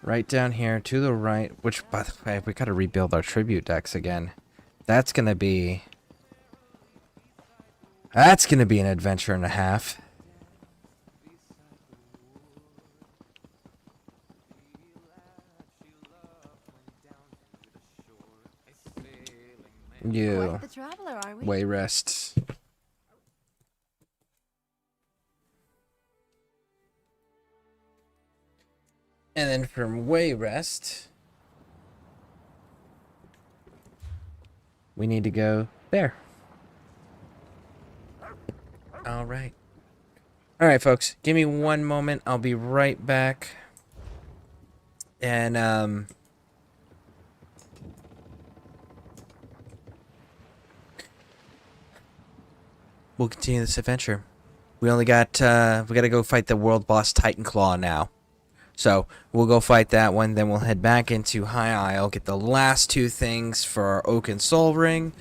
Right down here to the right, which, by the way, we gotta rebuild our tribute decks again. That's gonna be an adventure and a half. You. Quite the traveler, are we? Way rest. And then from way rest, we need to go there. All right. All right, folks. Give me one moment. I'll be right back. And we'll continue this adventure. We only got we gotta go fight the world boss Titan Claw now. So we'll go fight that one, then we'll head back into High Isle, get the last two things for our Oak and Soul Ring.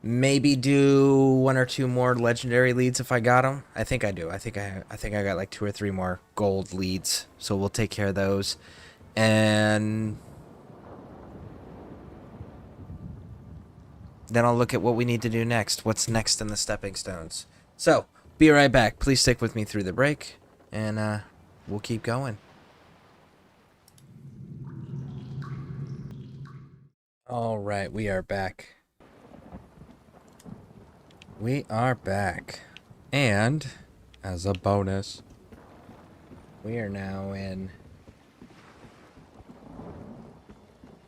Maybe do one or two more legendary leads if I got them. I think I do. I think I got like 2 or 3 more gold leads. So we'll take care of those. And then I'll look at what we need to do next. What's next in the stepping stones. So, be right back. Please stick with me through the break. And we'll keep going. Alright, we are back. We are back. And, as a bonus, we are now in...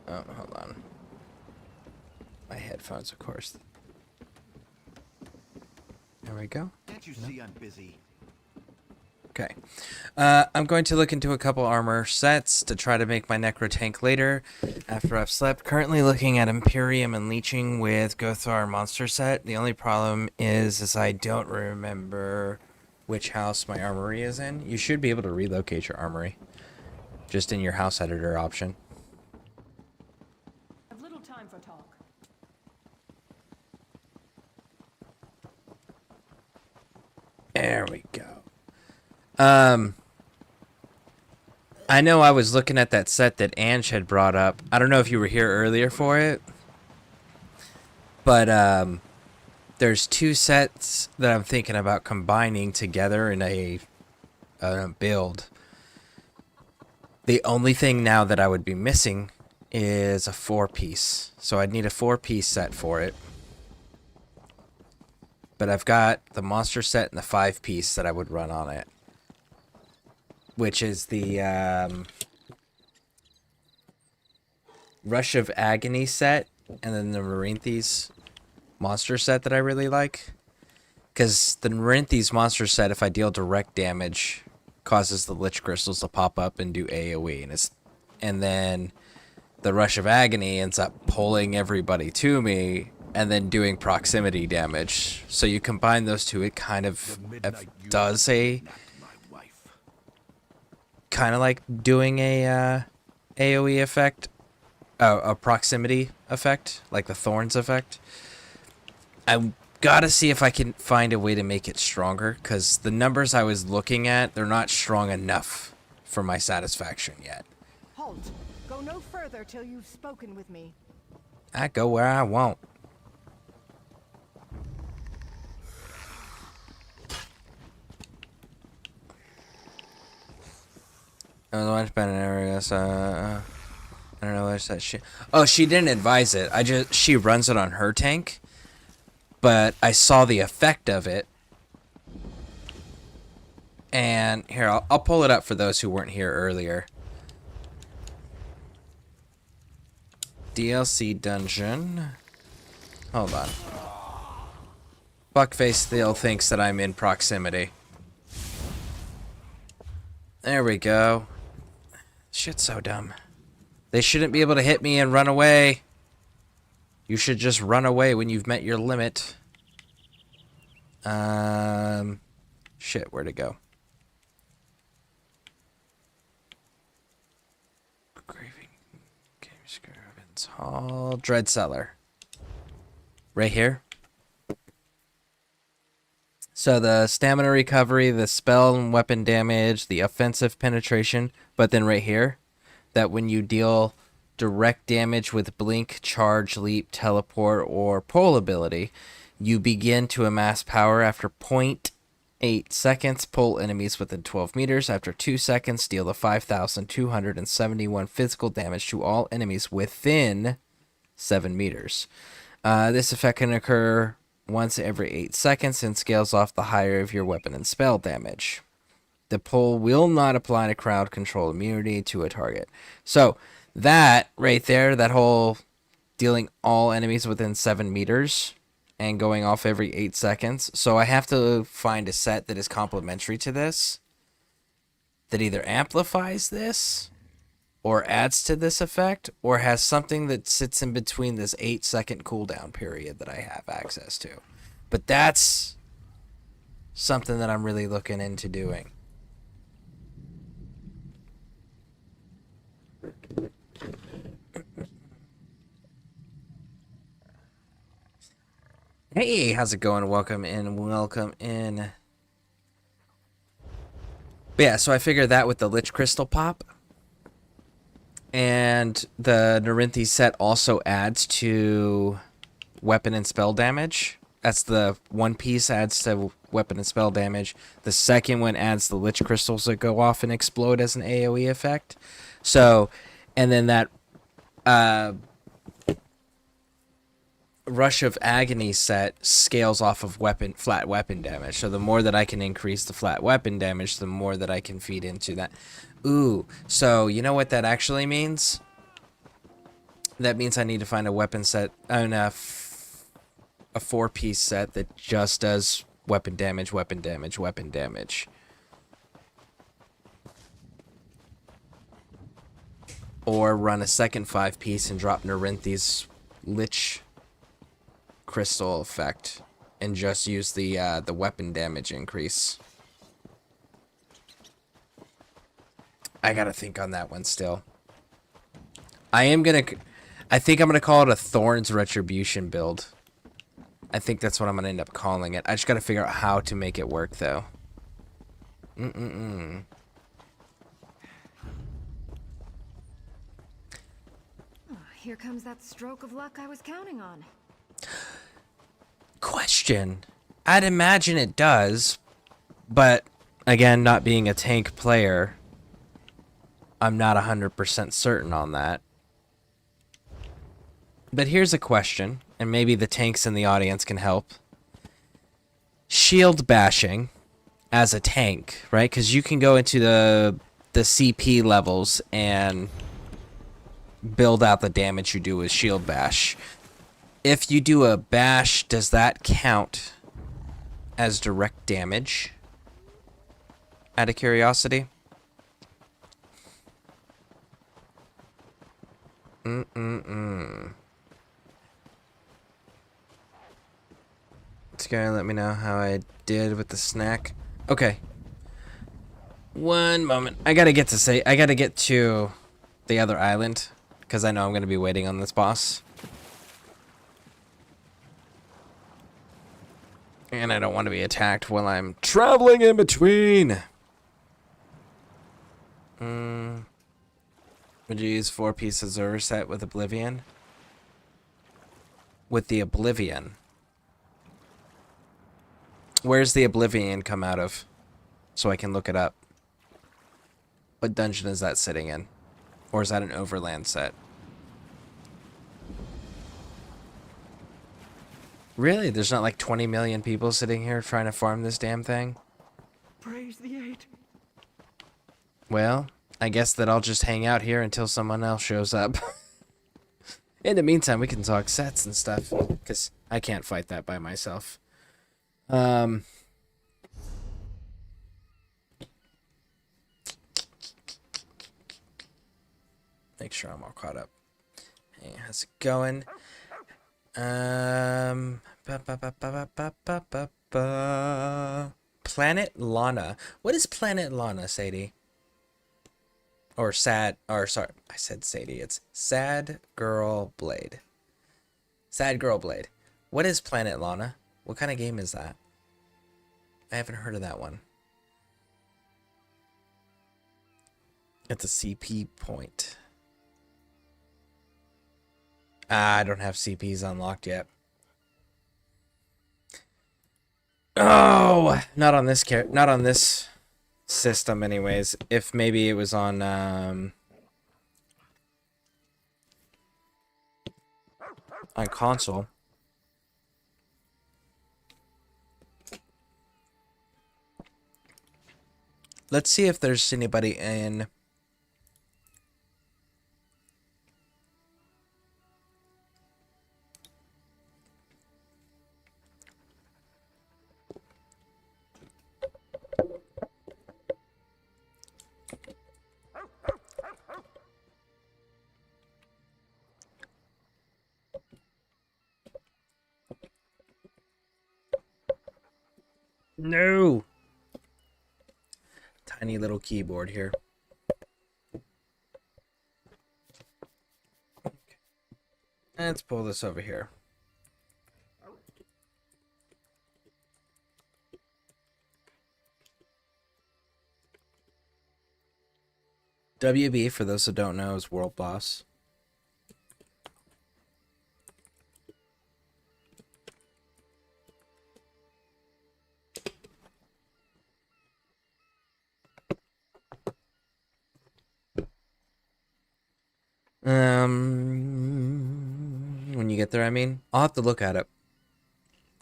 Oh, hold on. My headphones, of course. There we go. Can't you see I'm busy? Okay. I'm going to look into a couple armor sets to try to make my Necro Tank later after I've slept. Currently looking at Imperium and Leeching with Gothar Monster set. The only problem is I don't remember which house my armory is in. You should be able to relocate your armory just in your house editor option. Have little time for talk. There we go. I know I was looking at that set that Ange had brought up. I don't know if you were here earlier for it, but there's 2 sets that I'm thinking about combining together in a build. The only thing now that I would be missing is a 4-piece, so I'd need a 4-piece set for it. But I've got the monster set and the 5-piece that I would run on it. Which is the Rush of Agony set, and then the Marinthes monster set that I really like. Because the Marinthes monster set, if I deal direct damage, causes the Lich Crystals to pop up and do AoE, and it's and then the Rush of Agony ends up pulling everybody to me and then doing proximity damage. So you combine those two, it kind of does a kind of like doing a AoE effect, a proximity effect, like the Thorns effect. I gotta see if I can find a way to make it stronger, because the numbers I was looking at, they're not strong enough for my satisfaction yet. Halt! Go no further till you've spoken with me. I go where I want. I was much better areas. I don't know what's that shit. Oh, she didn't advise it. She runs it on her tank, but I saw the effect of it. And here, I'll pull it up for those who weren't here earlier. DLC dungeon. Hold on. Fuckface still thinks that I'm in proximity. There we go. Shit's so dumb. They shouldn't be able to hit me and run away. You should just run away when you've met your limit. Shit, where'd it go? Hall, Dread Cellar. Right here. So the stamina recovery, the spell and weapon damage, the offensive penetration, but then right here, that when you deal direct damage with blink, charge, leap, teleport, or pole ability, you begin to amass power after 0.8 seconds, pull enemies within 12 meters. After 2 seconds, deal the 5,271 physical damage to all enemies within 7 meters. This effect can occur once every 8 seconds and scales off the higher of your weapon and spell damage. The pull will not apply to crowd control immunity to a target. So that right there, that whole dealing all enemies within 7 meters and going off every 8 seconds. So I have to find a set that is complementary to this, that either amplifies this or adds to this effect, or has something that sits in between this 8-second cooldown period that I have access to. But that's something that I'm really looking into doing. Hey, how's it going? Welcome in, welcome in. But yeah, so I figured that with the Lich Crystal pop. And the Nerinthy set also adds to weapon and spell damage. That's the one piece adds to weapon and spell damage. The second one adds the Lich Crystals that go off and explode as an AoE effect. So, and then that Rush of Agony set scales off of flat weapon damage. So the more that I can increase the flat weapon damage, the more that I can feed into that. Ooh, so you know what that actually means? That means I need to find a weapon set, a 4-piece set that just does weapon damage, weapon damage, weapon damage. Or run a second 5-piece and drop Nerinthy's Lich Crystal effect and just use the weapon damage increase. I gotta think on that one still. I think I'm gonna call it a Thorns Retribution build. I think that's what I'm gonna end up calling it. I just gotta figure out how to make it work though. Here comes that stroke of luck I was counting on. Question. I'd imagine it does, but again, not being a tank player, I'm not 100% certain on that. But here's a question, and maybe the tanks in the audience can help. Shield bashing as a tank, right? Because you can go into the CP levels and build out the damage you do with shield bash. If you do a bash, does that count as direct damage? Out of curiosity. It's gonna let me know how I did with the snack. Okay. One moment. I gotta get to the other island, because I know I'm gonna be waiting on this boss. And I don't want to be attacked while I'm traveling in between. Would you use 4 pieces of reset with Oblivion? With the Oblivion. Where's the Oblivion come out of? So I can look it up. What dungeon is that sitting in? Or is that an overland set? Really? There's not like 20 million people sitting here trying to farm this damn thing? Praise the 8. Well, I guess that I'll just hang out here until someone else shows up. In the meantime, we can talk sets and stuff, because I can't fight that by myself. Make sure I'm all caught up. Hey, how's it going? Planet Lana. What is Planet Lana, Sadie? Or sorry, I said Sadie. It's Sad Girl Blade. Sad Girl Blade. What is Planet Lana? What kind of game is that? I haven't heard of that one. It's a CP point. I don't have CPs unlocked yet. Oh, not on this system anyways. If maybe it was on console. Let's see if there's anybody in No. Tiny little keyboard here. Okay. Let's pull this over here. WB, for those who don't know, is World Boss. When you get there, I mean. I'll have to look at it.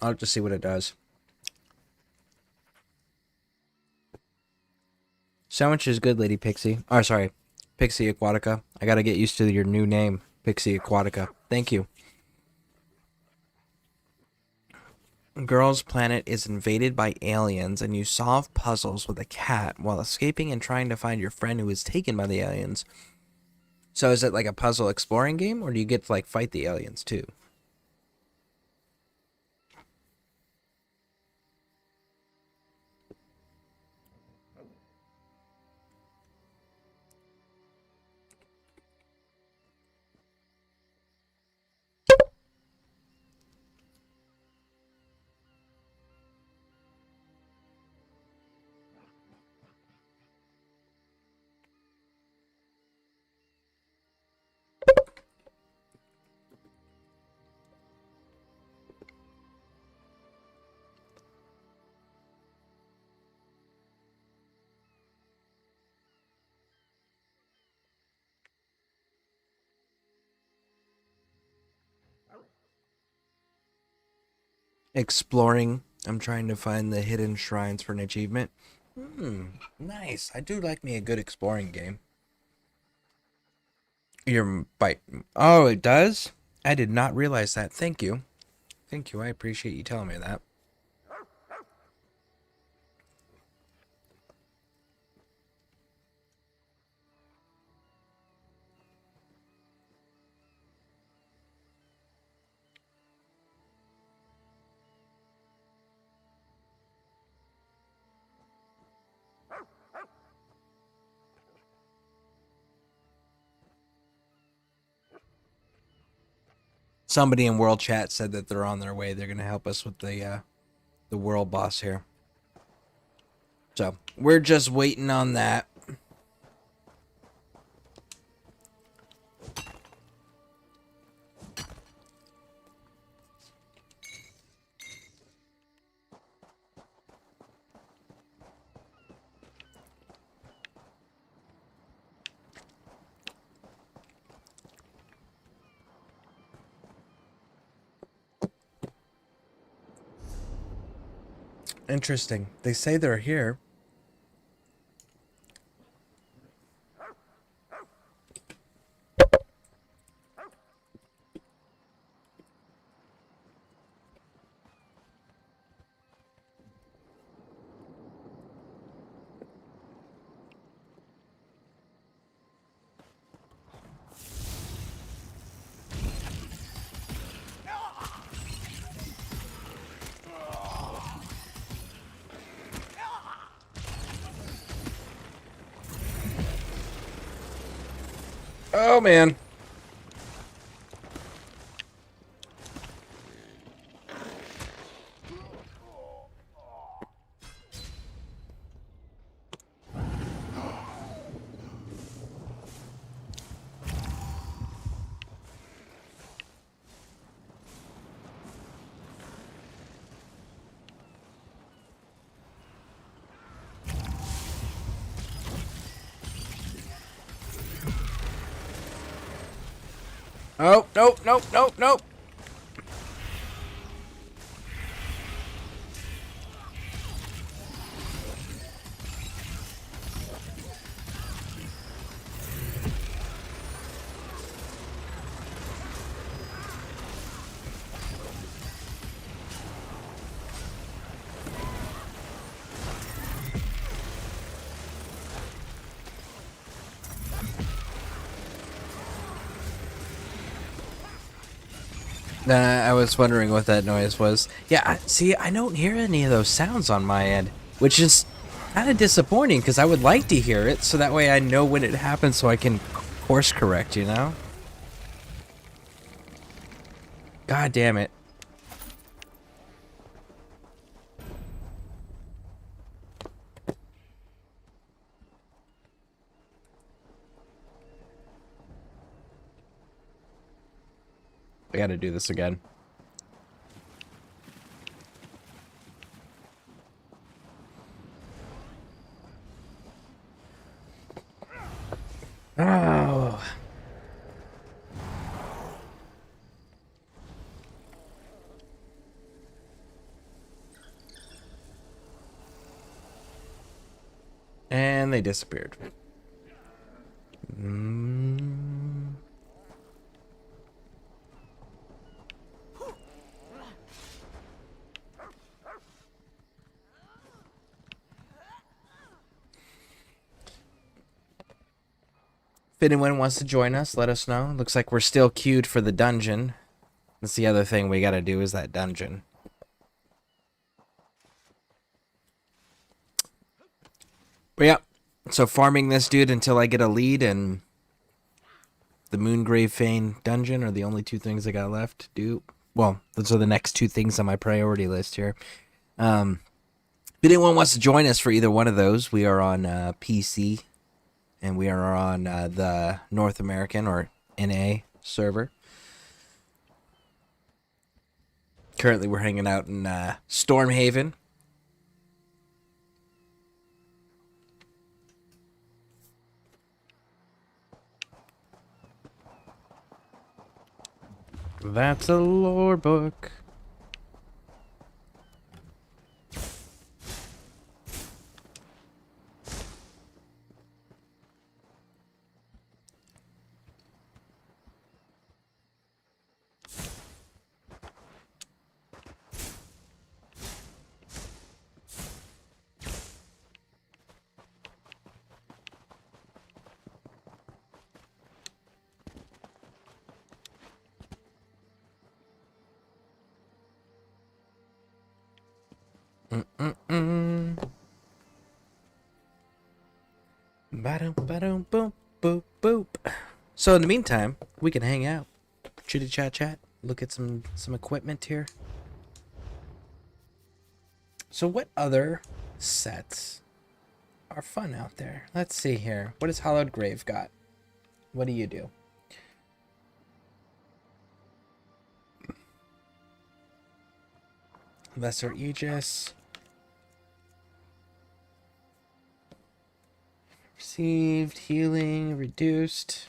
I'll have to see what it does. Sandwich is good, Lady Pixie. Oh, sorry. Pixie Aquatica. I gotta get used to your new name, Pixie Aquatica. Thank you. Girl's planet is invaded by aliens, and you solve puzzles with a cat while escaping and trying to find your friend who was taken by the aliens. So is it like a puzzle exploring game, or do you get to like fight the aliens too? Exploring. I'm trying to find the hidden shrines for an achievement. Nice. I do like me a good exploring game. Your bite. Oh, it does? I did not realize that. Thank you. Thank you. I appreciate you telling me that. somebody in world chat said that they're on their way. They're gonna help us with the world boss here. So we're just waiting on that. Interesting. They say they're here. Oh man. Oh, nope, nope, nope, nope. I was wondering what that noise was. Yeah, see, I don't hear any of those sounds on my end, which is kind of disappointing because I would like to hear it so that way I know when it happens so I can course correct, you know? God damn it. I gotta do this again. Oh. And they disappeared. If anyone wants to join us, let us know. Looks like we're still queued for the dungeon. That's the other thing we gotta do is that dungeon. But yeah, so farming this dude until I get a lead and the Moongrave Fane dungeon are the only two things I got left to do. Well, those are the next two things on my priority list here. If anyone wants to join us for either one of those, we are on PC. And we are on the North American or NA server. Currently, we're hanging out in Stormhaven. That's a lore book. Boop, boop. So in the meantime, we can hang out. Chitty chat chat. look at some equipment here. So what other sets are fun out there? Let's see here. What has Hallowed Grave got? What do you do? Lesser Aegis. Received, healing, reduced.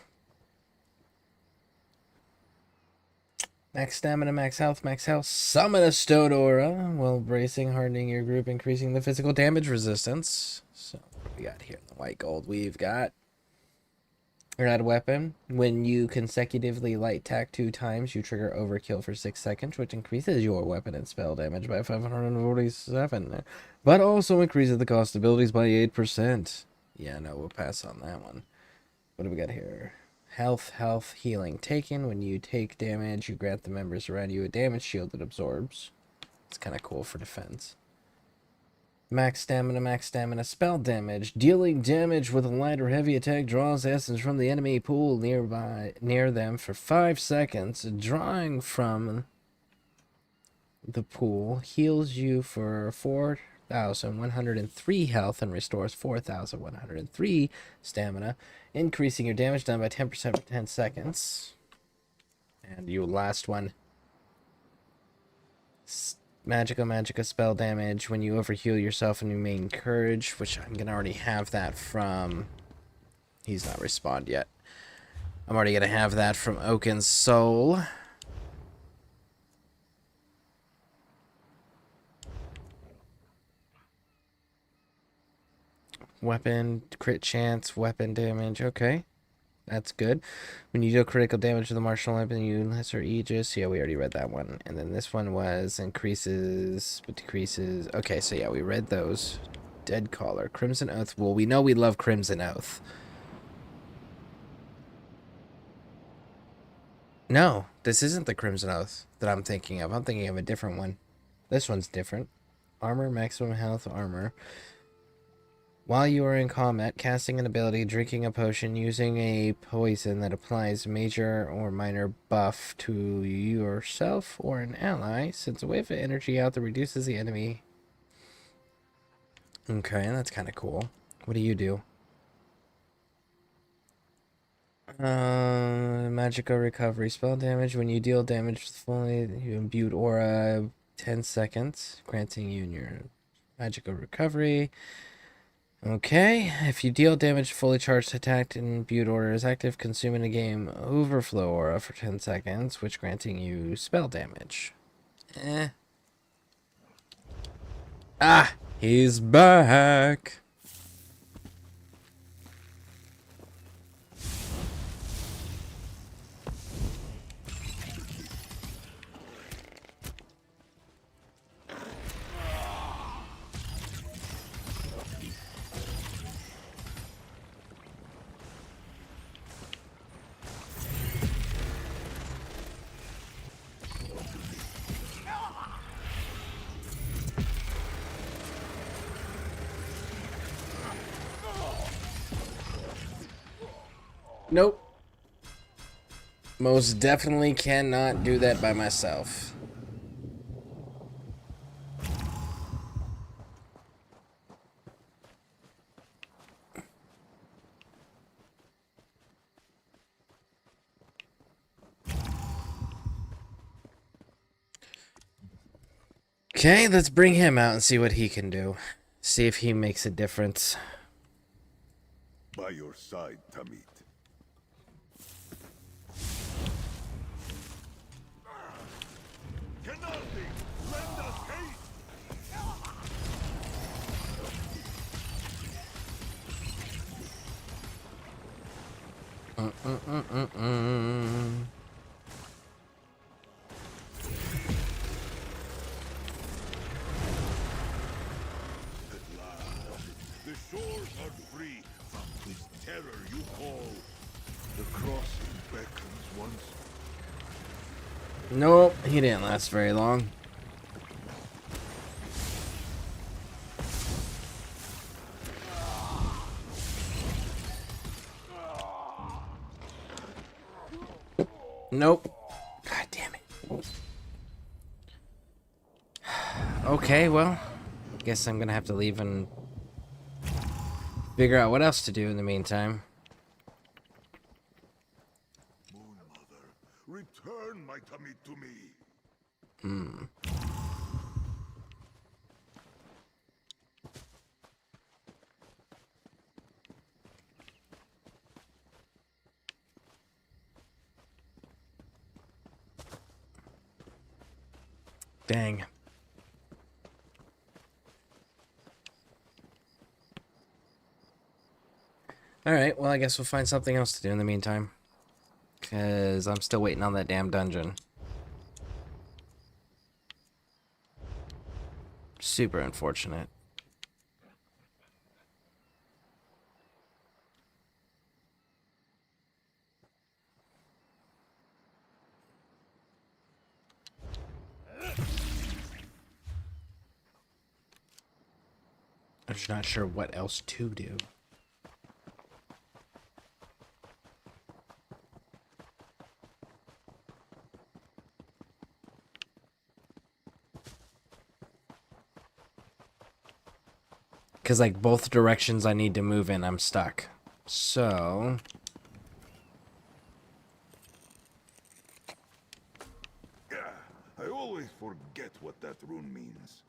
Max stamina, max health, max health. Summon a stone aura while bracing, hardening your group, increasing the physical damage resistance. So what we got here? The white gold we've got. You're not a weapon. When you consecutively light tack 2 times, you trigger overkill for 6 seconds, which increases your weapon and spell damage by 547, but also increases the cost of abilities by 8%. Yeah, no, we'll pass on that one. What do we got here? Health, healing taken. When you take damage, you grant the members around you a damage shield that absorbs. It's kind of cool for defense. Max stamina, spell damage. Dealing damage with a light or heavy attack draws essence from the enemy pool near them for 5 seconds. Drawing from the pool heals you for 4,103 health and restores 4,103 stamina, increasing your damage done by 10% for 10 seconds. And your last one. Magica spell damage. When you overheal yourself and you main courage, which I'm gonna already have that from... He's not respawned yet. I'm already gonna have that from Oaken's Soul. Weapon, crit chance, weapon damage. Okay. That's good. When you deal critical damage to the martial weapon, you lesser Aegis. Yeah, we already read that one. And then this one was increases, but decreases. Okay, so yeah, we read those. Dead Caller, Crimson Oath. Well, we know we love Crimson Oath. No, this isn't the Crimson Oath that I'm thinking of. I'm thinking of a different one. This one's different. Armor, maximum health, armor. While you are in combat, casting an ability, drinking a potion, using a poison that applies major or minor buff to yourself or an ally, sends a wave of energy out that reduces the enemy. Okay, that's kind of cool. What do you do? Magical recovery. Spell damage. When you deal damage with fully you imbued aura 10 seconds, granting you your magical recovery. Okay, if you deal damage, fully charged attack and imbued aura is active, consuming a game overflow aura for 10 seconds, which granting you spell damage. Ah, he's back. Nope. Most definitely cannot do that by myself. Okay, let's bring him out and see what he can do. See if he makes a difference. By your side, Tamit. The shores are free from this terror you call. The crossing beckons once. Nope, he didn't last very long. Nope. God damn it. Okay, well, guess I'm gonna have to leave and figure out what else to do in the meantime. Moon Mother, return my tummy to me. Hmm. Dang. Alright, well, I guess we'll find something else to do in the meantime. Because I'm still waiting on that damn dungeon. Super unfortunate. I'm just not sure what else to do. Because, like, both directions I need to move in, I'm stuck. So... I always forget what that rune means.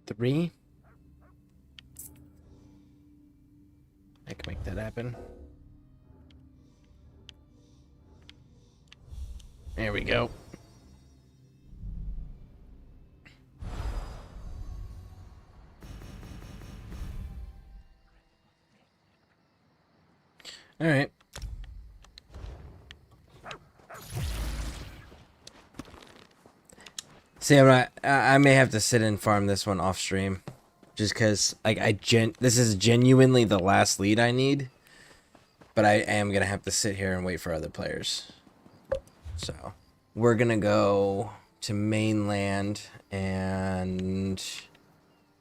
Three. I can make that happen. There we go. All right. See, I may have to sit and farm this one off stream, just because like this is genuinely the last lead I need, but I am gonna have to sit here and wait for other players. So we're gonna go to mainland and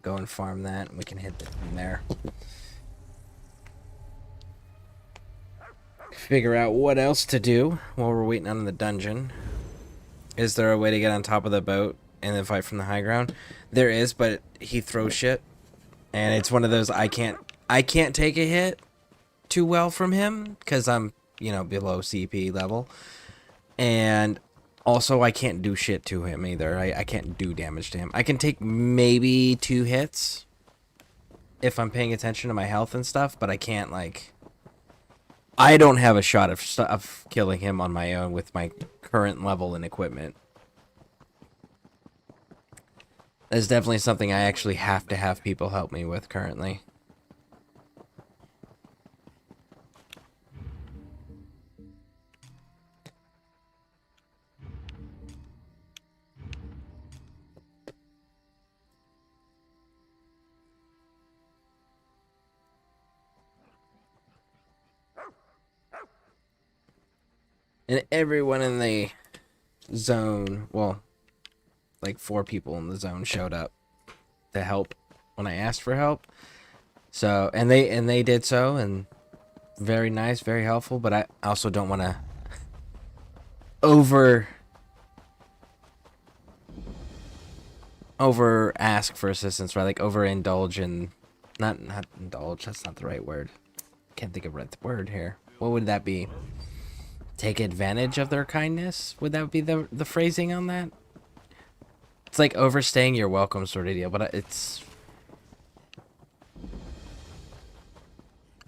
go and farm that, and we can hit it from there. Figure out what else to do while we're waiting on the dungeon. Is there a way to get on top of the boat and then fight from the high ground? There is, but he throws shit, and it's one of those I can't take a hit too well from him because I'm, you know, below CP level, and also I can't do shit to him either. I can't do damage to him. I can take maybe 2 hits if I'm paying attention to my health and stuff, but I can't, like, I don't have a shot of killing him on my own with my current level and equipment. That's definitely something I actually have to have people help me with currently. And everyone in the zone, well, like 4 people in the zone showed up to help when I asked for help. So, and they did so, and very nice, very helpful, but I also don't want to over ask for assistance, right? Like overindulge in not indulge, that's not the right word. Can't think of the right word here. What would that be? Take advantage of their kindness? Would that be the phrasing on that? It's like overstaying your welcome sort of deal, but it's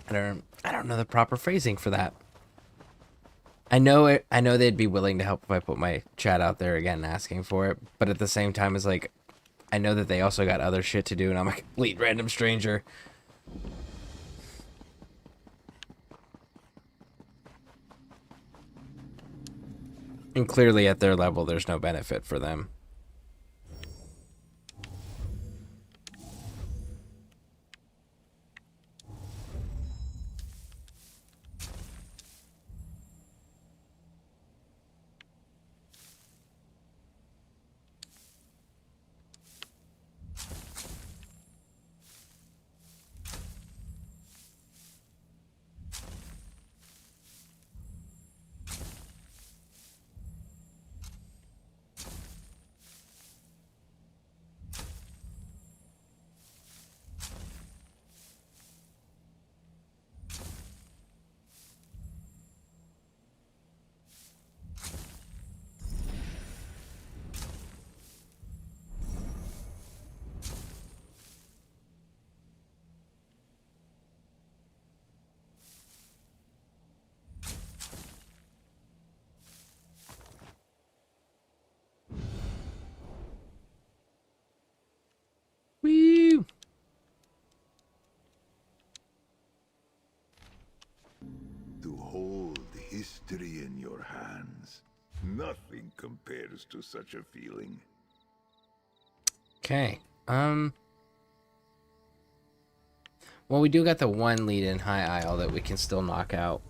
I don't know the proper phrasing for that. I know they'd be willing to help if I put my chat out there again asking for it, but at the same time it's like I know that they also got other shit to do, and I'm a complete random stranger. And clearly at their level, there's no benefit for them. Woo! To hold history in your hands. Nothing compares to such a feeling. Okay. Well, we do got the one lead in High Isle that we can still knock out.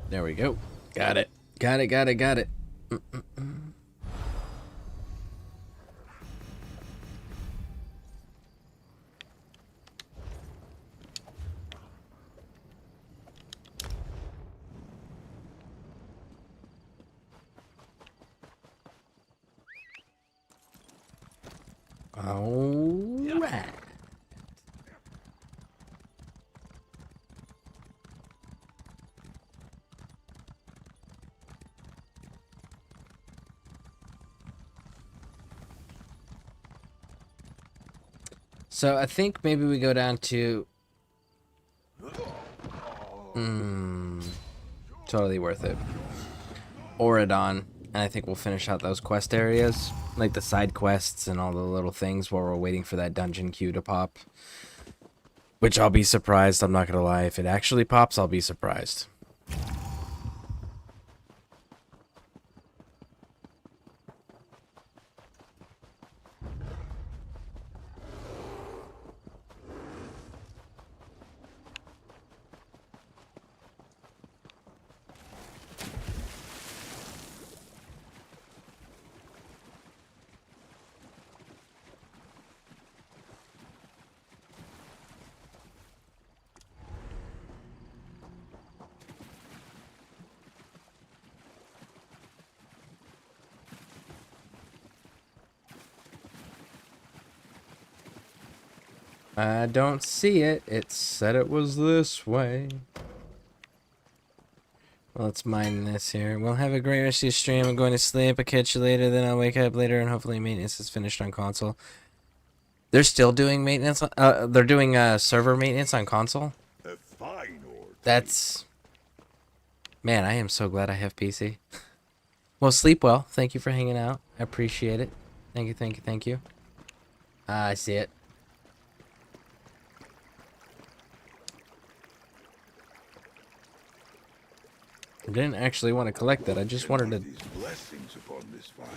There we go. Got it. Got it, got it, got it. All right. So I think maybe we go down to... totally worth it. Oridon. And I think we'll finish out those quest areas. Like the side quests and all the little things while we're waiting for that dungeon queue to pop. Which I'll be surprised, I'm not gonna lie. If it actually pops, I'll be surprised. I don't see it. It said it was this way. Well, let's mine this here. We'll have a great rest of your stream. I'm going to sleep. I'll catch you later. Then I'll wake up later and hopefully maintenance is finished on console. They're still doing maintenance. They're doing server maintenance on console. A fine order. That's... Man, I am so glad I have PC. Well, sleep well. Thank you for hanging out. I appreciate it. Thank you, thank you, thank you. I see it. I didn't actually want to collect that. I just wanted to... These blessings upon this find.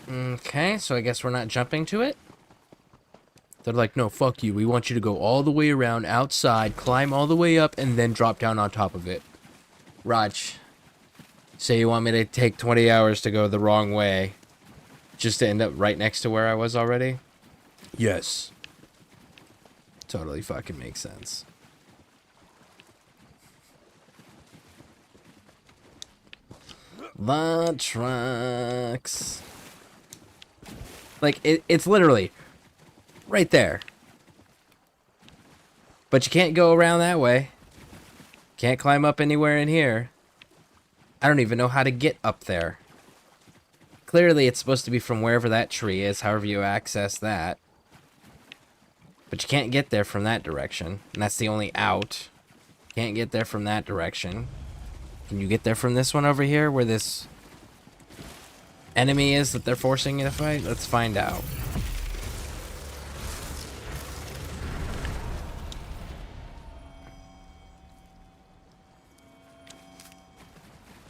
Okay, so I guess we're not jumping to it. They're like, no, fuck you. We want you to go all the way around outside, climb all the way up, and then drop down on top of it. Raj, say you want me to take 20 hours to go the wrong way, just to end up right next to where I was already? Yes. Totally fucking makes sense. The trucks. Like, it's literally right there. But you can't go around that way. Can't climb up anywhere in here. I don't even know how to get up there. Clearly, it's supposed to be from wherever that tree is, however you access that. But you can't get there from that direction. And that's the only out. Can't get there from that direction. Can you get there from this one over here, where this enemy is that they're forcing you to fight? Let's find out.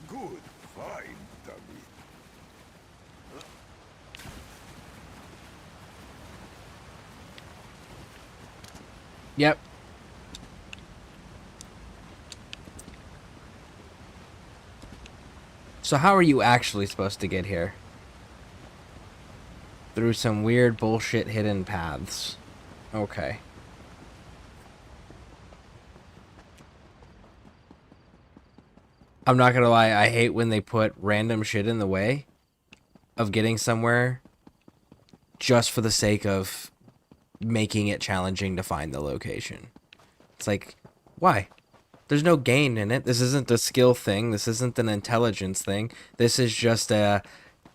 Good find, dummy. Yep. So how are you actually supposed to get here? Through some weird bullshit hidden paths. Okay. I'm not gonna lie, I hate when they put random shit in the way of getting somewhere just for the sake of making it challenging to find the location. It's like, why? There's no gain in it. This isn't a skill thing. This isn't an intelligence thing. This is just a,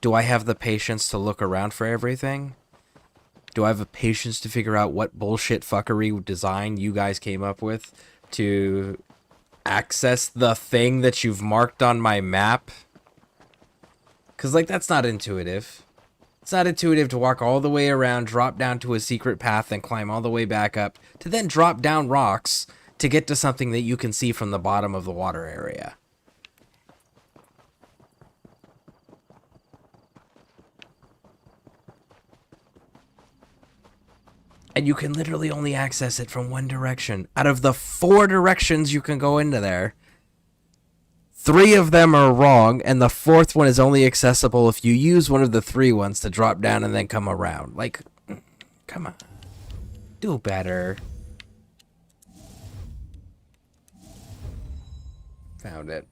do I have the patience to look around for everything? Do I have the patience to figure out what bullshit fuckery design you guys came up with to access the thing that you've marked on my map? Because, like, that's not intuitive. It's not intuitive to walk all the way around, drop down to a secret path, and climb all the way back up, to then drop down rocks to get to something that you can see from the bottom of the water area. And you can literally only access it from one direction. Out of the 4 directions you can go into there, 3 of them are wrong, and the 4th one is only accessible if you use one of the 3 ones to drop down and then come around. Like, come on. Do better. Found it.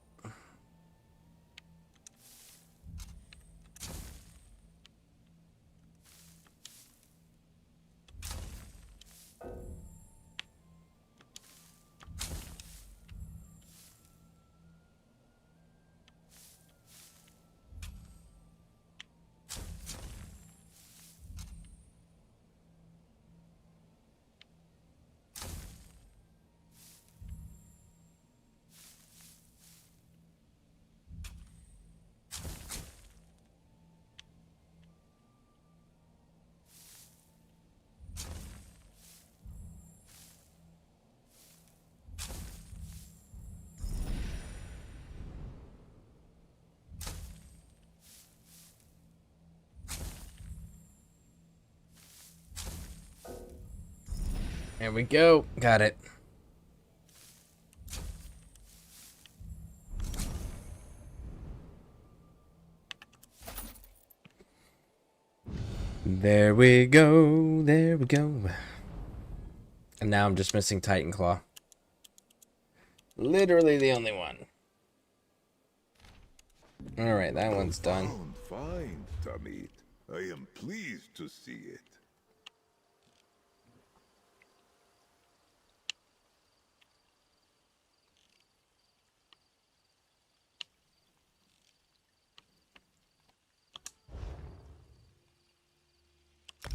There we go. Got it. There we go. There we go. And now I'm just missing Titan Claw. Literally the only one. Alright, that one's done. Fine, Tamit. I am pleased to see it.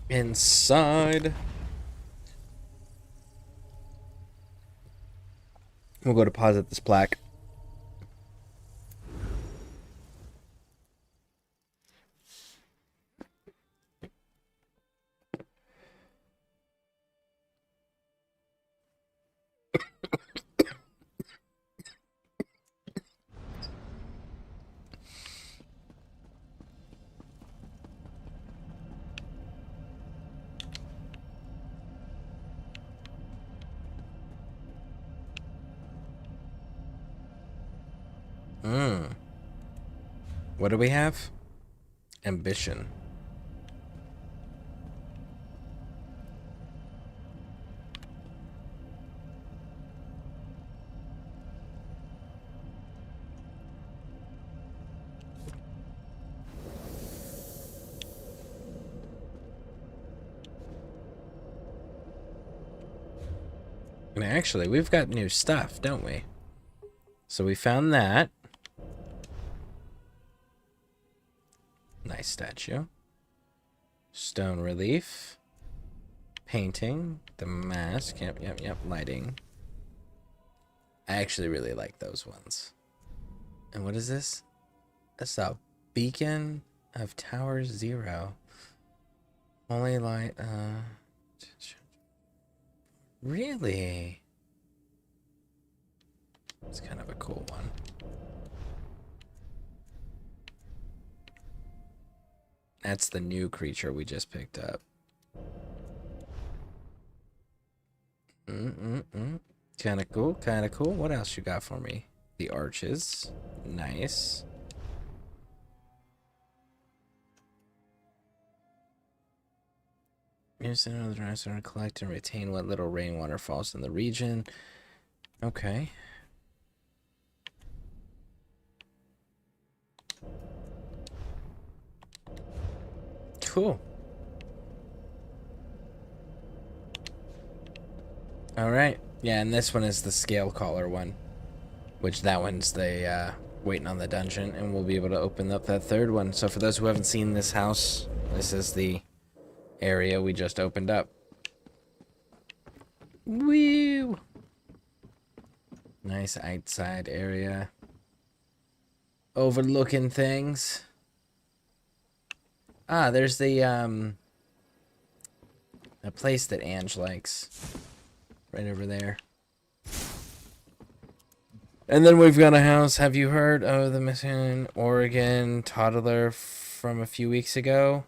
Inside. We'll go deposit this plaque. What do we have? Ambition. And actually, we've got new stuff, don't we? So we found that. Nice statue. Stone relief. Painting. The mask. Yep. Lighting. I actually really like those ones. And what is this? That's a beacon of Tower 0. Only light, really? It's kind of a cool one. That's the new creature we just picked up. Kind of cool, kind of cool. What else you got for me? The arches. Nice. Use another dinosaur to collect and retain what little rainwater falls in the region. Okay. Cool. Alright. Yeah, and this one is the scale caller one. Which that one's the waiting on the dungeon, and we'll be able to open up that third one. So for those who haven't seen this house, this is the area we just opened up. Woo! Nice outside area. Overlooking things. Ah, there's the a place that Ange likes. Right over there. And then we've got a house. Have you heard of the missing Oregon toddler from a few weeks ago?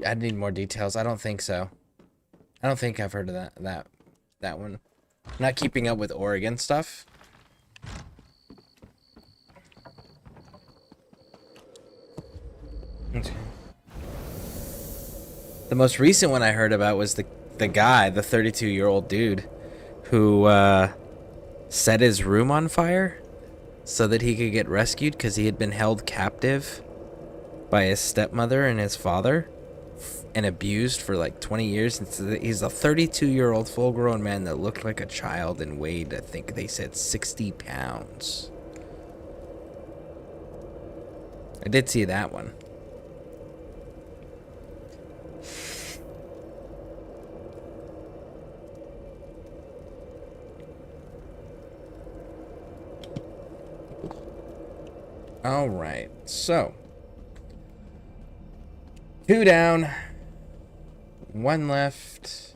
I need more details. I don't think so. I don't think I've heard of that one. I'm not keeping up with Oregon stuff. Okay. The most recent one I heard about was the guy, the 32-year-old dude, who set his room on fire so that he could get rescued because he had been held captive by his stepmother and his father and abused for like 20 years. And so he's a 32-year-old full-grown man that looked like a child and weighed, I think they said, 60 pounds. I did see that one. All right, so 2 down, 1 left.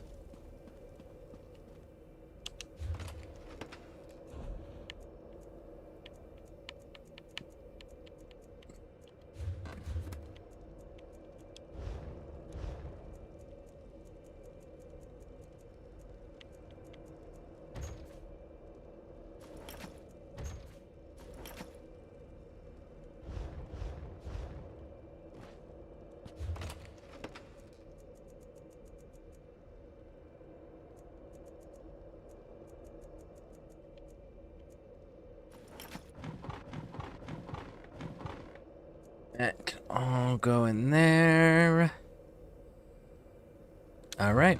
That can all go in there. All right.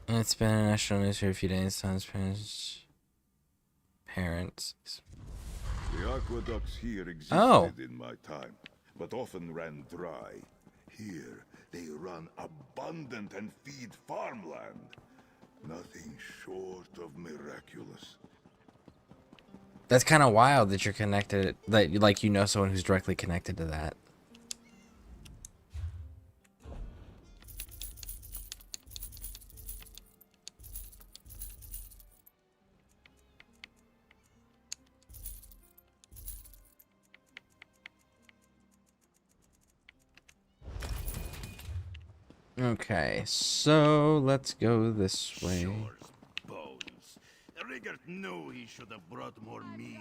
It's been in national news for a few days. Son's parents. The aqueducts here existed in my time, but often ran dry. Here, they run abundant and feed farmland. Nothing short of miraculous. That's kind of wild that you're connected, that like you know someone who's directly connected to that. Okay, so let's go this way. Bones. Rigert knew he should have brought more mead.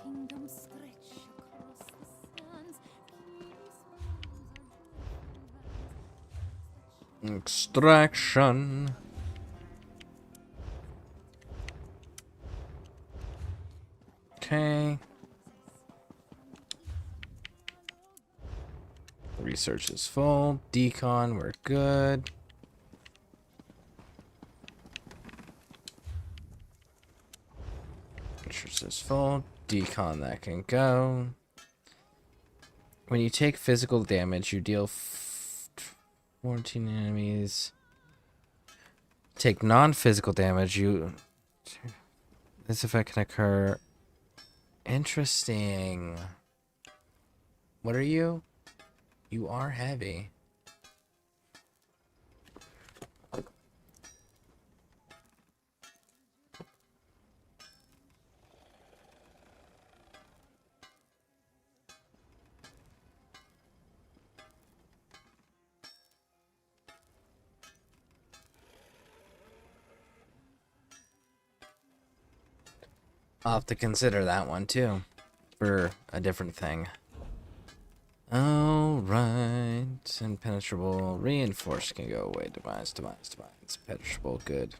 Kingdom stretch across the sands. Extraction. Okay. Research is full. Decon, we're good. Research is full. Decon, that can go. When you take physical damage, you deal 14 enemies. Take non-physical damage, you... This effect can occur. Interesting. What are you? You are heavy. I'll have to consider that one too, for a different thing. Alright, impenetrable, reinforced can go away, demise, impenetrable, good.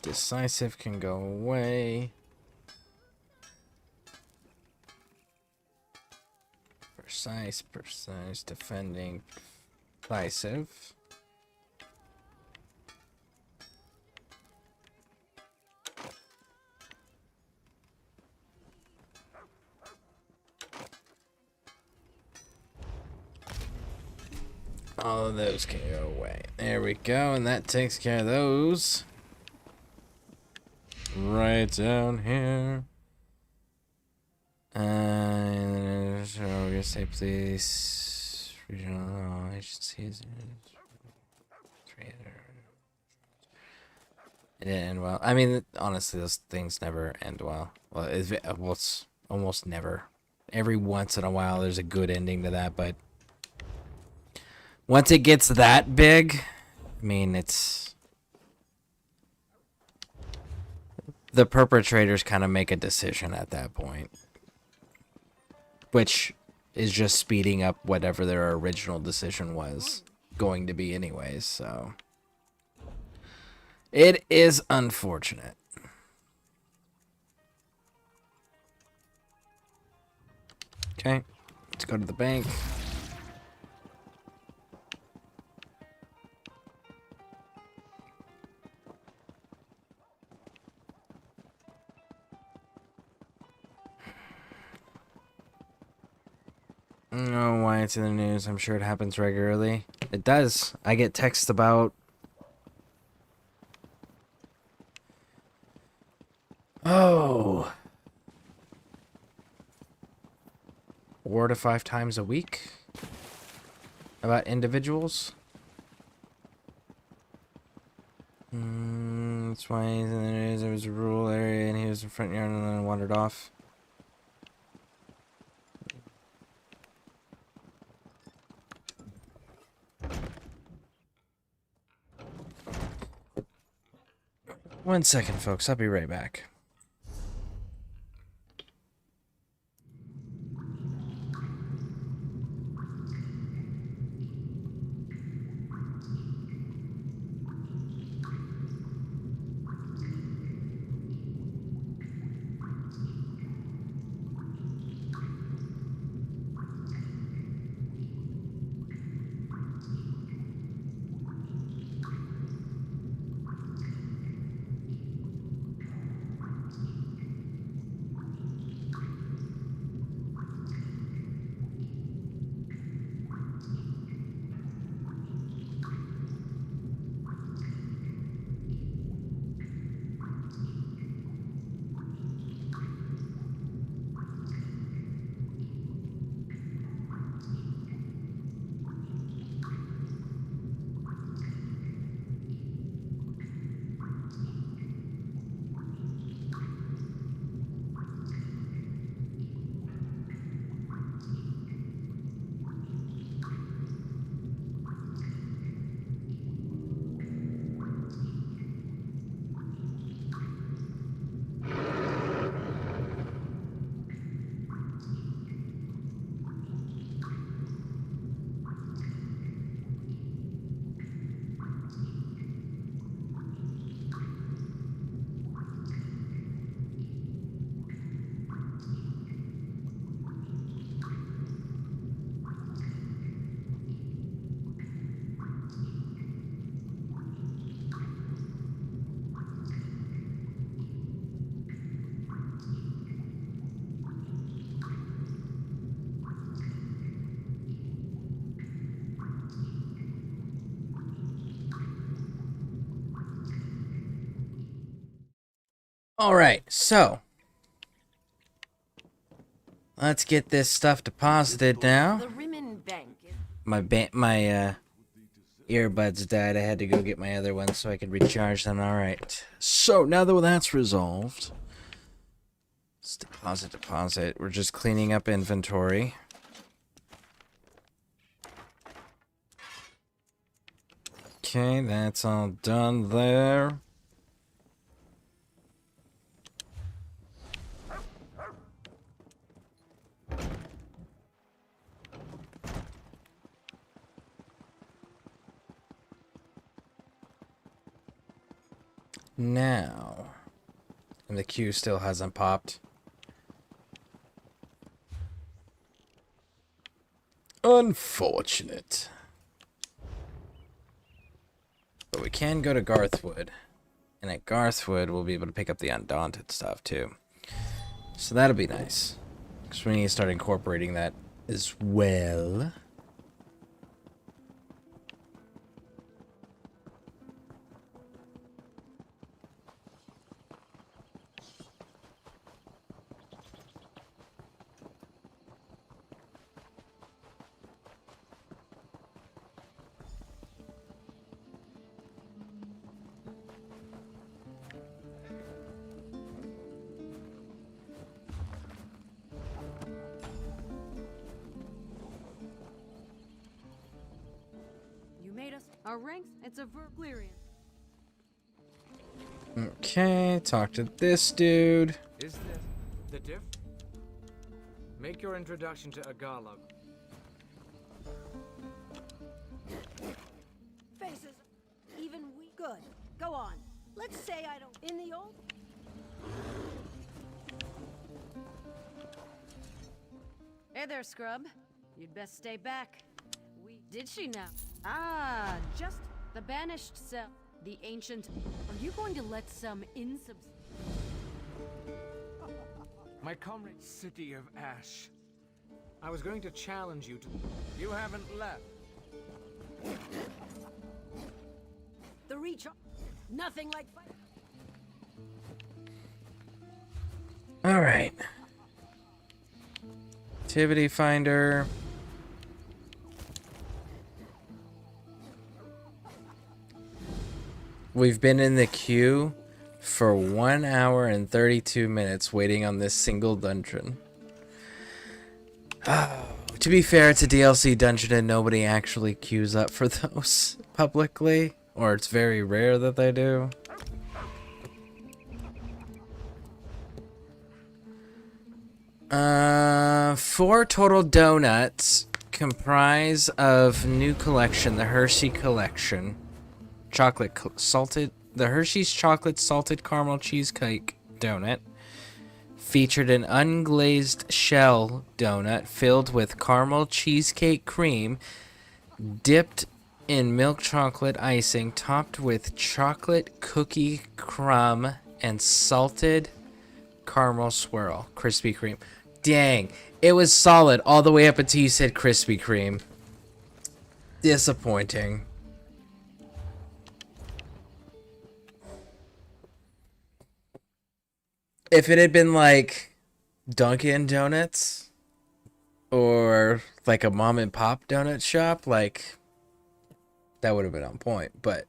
Decisive can go away. Precise, defending, decisive. All of those can go away. There we go, and that takes care of those. Right down here. And so we're gonna say please regional agencies. It didn't end well. I mean, honestly, those things never end well. Well, it's almost never. Every once in a while, there's a good ending to that, but once it gets that big, I mean, it's... The perpetrators kind of make a decision at that point. Which is just speeding up whatever their original decision was going to be anyways, so... It is unfortunate. Okay, let's go to the bank. I don't know why it's in the news. I'm sure it happens regularly. It does. I get texts about... Oh. 4 to 5 times a week about individuals. That's why he's in the news. There was a rural area and he was in front yard and then wandered off. One second, folks. I'll be right back. Alright, so let's get this stuff deposited now. The Rimmen Bank. My earbuds died. I had to go get my other ones so I could recharge them. Alright. So now that that's resolved, let's deposit. We're just cleaning up inventory. Okay, that's all done there. Now, and the queue still hasn't popped. Unfortunate. But we can go to Garthwood. And at Garthwood, we'll be able to pick up the Undaunted stuff, too. So that'll be nice. Because we need to start incorporating that as well. You made us our ranks. It's a Verglirian. Okay, talk to this dude. Is this the diff? Make your introduction to Agalog. Faces. Even we. Good. Go on. Let's say I don't. In the old. Hey there, scrub. You'd best stay back. Did she now? Ah, just the banished cell. The ancient. Are you going to let some insubs? My comrade, City of Ash. I was going to challenge you to. You haven't left. The recharge. Nothing like fight. Alright. Activity finder. We've been in the queue for 1 hour and 32 minutes waiting on this single dungeon. To be fair, it's a DLC dungeon and nobody actually queues up for those publicly. Or it's very rare that they do. Four total donuts comprise of new collection, the Hershey collection. The Hershey's chocolate salted caramel cheesecake donut featured an unglazed shell donut filled with caramel cheesecake cream dipped in milk chocolate icing topped with chocolate cookie crumb and salted caramel swirl. Krispy Kreme. Dang, it was solid all the way up until you said Krispy Kreme. Disappointing. If it had been like Dunkin' Donuts or like a mom and pop donut shop, like that would have been on point, but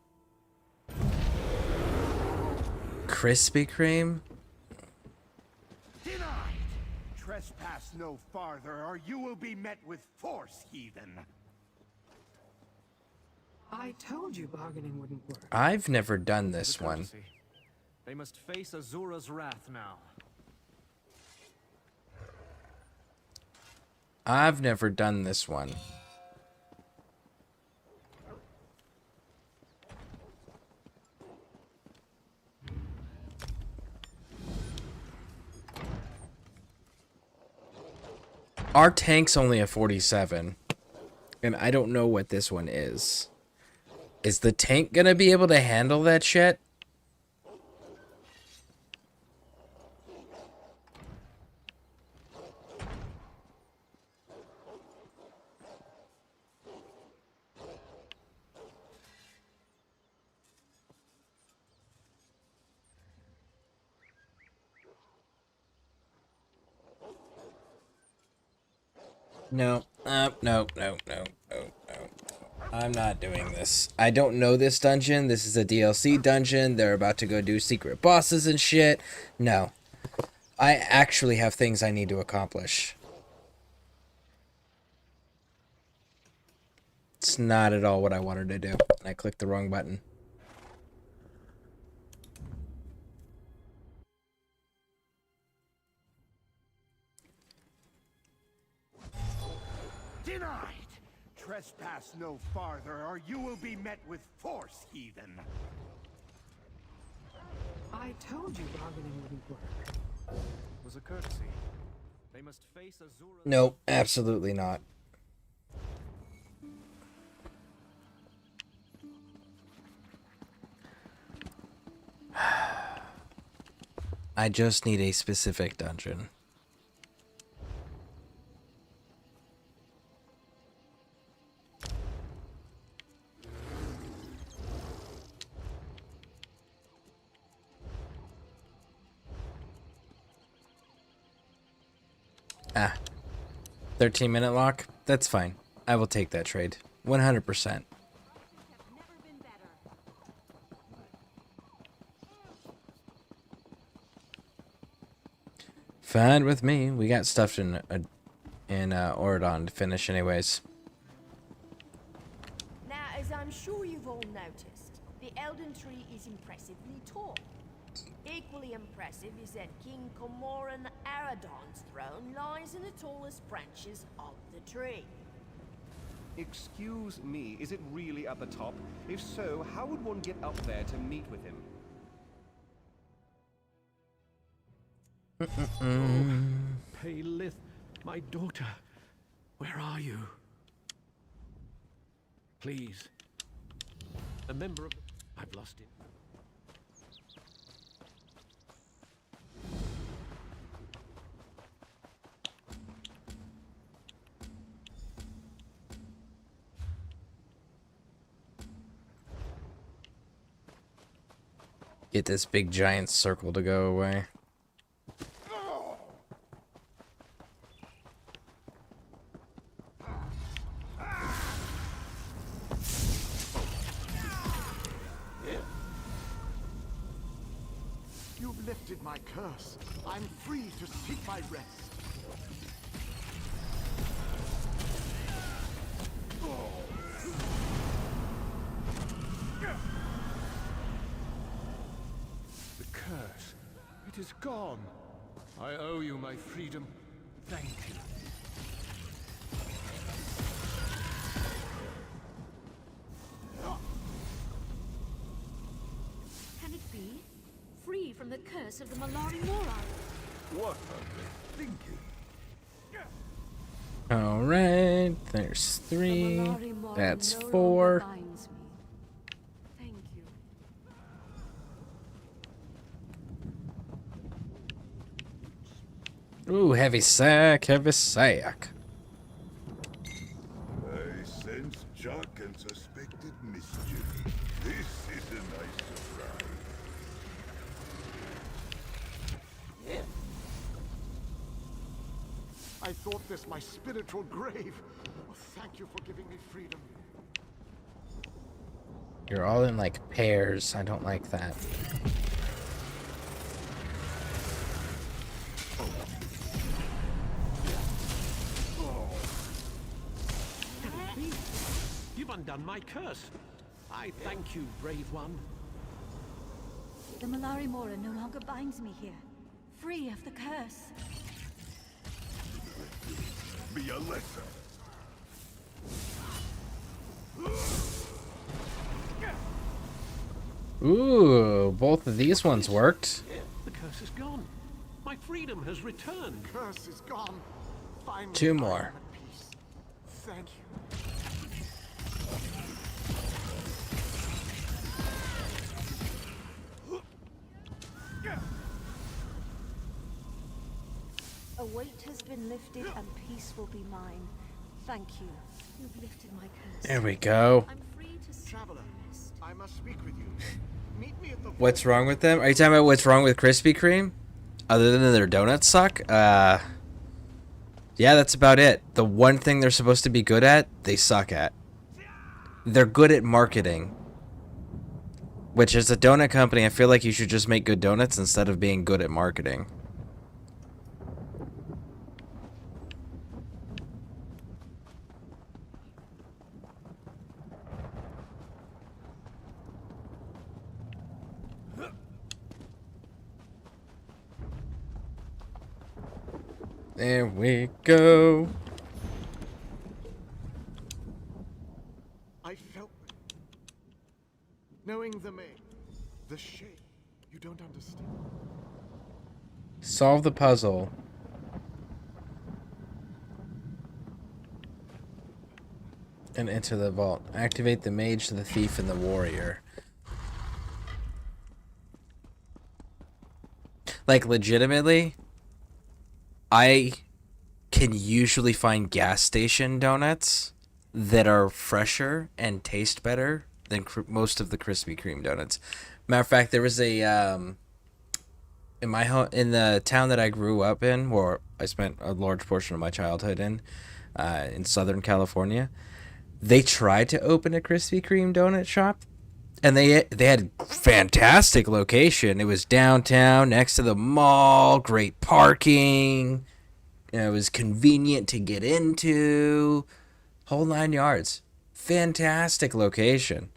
Krispy Kreme? Denied! Trespass no farther, or you will be met with force, heathen. I told you bargaining wouldn't work. I've never done this one. They must face Azura's wrath now. I've never done this one. Our tank's only a 47. And I don't know what this one is. Is the tank gonna be able to handle that shit? No. No, no, no, no, no. I'm not doing this. I don't know this dungeon. This is a DLC dungeon. They're about to go do secret bosses and shit. No. I actually have things I need to accomplish. It's not at all what I wanted to do. I clicked the wrong button. Denied! Trespass no farther, or you will be met with force, heathen. I told you bargaining wouldn't work. It was a courtesy. They must face Azura. Nope, absolutely not. I just need a specific dungeon. Ah. 13-minute lock? That's fine. I will take that trade. 100%. Fine with me. We got stuff in Oradon to finish anyways. Now, as I'm sure you've all noticed, the Elden Tree is impressively tall. Equally impressive is that King Cormoran Aradon's throne lies in the tallest branches of the tree. Excuse me, is it really at the top? If so, how would one get up there to meet with him? Paylith, my daughter, where are you? Please. A member of... I've lost it. Get this big giant circle to go away. You've lifted my curse. I'm free to seek my rest. The curse. It is gone. I owe you my freedom. Thank you. Can it be? Free from the curse of the Malari Mora. What are they thinking? Alright, there's 3. That's 4. Thank you. Ooh, heavy sack, heavy sack. I sense Jock and suspected mischief. This is a nice surprise. I thought this my spiritual grave. Oh, thank you for giving me freedom. You're all in like pairs. I don't like that. You've undone my curse. I thank you, brave one. The Malari Mora no longer binds me here. Free of the curse. Be a lesson. Ooh, both of these ones worked. The curse is gone. My freedom has returned. Curse is gone. Finally, 2 more. peace. Thank you. A weight has been lifted and peace will be mine. Thank you. You've lifted my curse. There we go. I'm free to Traveler, I must speak with you. Meet me at the What's wrong with them? Are you talking about what's wrong with Krispy Kreme? Other than their donuts suck? Yeah, that's about it. The one thing they're supposed to be good at, they suck at. They're good at marketing. Which, as a donut company, I feel like you should just make good donuts instead of being good at marketing. There we go. I felt knowing the shape. You don't understand. Solve the puzzle. And enter the vault. Activate the mage, the thief, and the warrior. Like, legitimately, I can usually find gas station donuts that are fresher and taste better than most of the Krispy Kreme donuts. Matter of fact, there was a in my home, in the town that I grew up in, or I spent a large portion of my childhood in Southern California. They tried to open a Krispy Kreme donut shop, and they had fantastic location. It was downtown, next to the mall, great parking. It was convenient to get into, whole 9 yards. Fantastic location.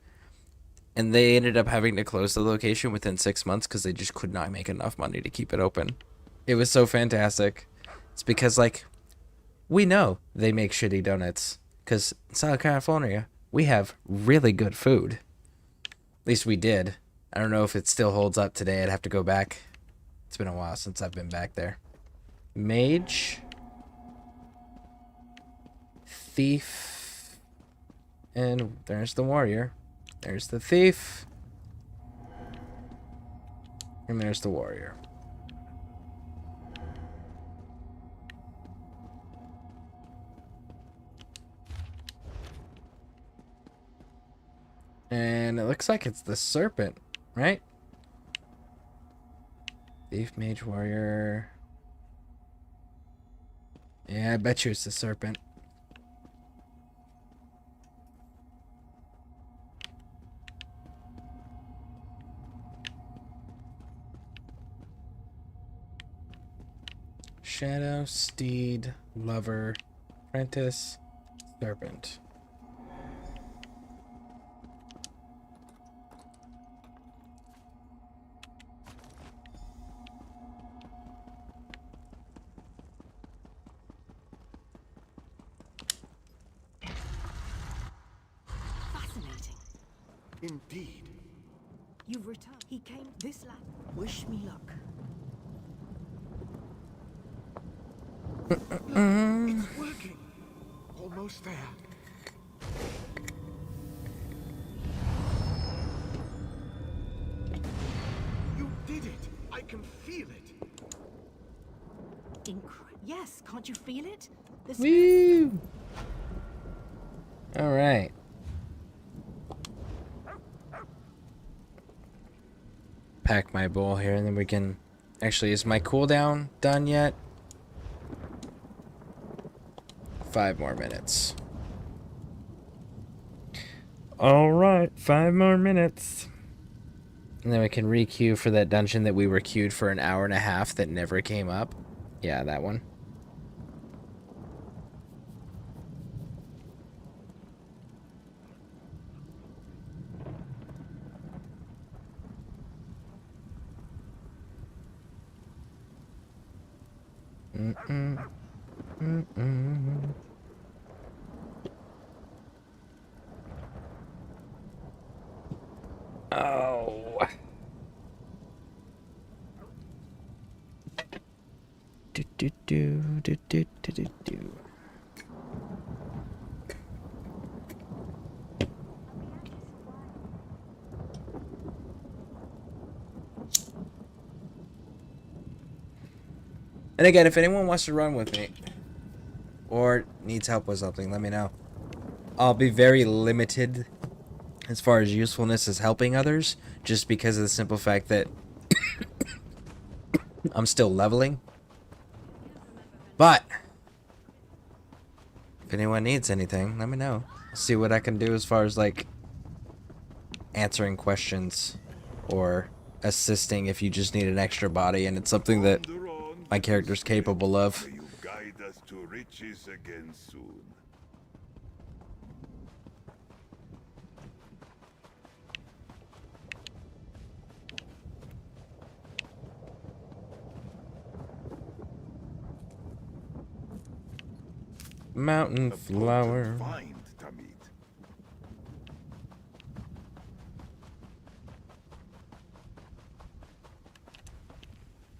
And they ended up having to close the location within 6 months because they just could not make enough money to keep it open. It was so fantastic. It's because, like, we know they make shitty donuts. Because in Southern California, we have really good food. At least we did. I don't know if it still holds up today. I'd have to go back. It's been a while since I've been back there. Mage. Thief. And there's the warrior. There's the thief. And there's the warrior. And it looks like it's the serpent, right? Thief, mage, warrior. Yeah, I bet you it's the serpent. Shadow, steed, lover, apprentice, serpent. Fascinating. Indeed. You've returned. He came this land. Wish me luck. It's working. Almost there. You did it. I can feel it. Yes, can't you feel it? Woo! All right. Pack my bowl here, and then we can. Actually, is my cooldown done yet? 5 more minutes. All right, 5 more minutes. And then we can re-queue for that dungeon that we were queued for an hour and a half that never came up. Yeah, that one. Mm-mm. Mm-mm. Oh. Do do do do do do do do. And again, if anyone wants to run with me or needs help with something, let me know. I'll be very limited as far as usefulness as helping others, just because of the simple fact that I'm still leveling. But anyone needs anything, let me know. I'll see what I can do as far as like answering questions or assisting if you just need an extra body and it's something that my character's capable of. May you guide us to riches again soon. Mountain flower. Find, Tamid.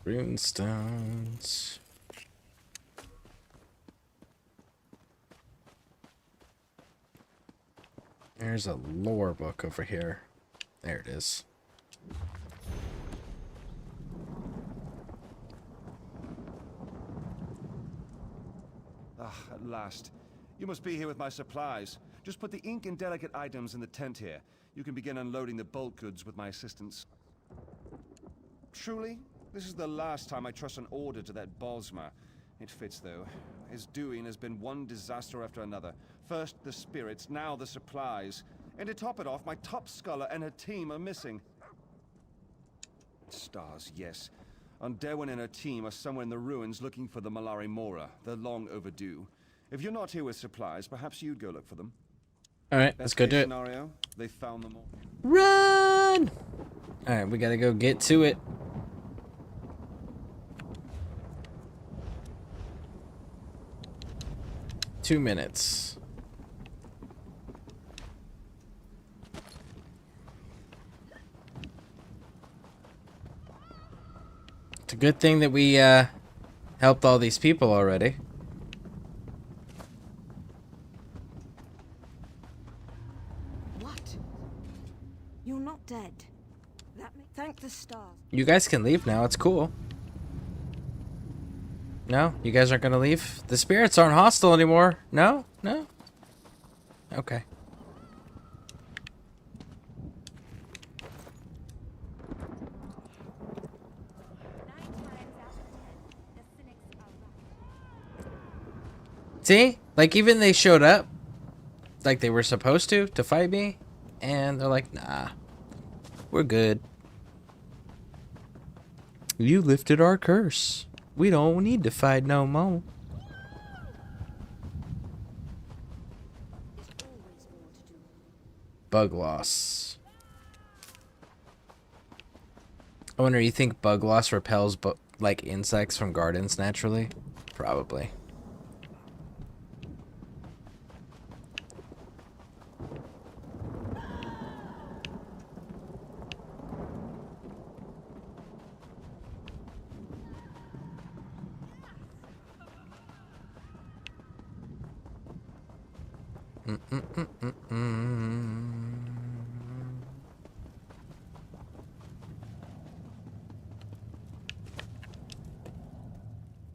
Runestones. There's a lore book over here. There it is. Ah, at last. You must be here with my supplies. Just put the ink and delicate items in the tent here. You can begin unloading the bulk goods with my assistance. Truly, this is the last time I trust an order to that Bosma. It fits, though. His doing has been one disaster after another. First the spirits, now the supplies. And to top it off, my top scholar and her team are missing. Stars, yes. Derwin and her team are somewhere in the ruins looking for the Malari Mora. They're long overdue. If you're not here with supplies, perhaps you'd go look for them. Alright, let's go do it. Scenario, they found them all. Run! Alright, we gotta go get to it. Two minutes. It's a good thing that we helped all these people already. What? You're not dead. Thank the stars. You guys can leave now, it's cool. No? You guys aren't gonna leave? The spirits aren't hostile anymore. No? No? Okay. See? Like, even they showed up like they were supposed to fight me, and they're like, nah, we're good. You lifted our curse. We don't need to fight no more. Bug loss. I wonder, you think bug loss repels like insects from gardens naturally? Probably.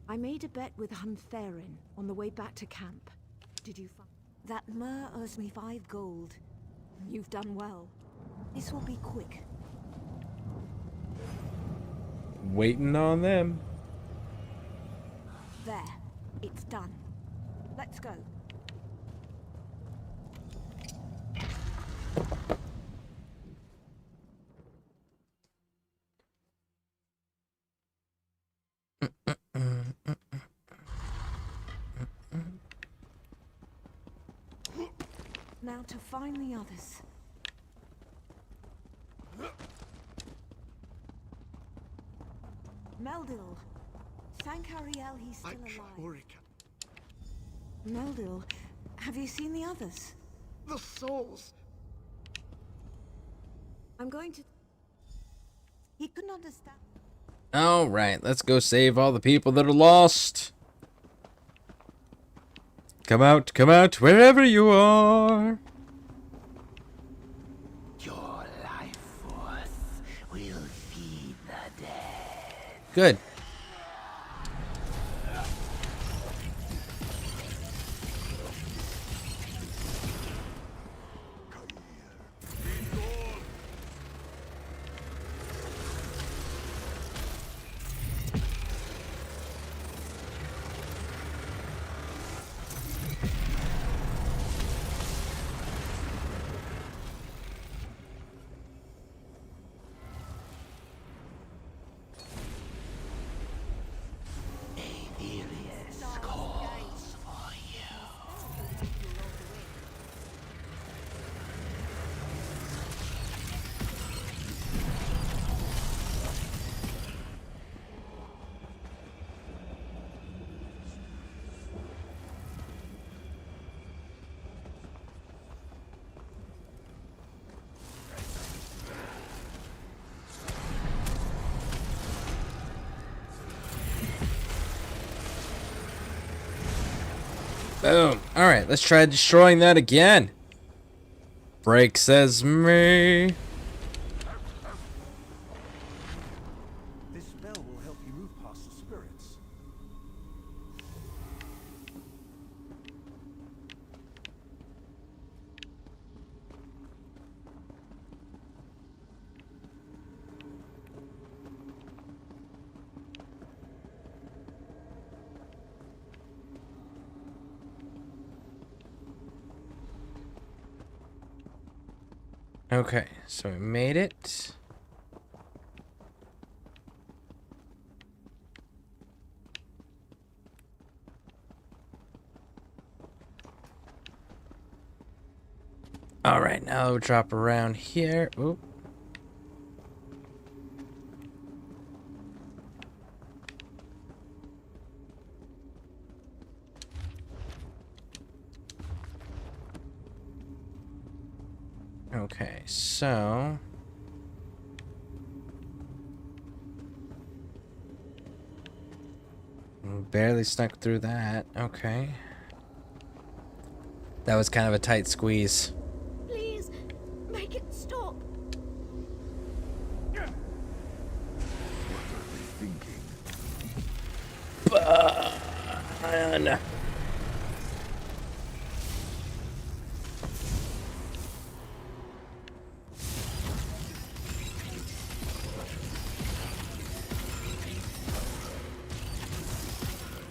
I made a bet with Huntherin on the way back to camp. Did you find that Mer owes me 5 gold? You've done well. This will be quick. Waiting on them. There. It's done. Let's go. Now to find the others. Meldil. Thank Ariel he's still alive. Meldil, have you seen the others? The souls! I'm going to... He couldn't understand. Alright, let's go save all the people that are lost. Come out, wherever you are. Your life force will feed the dead. Good. Boom. Alright, let's try destroying that again. Break says me. This spell will help you move past the spirits. Okay, so we made it. Alright, now we'll drop around here. Oop. Okay, so barely snuck through that. Okay. That was kind of a tight squeeze. Please, make it stop. Burn.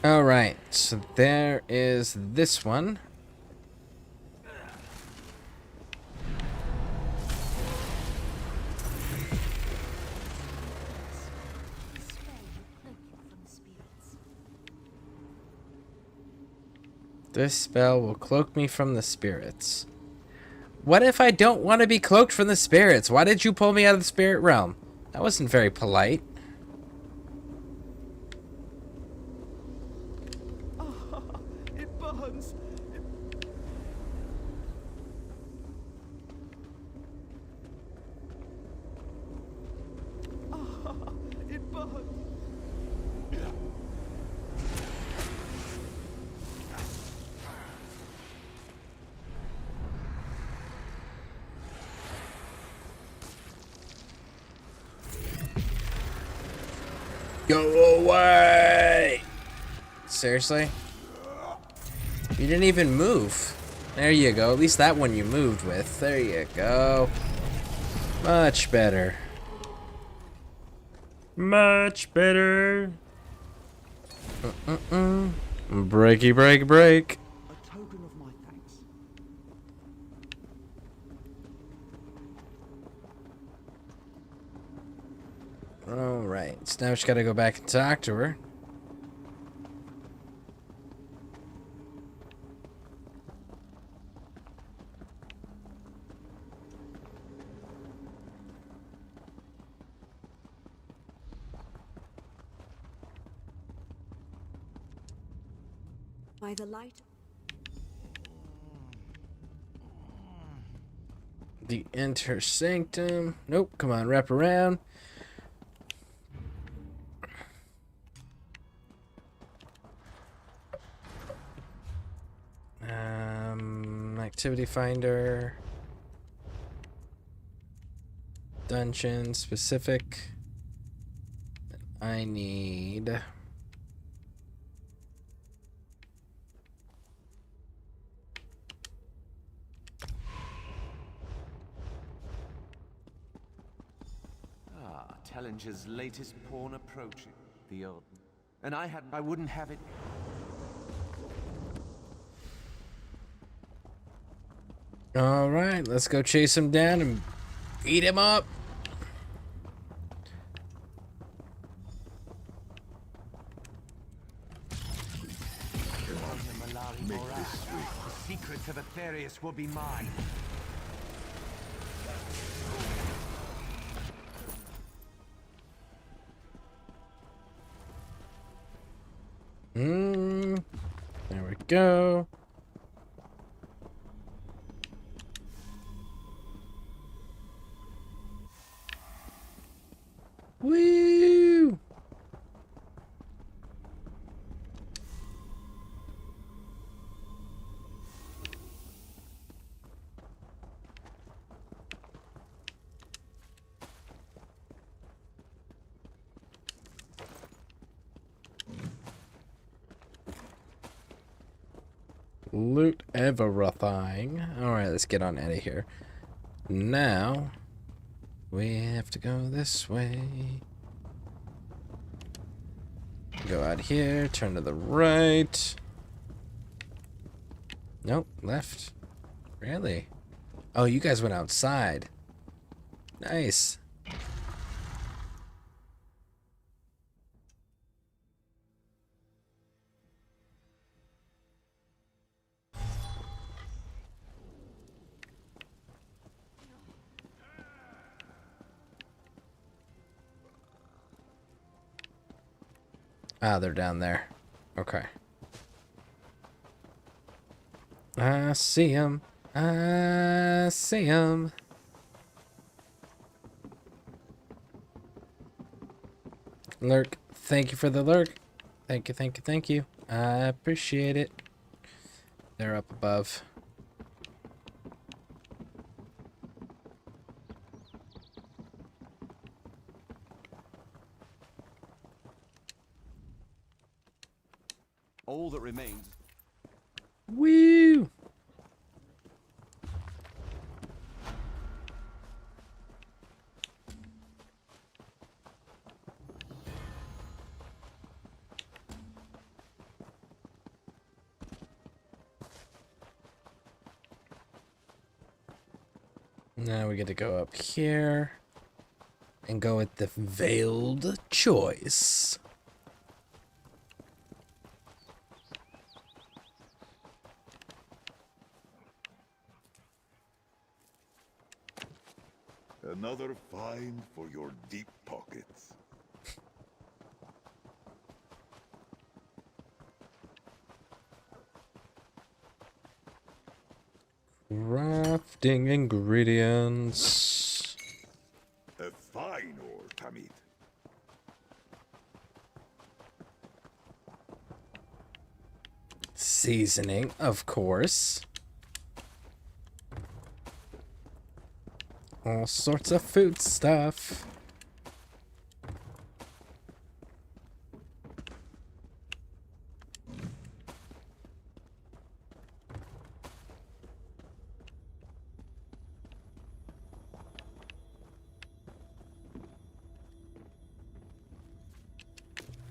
All right, so there is this one. This spell will cloak me from the spirits. What if I don't want to be cloaked from the spirits? Why did you pull me out of the spirit realm? That wasn't very polite. It burns. It burns. Go away! Seriously? You didn't even move. There you go. At least that one you moved with. There you go. Much better. Much better. Breaky break break. A token of my thanks. Alright, so now we just gotta go back and talk to her. By the light. The Enter Sanctum. Nope, come on, wrap around. Activity Finder. Dungeon specific. I need... Tellinger's latest pawn approaching. The old... And I wouldn't have it... Alright, let's go chase him down and beat him up. The secrets of Aetherius will be mine. There we go. Woo! Loot everything. Alright, let's get on out of here. Now, we have to go this way. Go out here, turn to the right. Nope, left. Really? Oh, you guys went outside. Nice. Ah, they're down there. Okay. I see him. I see him. Lurk. Thank you for the lurk. Thank you, thank you, thank you. I appreciate it. They're up above. All that remains. Woo! Now we get to go up here and go with the veiled choice. Another find for your deep pockets. Crafting ingredients. A fine ore, Tamid. Seasoning, of course. All sorts of food stuff.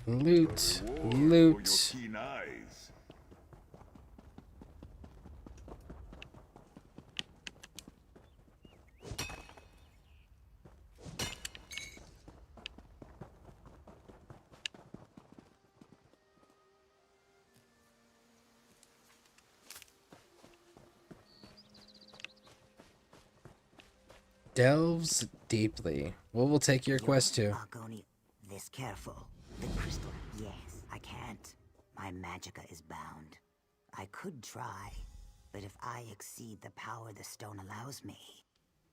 Loot, loot. Delves deeply. What will take your quest to? Argoni, this careful. The crystal. Yes, I can't. My magicka is bound. I could try, but if I exceed the power the stone allows me,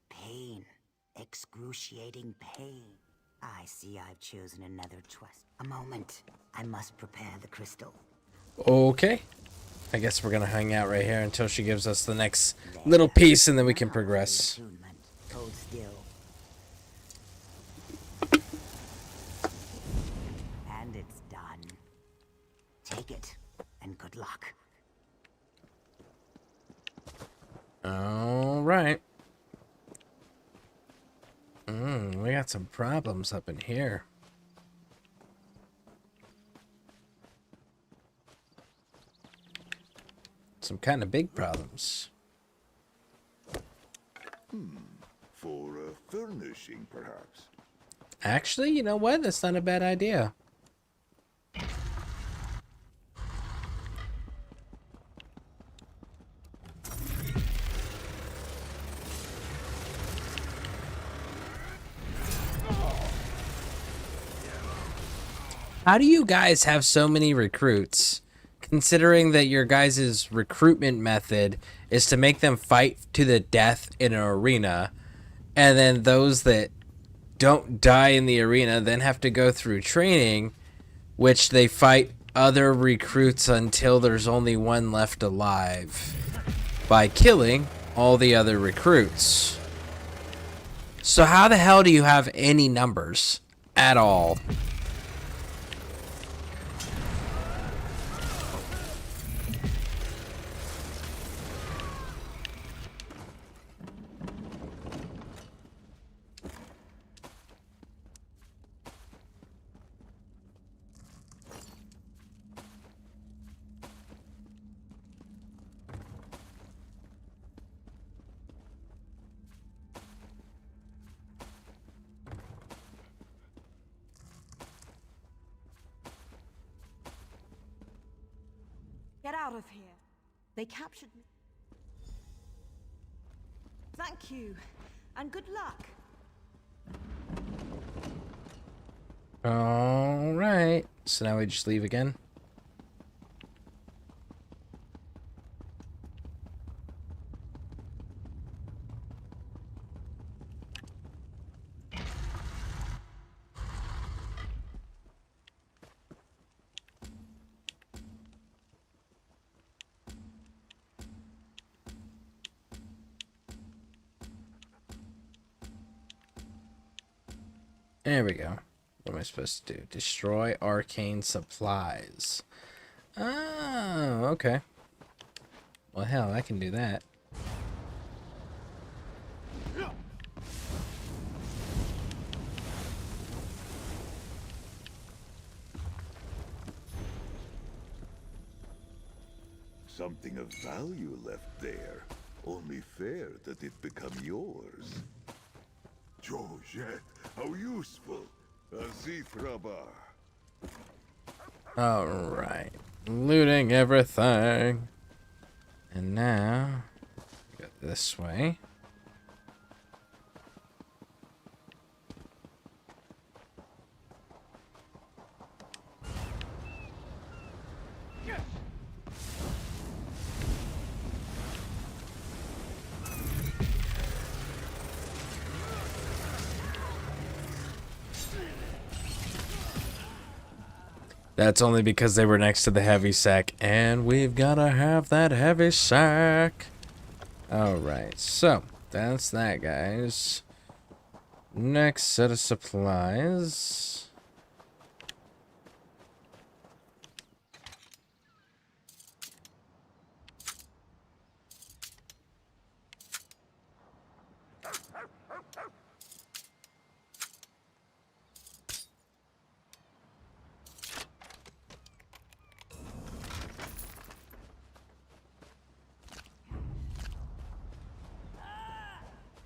pain, excruciating pain. I see I've chosen another twist. A moment. I must prepare the crystal. Okay. I guess we're gonna hang out right here until she gives us the next little piece and then we can progress. Hold still. And it's done. Take it, and good luck. Alright. We got some problems up in here. Some kind of big problems. For furnishing, perhaps. Actually, you know what? That's not a bad idea. How do you guys have so many recruits, considering that your guys' recruitment method is to make them fight to the death in an arena, and then those that don't die in the arena then have to go through training, which they fight other recruits until there's only one left alive by killing all the other recruits. So how the hell do you have any numbers at all? out of here. They captured me. Thank you, and good luck. Alright. So now we just leave again. There we go. What am I supposed to do? Destroy arcane supplies. Oh, okay. Well, hell, I can do that. Something of value left there. Only fair that it become yours. Georgette, how useful. Azitraba. Alright. Looting everything. And now, go this way. That's only because they were next to the heavy sack, and we've gotta have that heavy sack. Alright, so that's that, guys. Next set of supplies.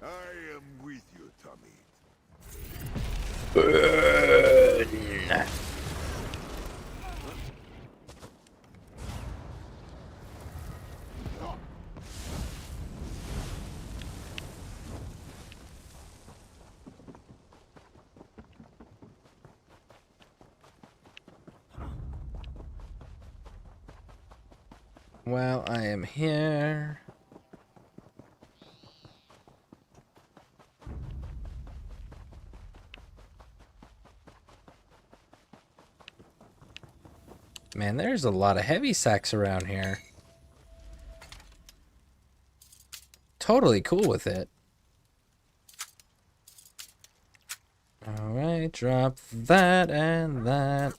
I am with you, Tommy. Burn. Well, I am here. Man, there's a lot of heavy sacks around here. Totally cool with it. Alright, drop that and that.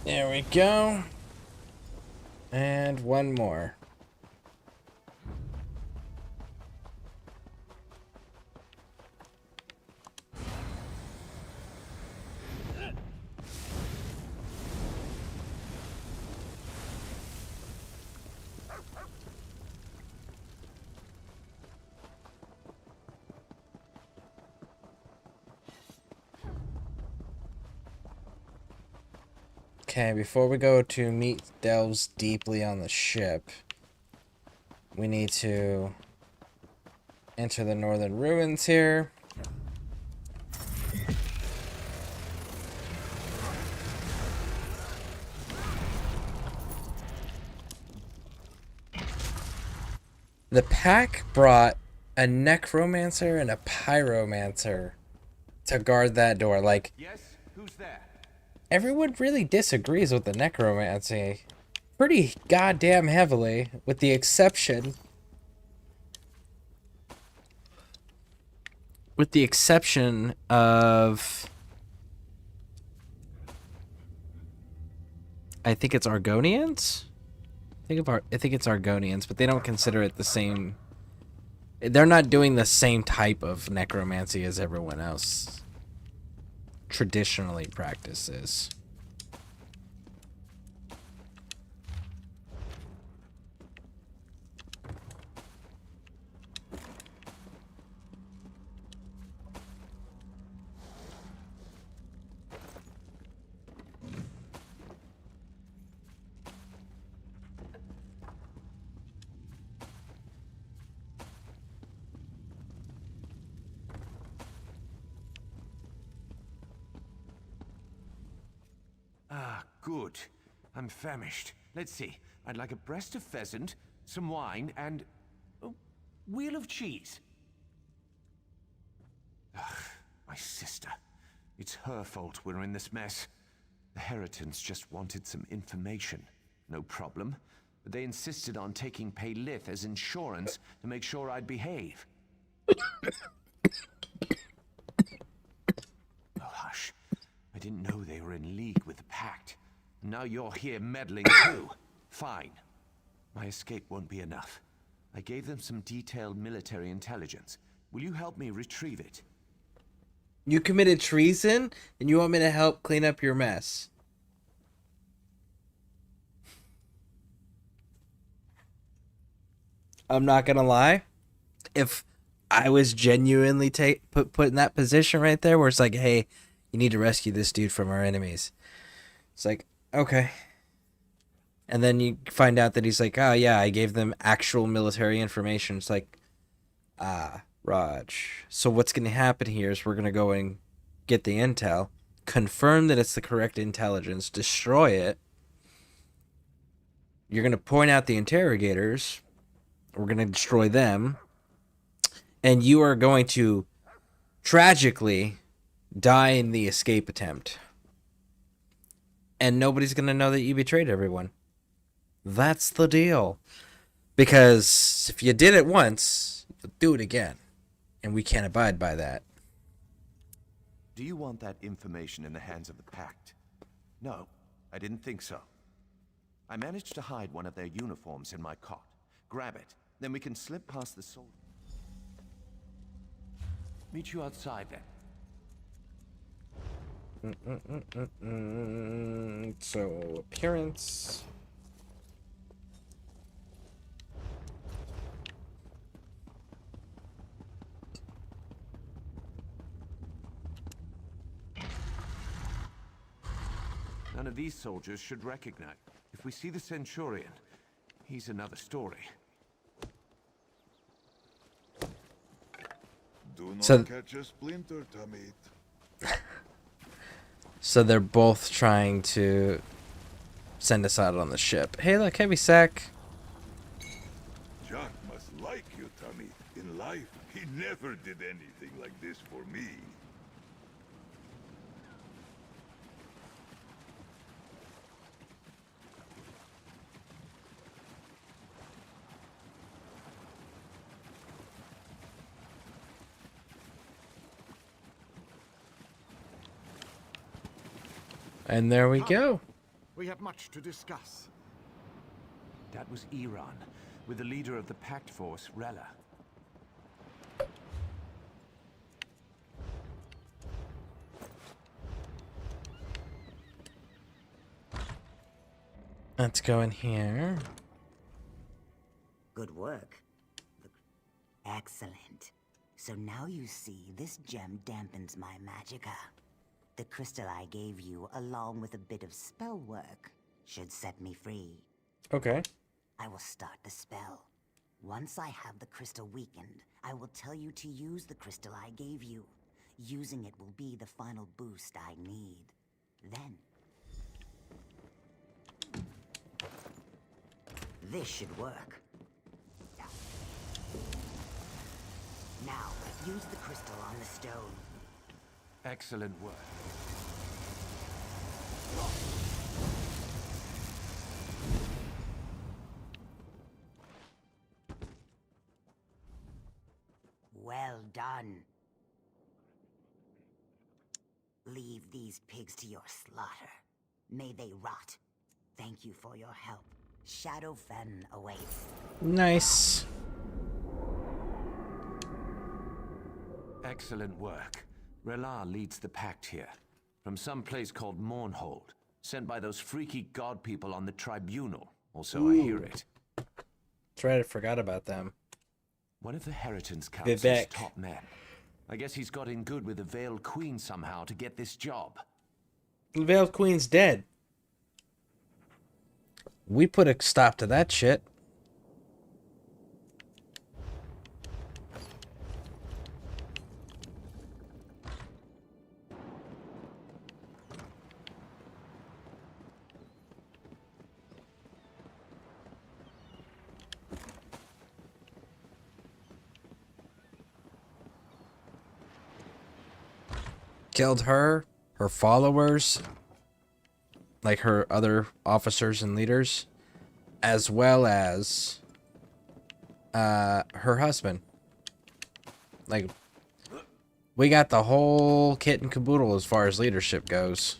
There we go. And one more. Okay, before we go to meet delves deeply on the ship, we need to enter the northern ruins here. The pack brought a necromancer and a pyromancer to guard that door. Like, Yes? Who's there? everyone really disagrees with the necromancy pretty goddamn heavily, with the exception with the exception of, I think it's Argonians. I think it's Argonians, but they don't consider it the same. They're not doing the same type of necromancy as everyone else traditionally practices. Ah, good. I'm famished. Let's see. I'd like a breast of pheasant, some wine, and a wheel of cheese. Ugh, my sister. It's her fault we're in this mess. The Heritons just wanted some information. No problem. But they insisted on taking Paylith as insurance to make sure I'd behave. Oh, hush. I didn't know they were in league with the Pact. Now you're here meddling too. Fine. My escape won't be enough. I gave them some detailed military intelligence. Will you help me retrieve it? You committed treason, and you want me to help clean up your mess. I'm not gonna lie. If I was genuinely put in that position right there, where it's like, hey, you need to rescue this dude from our enemies. It's like, okay. And then you find out that he's like, oh yeah, I gave them actual military information. It's like, Raj. So what's going to happen here is we're going to go and get the intel, confirm that it's the correct intelligence, destroy it. You're going to point out the interrogators. We're going to destroy them. And you are going to tragically die in the escape attempt. And nobody's going to know that you betrayed everyone. That's the deal. Because if you did it once, you'll do it again. And we can't abide by that. Do you want that information in the hands of the Pact? No, I didn't think so. I managed to hide one of their uniforms in my cot. Grab it, then we can slip past the soldier. Meet you outside then. So, appearance. None of these soldiers should recognize. If we see the Centurion, he's another story. Do not So- catch a splinter, Tamit. So they're both trying to send us out on the ship. Hey, look, heavy sack. Jack must like you, Tamit. In life, he never did anything like this for me. And there we go. We have much to discuss. That was Iran, with the leader of the Pact force, Rella. Let's go in here. Good work. Excellent. So now you see, this gem dampens my magicka. The crystal I gave you, along with a bit of spell work, should set me free. Okay. I will start the spell. Once I have the crystal weakened, I will tell you to use the crystal I gave you. Using it will be the final boost I need. Then... this should work. Now, use the crystal on the stone. Excellent work. Well done. leave these pigs to your slaughter. May they rot. Thank you for your help. Shadowfen awaits. Nice. Excellent work. Relar leads the pact here. From some place called Mournhold. Sent by those freaky god people on the tribunal. Also, I hear it. That's right, I forgot about them. One of the Heritance Council's Vivek. top men. I guess he's got in good with the Veiled Queen somehow to get this job. The Veiled Queen's dead. We put a stop to that shit. Killed her, her followers, like her other officers and leaders, as well as her husband. Like, we got the whole kit and caboodle as far as leadership goes.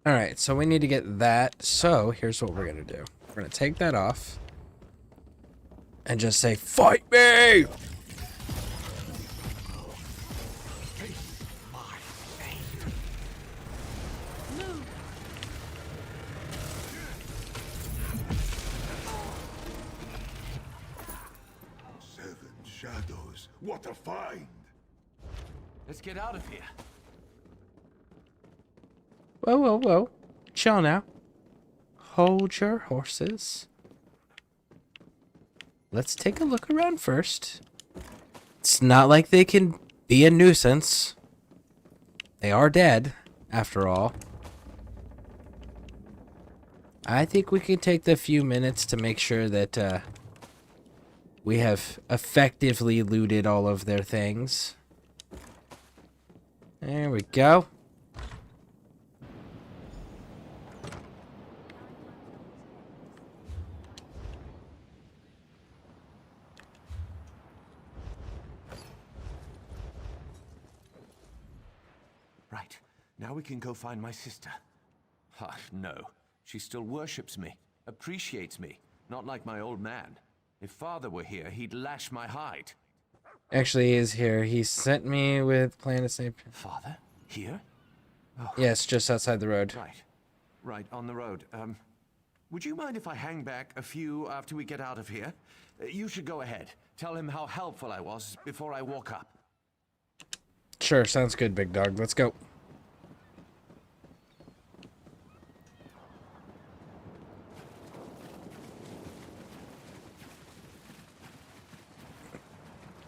Alright, so we need to get that. So, here's what we're going to do. We're going to take that off. And just say, fight me! Seven shadows. What a find! Let's get out of here. Whoa, whoa, whoa. Chill now. Hold your horses. Let's take a look around first. It's not like they can be a nuisance. They are dead, after all. I think we can take the few minutes to make sure that we have effectively looted all of their things. There we go. Right. Now we can go find my sister. Ah, no. She still worships me, appreciates me, not like my old man. If father were here, he'd lash my hide. Actually, he is here. He sent me with plan to save. Father? Here? Oh. Yes, just outside the road. Right. Right, on the road. Would you mind if I hang back a few after we get out of here? You should go ahead. Tell him how helpful I was before I walk up. Sure, sounds good, big dog. Let's go.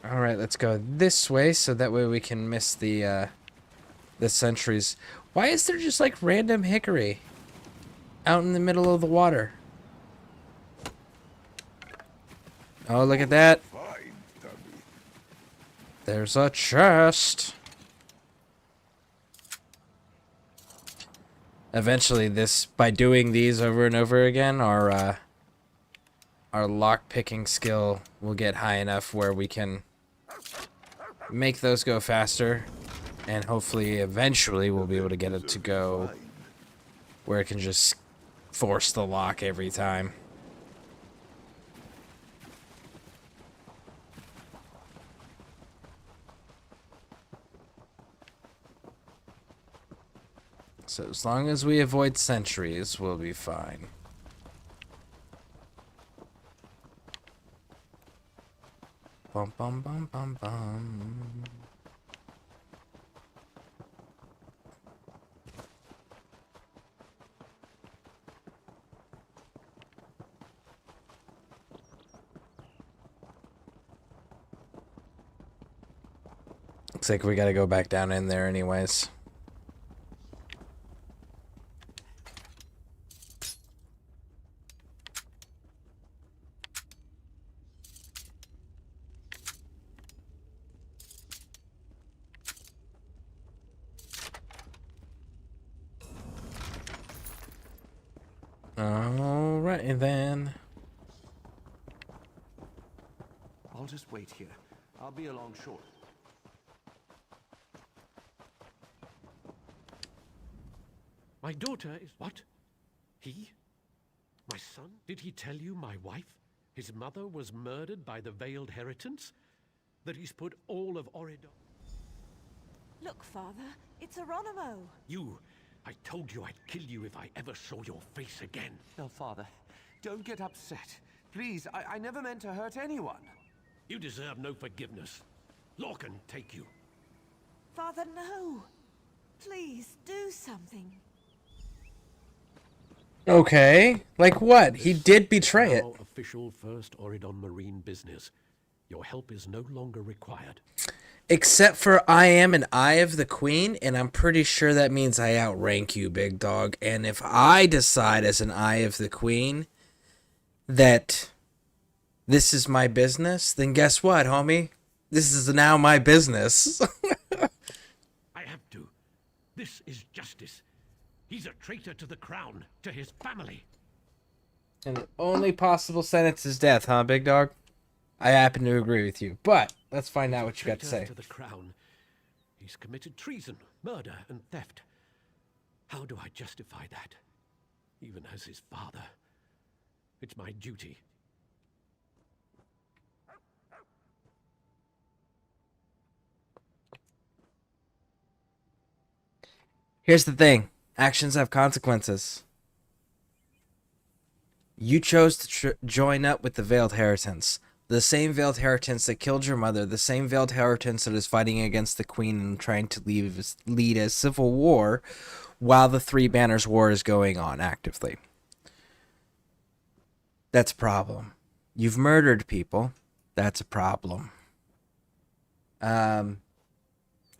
All right, let's go this way so that way we can miss the sentries. Why is there just like random hickory out in the middle of the water? Oh, look at that. There's a chest. Eventually, by doing these over and over again, our lock-picking skill will get high enough where we can make those go faster, and hopefully, eventually, we'll be able to get it to go where it can just force the lock every time. So as long as we avoid sentries, we'll be fine. Bum bum bum bum bum. Looks like we gotta go back down in there anyways. Alright then. I'll just wait here. I'll be along shortly. My daughter is what? He? My son? Did he tell you my wife? His mother was murdered by the Veiled Heritance? That he's put all of Oridon... Look, Father, it's Geronimo. You! I told you I'd kill you if I ever saw your face again. No, Father, don't get upset. Please, I never meant to hurt anyone. You deserve no forgiveness. Lorcan, take you. Father, no. Please, do something. Okay, like what? He did betray it. Now official First Oridon Marine business. Your help is no longer required. Except for I am an Eye of the Queen, and I'm pretty sure that means I outrank you, big dog. And if I decide as an Eye of the Queen that this is my business, then guess what, homie? This is now my business. I have to. This is justice. He's a traitor to the crown, to his family. And the only possible sentence is death, huh, big dog? I happen to agree with you, but let's find out what you got to say. To the crown. He's committed treason, murder, and theft. How do I justify that? Even as his father. It's my duty. Here's the thing. Actions have consequences. You chose to join up with the Veiled Heritance. The same Veiled Heritance that killed your mother. The same Veiled Heritance that is fighting against the Queen and trying to lead a civil war while the Three Banners War is going on actively. That's a problem. You've murdered people. That's a problem. I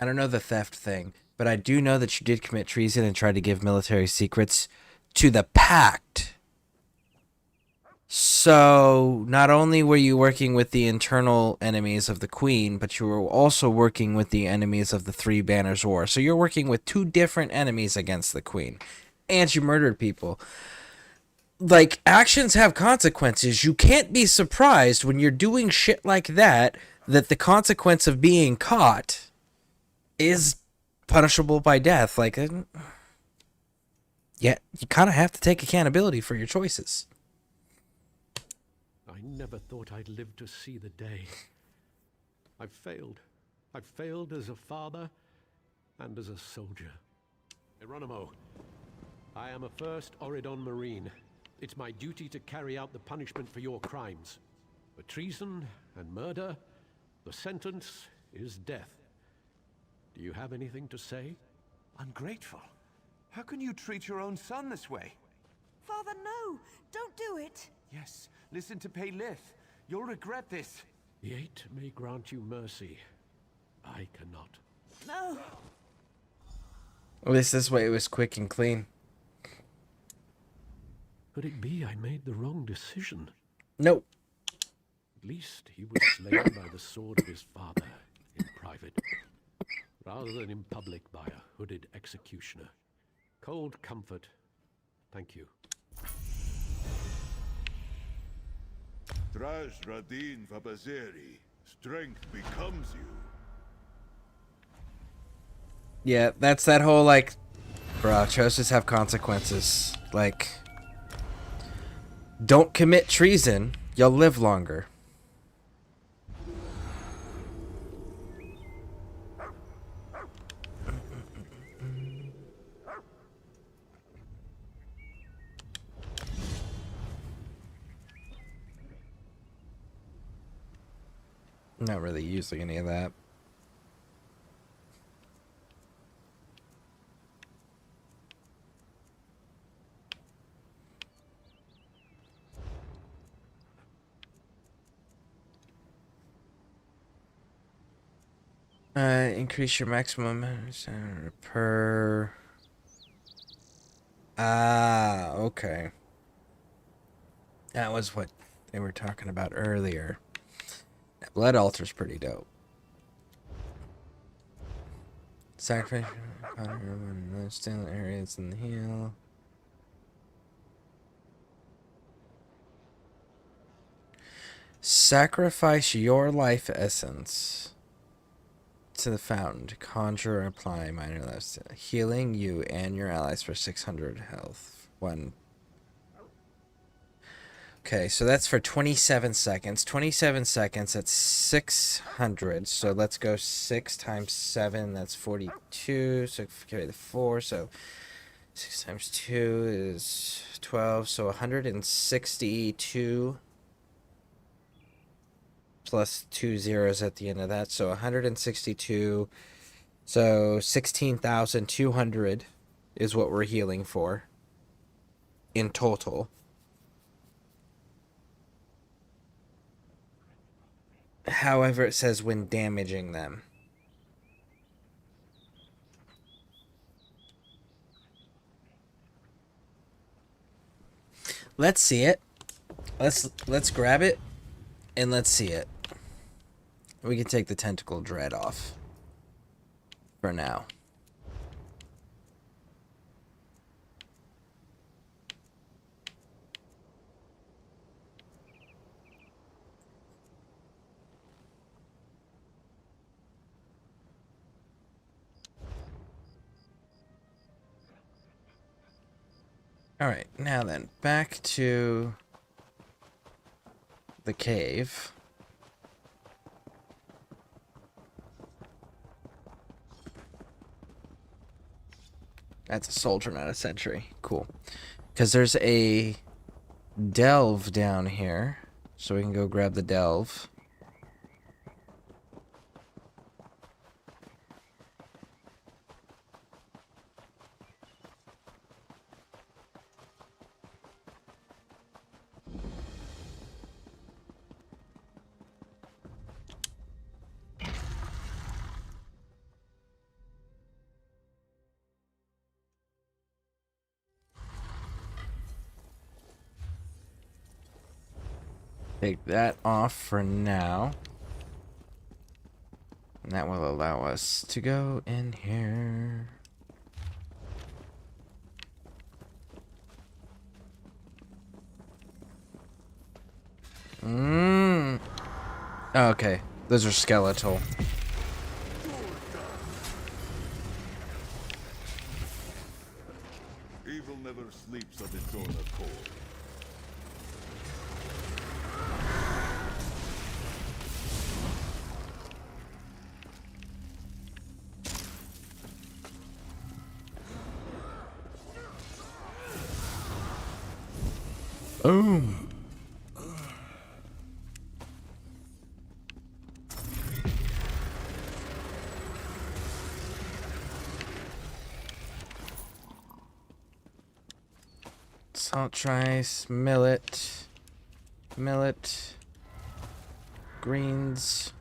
don't know the theft thing, but I do know that you did commit treason and tried to give military secrets to the Pact. So, not only were you working with the internal enemies of the Queen, but you were also working with the enemies of the Three Banners War. So you're working with two different enemies against the Queen. And you murdered people. Like, actions have consequences. You can't be surprised when you're doing shit like that the consequence of being caught is punishable by death. Like, yeah, you kind of have to take accountability for your choices. I never thought I'd live to see the day. I've failed. I've failed as a father and as a soldier. Geronimo, I am a First Oridon Marine. It's my duty to carry out the punishment for your crimes. For treason and murder, the sentence is death. Do you have anything to say? Ungrateful. How can you treat your own son this way? Father, no! Don't do it! Yes, listen to Paylith. You'll regret this. The Eight may grant you mercy. I cannot. No! At least this way it was quick and clean. Could it be I made the wrong decision? Nope. At least he was slain by the sword of his father in private, rather than in public by a hooded executioner. Cold comfort. Thank you. Trash Radin Vabazeri. Strength becomes you. Yeah, that's that whole, like, bruh, choices have consequences. Like, don't commit treason, you'll live longer. Not really using any of that. Increase your maximum per... Ah, okay. That was what they were talking about earlier. That blood altar's pretty dope. Sacrifice still areas in the heal. Sacrifice your life essence to the fountain. Conjure or apply minor lives. Healing you and your allies for 600 health. One. Okay, so that's for 27 seconds. 27 seconds, that's 600. So let's go 6 times 7, that's 42. So carry the 4, so 6 times 2 is 12. So 162 plus 2 zeros at the end of that. So 162. So 16,200 is what we're healing for in total. However, it says when damaging them. Let's see it. Let's grab it and let's see it. We can take the tentacle dread off for now. Alright, now then, back to the cave. That's a soldier, not a sentry. Cool. Because there's a delve down here, so we can go grab the delve. Take that off for now. And that will allow us to go in here. Oh, okay. Those are skeletal. Evil never sleeps of its own accord. Boom. Salt rice, millet, greens.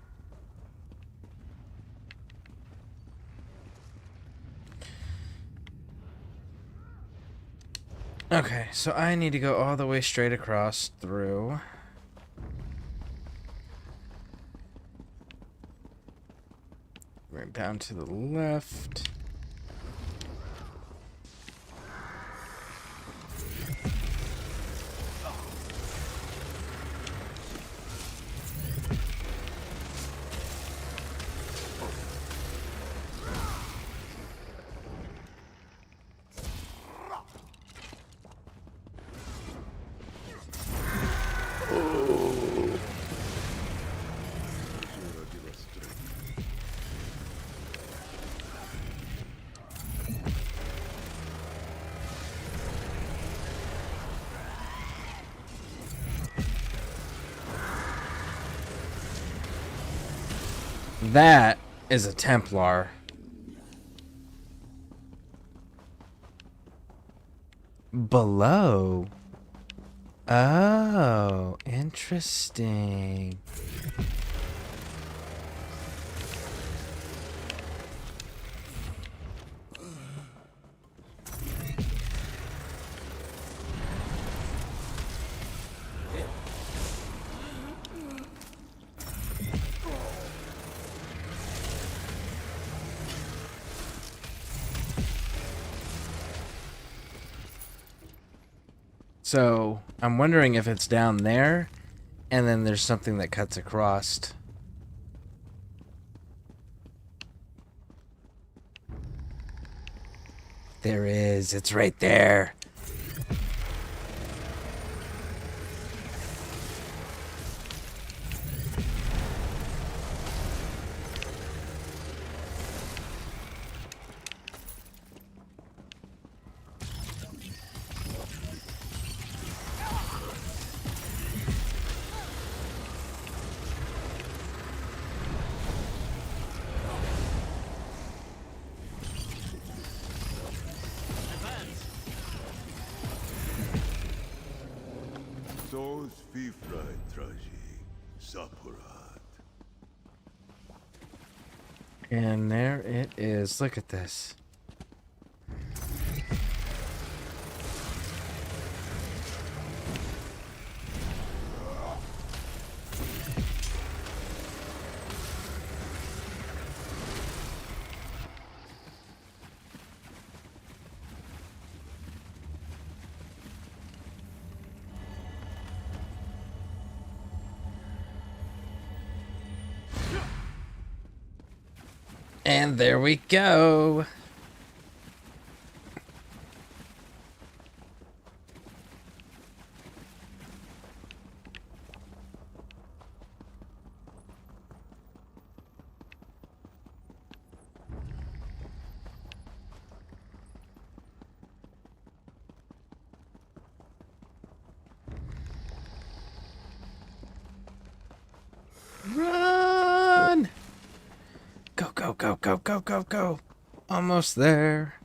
Okay, so I need to go all the way straight across through. Right down to the left. That is a Templar. Below. Oh, interesting. So, I'm wondering if it's down there, And then there's something that cuts across. There is. It's right there. Sos fifrai traji, sapurat. And there it is. Look at this. And there we go. Run! Go, go, go, go, go, go, go. Almost there.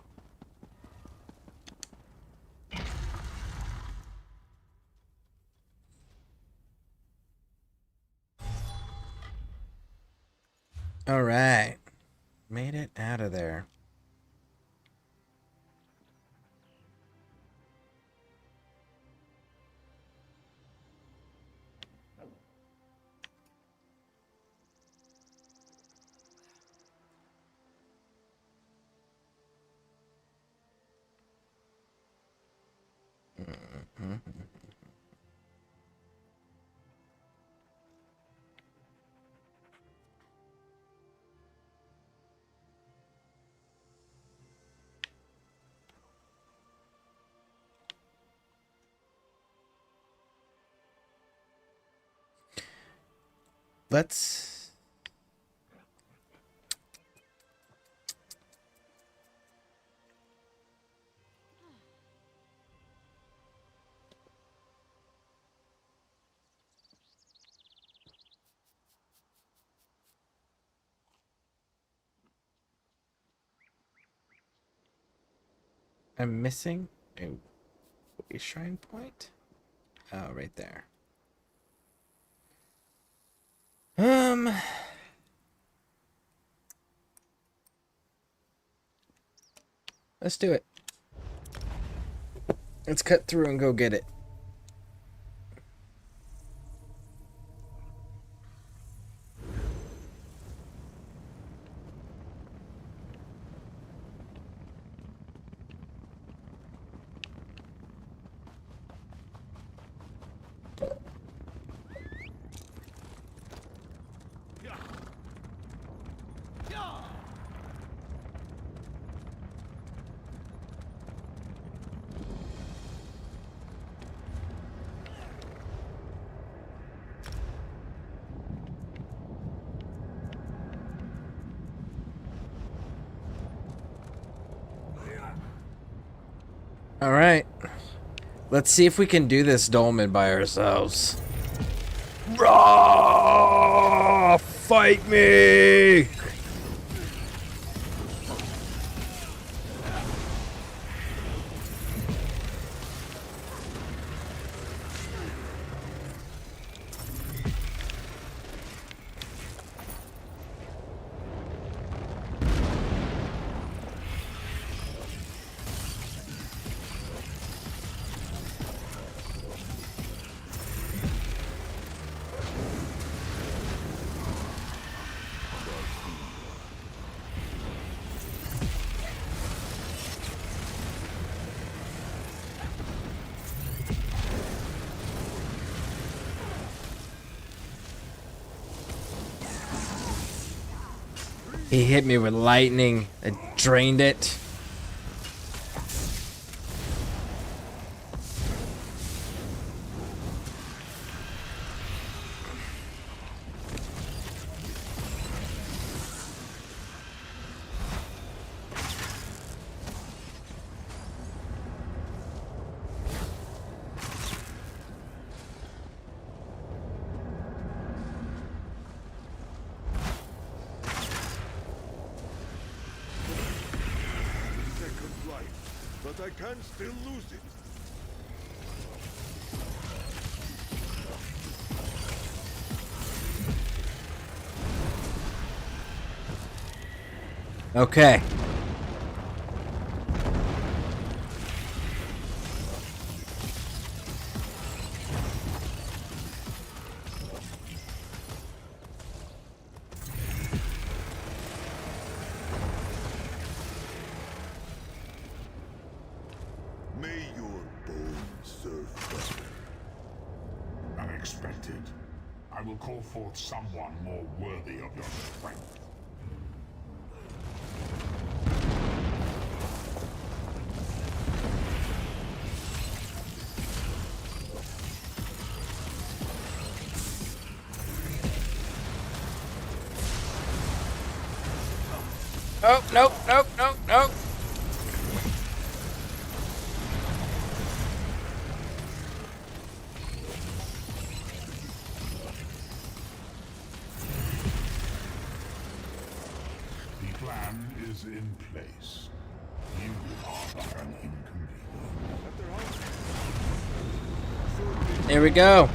All right. Made it out of there. Let's... I'm missing a shrine point. Oh, right there. Let's do it. Let's cut through and go get it. All right. Let's see if we can do this dolmen by ourselves. Raw! Fight me! He hit me with lightning. It drained it. Second life, but I can still lose it. Okay. May your bones serve better. Unexpected. I will call forth someone more worthy of your strength. Oh, nope, nope, nope, nope. The plan is in place. You are but an inconvenience. There we go.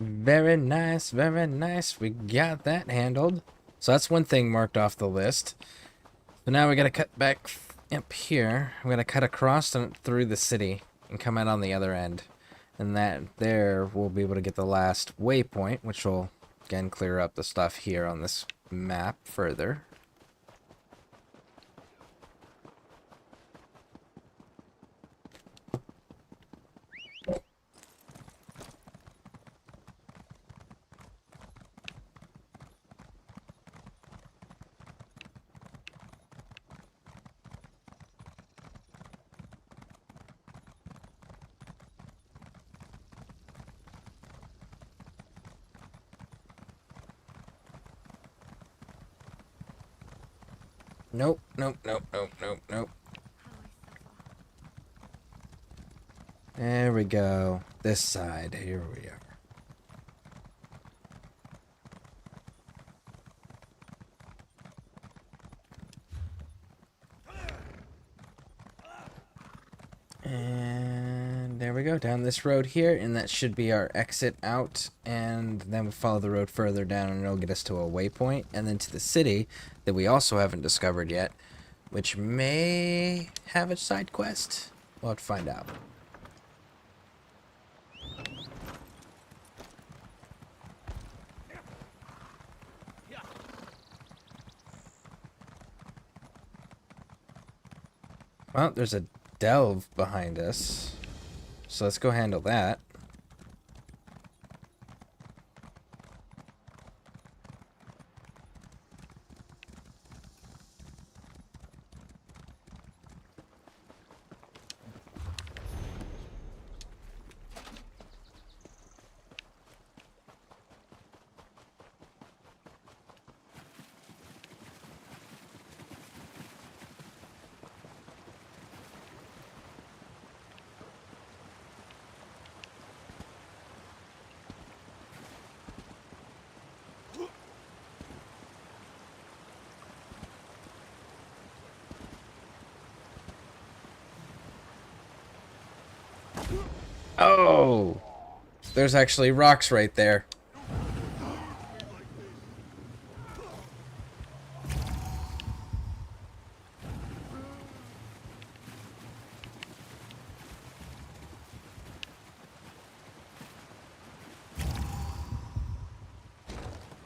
Very nice, very nice. We got that handled. So that's one thing marked off the list. So now we gotta cut back up here. I'm gonna cut across and through the city and come out on the other end. And that there we'll be able to get the last waypoint, which will again clear up the stuff here on this map further. Nope, nope, nope, nope, nope, nope. There we go. This side. Here we are. And there we go. Down this road here. And that should be our exit out. And then we follow the road further down and it'll get us to a waypoint. And then to the city that we also haven't discovered yet. Which may have a side quest. We'll have to find out. Well, there's a delve behind us. So let's go handle that. Oh! There's actually rocks right there.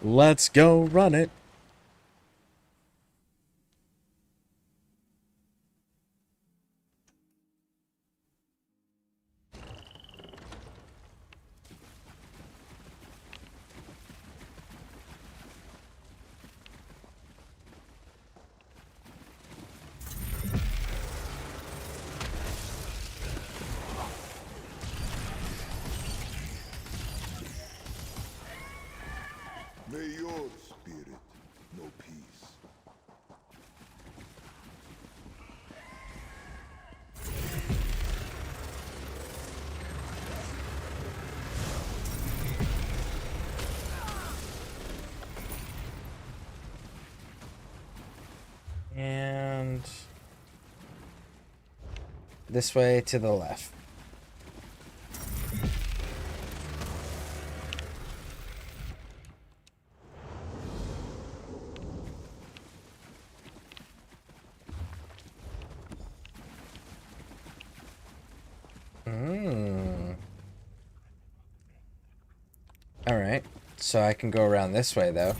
Let's go run it. May your spirit know peace. And this way to the left. Alright, so I can go around this way though.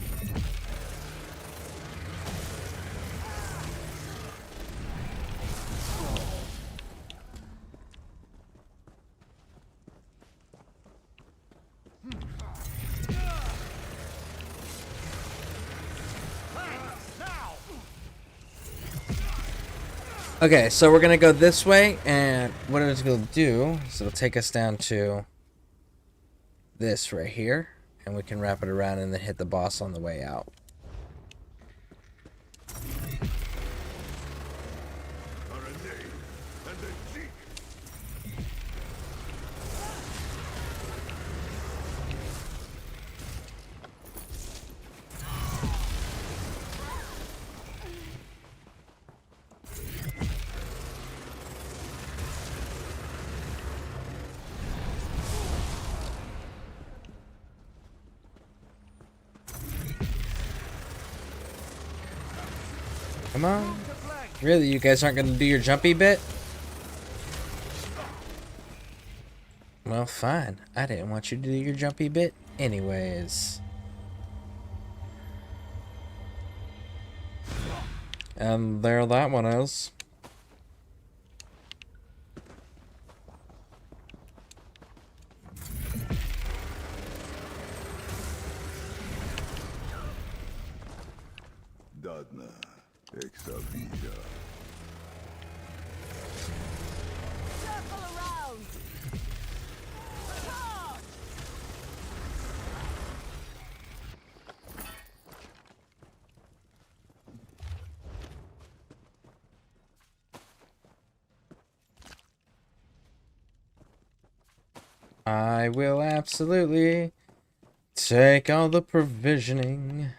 Okay, so we're gonna go this way, and what it's gonna do is it'll take us down to this right here, and we can wrap it around and then hit the boss on the way out. Come on. Really, you guys aren't going to do your jumpy bit? Well, fine. I didn't want you to do your jumpy bit anyways. And there that one is. Dadna, Exavija. Circle around! Charge! I will absolutely take all the provisioning.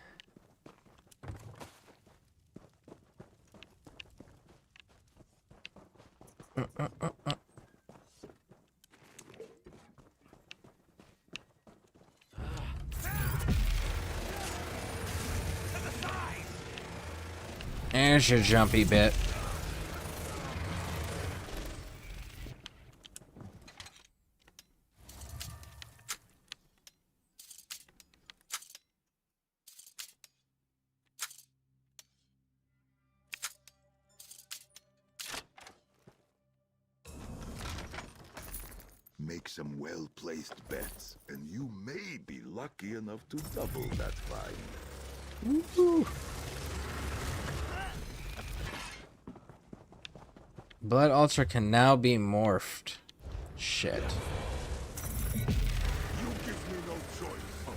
There's your jumpy bit. Make some well-placed bets, and you may be lucky enough to double that find. Woo-hoo. Blood Ultra can now be morphed. Shit. You give me no choice.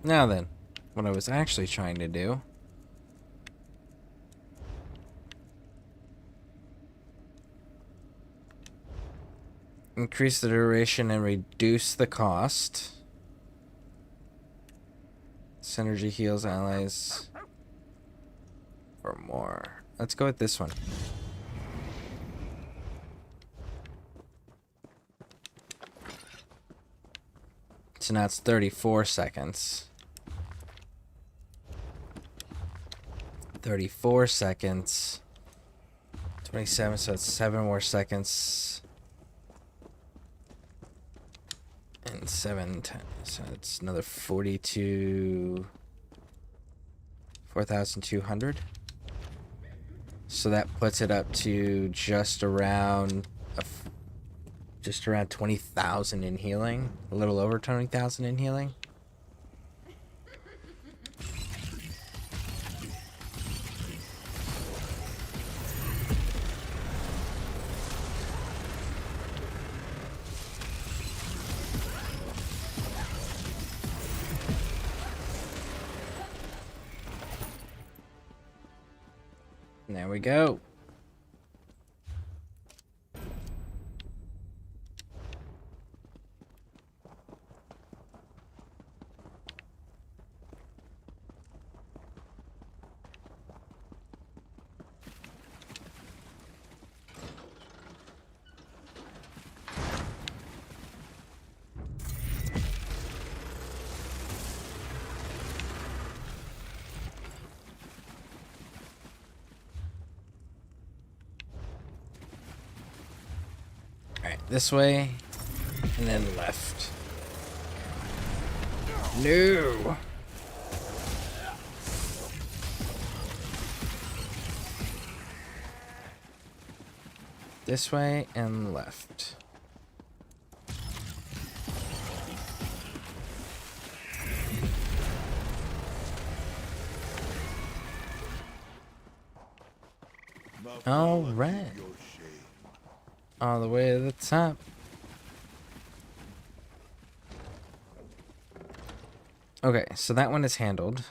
Now then, what I was actually trying to do. Increase the duration and reduce the cost. Synergy heals allies for more. Let's go with this one. So now it's 34 seconds. 34 seconds. 27, so it's 7 more seconds. And 7, 10, so it's another 42, 4,200. So that puts it up to just around 20,000 in healing, a little over 20,000 in healing. There we go. Alright, this way, and then left. No! This way and left. All right. All the way to the top. Okay, so that one is handled.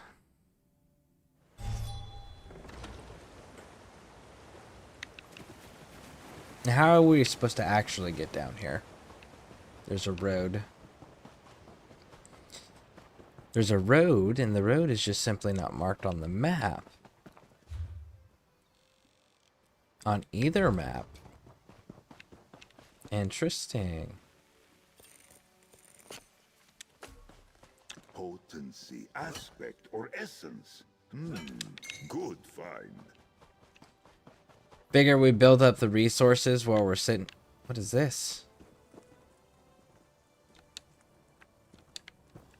Now, how are we supposed to actually get down here? There's a road. There's a road, and the road is just simply not marked on the map. On either map. Interesting. Potency, aspect, or essence. Good find. Figure we build up the resources while we're sitting. What is this?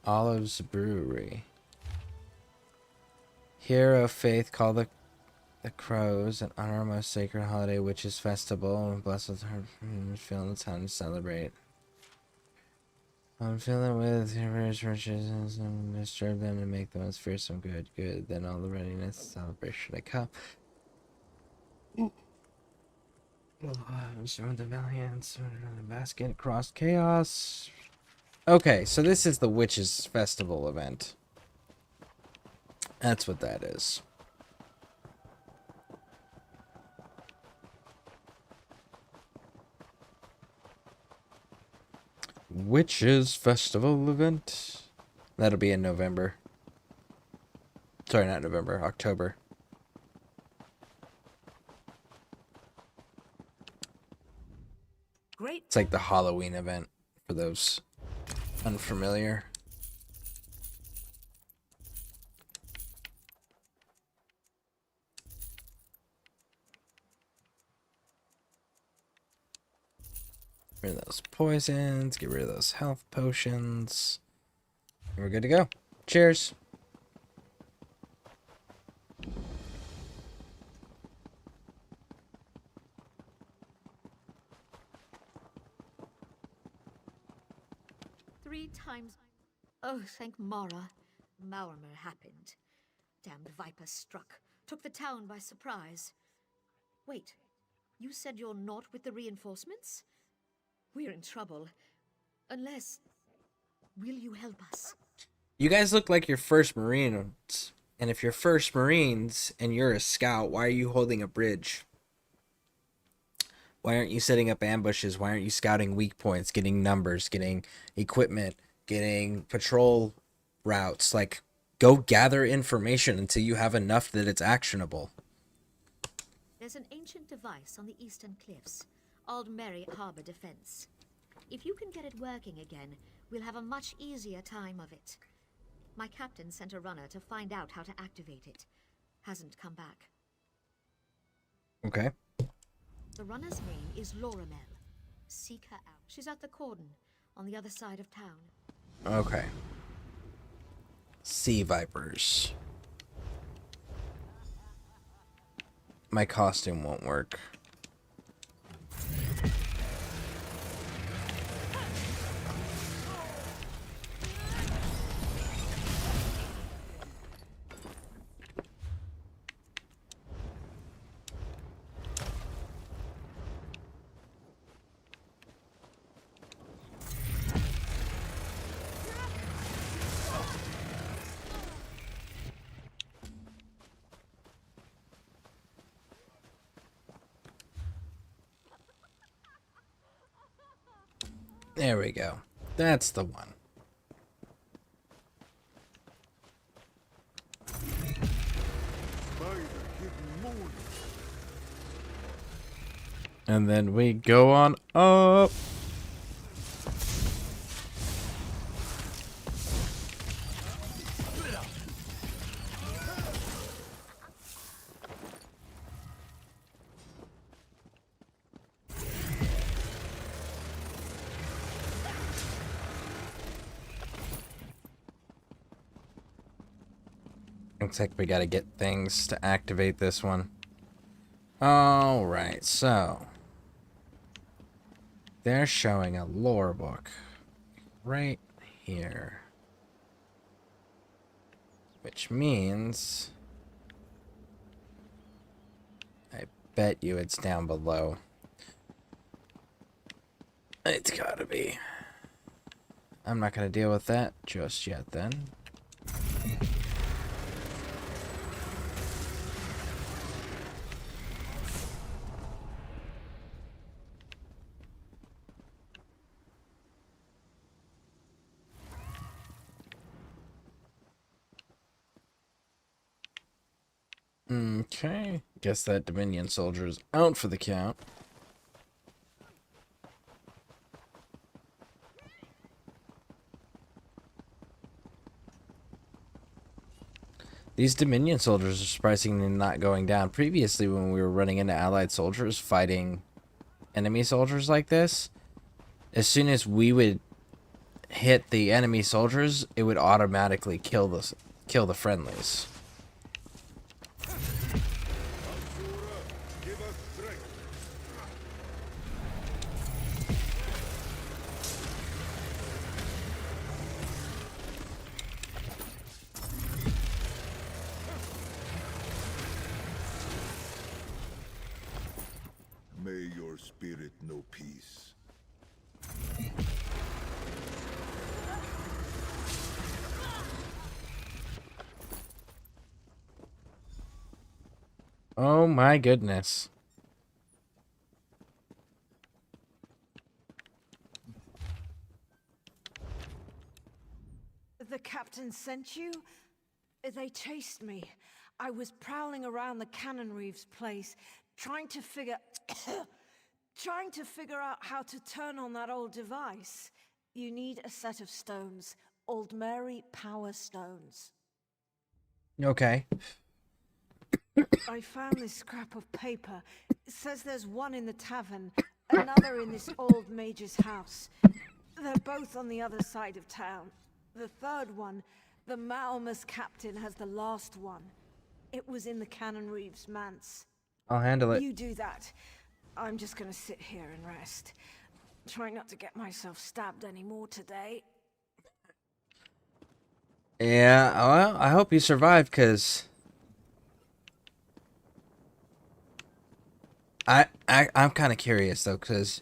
Olive's Brewery. Hero of Faith, call the crows and honor our most sacred holiday, Witches' Festival, and bless with her feeling the time to celebrate. I'm filling with your various riches and disturb them and make the most fearsome good. Good. Then all the readiness celebration to come. Show the valiance, the basket, cross chaos. Okay, so this is the Witches' Festival event. That's what that is. Witches Festival event. That'll be in November. Sorry, not November, October. Great. It's like the Halloween event for those unfamiliar. Get rid of those poisons, get rid of those health potions. And we're good to go. Cheers. Three times. Oh, thank Mara. Maurmer happened. Damned viper struck. Took the town by surprise. Wait, you said you're not with the reinforcements? We're in trouble. Unless... Will you help us? You guys look like your first Marines. And if you're first Marines and you're a scout, why are you holding a bridge? Why aren't you setting up ambushes? Why aren't you scouting weak points, getting numbers, getting equipment, getting patrol routes? Like, go gather information until you have enough that it's actionable. There's an ancient device on the eastern cliffs, Aldmeri Harbor Defense. If you can get it working again, we'll have a much easier time of it. My captain sent a runner to find out how to activate it. Hasn't come back. Okay. The runner's name is Loramel. Seek her out. She's at the cordon, on the other side of town. Okay. Sea Vipers. My costume won't work. There we go. That's the one. And then we go on up. Looks like we gotta get things to activate this one. Alright, so they're showing a lore book right here. Which means I bet you it's down below. It's gotta be. I'm not gonna deal with that just yet then. Okay, guess that Dominion soldier is out for the count. These Dominion soldiers are surprisingly not going down. Previously, when we were running into Allied soldiers fighting enemy soldiers like this, as soon as we would hit the enemy soldiers, it would automatically kill the friendlies. May your spirit know peace. Oh my goodness. The captain sent you? They chased me. I was prowling around the Cannon Reeves place, trying to figure out how to turn on that old device. You need a set of stones. Old Mary Power Stones. Okay. I found this scrap of paper. It says there's one in the tavern, another in this old mage's house. They're both on the other side of town. The third one, the Malmus captain, has the last one. It was in the Cannon Reeves manse. I'll handle it. You do that. I'm just gonna sit here and rest. Try not to get myself stabbed anymore today. Yeah, well, I hope you survive, because I'm kind of curious, though, because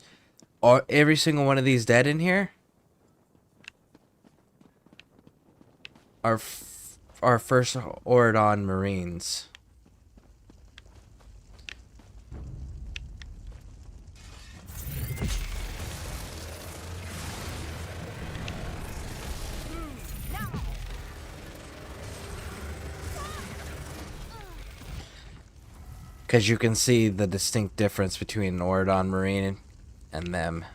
are every single one of these dead in here? Our first Oradon Marines. Because you can see the distinct difference between an Oradon Marine and them.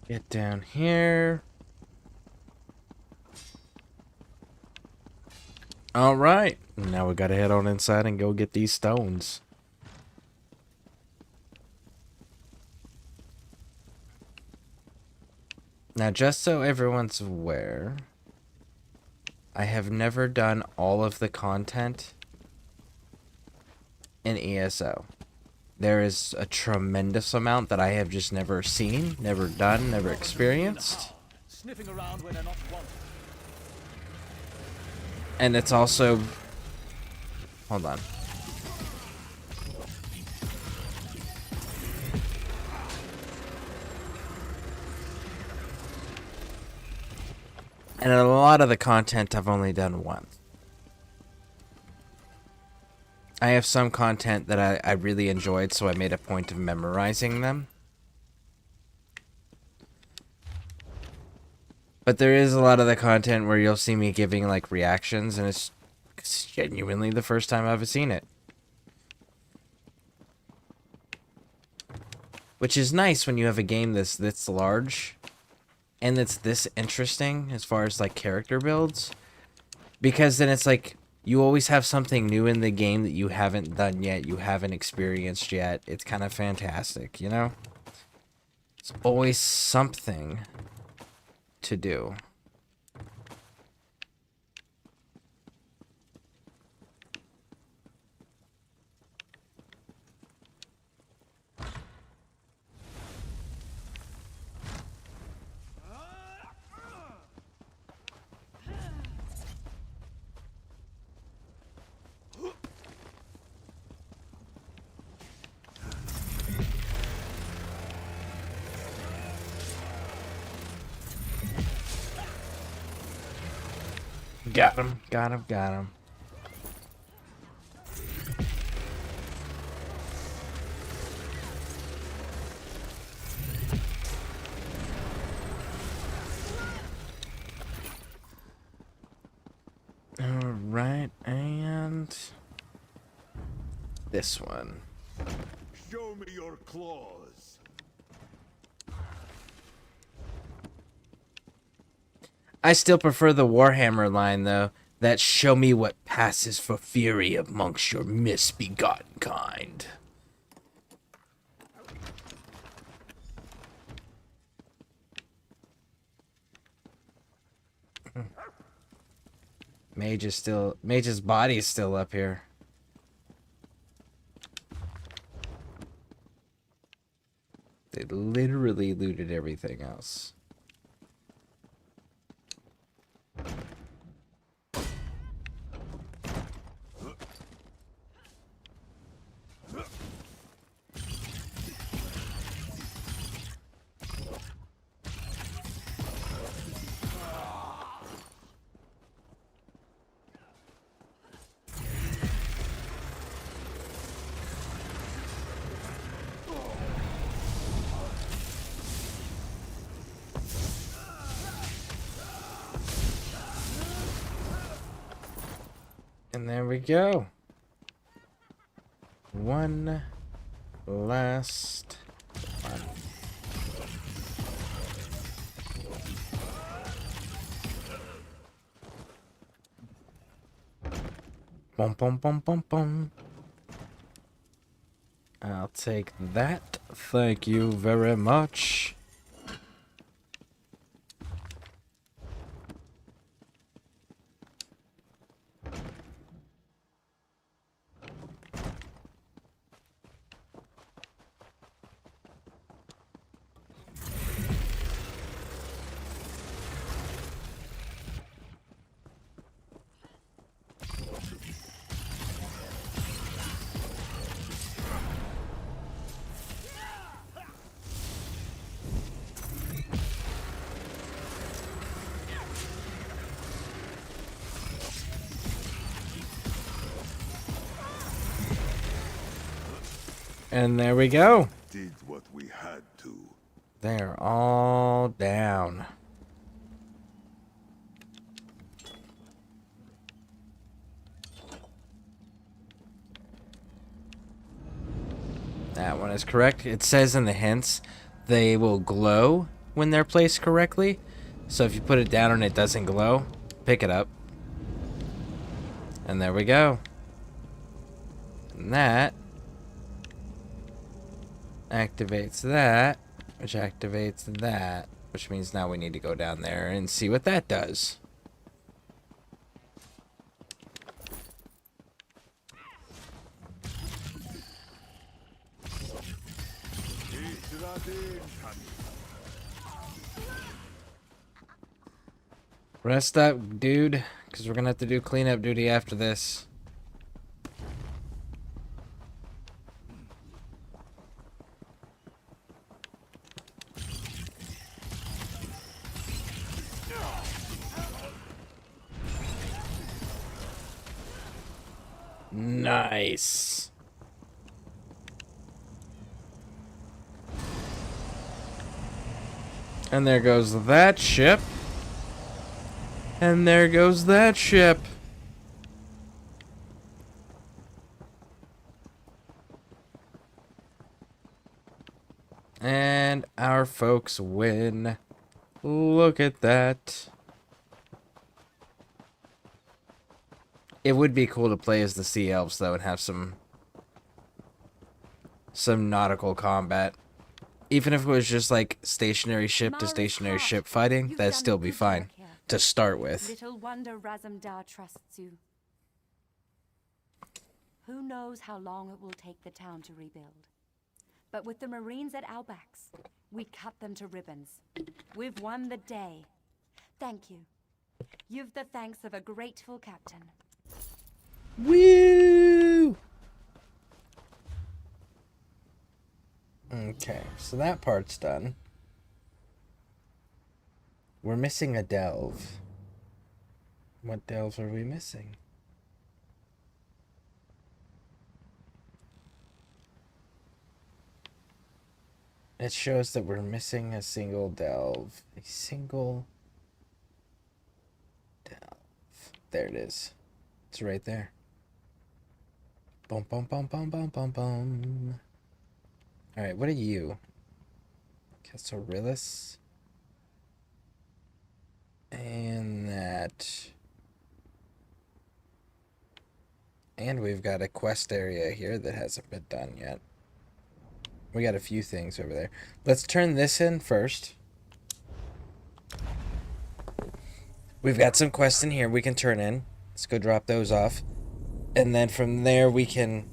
Get down here. Alright. Now we gotta head on inside and go get these stones. Now, just so everyone's aware, I have never done all of the content in ESO. There is a tremendous amount that I have just never seen, never done, never experienced. Sniffing around when they're not wanted. And it's also... Hold on. And a lot of the content I've only done once. I have some content that I really enjoyed, so I made a point of memorizing them. But there is a lot of the content where you'll see me giving, like, reactions, and it's genuinely the first time I've seen it. Which is nice when you have a game that's large, and that's this interesting as far as, like, character builds. Because then it's like, you always have something new in the game that you haven't done yet, you haven't experienced yet. It's kind of fantastic, you know? It's always something to do. Got him, got him, got him. Alright, and this one. Show me your claws. I still prefer the Warhammer line, though. That show me what passes for fury amongst your misbegotten kind. Mage's body is still up here. They literally looted everything else. And there we go. One last one. Bum bum bum bum bum. I'll take that. Thank you very much. And there we go. Did what we had to. They're all down. That one is correct. It says in the hints they will glow when they're placed correctly. So if you put it down and it doesn't glow, pick it up. And there we go. And that activates that, which activates that, which means now we need to go down there and see what that does. Rest up, dude, because we're gonna have to do cleanup duty after this. Nice. And there goes that ship. And there goes that ship. And our folks win. Look at that. It would be cool to play as the Sea Elves, though, and have some nautical combat. Even if it was just like stationary ship to stationary ship fighting, that'd still be fine to start with. Little wonder Razumdar trusts you. Who knows how long it will take the town to rebuild? But with the Marines at our backs, we cut them to ribbons. We've won the day. Thank you. You've the thanks of a grateful captain. Woo! Okay, so that part's done. We're missing a delve. What delves are we missing? It shows that we're missing a single delve. A single delve. There it is. It's right there. Bum bum bum bum bum bum bum. Alright, what are you? Cassorilis. And that. And we've got a quest area here that hasn't been done yet. We got a few things over there. Let's turn this in first. We've got some quests in here we can turn in. Let's go drop those off. And then from there we can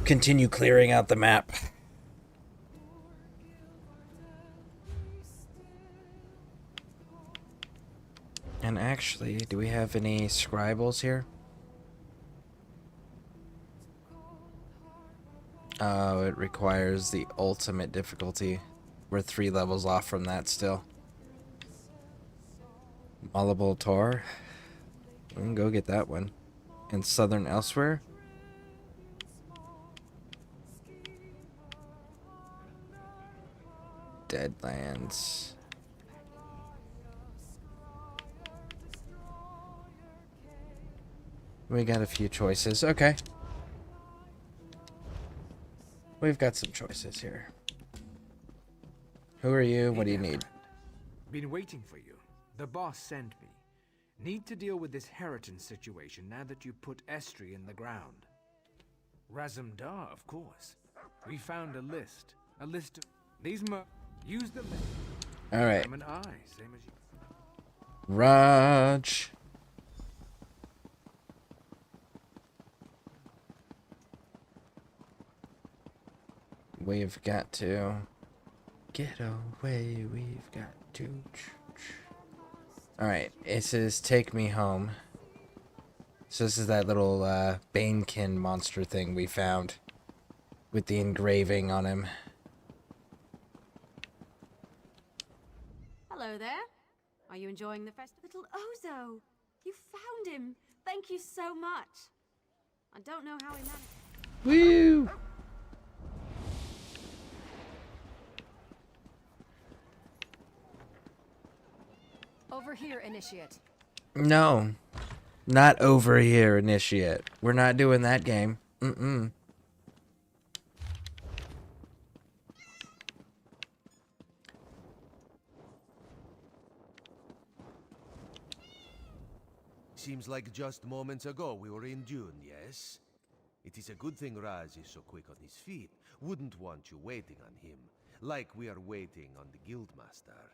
continue clearing out the map. And actually, do we have any scribbles here? Oh, it requires the ultimate difficulty. We're 3 levels off from that still. Malleable Tor. We can go get that one. And Southern Elsewhere. Deadlands. We got a few choices. Okay. We've got some choices here. Who are you? What do you need? Been waiting for you. The boss sent me. Need to deal with this Heriton situation now that you put Estri in the ground. Razumdar, of course. We found a list. A list of these use the list. Alright. I'm an eye, same as you. Raj. We've got to get away. We've got to. Alright, it says take me home. So this is that little Banekin monster thing we found with the engraving on him. Hello there. Are you enjoying the festival? Little Ozo! You found him! Thank you so much. I don't know how he managed. Woo! Over here, Initiate. No. Not over here, Initiate. We're not doing that game. Mm-mm. Seems like just moments ago we were in Dune, yes? It is a good thing Raz is so quick on his feet. Wouldn't want you waiting on him, like we are waiting on the Guildmaster.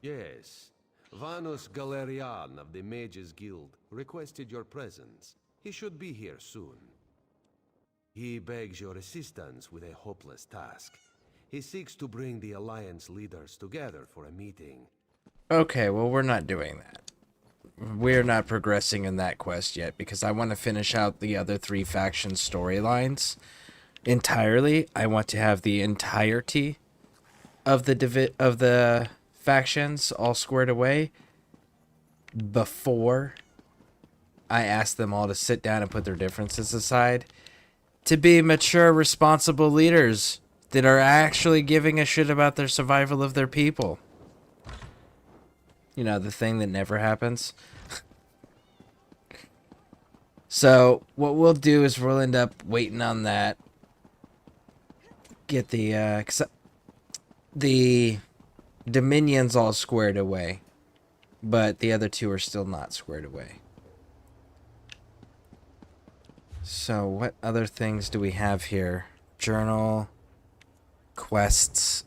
Yes. Vanus Galerian of the Mages Guild requested your presence. He should be here soon. He begs your assistance with a hopeless task. He seeks to bring the Alliance leaders together for a meeting. Okay, well, we're not doing that. We're not progressing in that quest yet because I want to finish out the other 3 faction storylines entirely. I want to have the entirety of the factions all squared away before I ask them all to sit down and put their differences aside to be mature, responsible leaders that are actually giving a shit about their survival of their people. You know, the thing that never happens. So, what we'll do is we'll end up waiting on that. Get the Dominions all squared away. But the other 2 are still not squared away. So, what other things do we have here? Journal, quests.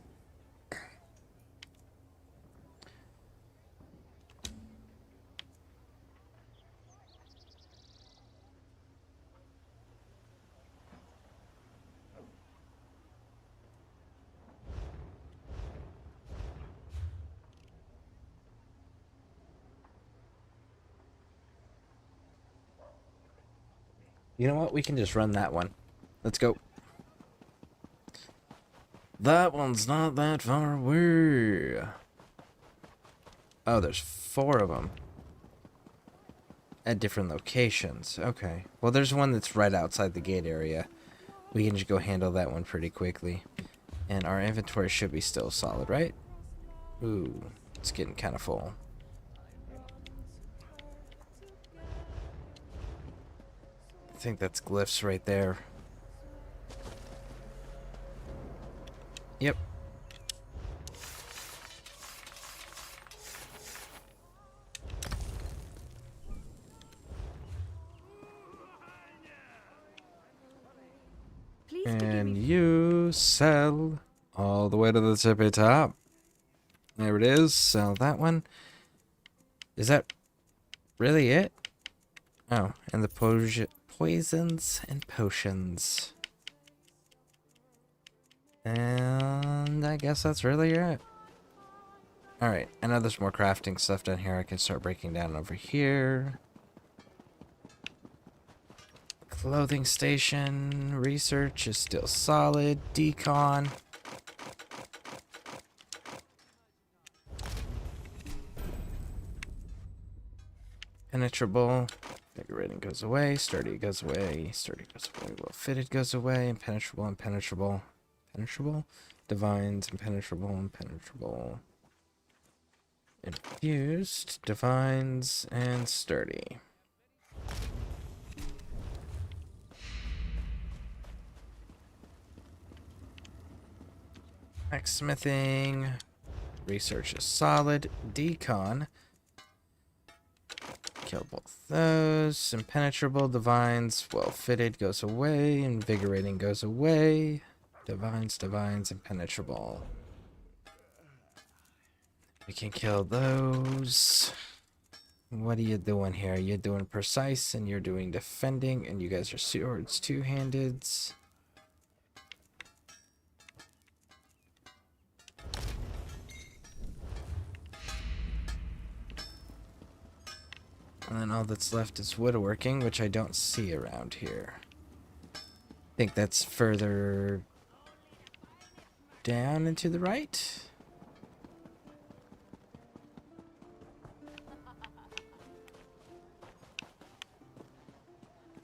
You know what? We can just run that one. Let's go. That one's not that far away. Oh, there's 4 of them. At different locations. Okay. Well, there's one that's right outside the gate area. We can just go handle that one pretty quickly. And our inventory should be still solid, right? Ooh, it's getting kind of full. I think that's glyphs right there. Yep. And you sell all the way to the tippy top. There it is. Sell that one. Is that really it? Oh, and the poisons and potions. And I guess that's really it. Alright, I know there's more crafting stuff down here. I can start breaking down over here. Clothing station. Research is still solid. Decon. Penetrable. Decorating goes away. Sturdy goes away. Sturdy goes away. Well fitted goes away. Impenetrable, impenetrable. Penetrable. Divines, impenetrable, impenetrable. Infused, divines, and sturdy. Smithing. Research is solid. Decon. Kill both those. Impenetrable, divines, well fitted goes away. Invigorating goes away. Divines, impenetrable. We can kill those. What are you doing here? You're doing precise and you're doing defending, and you guys are swords, 2-handeds. And then all that's left is woodworking, which I don't see around here. I think that's further down and to the right.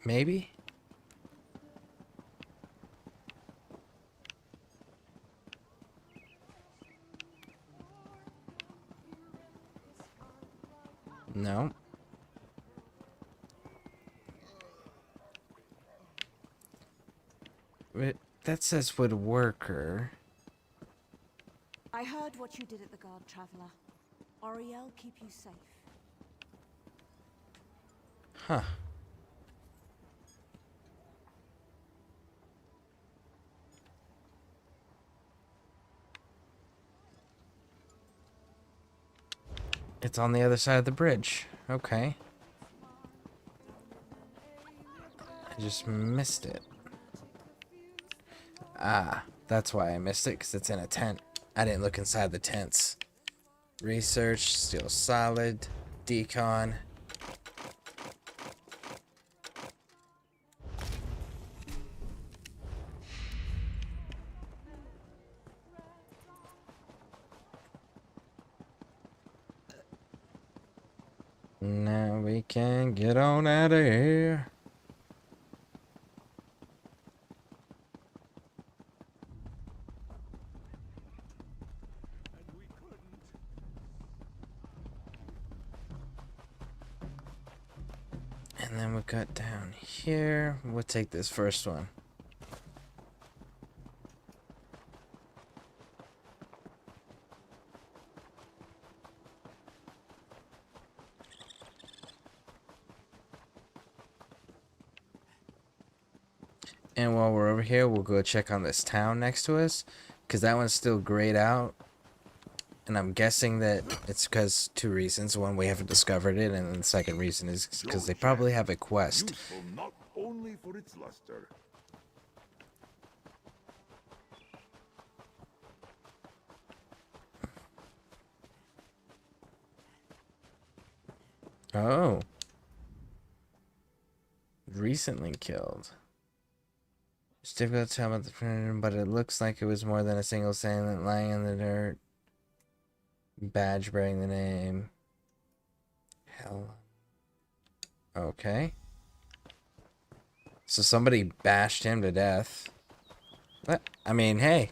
Maybe? No. That says woodworker. I heard what you did at the guard, Traveler. Oriel keep you safe. Huh. It's on the other side of the bridge. Okay. I just missed it. Ah, That's why I missed it, because it's in a tent. I didn't look inside the tents. Research, still solid. Decon. Now we can get on out of here. And then we got down here. We'll take this first one. And while we're over here, we'll go check on this town next to us, because that one's still grayed out. And I'm guessing that it's because two reasons. One, we haven't discovered it, and the second reason is because they probably have a quest. Useful not only for its luster. Oh. Recently killed. It's difficult to tell about the predator, but it looks like it was more than a single assailant lying in the dirt. Badge bearing the name. Hell. Okay. So somebody bashed him to death. I mean, hey.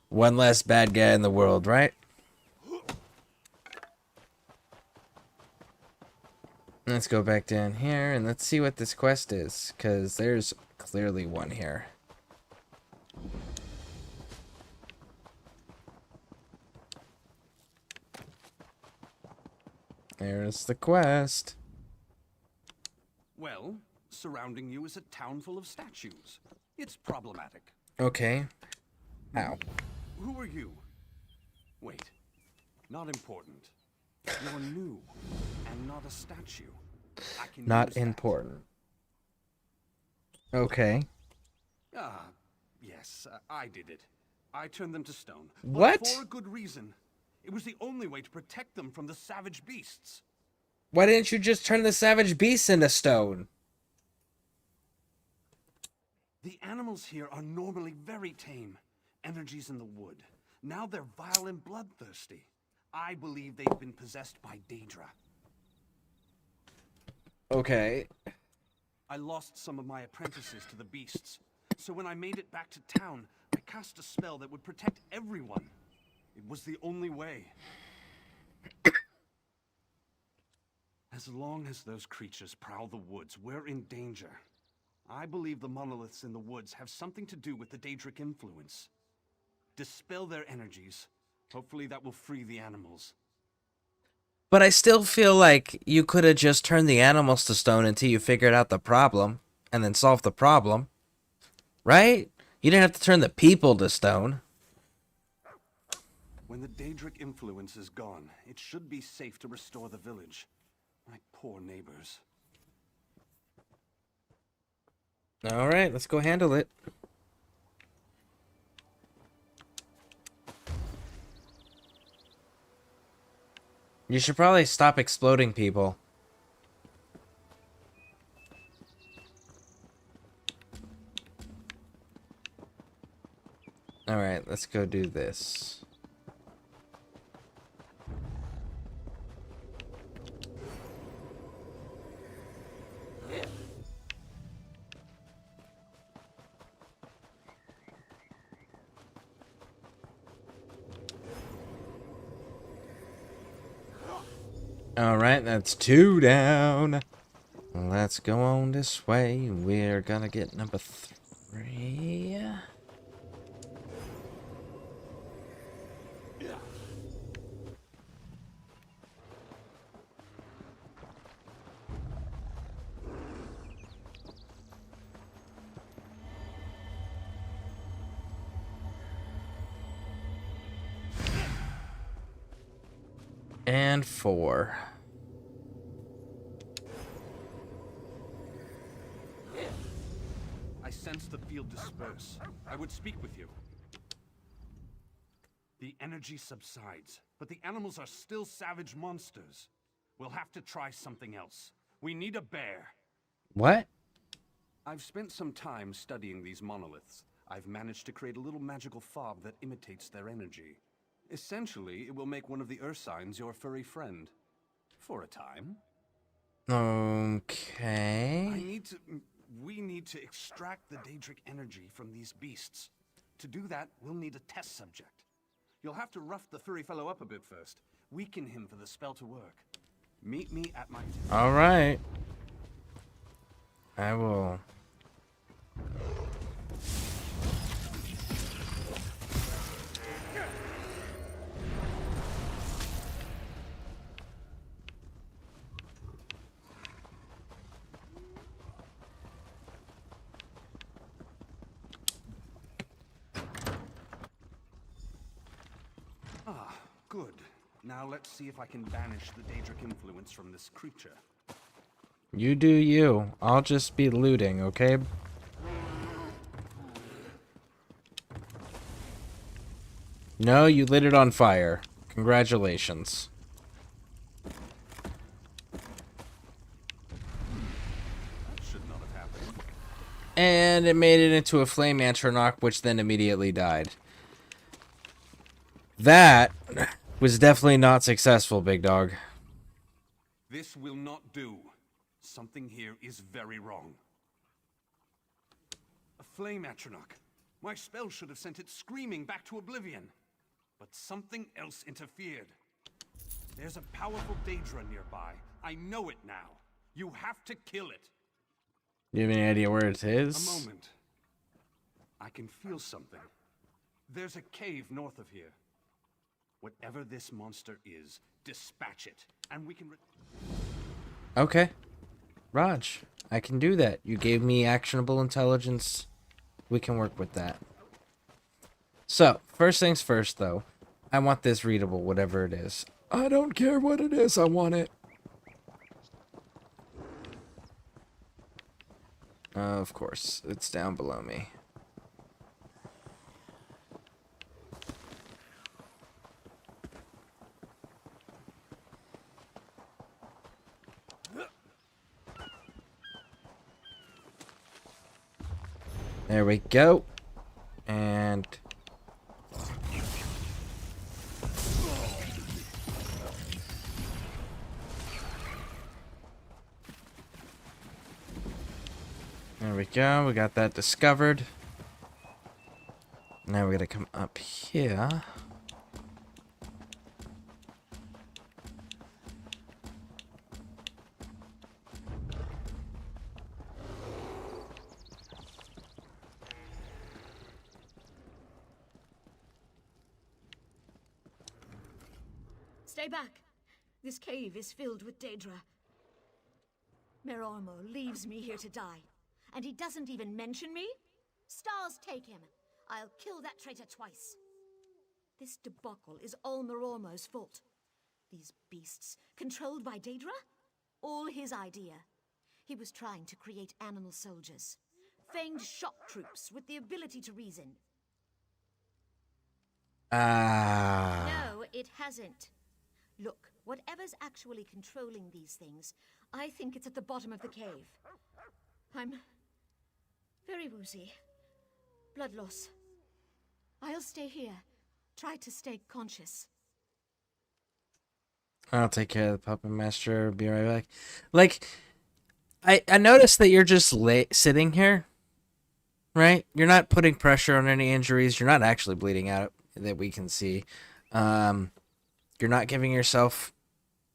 One less bad guy in the world, right? Let's go back down here and let's see what this quest is, because there's clearly one here. There's the quest. Well, surrounding you is a town full of statues. It's problematic. Okay. How? Who are you? Wait. Not important. You're new, and not a statue. I can Not use that. important. Okay. Yes, I did it. I turned them to stone. What? But for a good reason. It was the only way to protect them from the savage beasts. Why didn't you just turn the savage beasts into stone? The animals here are normally very tame. Energies in the wood. Now they're vile and bloodthirsty. I believe they've been possessed by Daedra. Okay. I lost some of my apprentices to the beasts. So when I made it back to town, I cast a spell that would protect everyone. It was the only way. As long as those creatures prowl the woods, we're in danger. I believe the monoliths in the woods have something to do with the Daedric influence. Dispel their energies. Hopefully that will free the animals. But I still feel like you could have just turned the animals to stone until you figured out the problem, and then solved the problem. Right? You didn't have to turn the people to stone. When the Daedric influence is gone, it should be safe to restore the village. My poor neighbors. Alright, let's go handle it. You should probably stop exploding people. Alright, let's go do this. Alright, that's 2 down. Let's go on this way. We're gonna get number 3. And 4. I sense the field disperse. I would speak with you. The energy subsides, but the animals are still savage monsters. We'll have to try something else. We need a bear. What? I've spent some time studying these monoliths. I've managed to create a little magical fob that imitates their energy. Essentially, it will make one of the Ursines your furry friend. For a time. Okay. We need to extract the Daedric energy from these beasts. To do that, we'll need a test subject. You'll have to rough the furry fellow up a bit first. Weaken him for the spell to work. Meet me at my... All right. I will. Ah, good. Now let's see if I can banish the Daedric influence from this creature. You do you. I'll just be looting, okay? No, you lit it on fire. Congratulations. That should not have happened. And it made it into a flame Atronach, which then immediately died. That was definitely not successful, big dog. This will not do. Something here is very wrong. A flame Atronach. My spell should have sent it screaming back to oblivion. But something else interfered. There's a powerful Daedra nearby. I know it now. You have to kill it. You have any idea where it is? A moment. I can feel something. There's a cave north of here. Whatever this monster is, dispatch it, and we can... Okay. Raj, I can do that. You gave me actionable intelligence. We can work with that. So, first things first, though. I want this readable, whatever it is. I don't care what it is. I want it. Of course. It's down below me. There we go. And... there we go. We got that discovered. Now we gotta come up here. Stay back. This cave is filled with Daedra. Merormo leaves me here to die. And he doesn't even mention me? Stars take him. I'll kill that traitor twice. This debacle is all Merormo's fault. These beasts, controlled by Daedra? All his idea. He was trying to create animal soldiers. Feigned shock troops with the ability to reason. No, it hasn't. Look, whatever's actually controlling these things, I think it's at the bottom of the cave. I'm very woozy. Blood loss. I'll stay here. Try to stay conscious. I'll take care of the puppet master. Be right back. Like, I noticed that you're just sitting here, right? You're not putting pressure on any injuries. You're not actually bleeding out that we can see. You're not giving yourself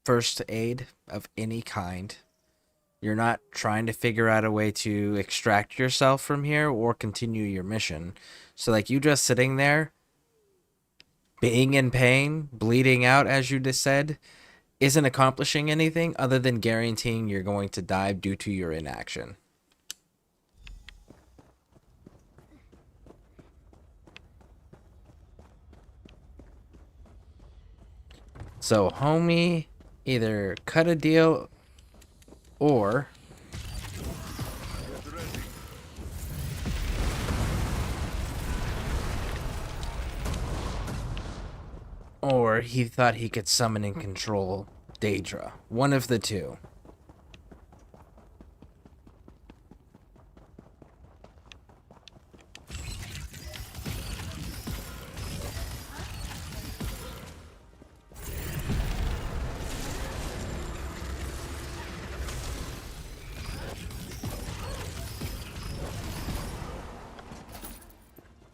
first aid of any kind. You're not trying to figure out a way to extract yourself from here or continue your mission. So, like, you just sitting there, being in pain, bleeding out, as you just said, isn't accomplishing anything other than guaranteeing you're going to die due to your inaction. So, homie, either cut a deal or... or he thought he could summon and control Daedra. One of the two.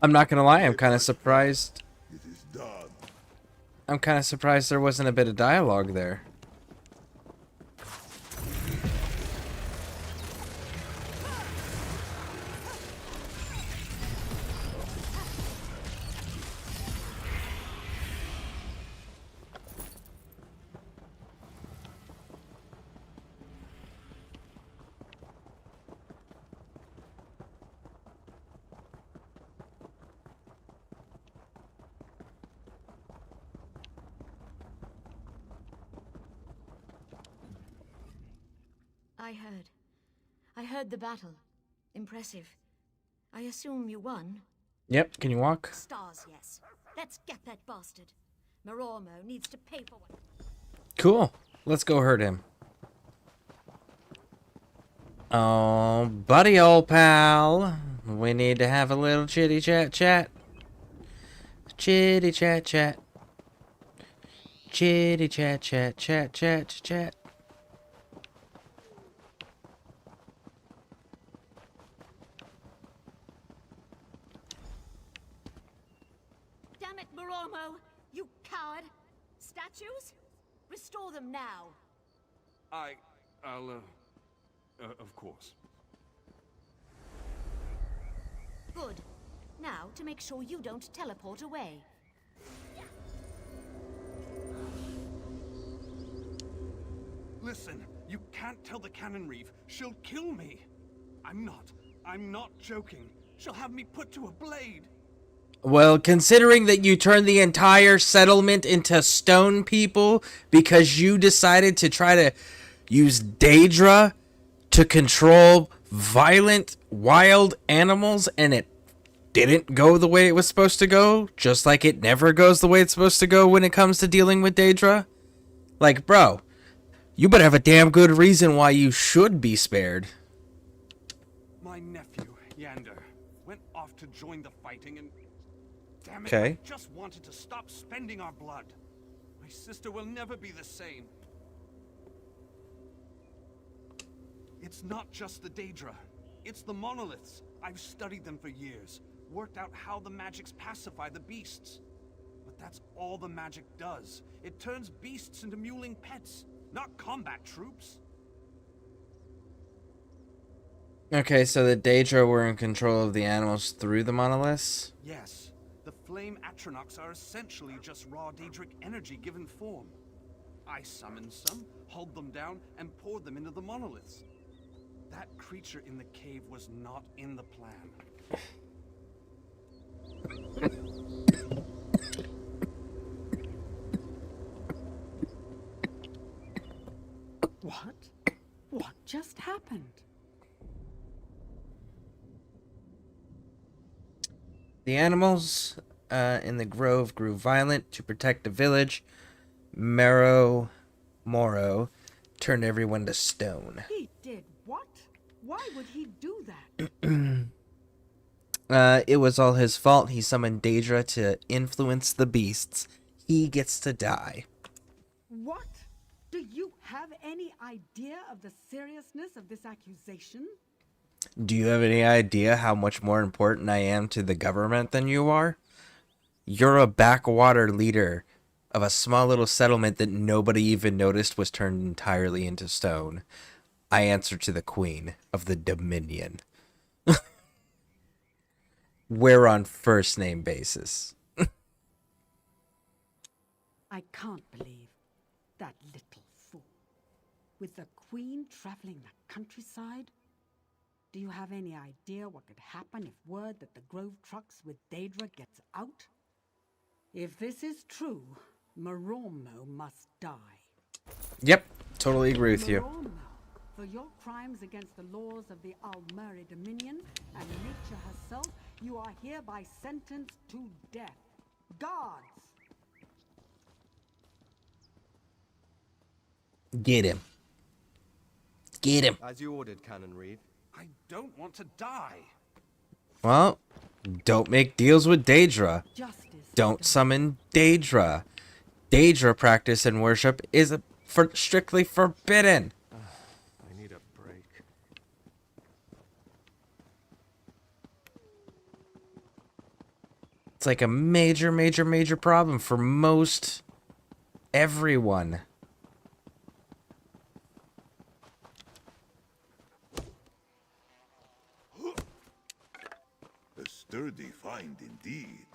I'm not gonna lie, I'm kind of surprised. I'm kind of surprised there wasn't a bit of dialogue there. I heard the battle. Impressive. I assume you won? Yep, can you walk? Stars, yes. Let's get that bastard. Marormo needs to pay for what... Cool. Let's go hurt him. Oh, buddy, old pal. We need to have a little chitty chat chat. Chitty chat chat. Chitty chat chat chat chat chat. Damn it, Marormo! You coward! Statues? Restore them now. I'll, of course. Good. Now, to make sure you don't teleport away. Listen, you can't tell the Cannon Reeve. She'll kill me. I'm not joking. She'll have me put to a blade. Well, considering that you turned the entire settlement into stone people because you decided to try to use Daedra to control violent, wild animals, and it didn't go the way it was supposed to go, just like it never goes the way it's supposed to go when it comes to dealing with Daedra. Like, bro, you better have a damn good reason why you should be spared. My nephew, Yander, went off to join the fighting and... Damn it, Okay. I just wanted to stop spending our blood. My sister will never be the same. It's not just the Daedra. It's the monoliths. I've studied them for years. Worked out how the magics pacify the beasts. But that's all the magic does. It turns beasts into mewling pets, not combat troops. Okay, so the Daedra were in control of the animals through the monoliths? Yes. The flame Atronachs are essentially just raw Daedric energy given form. I summoned some, hulled them down, and poured them into the monoliths. That creature in the cave was not in the plan. What? What just happened? The animals in the grove grew violent to protect the village. Moro turned everyone to stone. He did what? Why would he do that? It was all his fault. He summoned Daedra to influence the beasts. He gets to die. What? Do you have any idea of the seriousness of this accusation? Do you have any idea how much more important I am to the government than you are? You're a backwater leader of a small little settlement that nobody even noticed was turned entirely into stone. I answer to the Queen of the Dominion. We're on first name basis. I can't believe that little fool. With the Queen traveling the countryside? Do you have any idea what could happen if word that the Grove trucks with Daedra gets out? If this is true, Marormo must die. Yep, totally agree with you. Marormo, for your crimes against the laws of the Almeri Dominion and nature herself, you are hereby sentenced to death. Guards! Get him. Get him. As you ordered, Canon Reeve. I don't want to die. Well, don't make deals with Daedra. Don't summon Daedra. Daedra practice and worship is strictly forbidden. I need a break. It's like a major, major, major problem for most everyone. A sturdy find indeed.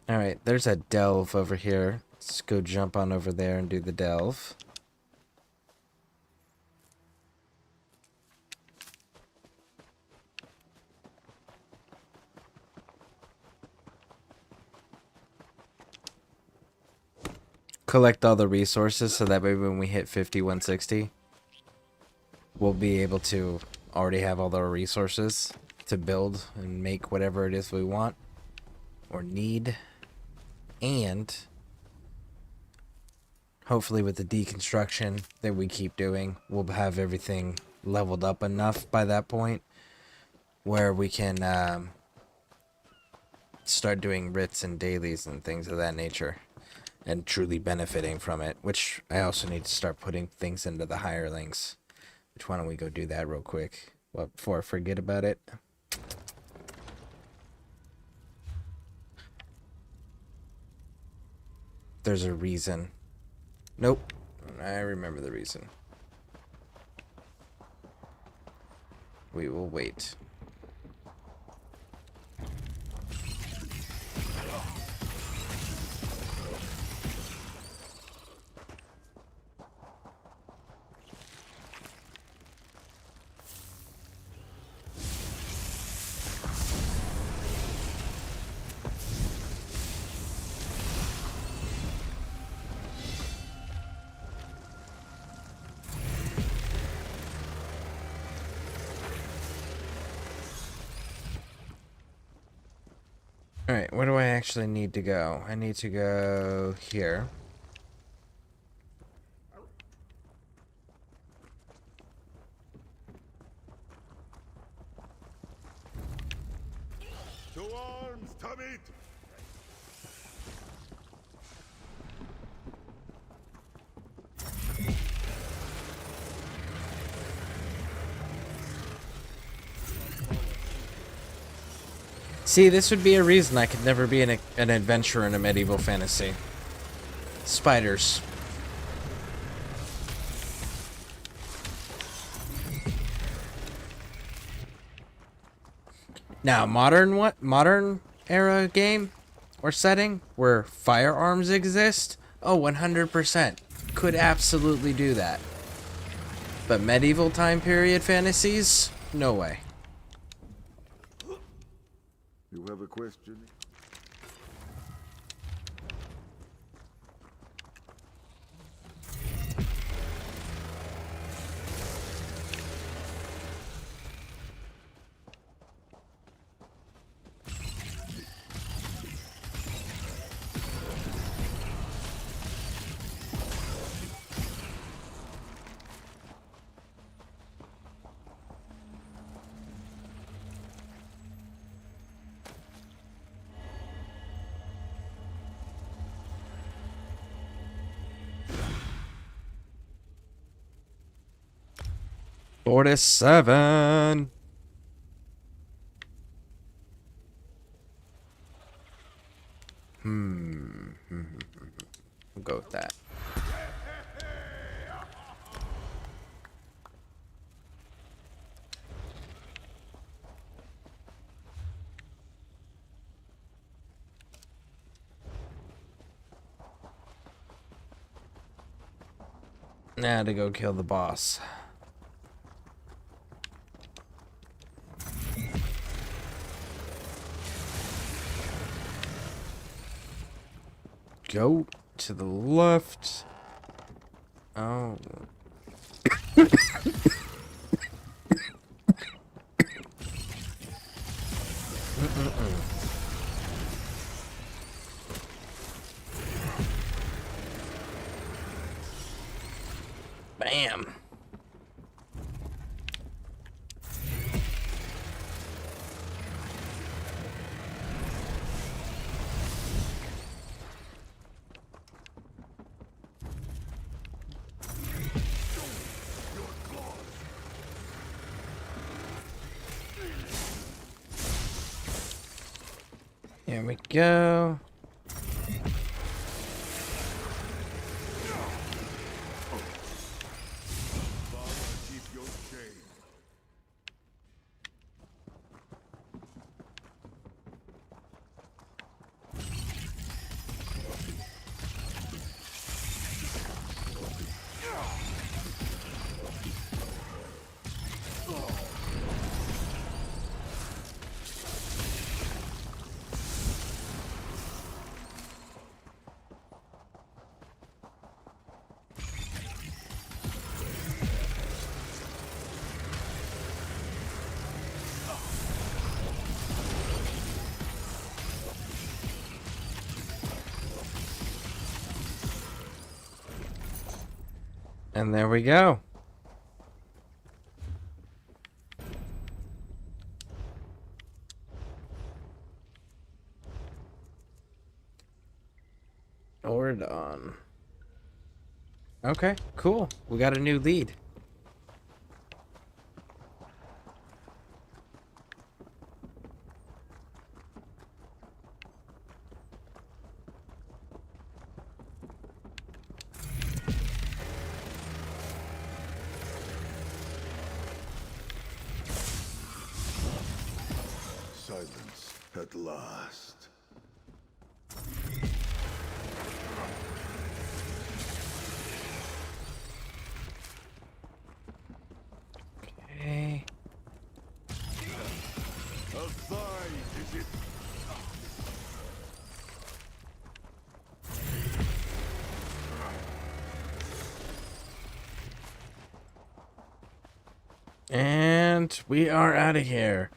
Alright, there's a delve over here. Let's go jump on over there and do the delve. Collect all the resources so that way when we hit 5160, we'll be able to already have all the resources to build and make whatever it is we want or need. And hopefully with the deconstruction that we keep doing, we'll have everything leveled up enough by that point where we can start doing writs and dailies and things of that nature and truly benefiting from it, which I also need to start putting things into the hirelings. Which, why don't we go do that real quick before I forget about it. There's a reason. Nope. I remember the reason. We will wait. Alright, where do I actually need to go? I need to go here. To arms, Tamit! See, this would be a reason I could never be an adventurer in a medieval fantasy. Spiders. Now, modern era game or setting where firearms exist? Oh, 100%. Could absolutely do that. But medieval time period fantasies? No way. You have a question? $47. We'll go with that. Now to go kill the boss. Go to the left. Oh. Bam. Here we go. And there we go. Ordon. Okay, cool. We got a new lead. Silence at last. Okay. Is it? And we are out of here.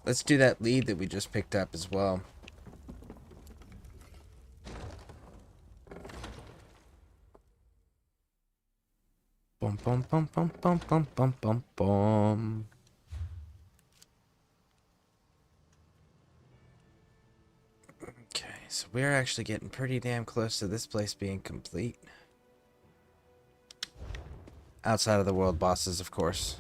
Let's do that lead that we just picked up as well. Bum bum bum bum bum bum bum bum bum. Okay, so we're actually getting pretty damn close to this place being complete. Outside of the world bosses, of course.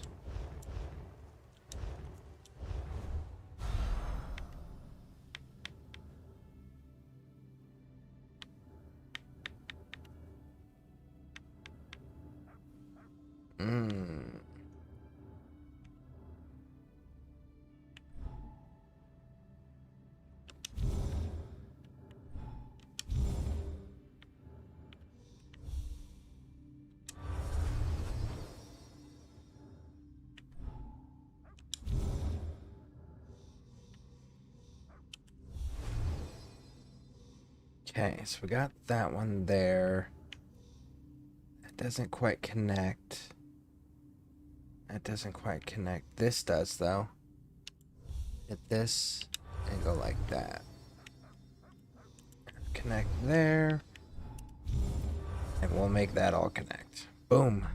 Okay, so we got that one there. That doesn't quite connect. That doesn't quite connect. This does, though. Hit this and go like that. Connect there. And we'll make that all connect. Boom.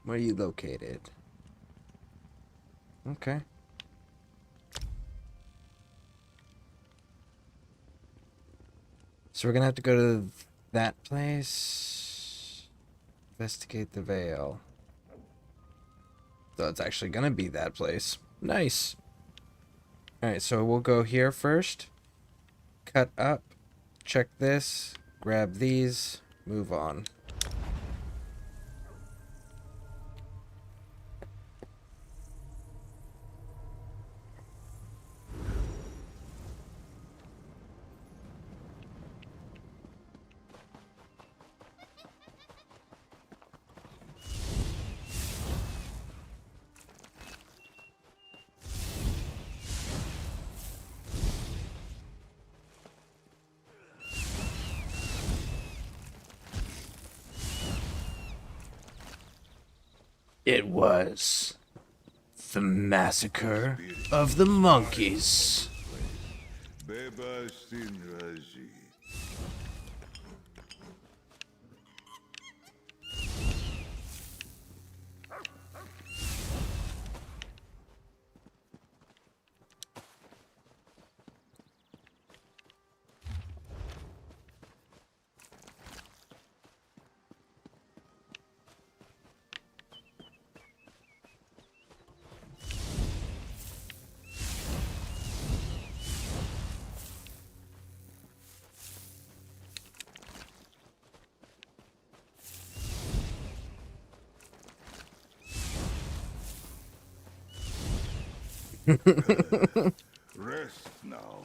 Where are you located? Okay. So we're gonna have to go to that place. Investigate the veil. So it's actually gonna be that place. Nice. Alright, so we'll go here first. Cut up. Check this. Grab these. Move on. It was the massacre of the monkeys. Beba Sinraji. Rest now.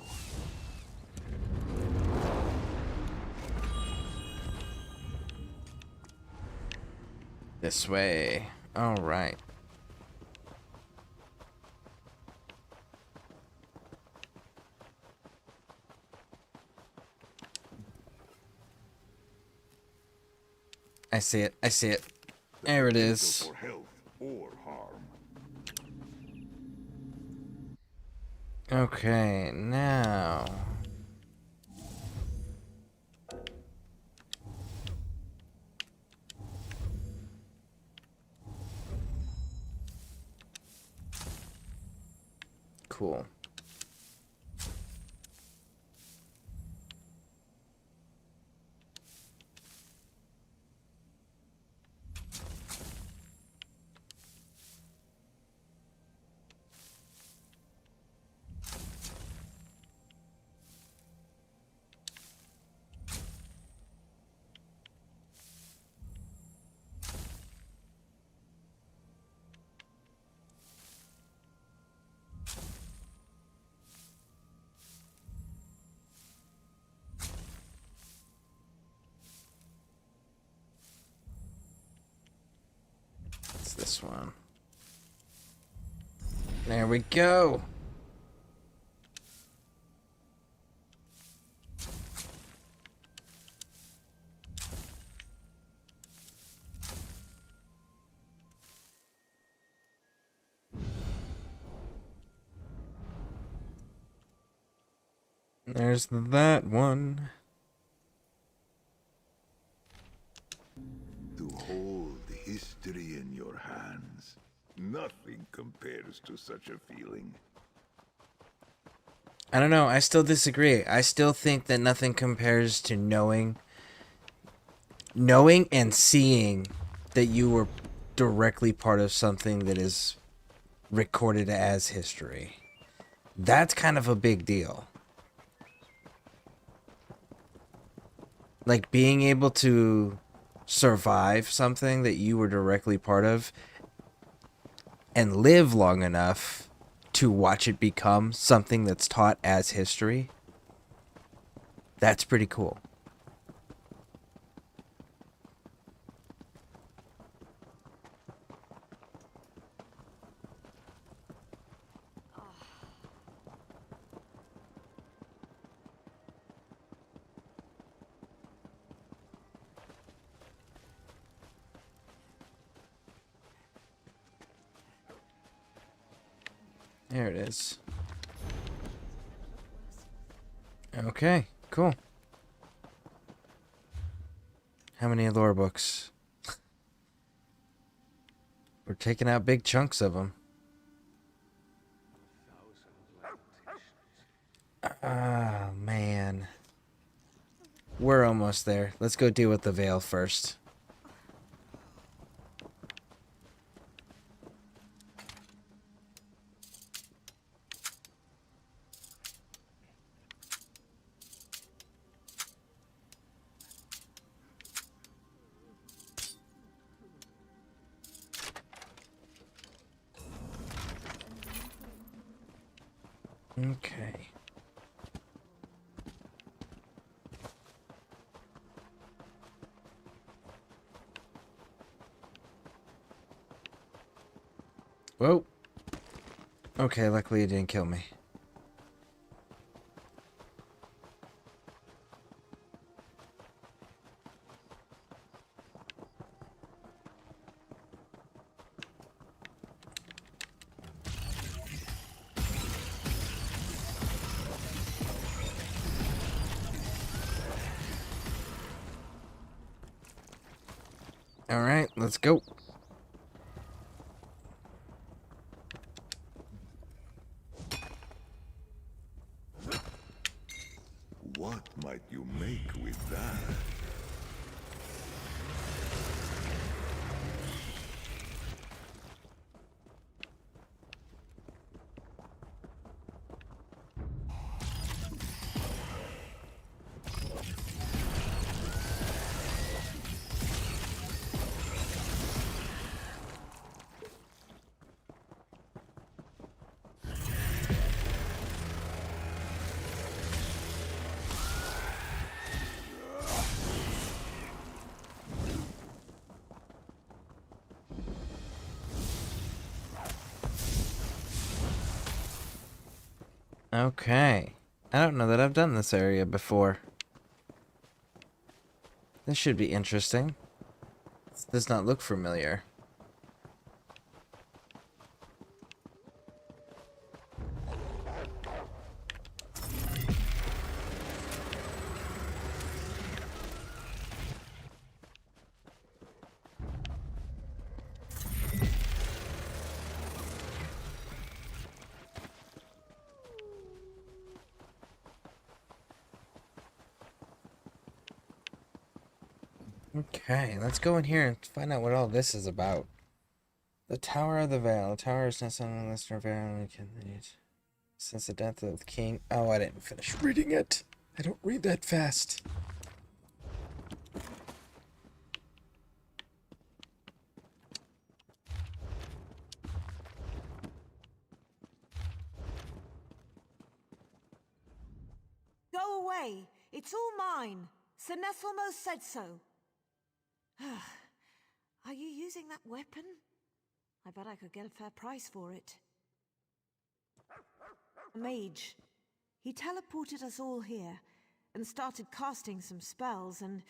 This way. All right. I see it. I see it. There it is. For health or harm. Okay, now. Cool. It's this one. There we go. There's that one. To hold history in your hands. Nothing compares to such a feeling. I don't know. I still disagree. I still think that nothing compares to knowing and seeing that you were directly part of something that is recorded as history. That's kind of a big deal. Like being able to survive something that you were directly part of and live long enough to watch it become something that's taught as history. That's pretty cool. There it is. Okay, cool. How many lore books? We're taking out big chunks of them. Oh, man. We're almost there. Let's go deal with the veil first. Okay. Whoa. Okay, luckily it didn't kill me. Alright, let's go. What might you make with that? Okay. I don't know that I've done this area before. This should be interesting. This does not look familiar. Okay, let's go in here and find out what all this is about. The Tower of the Veil. The tower is not on the Listener Veil. Since the death of the king. Oh, I didn't finish reading it. I don't read that fast. Go away! It's all mine! Sir Nesselmo said so. Are you using that weapon? I bet I could get a fair price for it. A mage. He teleported us all here and started casting some spells and...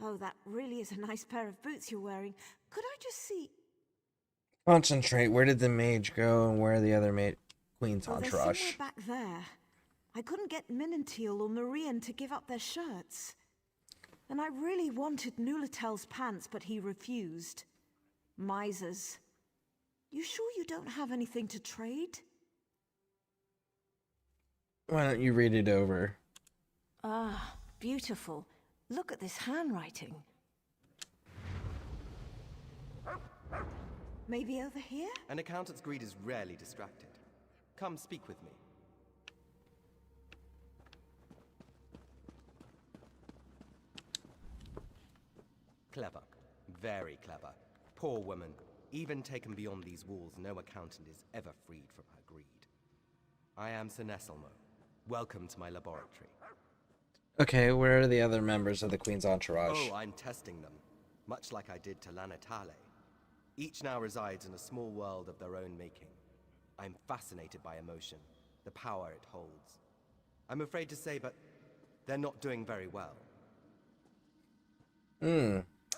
Oh, that really is a nice pair of boots you're wearing. Could I just see... Concentrate. Where did the mage go and where are the other Queen's They're entourage? somewhere back there. I couldn't get Minantil or Marian to give up their shirts. And I really wanted Nulatel's pants, but he refused. Misers. You sure you don't have anything to trade? Why don't you read it over? Ah, beautiful. Look at this handwriting. Maybe over here? An accountant's greed is rarely distracted. Come speak with me. Clever. Very clever. Poor woman. Even taken beyond these walls, no accountant is ever freed from her greed. I am Sir Nesselmo. Welcome to my laboratory. Okay, where are the other members of the Queen's entourage? Oh, I'm testing them. Much like I did to Lanatale. Each now resides in a small world of their own making. I'm fascinated by emotion, the power it holds. I'm afraid to say, but they're not doing very well.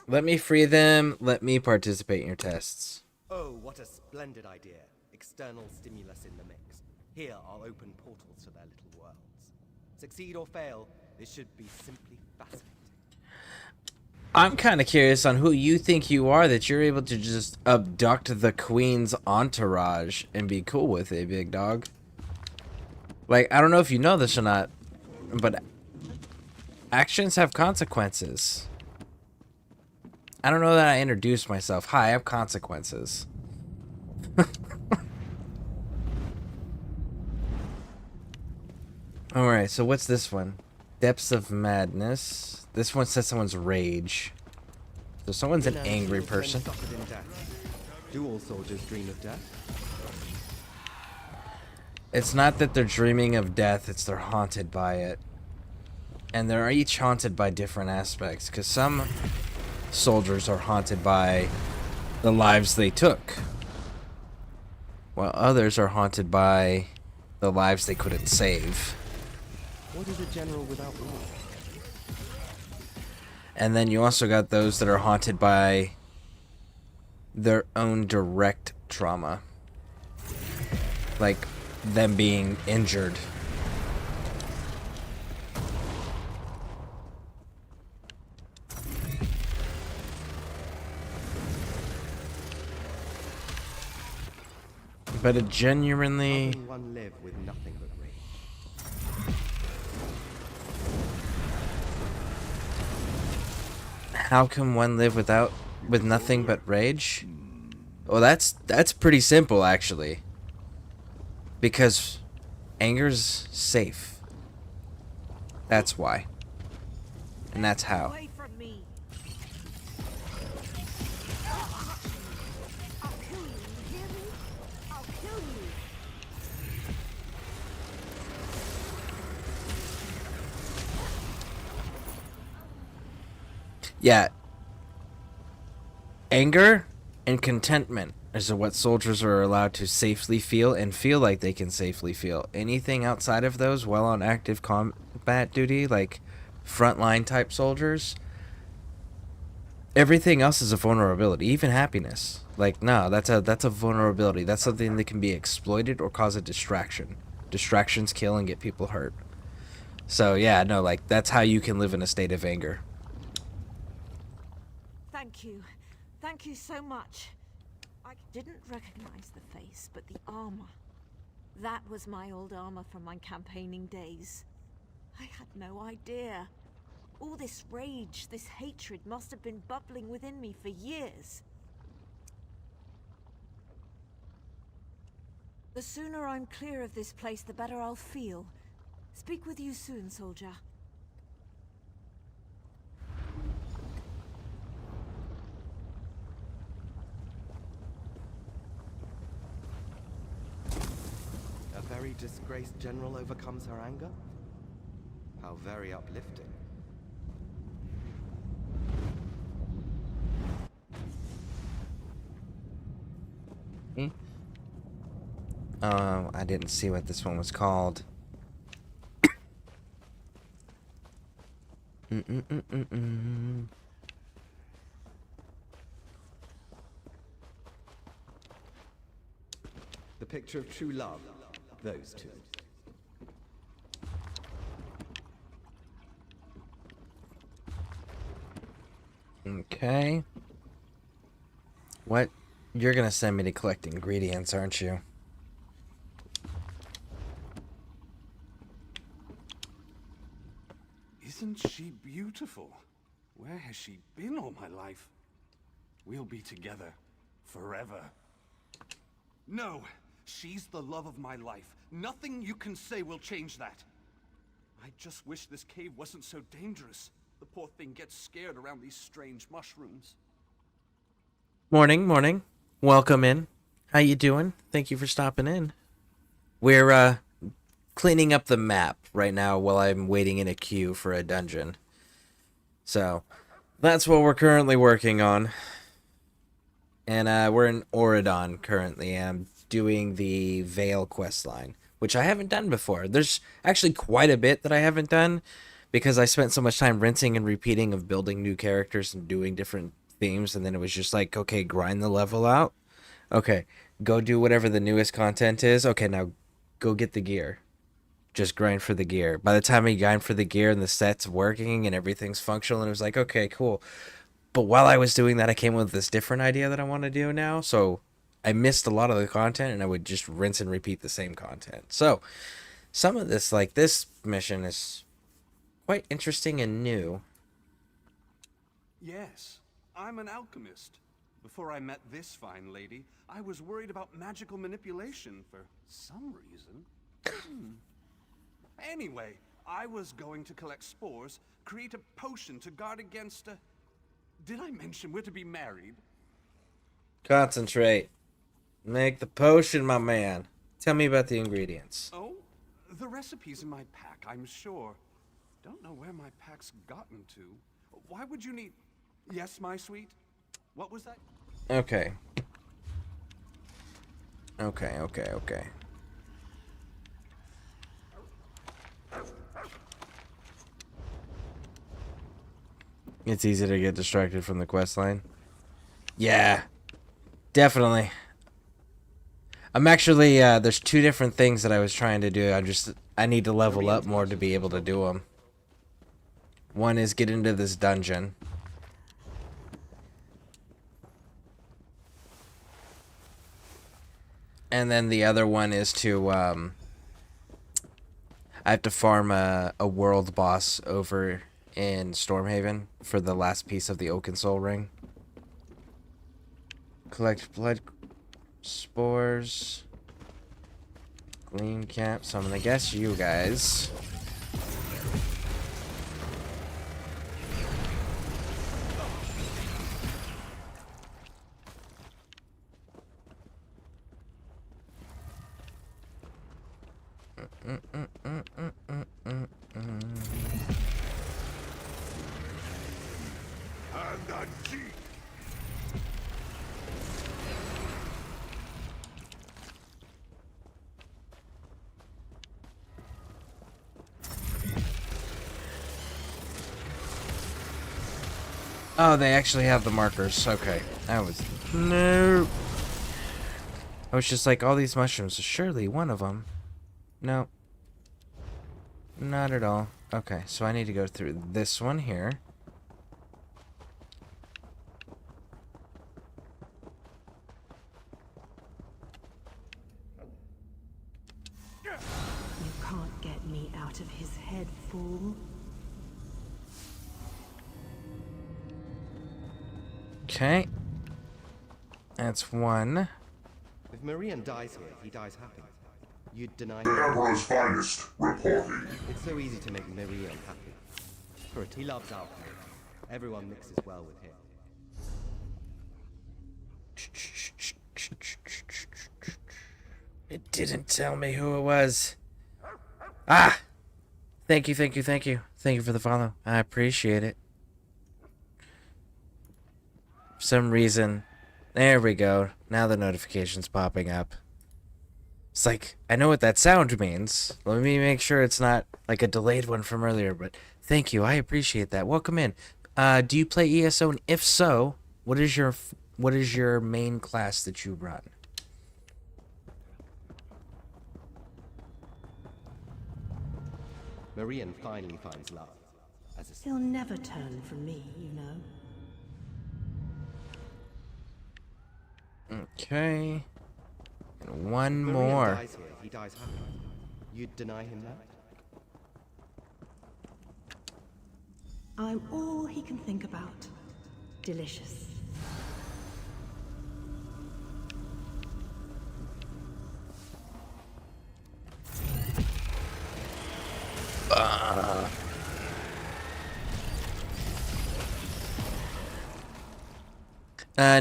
Let me free them. Let me participate in your tests. Oh, what a splendid idea. External stimulus in the mix. Here are open portals to their little worlds. Succeed or fail, this should be simply fascinating. I'm kind of curious on who you think you are that you're able to just abduct the Queen's entourage and be cool with it, big dog. Like, I don't know if you know this or not, but actions have consequences. I don't know that I introduced myself. Hi, I have consequences. Alright, so what's this one? Depths of Madness. This one says someone's rage. So someone's an angry person. Do all soldiers dream of death? It's not that they're dreaming of death, it's they're haunted by it. And they're each haunted by different aspects, because some soldiers are haunted by the lives they took, while others are haunted by the lives they couldn't save. What is a general without war? And then you also got those that are haunted by their own direct trauma, like them being injured. But it genuinely... How can one live with nothing but rage? How can one live with nothing but rage? Well, that's pretty simple, actually. Because anger's safe. That's why. And that's how. Away from me. I'll kill you, you hear me? I'll kill you. Yeah. Anger and contentment is what soldiers are allowed to safely feel and feel like they can safely feel. Anything outside of those while on active combat duty, like frontline type soldiers, everything else is a vulnerability, even happiness. Like, no, that's a vulnerability. That's something that can be exploited or cause a distraction. Distractions kill and get people hurt. So yeah, no, like that's how you can live in a state of anger. Thank you. Thank you so much. I didn't recognize the face, but the armor. That was my old armor from my campaigning days. I had no idea. All this rage, this hatred must have been bubbling within me for years. The sooner I'm clear of this place, the better I'll feel. Speak with you soon, soldier. A very disgraced general overcomes her anger? How very uplifting. I didn't see what this one was called. The picture of true love. Those two. Okay. What? You're gonna send me to collect ingredients, aren't you? Isn't she beautiful? Where has she been all my life? We'll be together forever. No, she's the love of my life. Nothing you can say will change that. I just wish this cave wasn't so dangerous. The poor thing gets scared around these strange mushrooms. Morning, morning. Welcome in. How you doing? Thank you for stopping in. We're cleaning up the map right now while I'm waiting in a queue for a dungeon. So, that's what we're currently working on. And we're in Oridon currently, and I'm doing the Vale questline, which I haven't done before. There's actually quite a bit that I haven't done because I spent so much time rinsing and repeating of building new characters and doing different themes, and then it was just like, okay, grind the level out. Okay, go do whatever the newest content is. Okay, now go get the gear. Just grind for the gear. By the time I grind for the gear and the set's working and everything's functional, and it was like, okay, cool. But while I was doing that, I came up with this different idea that I want to do now. So I missed a lot of the content, and I would just rinse and repeat the same content. So some of this, like this mission, is quite interesting and new. Yes, I'm an alchemist. Before I met this fine lady, I was worried about magical manipulation for some reason. Anyway, I was going to collect spores, create a potion to guard against a... Did I mention we're to be married? Concentrate. Make the potion, my man. Tell me about the ingredients. Oh, the recipe's in my pack, I'm sure. Don't know where my pack's gotten to. Why would you need... Yes, my sweet? What was that? Okay. Okay. It's easy to get distracted from the quest line. Yeah, definitely. I'm actually, there's two different things that I was trying to do. I need to level up more to be able to do them. One is get into this dungeon. And then the other one is to, I have to farm a world boss over in Stormhaven for the last piece of the Oaken Soul Ring. Collect blood spores. Gleam cap. So I'm gonna guess you guys. Hand on cheek. Oh, they actually have the markers. Okay. That was... No. I was just like, all these mushrooms. Surely one of them. No. Not at all. Okay, so I need to go through this one here. You can't get me out of his head, fool. Okay. That's one. If Marian dies here, he dies happy. You'd deny The him. Emperor's finest reporting. It's so easy to make Marian happy. He loves alchemy. Everyone mixes well with him. It didn't tell me who it was. Ah! Thank you, thank you, thank you. Thank you for the follow. I appreciate it. For some reason. There we go. Now the notification's popping up. It's like, I know what that sound means. Let me make sure it's not like a delayed one from earlier, but thank you. I appreciate that. Welcome in. Do you play ESO? And if so, what is your main class that you run? Marian finally finds love. He'll never turn from me, you know. Okay. And one Marian more. dies here, he dies happy. You'd deny him that? I'm all he can think about. Delicious.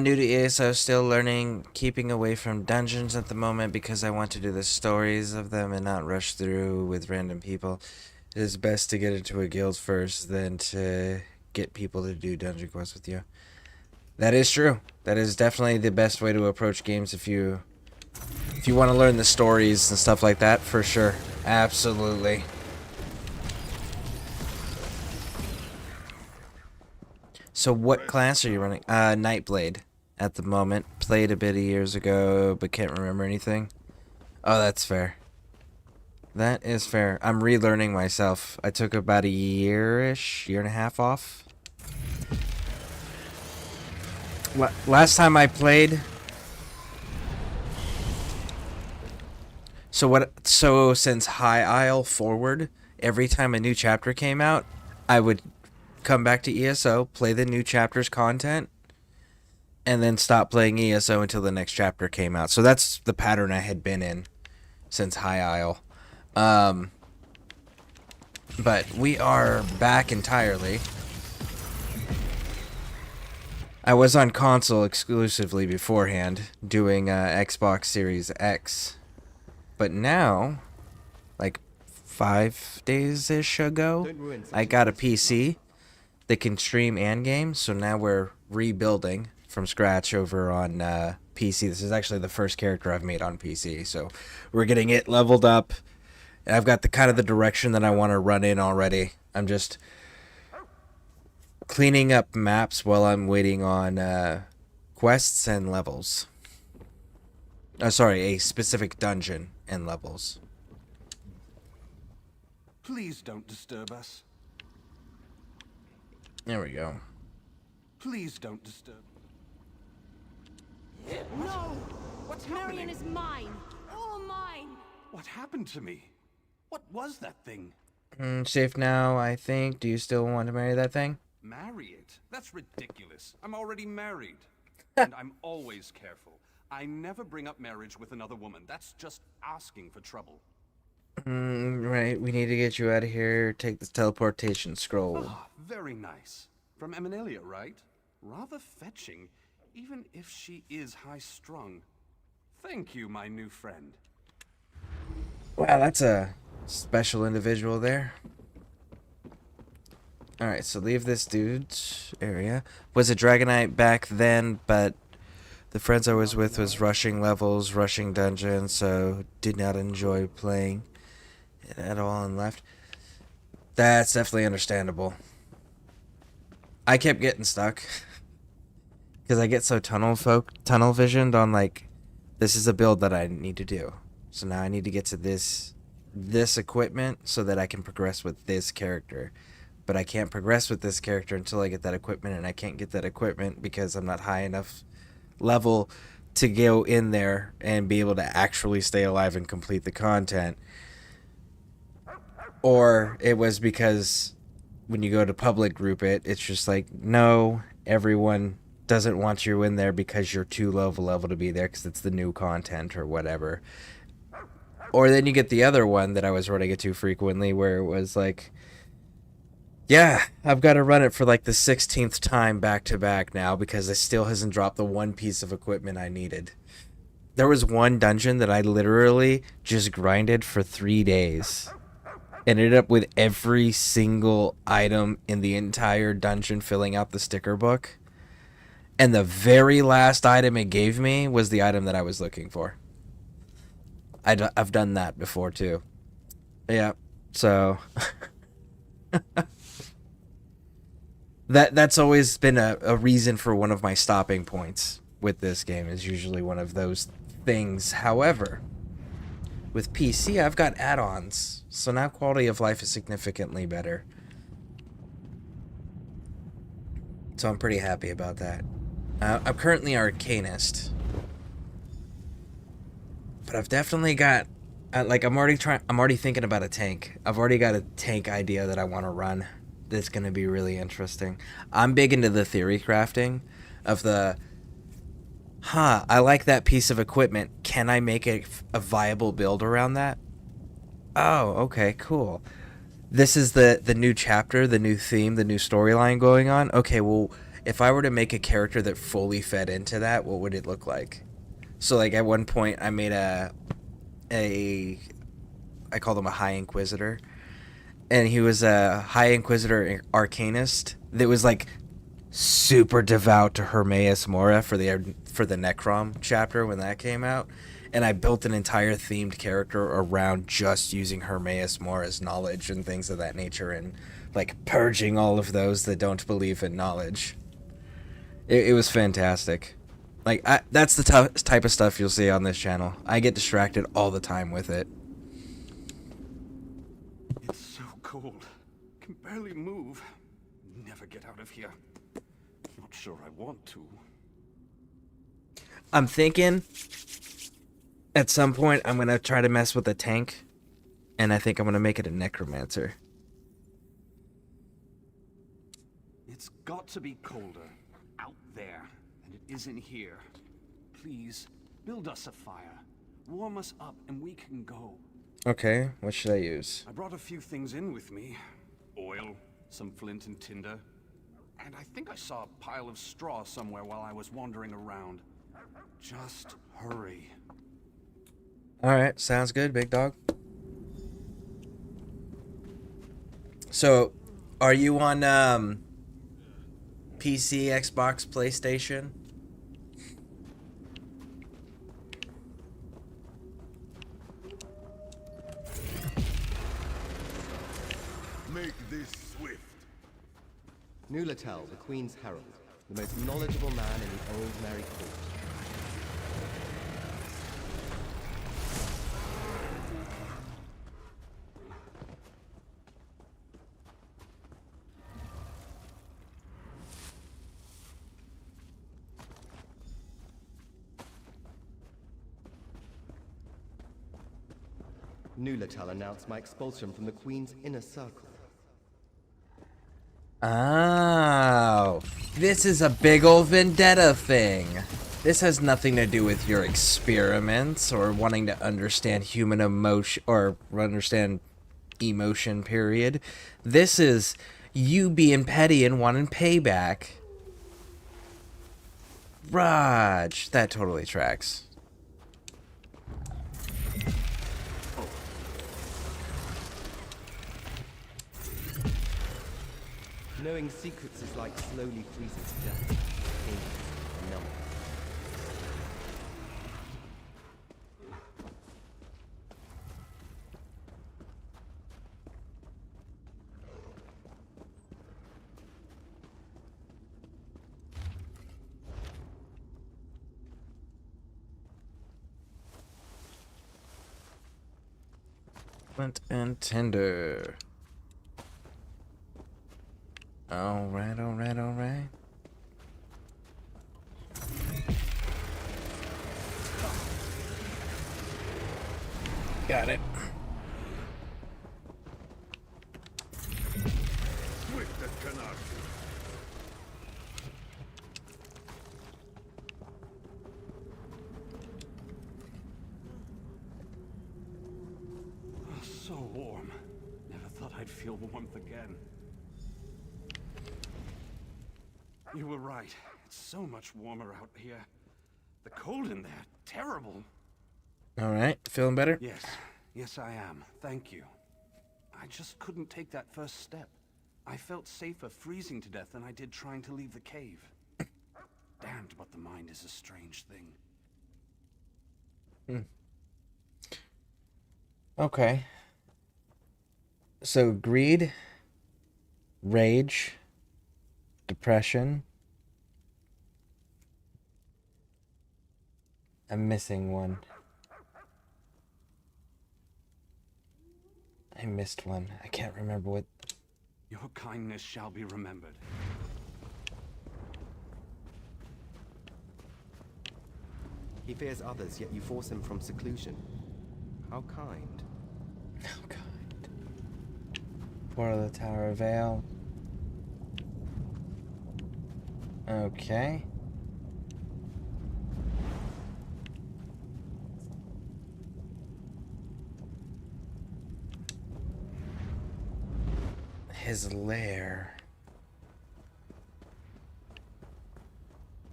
New to ESO, still learning, keeping away from dungeons at the moment because I want to do the stories of them and not rush through with random people. It is best to get into a guild first than to get people to do dungeon quests with you. That is true. That is definitely the best way to approach games if you want to learn the stories and stuff like that, for sure. Absolutely. So what class are you running? Nightblade at the moment. Played a bit of years ago, but can't remember anything. Oh, that's fair. That is fair. I'm relearning myself. I took about a year-ish, year and a half off. Last time I played... So since High Isle forward, every time a new chapter came out, I would come back to ESO, play the new chapter's content, and then stop playing ESO until the next chapter came out. So that's the pattern I had been in since High Isle. But we are back entirely. I was on console exclusively beforehand, doing Xbox Series X. But now, like 5 days-ish ago, I got a PC that can stream and game, so now we're rebuilding from scratch over on PC. This is actually the first character I've made on PC, so we're getting it leveled up. And I've got the kind of the direction that I want to run in already. I'm just cleaning up maps while I'm waiting on quests and levels. Sorry, a specific dungeon and levels. Please don't disturb us. There we go. Please don't disturb. No! What's Marion happening? is mine. All mine. What happened to me? What was that thing? Safe now, I think. Do you still want to marry that thing? Marry it? That's ridiculous. I'm already married. And I'm always careful. I never bring up marriage with another woman. That's just asking for trouble. Right, we need to get you out of here. Take this teleportation scroll. Ah, very nice. From Eminelia, right? Rather fetching, even if she is high-strung. Thank you, my new friend. Wow, that's a special individual there. Alright, so leave this dude's area. Was a Dragonite back then, but the friends I was with was rushing levels, rushing dungeons, so did not enjoy playing it at all and left. That's definitely understandable. I kept getting stuck. Because I get so tunnel visioned on, like, this is a build that I need to do. So now I need to get to this equipment so that I can progress with this character. But I can't progress with this character until I get that equipment, and I can't get that equipment because I'm not high enough level to go in there and be able to actually stay alive and complete the content. Or it was because when you go to public group it's just like, no, everyone doesn't want you in there because you're too low of a level to be there because it's the new content or whatever. Or then you get the other one that I was running it too frequently where it was like, yeah, I've got to run it for like the 16th time back to back now because it still hasn't dropped the one piece of equipment I needed. There was one dungeon that I literally just grinded for 3 days. Ended up with every single item in the entire dungeon filling out the sticker book. And the very last item it gave me was the item that I was looking for. I've done that before too. Yeah, so... That's always been a reason for one of my stopping points with this game, is usually one of those things. However, with PC, I've got add-ons, so now quality of life is significantly better. So I'm pretty happy about that. I'm currently Arcanist, but I've definitely got, like, I'm already thinking about a tank. I've already got a tank idea that I want to run. That's going to be really interesting. I'm big into the theory crafting of the, I like that piece of equipment. Can I make a viable build around that? Oh, okay, cool. This is the new chapter, the new theme, the new storyline going on. Okay, well, if I were to make a character that fully fed into that, what would it look like? So, like, at one point, I made I called him a High Inquisitor. And he was a High Inquisitor Arcanist that was, like, super devout to Hermaeus Mora for the Necrom chapter when that came out. And I built an entire themed character around just using Hermaeus Mora's knowledge and things of that nature and, like, purging all of those that don't believe in knowledge. It was fantastic. Like, that's the type of stuff you'll see on this channel. I get distracted all the time with it. It's so cold. Can barely move. Never get out of here. Not sure I want to. I'm thinking at some point I'm going to try to mess with a tank, and I think I'm going to make it a necromancer. It's got to be colder out there, and it isn't here. Please, build us a fire. Warm us up, and we can go. Okay, what should I use? I brought a few things in with me. Oil, some flint and tinder. And I think I saw a pile of straw somewhere while I was wandering around. Just hurry. Alright, sounds good, big dog. So, are you on PC, Xbox, PlayStation? Make this swift. Nulatel, the Queen's Herald, the most knowledgeable man in the old Merry Court. Nulatel announced my expulsion from the Queen's inner circle. Oh, this is a big ol' vendetta thing. This has nothing to do with your experiments or wanting to understand human emotion or understand emotion, period. This is you being petty and wanting payback. Raj, that totally tracks. Knowing secrets is like slowly freezing to death. Painful and numbing. Flint and tinder. Alright, alright, alright. Got it. With the canard. So warm. Never thought I'd feel warmth again. You were right. It's so much warmer out here. The cold in there, terrible. Alright, feeling better? Yes, yes I am. Thank you. I just couldn't take that first step. I felt safer freezing to death than I did trying to leave the cave. Damned, but the mind is a strange thing. Okay. So, greed, rage, depression. I'm missing one. I missed one. I can't remember what. Your kindness shall be remembered. He fears others, yet you force him from seclusion. How kind. How kind. Portal of the Tower of Vale. Okay. His lair.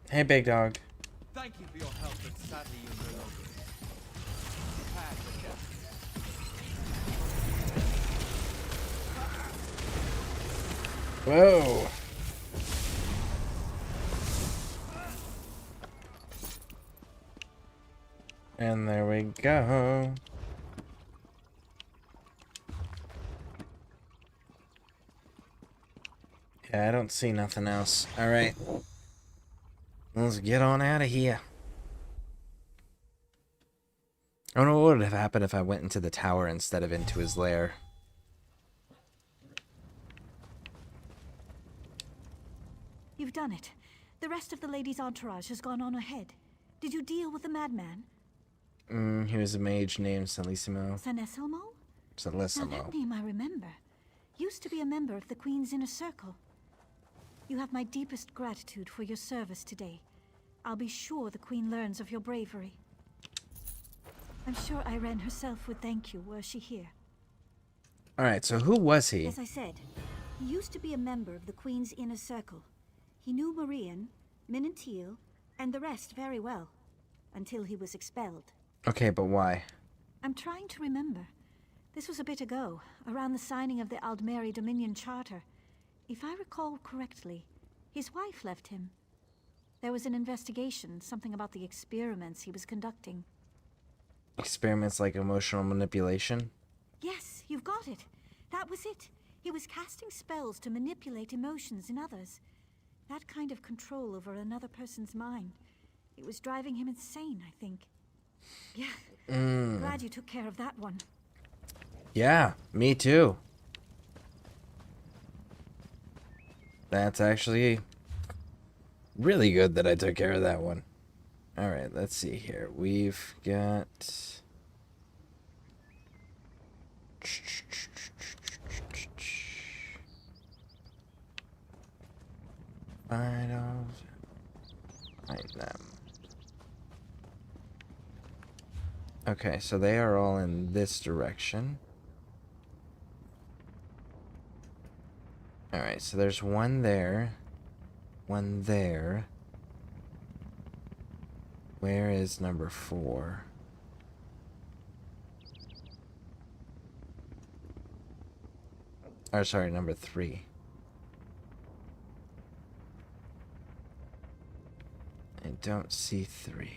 Hey, big dog. Thank you for your help, but sadly you're no longer. Prepare for death. Whoa. And there we go. Yeah, I don't see nothing else. Alright. Let's get on out of here. I don't know what would have happened if I went into the tower instead of into his lair. You've done it. The rest of the lady's entourage has gone on ahead. Did you deal with the madman? He was a mage named Salissimo. Sanesselmo? Now Salissimo. that name I remember. Used to be a member of the Queen's inner circle. You have my deepest gratitude for your service today. I'll be sure the Queen learns of your bravery. I'm sure Irene herself would thank you were she here. Alright, so who was he? As I said, he used to be a member of the Queen's inner circle. He knew Marian, Minantil, and the rest very well, until he was expelled. Okay, but why? I'm trying to remember. This was a bit ago, around the signing of the Aldmeri Dominion Charter. If I recall correctly, his wife left him. There was an investigation, something about the experiments he was conducting. Experiments like emotional manipulation? Yes, you've got it. That was it. He was casting spells to manipulate emotions in others. That kind of control over another person's mind. It was driving him insane, I think. Yeah, glad you took care of that one. Yeah, me too. That's actually really good that I took care of that one. Alright, let's see here. We've got Find them. Okay, so they are all in this direction. Alright, so there's one there. One there. Where is number 4? Or sorry, number 3. I don't see 3.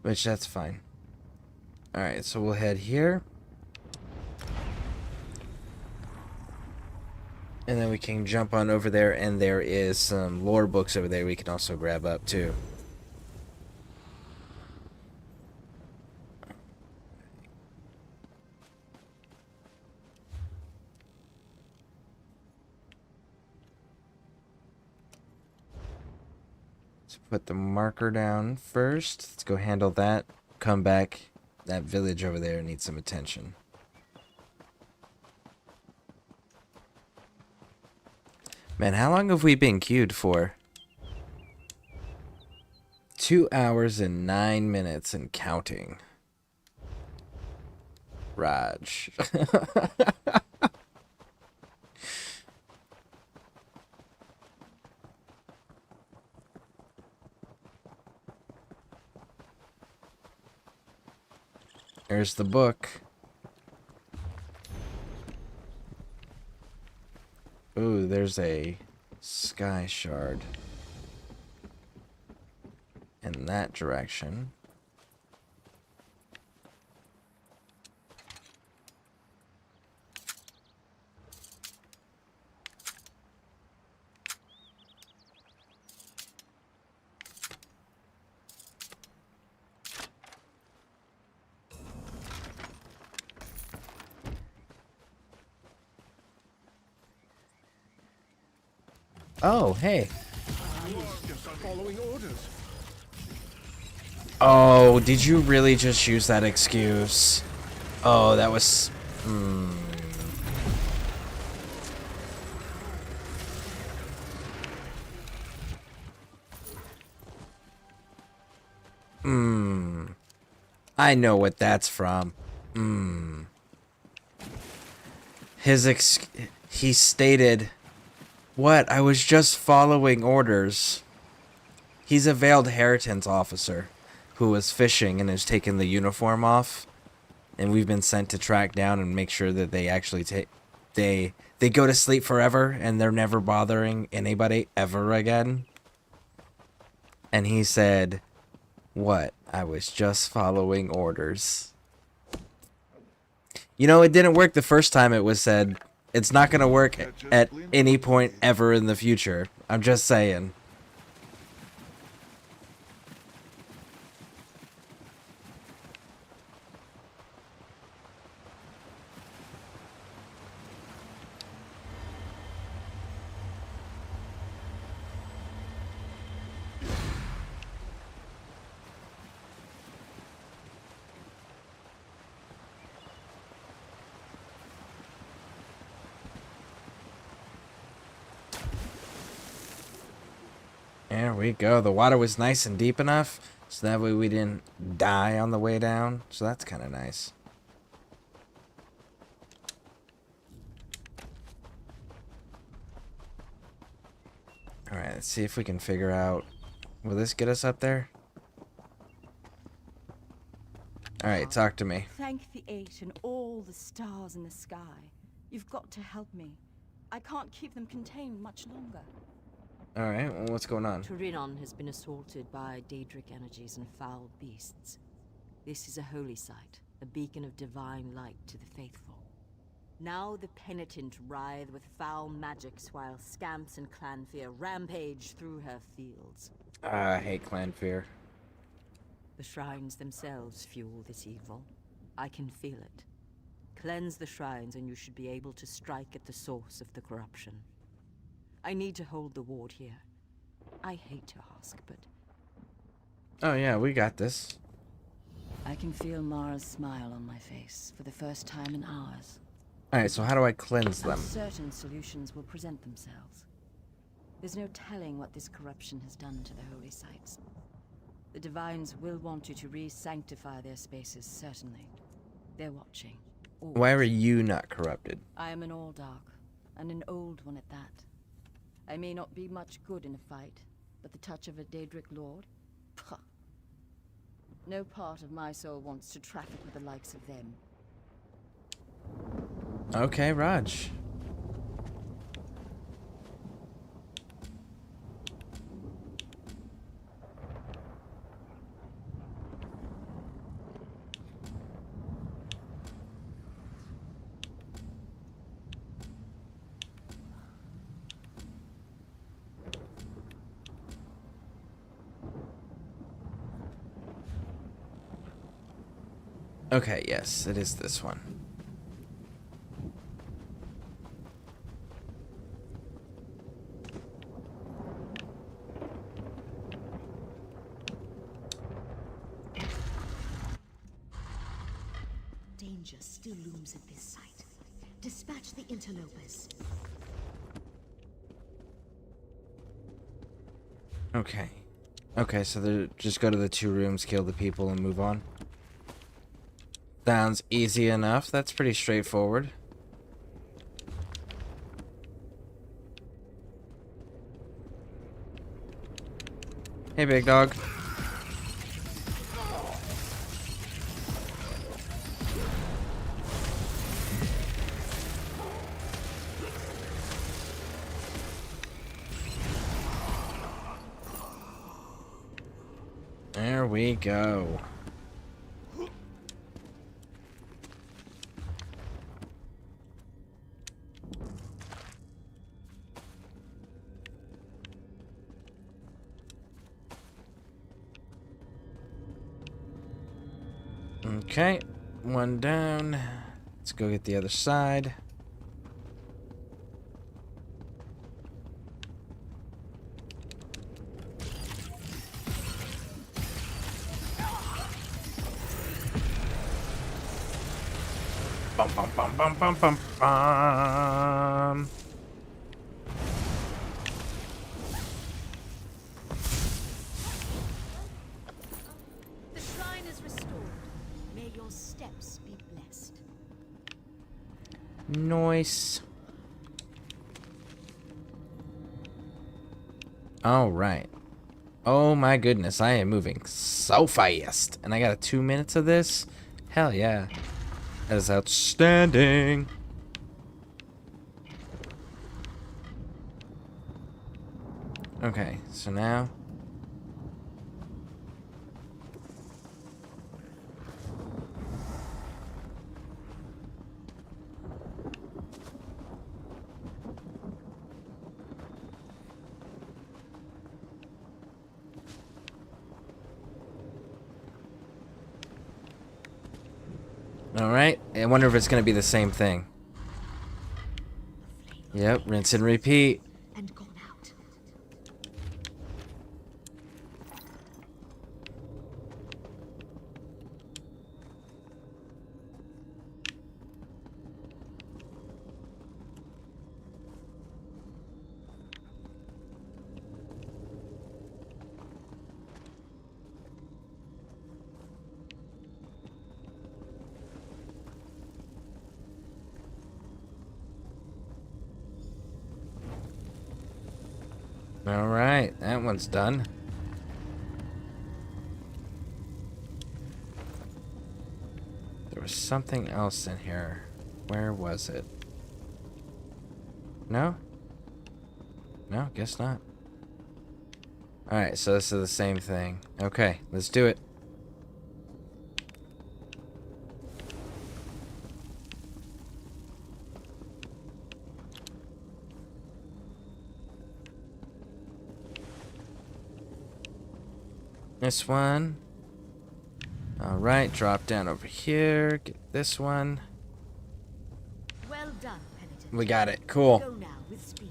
Which, that's fine. Alright, so we'll head here. And then we can jump on over there, and there is some lore books over there we can also grab up, too. Let's put the marker down first. Let's go handle that. Come back. That village over there needs some attention. Man, how long have we been queued for? 2 hours and 9 minutes and counting. Raj. There's the book. Ooh, there's a sky shard. In that direction. Oh, hey. Just following orders. Oh, did you really just use that excuse? Oh, that was... I know what that's from. He stated, "What? I was just following orders." He's a veiled heritance officer who was fishing and has taken the uniform off, and we've been sent to track down and make sure that they actually they go to sleep forever and they're never bothering anybody ever again. And he said, "What? I was just following orders." You know, it didn't work the first time it was said. It's not going to work at any point ever in the future. I'm just saying. There we go. The water was nice and deep enough, so that way we didn't die on the way down. So that's kind of nice. Alright, let's see if we can figure out... Will this get us up there? Alright, talk to me. Thank the eight and all the stars in the sky. You've got to help me. I can't keep them contained much longer. Alright, well, what's going on? Turinon has been assaulted by Daedric energies and foul beasts. This is a holy site, a beacon of divine light to the faithful. Now the penitent writhe with foul magics while scamps and clanfear rampage through her fields. I hate clanfear. The shrines themselves fuel this evil. I can feel it. Cleanse the shrines and you should be able to strike at the source of the corruption. I need to hold the ward here. I hate to ask, but... Oh yeah, we got this. I can feel Mara's smile on my face for the first time in hours. Alright, so how do I cleanse them? Certain solutions will present themselves. There's no telling what this corruption has done to the holy sites. The Divines will want you to re-sanctify their spaces, certainly. They're watching. Why are you not corrupted? I am an All-Dark, and an old one at that. I may not be much good in a fight, but the touch of a Daedric Lord? Puh. No part of my soul wants to traffic with the likes of them. Okay, Raj. Okay, yes, it is this one. Danger still looms at this site. Dispatch the interlopers. Okay. Okay, so they're just go to the 2 rooms, kill the people, and move on. Sounds easy enough. That's pretty straightforward. Hey, big dog. There we go. Okay, 1 down. Let's go get the other side. Bum bum bum bum bum bum bum. The shrine is restored. May your steps be blessed. Nice. All right. Oh my goodness, I am moving so fast. And I got 2 minutes of this? Hell yeah. That is outstanding. Okay, so now... Alright, I wonder if it's going to be the same thing. Yep, rinse and repeat. And gone out. Alright, that one's done. There was something else in here. Where was it? No? No, guess not. Alright, so this is the same thing. Okay, let's do it. This one. Alright, drop down over here. Get this one. Well done, penitent. We got it. Cool. Go now with speed.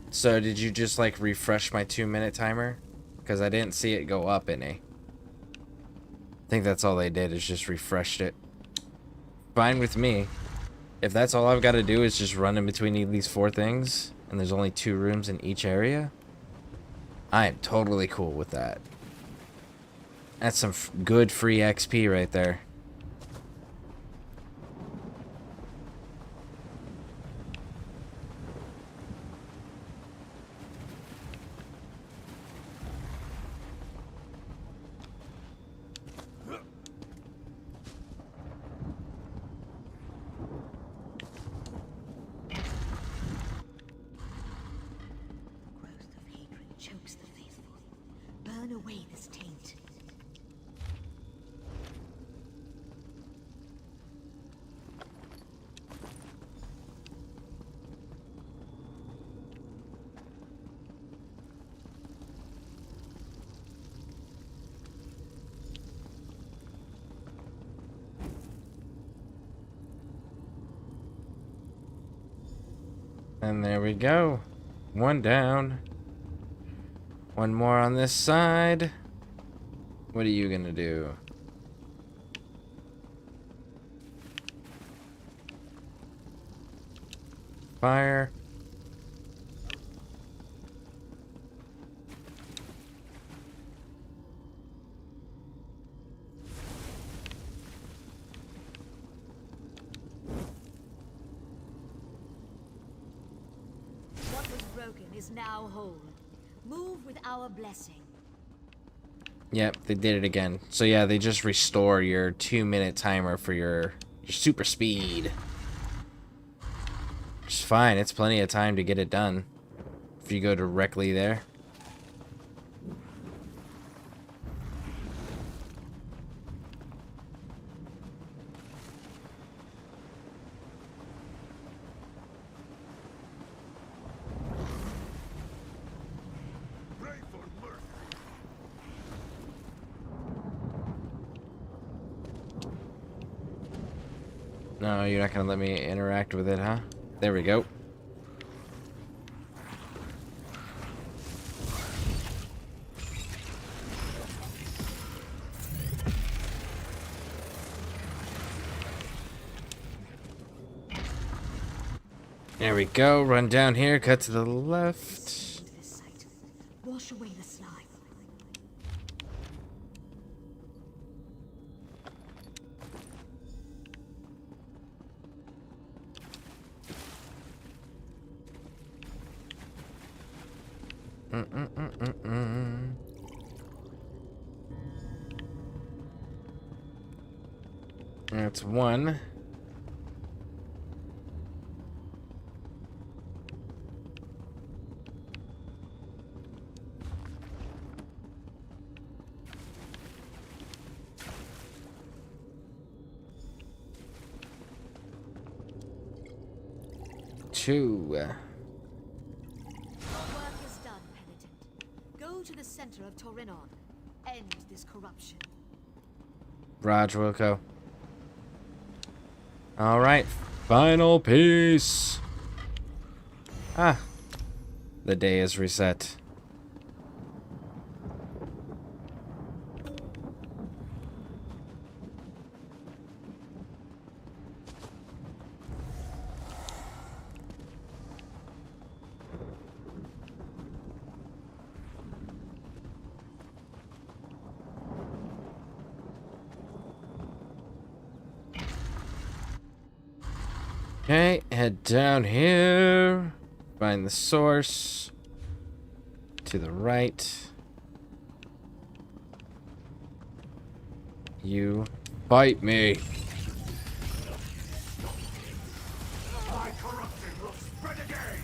So did you just like refresh my 2-minute timer? Because I didn't see it go up any. I think that's all they did is just refreshed it. fine with me. If that's all I've got to do is just run in between these 4 things, and there's only 2 rooms in each area, I am totally cool with that. That's some good free XP right there. Chokes the faithful. Burn away this taint. And there we go. 1 down. 1 more on this side. What are you gonna do? Fire. What was broken is now whole. Move with our blessing. Yep, they did it again. So yeah, they just restore your 2-minute timer for your super speed. Which is fine, it's plenty of time to get it done if you go directly there. No, you're not gonna let me interact with it, huh? There we go. There we go. Run down here, cut to the left. Wash away the slime. That's 1. Two. Your work is done, penitent. Go to the center of Torinon. End this corruption. Raj Wilco. Alright. Final piece. Ah. The day is reset. Okay, head down here. Find the source. To the right. You bite me. My corruption will spread again!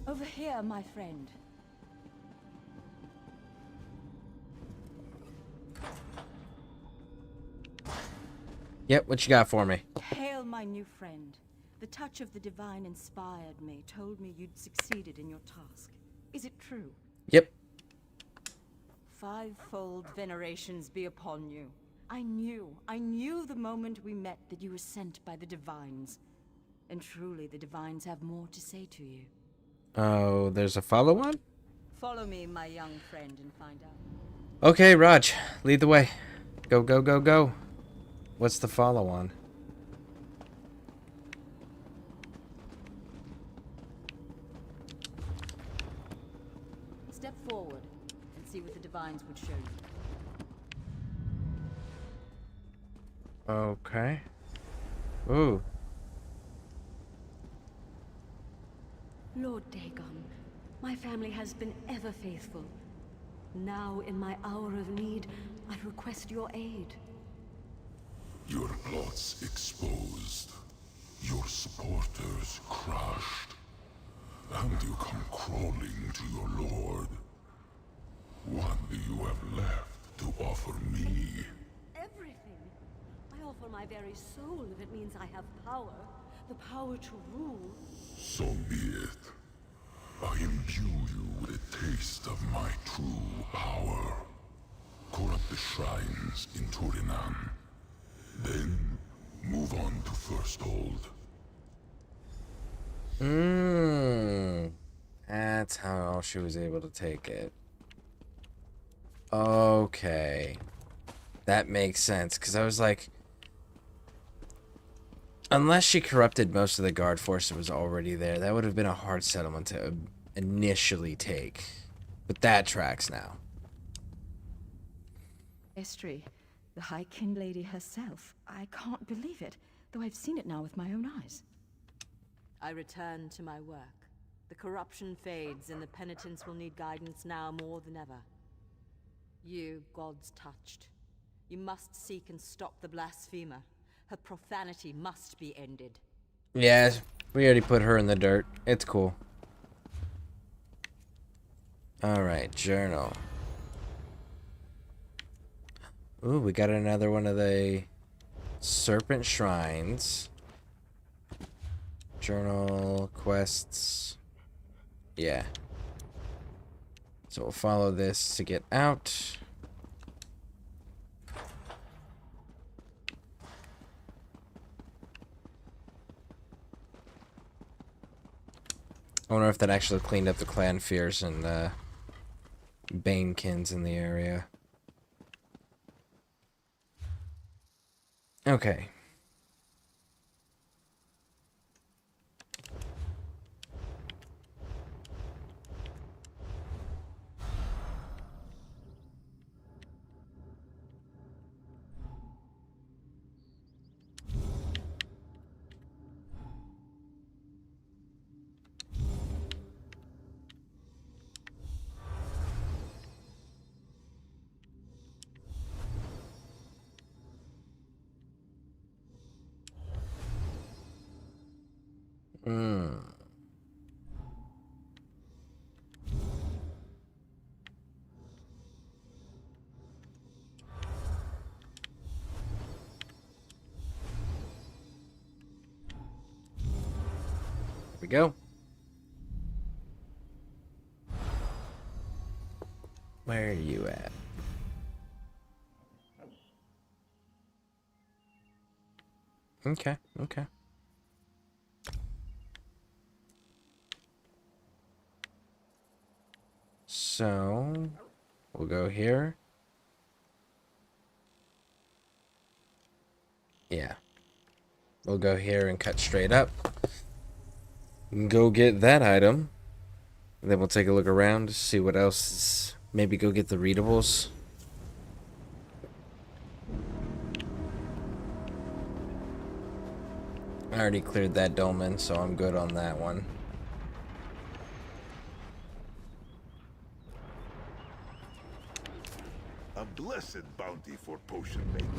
Over here, my friend. Yep, what you got for me? Hail, my new friend. The touch of the divine inspired me, told me you'd succeeded in your task. Is it true? Yep. 5-fold venerations be upon you. I knew the moment we met that you were sent by the divines. And truly, the divines have more to say to you. Oh, there's a follow-on? Follow me, my young friend, and find out. Okay, Raj, lead the way. Go, go, go, go. What's the follow-on? Step forward and see what the divines would show you. Okay. Ooh. Lord Dagon, my family has been ever faithful. Now, in my hour of need, I request your aid. Your plots exposed, your supporters crushed, and you come crawling to your lord. What do you have left to offer me? Everything. I offer my very soul if it means I have power. The power to rule. So be it. I imbue you with a taste of my true power. Corrupt the shrines in Turinan. Then, move on to First Hold. That's how she was able to take it. Okay. That makes sense, because I was like... Unless she corrupted most of the guard force that was already there, that would have been a hard settlement to initially take. But that tracks now. Estri, the High King Lady herself. I can't believe it, though I've seen it now with my own eyes. I return to my work. The corruption fades, and the penitents will need guidance now more than ever. You, gods touched. You must seek and stop the blasphemer. Her profanity must be ended. Yeah, we already put her in the dirt. It's cool. Alright, journal. Ooh, we got another one of the serpent shrines. Journal, quests. Yeah. So we'll follow this to get out. I wonder if that actually cleaned up the clan fears and Banekins in the area. Okay. Hmm. Here we go. Where are you at? Okay, okay. So, we'll go here. Yeah. We'll go here and cut straight up. Go get that item. And then we'll take a look around to see what else is. Maybe go get the readables. I already cleared that dolmen, so I'm good on that one. A blessed bounty for potion making.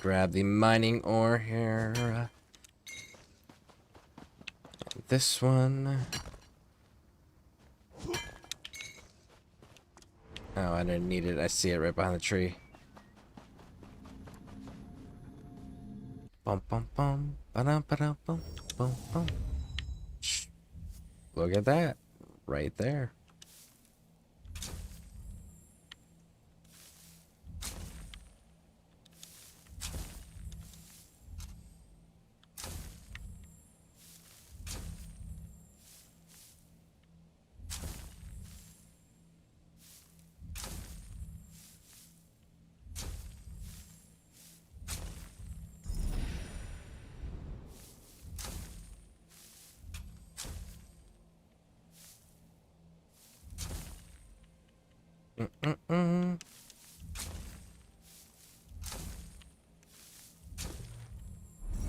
Grab the mining ore here. This one. Oh, I didn't need it. I see it right behind the tree. Bum bum bum. Ba-dum ba-dum bum bum bum. Look at that. Right there.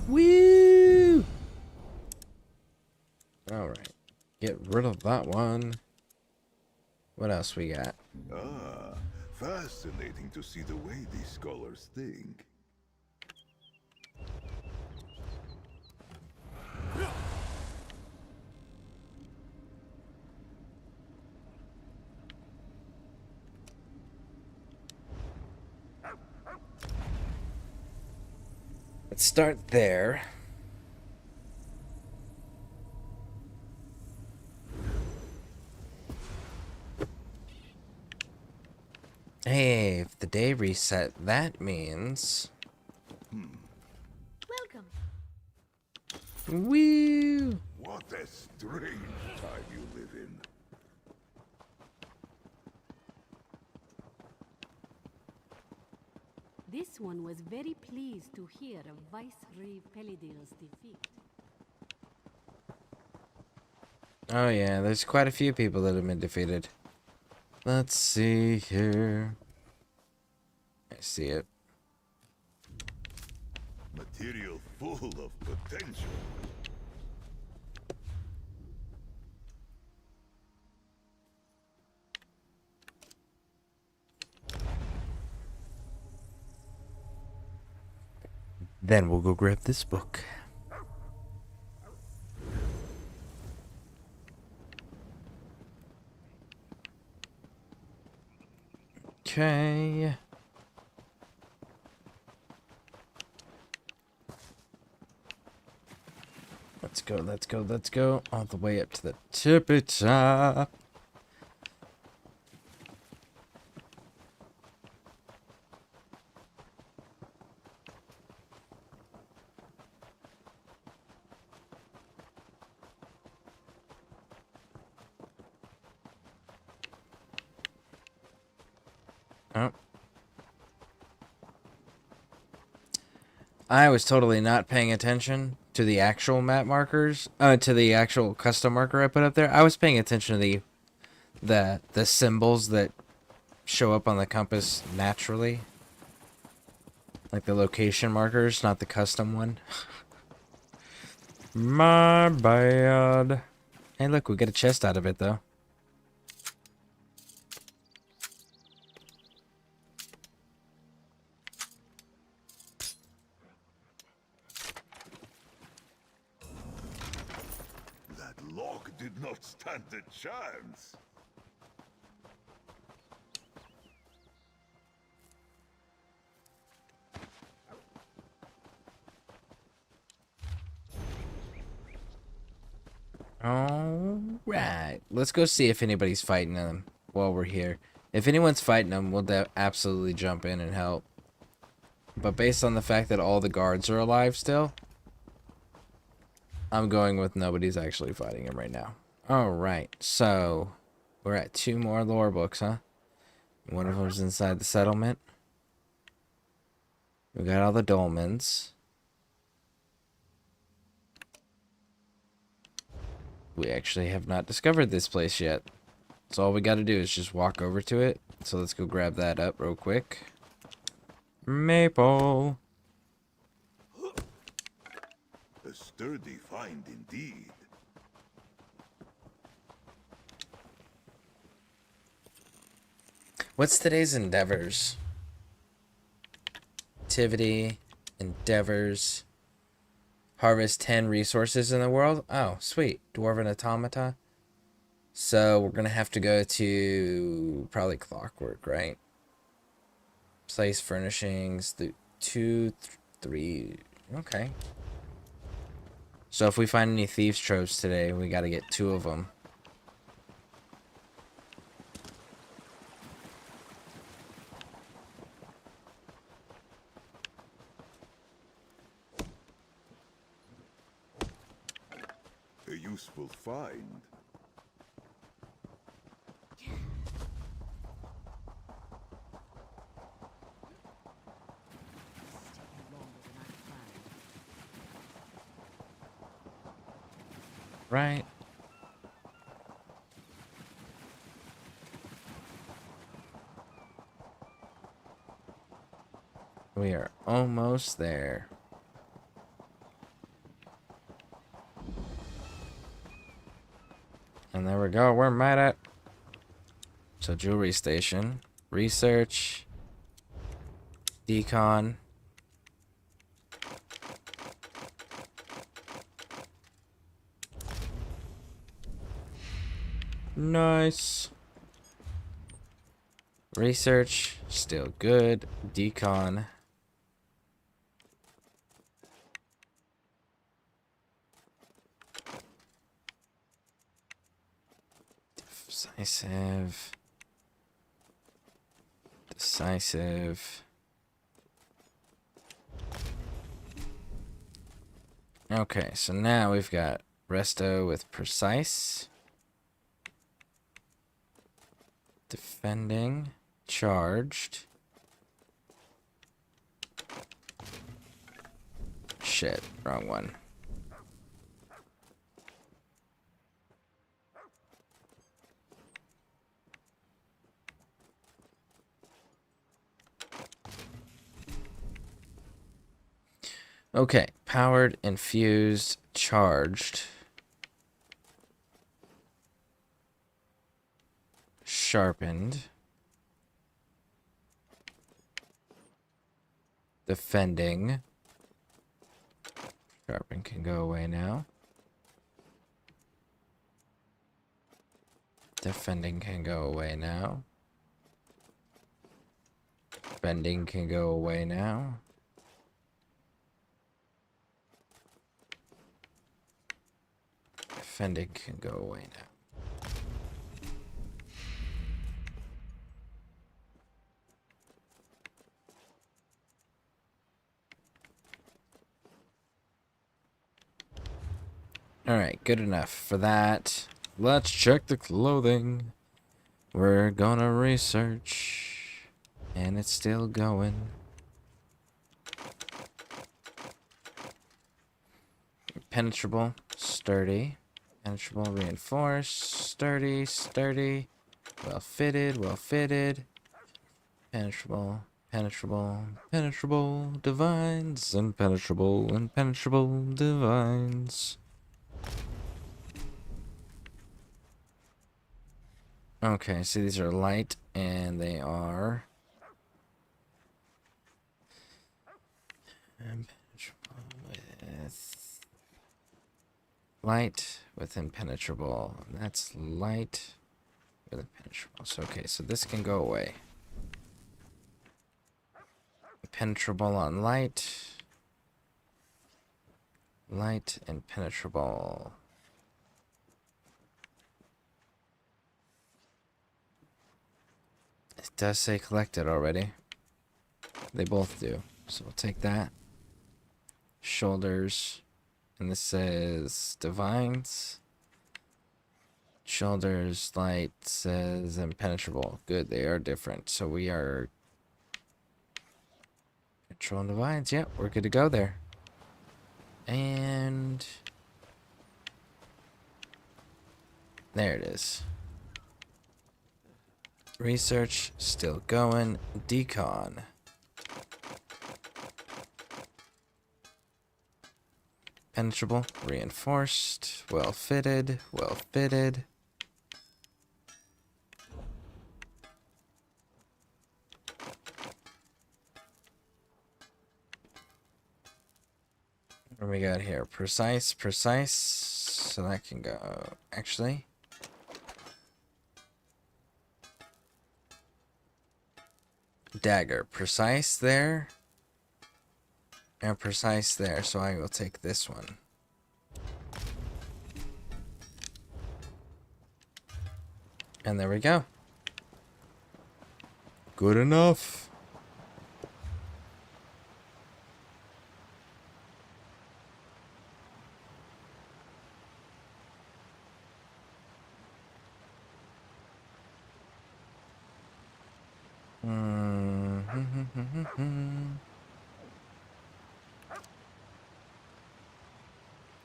Woo! Alright. Get rid of that one. What else we got? Ah, fascinating to see the way these scholars think. Let's start there. Hey, if the day reset, that means... Welcome. Woo! What a strange time you live in. This one was very pleased to hear of Viceroy Pelidil's defeat. Oh yeah, there's quite a few people that have been defeated. Let's see here. I see it. Material full of potential. Then we'll go grab this book. Okay. Let's go, let's go, let's go. All the way up to the tippy top. Oh. I was totally not paying attention to the actual map markers, to the actual custom marker I put up there. I was paying attention to the symbols that show up on the compass naturally. Like the location markers, not the custom one. My bad. Hey, look, we get a chest out of it, though. That lock did not stand a chance. Alright. Let's go see if anybody's fighting them while we're here. If anyone's fighting them, we'll absolutely jump in and help. But based on the fact that all the guards are alive still, I'm going with nobody's actually fighting him right now. Alright, so we're at 2 more lore books, huh? One of them's inside the settlement. We got all the dolmens. We actually have not discovered this place yet. So all we got to do is just walk over to it. So let's go grab that up real quick. Maple. A sturdy find indeed. What's today's endeavors? Activity, endeavors. Harvest 10 resources in the world. Oh, sweet. Dwarven automata. So we're going to have to go to probably clockwork, right? Place furnishings. 2, 3. Okay. So if we find any thieves' tropes today, we got to get 2 of them. A useful find. Right. We are almost there. And there we go. We're mad at. So jewelry station, research, decon. Nice. Research, still good. Decon. Decisive. Decisive. Okay, so now we've got resto with precise. Defending. Charged. Shit, wrong one. Okay, powered, infused, charged. Sharpened. Defending. Sharpen can go away now. Defending can go away now. Bending can go away now. Defending can go away now. Alright, good enough for that. Let's check the clothing. We're gonna research. And it's still going. Penetrable, sturdy. Penetrable, reinforced, sturdy, sturdy. Well fitted, well fitted. Penetrable, penetrable, penetrable, divines, impenetrable, impenetrable, divines. Okay, so these are light, and they are impenetrable with light with impenetrable. That's light with impenetrable. So okay, so this can go away. Impenetrable on light. Light and penetrable. It does say collected already. They both do. So we'll take that. Shoulders. And this says divines. Shoulders, light, says impenetrable. Good, they are different. So we are control and divines. Yep, we're good to go there. And there it is. Research still going. Decon. Penetrable, reinforced, well fitted, well fitted. What do we got here? Precise, precise. So that can go. Actually. Dagger. Precise there. And precise there. So I will take this one. And there we go. Good enough.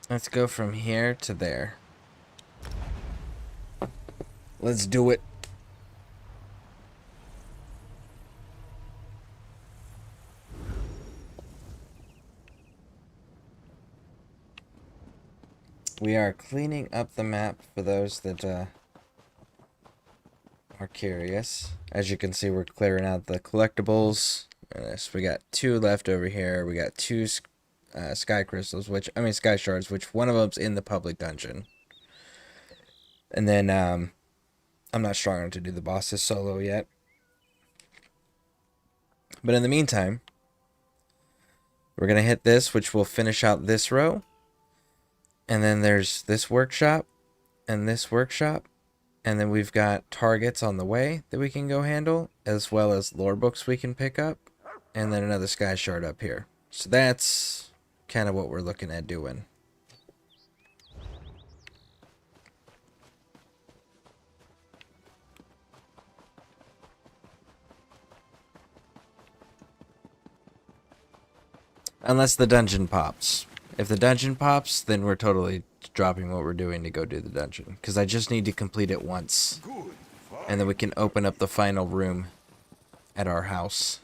Let's go from here to there. Let's do it. We are cleaning up the map for those that are curious. As you can see, we're clearing out the collectibles. So we got 2 left over here. We got 2 sky crystals, sky shards, which one of them's in the public dungeon. And then I'm not strong enough to do the bosses solo yet. But in the meantime, we're gonna hit this, which will finish out this row. And then there's this workshop and this workshop. And then we've got targets on the way that we can go handle, as well as lore books we can pick up, and then another sky shard up here. So that's kind of what we're looking at doing. Unless the dungeon pops. If the dungeon pops, then we're totally dropping what we're doing to go do the dungeon. Because I just need to complete it once. And then we can open up the final room at our house.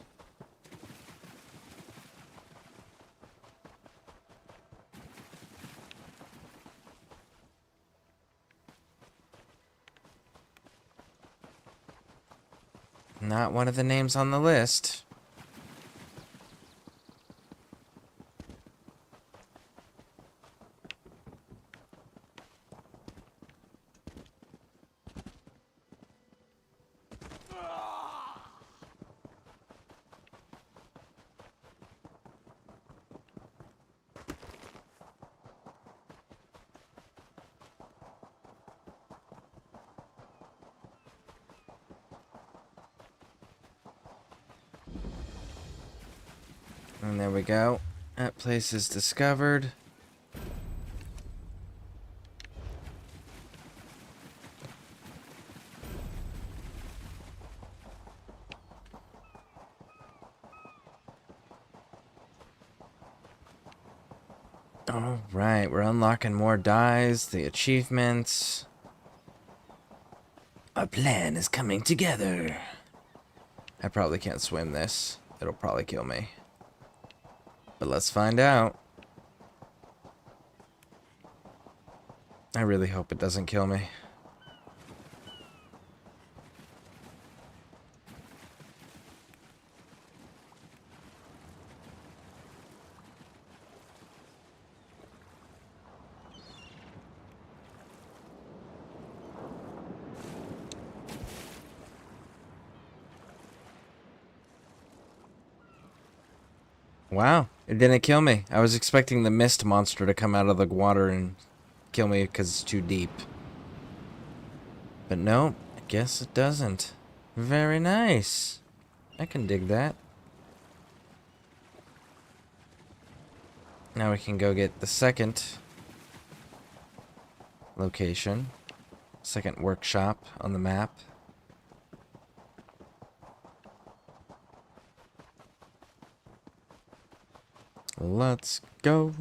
Not one of the names on the list. And there we go. That place is discovered. Alright, we're unlocking more dies, the achievements. Our plan is coming together. I probably can't swim this. It'll probably kill me. But let's find out. I really hope it doesn't kill me. Wow, it didn't kill me. I was expecting the mist monster to come out of the water and kill me because it's too deep. But no, I guess it doesn't. Very nice. I can dig that. Now we can go get the second location. Second workshop on the map. Let's go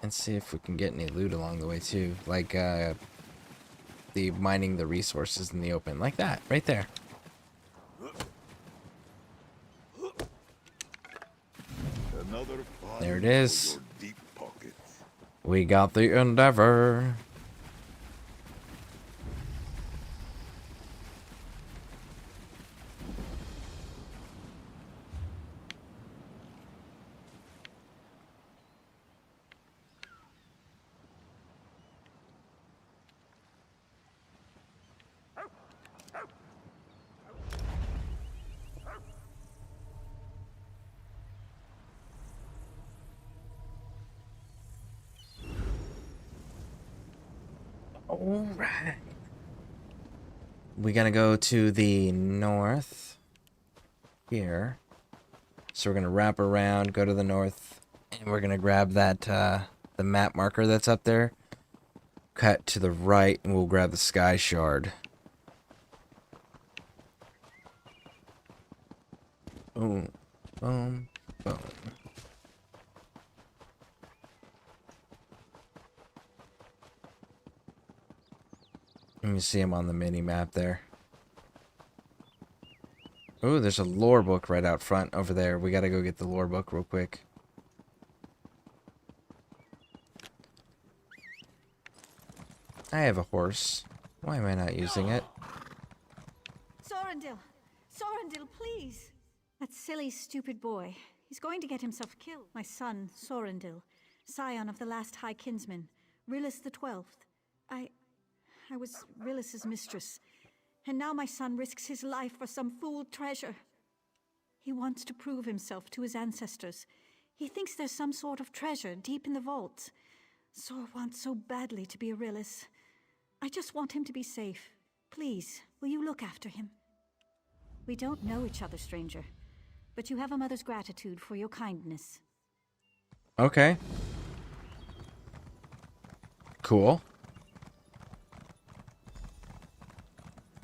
and see if we can get any loot along the way too, like the mining the resources in the open, like that right there. There it is. We got the Endeavor. Alright. We gotta go to the north here. So we're gonna wrap around, go to the north, and we're gonna grab that the map marker that's up there. Cut to the right and we'll grab the sky shard. Boom. Boom. Boom. You see him on the mini map there. Ooh, there's a lore book right out front over there. We gotta go get the lore book real quick. I have a horse. Why am I not using it? Sorendil! Sorendil, please! That silly, stupid boy. He's going to get himself killed. My son, Sorendil, scion of the last High Kinsman, Rillis the 12th. I was Rillis's mistress, and now my son risks his life for some fool treasure. He wants to prove himself to his ancestors. He thinks there's some sort of treasure deep in the vaults. Sor wants so badly to be a Rillis. I just want him to be safe. Please, will you look after him? We don't know each other, stranger, but you have a mother's gratitude for your kindness. Okay. Cool.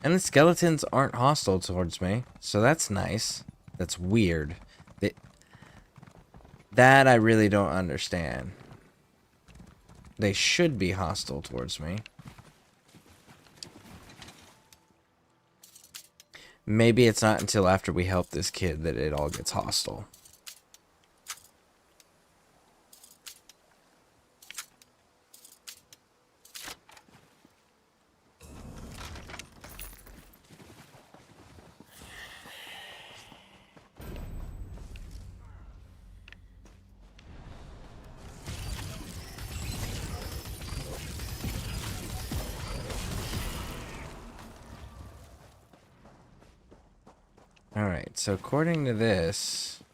And the skeletons aren't hostile towards me, so that's nice. That's weird. That I really don't understand. They should be hostile towards me. Maybe it's not until after we help this kid that it all gets hostile. Alright, so according to this,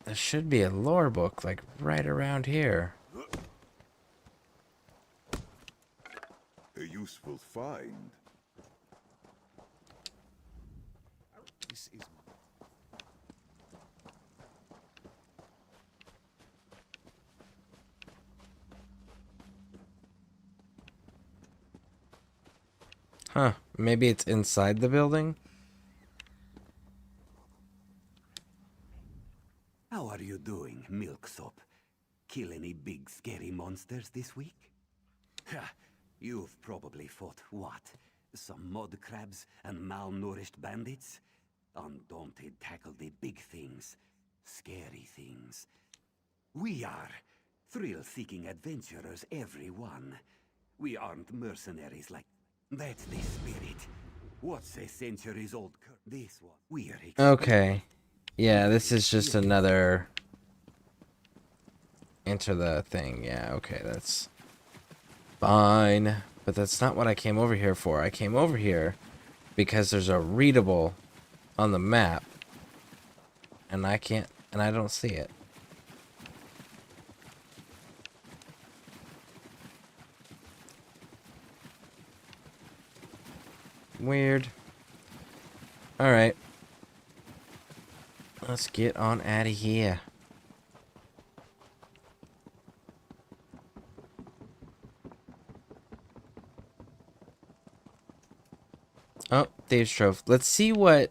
there should be a lore book, like, right around here. A useful find. This is... Huh, maybe it's inside the building? How are you doing, Milksop? Kill any big scary monsters this week? Ha! You've probably fought what? Some mud crabs and malnourished bandits? Undaunted tackle the big things. Scary things. We are thrill-seeking adventurers, everyone. We aren't mercenaries like... That's the spirit. What's a centuries-old curse? This one. We're... Okay. Yeah, this is just another... Enter the thing. Yeah, okay, that's... fine. But that's not what I came over here for. I came over here because there's a readable on the map. And I can't... and I don't see it. Weird. Alright. Let's get on out of here. Oh, Dave's Trove. Let's see what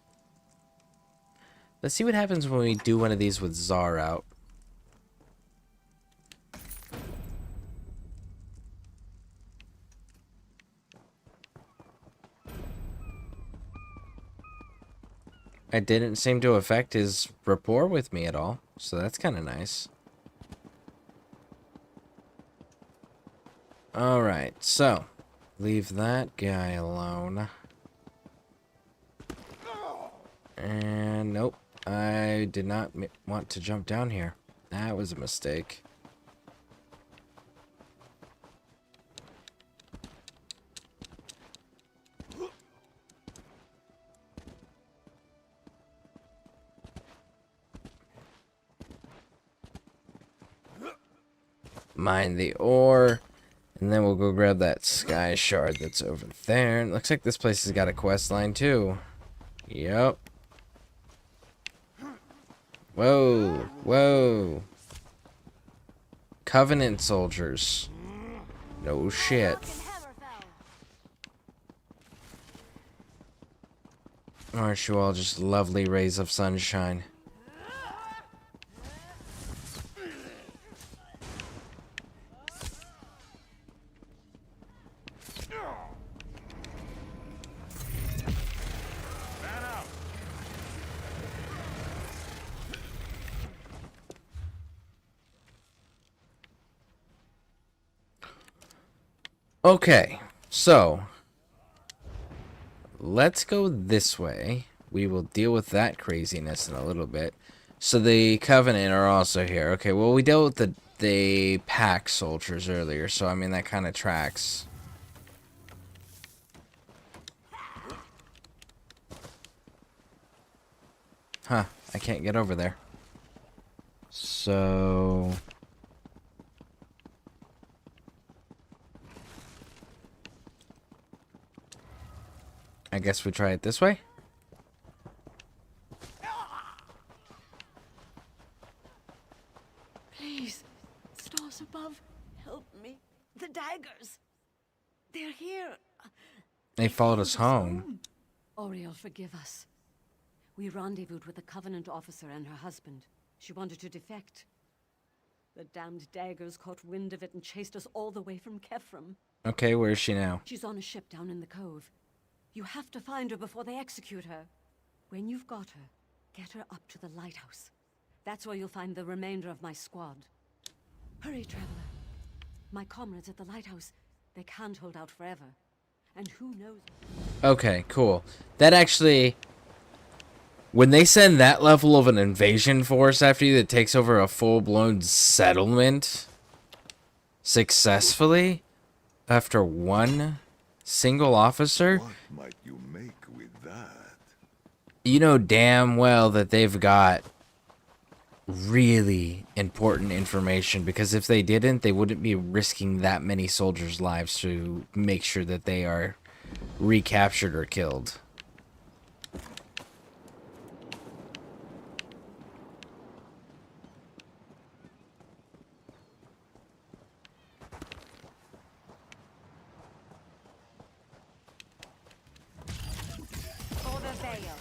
happens when we do one of these with Czar out. It didn't seem to affect his rapport with me at all, so that's kind of nice. Alright, so, leave that guy alone. And nope, I did not want to jump down here. That was a mistake. Mine the ore, and then we'll go grab that sky shard that's over there. And it looks like this place has got a quest line too. Yep. Whoa, whoa. Covenant soldiers. No shit. Aren't you all just lovely rays of sunshine? Okay, so let's go this way. We will deal with that craziness in a little bit. So the Covenant are also here. Okay, well, we dealt with the pack soldiers earlier, so I mean that kind of tracks. Huh, I can't get over there. So I guess we try it this way. Please, stars above, help me. The daggers. They're here. They followed us home. Oriel, forgive us. We rendezvoused with a Covenant officer and her husband. She wanted to defect. The damned daggers caught wind of it and chased us all the way from Kefram. Okay, where is she now? She's on a ship down in the cove. You have to find her before they execute her. When you've got her, get her up to the lighthouse. That's where you'll find the remainder of my squad. Hurry, traveler. My comrades at the lighthouse, they can't hold out forever. And who knows... Okay, cool. That actually... When they send that level of an invasion force after you that takes over a full-blown settlement successfully after one single officer, What might you make with that? you know damn well that they've got really important information, because if they didn't, they wouldn't be risking that many soldiers' lives to make sure that they are recaptured or killed. For the veil.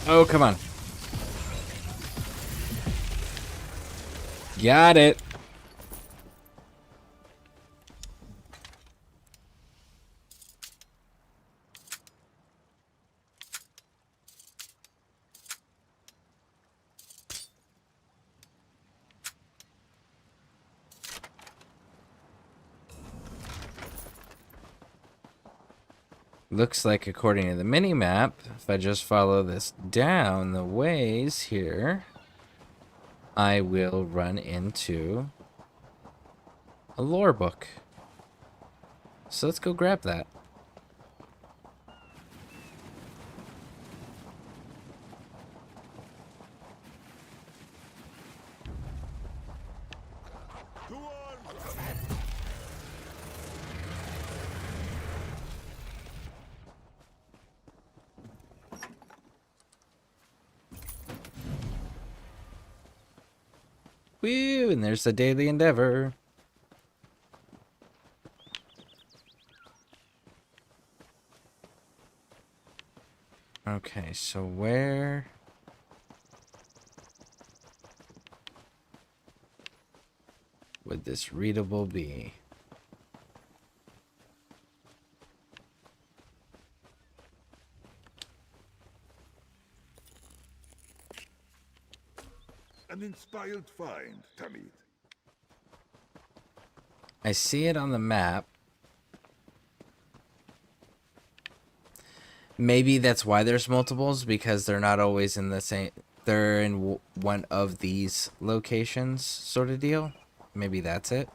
Oh, come on. Got it. Looks like, according to the mini-map, if I just follow this down the ways here, I will run into a lore book. So let's go grab that. Woo, and there's the daily endeavor. Okay, so where... would this readable be? An inspired find, Tamid. I see it on the map. Maybe that's why there's multiples, because they're not always in the same... They're in one of these locations, sort of deal. Maybe that's it.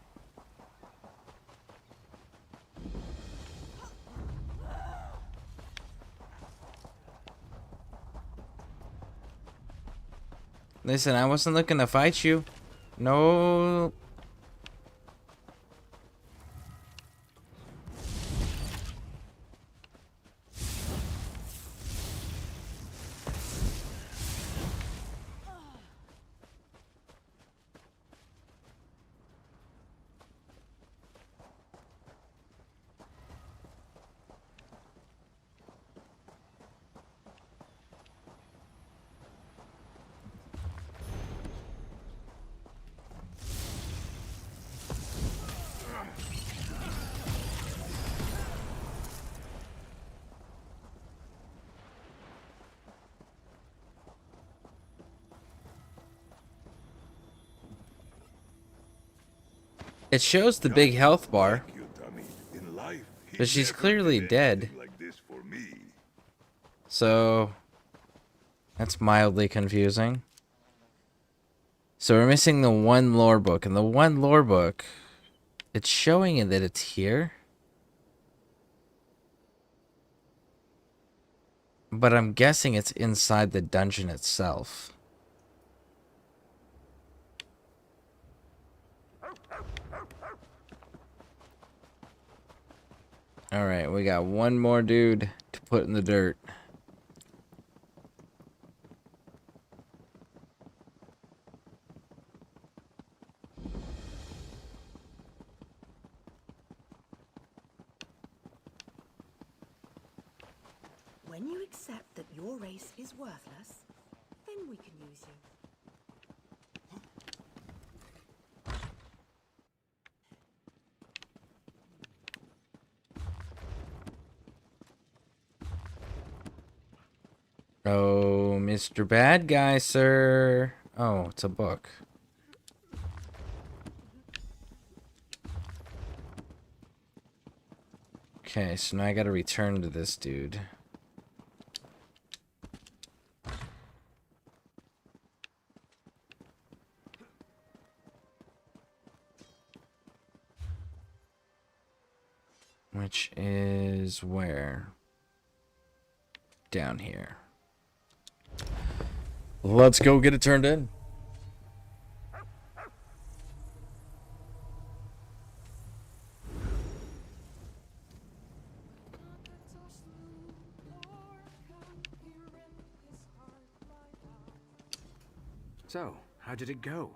Listen, I wasn't looking to fight you. No. It shows the big health bar. Thank you, Tommy. In life, he But she's never clearly did dead. anything like this for me. So that's mildly confusing. So we're missing the one lore book, and the one lore book, it's showing it that it's here. But I'm guessing it's inside the dungeon itself. Alright, we got one more dude to put in the dirt. When you accept that your race is worthless, then we can use you. Oh, Mr. Bad Guy, sir. Oh, it's a book. Okay, so now I gotta return to this dude. Which is where? Down here. Let's go get it turned in. So, how did it go?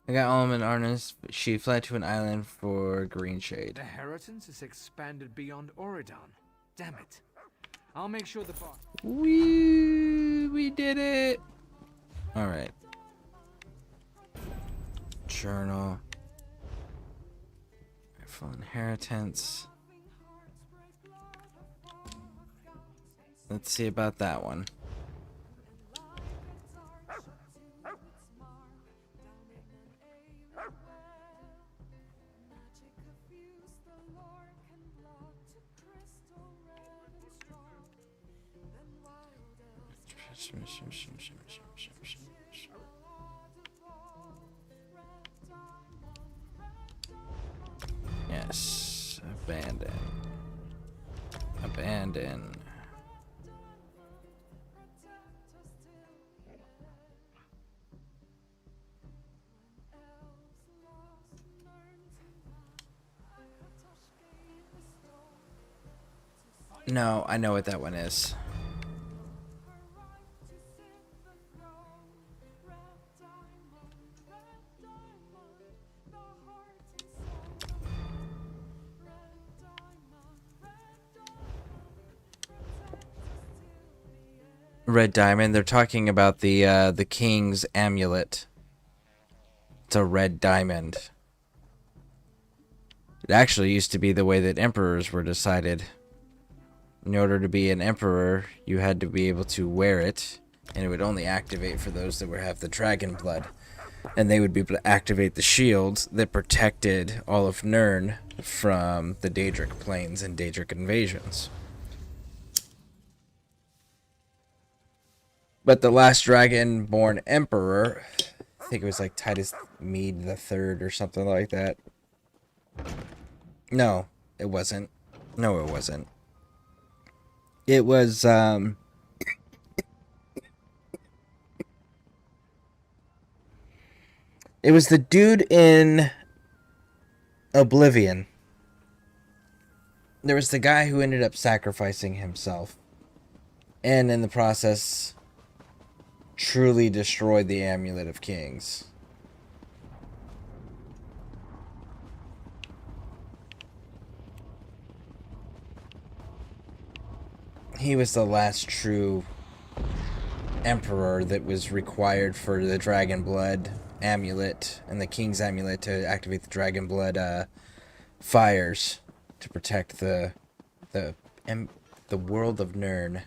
I got Alm and Arnis, but she fled to an island for Green Shade. The inheritance is expanded beyond Oridon. Damn it. I'll make sure the boss... We did it. All right. Journal. Full inheritance. Let's see about that one. Yes, abandon. Abandon. No, I know what that one is. Red Diamond. They're talking about the king's amulet. It's a red diamond. It actually used to be the way that emperors were decided. In order to be an emperor, you had to be able to wear it, and it would only activate for those that would have the dragon blood. And they would be able to activate the shields that protected all of Nirn from the Daedric plains and Daedric invasions. But the last dragon-born emperor, I think it was like Titus Mede the Third or something like that. No, it wasn't. No, it wasn't. It was, it was the dude in Oblivion. There was the guy who ended up sacrificing himself. And in the process, truly destroyed the Amulet of Kings. He was the last true emperor that was required for the Dragon Blood amulet and the King's amulet to activate the Dragon Blood fires to protect the world of Nirn.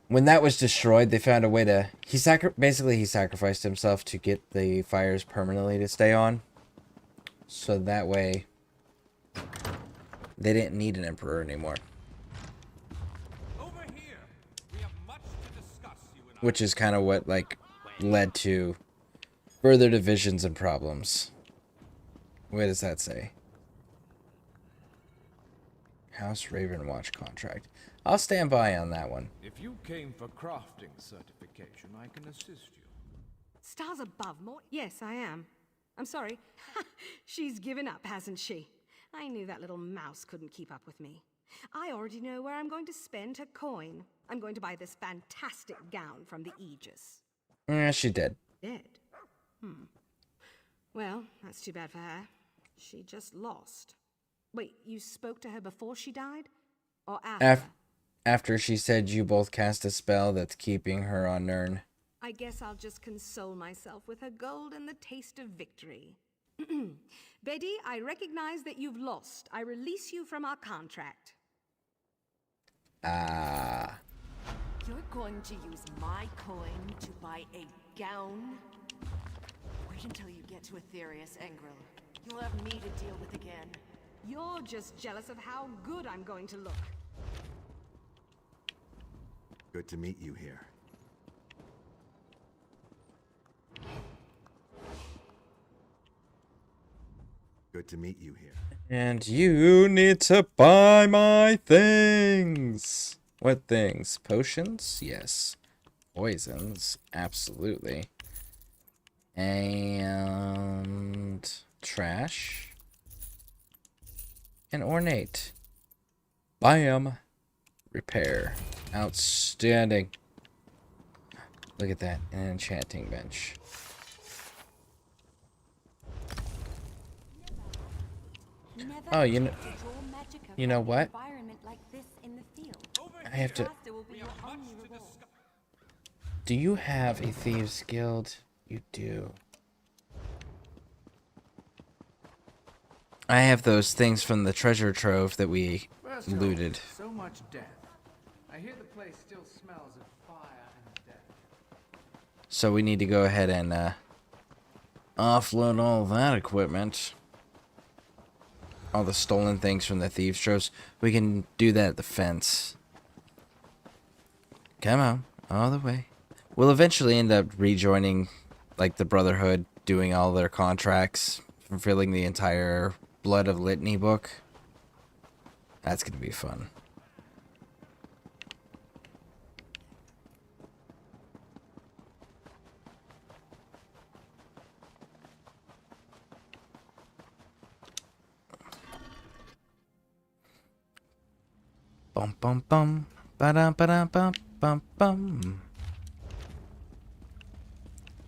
When that was destroyed, they found a way to... Basically, he sacrificed himself to get the fires permanently to stay on. So that way they didn't need an emperor anymore. Which is kind of what like led to further divisions and problems. What does that say? House Ravenwatch contract. I'll stand by on that one. If you came for crafting certification, I can assist you. Stars above more? Yes, I am. I'm sorry. She's given up, hasn't she? I knew that little mouse couldn't keep up with me. I already know where I'm going to spend her coin. I'm going to buy this fantastic gown from the Aegis. Yeah, she did. Dead? Well, that's too bad for her. She just lost. Wait, you spoke to her before she died? Or after? After she said you both cast a spell that's keeping her on Nirn. I guess I'll just console myself with her gold and the taste of victory. Betty, I recognize that you've lost. I release you from our contract. Ah. You're going to use my coin to buy a gown? Wait until you get to Aetherius, Engril. You'll have me to deal with again. You're just jealous of how good I'm going to look. Good to meet you here. Good to meet you here. And you need to buy my things. What things? Potions? Yes. Poisons? Absolutely. And trash. And ornate. Bam. Repair. Outstanding. Look at that. An enchanting bench. Oh, you know what? I have to... Do you have a Thieves Guild? You do. I have those things from the treasure trove that we looted. So much death. I hear the place still smells of fire and death. So we need to go ahead and offload all that equipment. All the stolen things from the thieves troves. We can do that at the fence. Come on, all the way. We'll eventually end up rejoining, like, the Brotherhood, doing all their contracts, fulfilling the entire Blood of Litany book. That's gonna be fun. Bum bum bum, ba dum ba dum bum bum bum.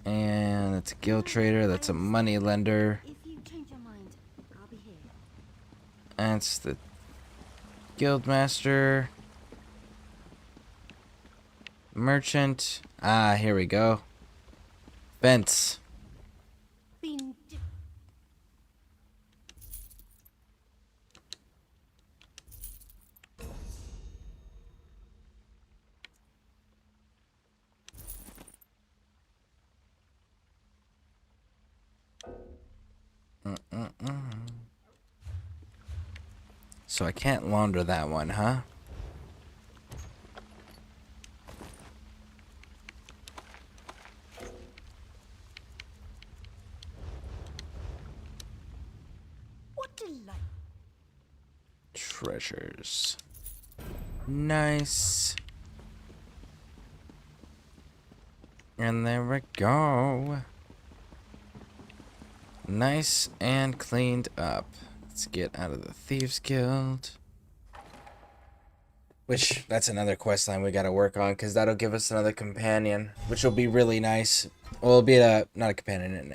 And it's a guild trader. That's a money lender. If you change your mind, I'll be here. That's the guild master. Merchant. Ah, here we go. Fence. So I can't launder that one, huh? What delight. Treasures. Nice. And there we go. Nice and cleaned up. Let's get out of the Thieves Guild. Which, that's another quest line we gotta work on, because that'll give us another companion, which will be really nice. Well, it'll be not a companion,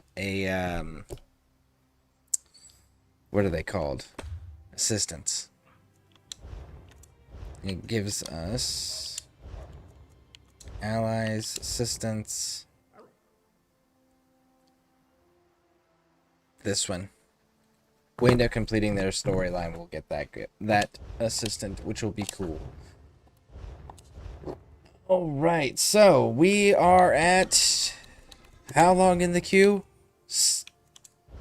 what are they called? Assistants. It gives us allies, assistants. This one. We end up completing their storyline, we'll get that assistant, which will be cool. Alright, so we are at how long in the queue?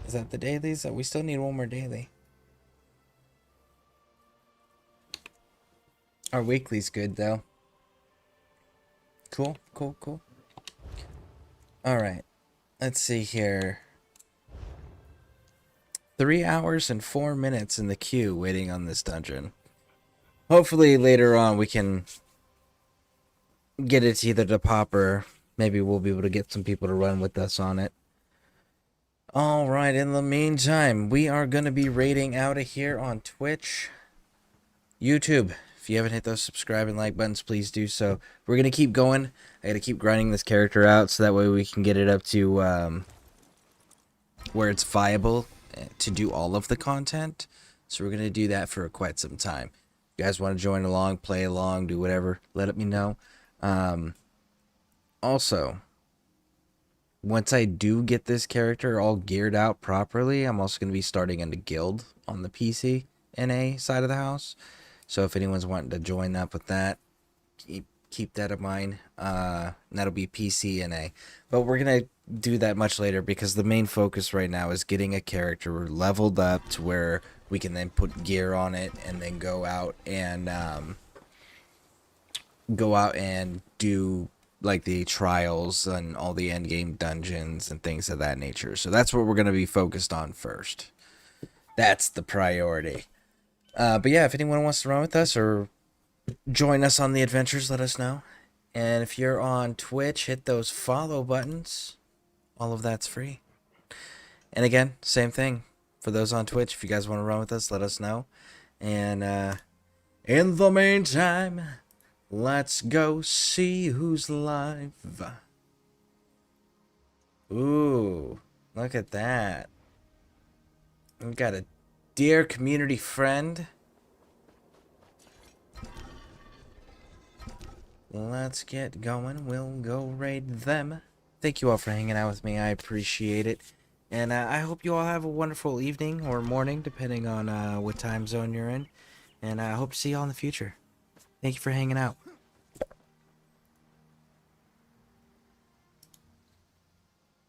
Is that the dailies? We still need one more daily. Our weekly's good, though. Cool, cool, cool. Alright. Let's see here. 3 hours and 4 minutes in the queue waiting on this dungeon. Hopefully later on we can get it either to pop or maybe we'll be able to get some people to run with us on it. Alright, in the meantime, we are going to be raiding out of here on Twitch. YouTube, if you haven't hit those subscribe and like buttons, please do so. We're going to keep going. I got to keep grinding this character out so that way we can get it up to where it's viable to do all of the content. So we're going to do that for quite some time. If you guys want to join along, play along, do whatever, let me know. Also, once I do get this character all geared out properly, I'm also going to be starting in the guild on the PC NA side of the house. So if anyone's wanting to join up with that, keep that in mind. That'll be PC NA. But we're going to do that much later because the main focus right now is getting a character leveled up to where we can then put gear on it and then go out and do like the trials and all the end game dungeons and things of that nature. So that's what we're going to be focused on first. That's the priority. But yeah, if anyone wants to run with us or join us on the adventures, let us know. And if you're on Twitch, hit those follow buttons. All of that's free. And again, same thing. For those on Twitch, if you guys want to run with us, let us know. And in the meantime, let's go see who's live. Ooh, look at that. We've got a dear community friend. Let's get going. We'll go raid them. Thank you all for hanging out with me. I appreciate it. And I hope you all have a wonderful evening or morning, depending on what time zone you're in. And I hope to see you all in the future. Thank you for hanging out.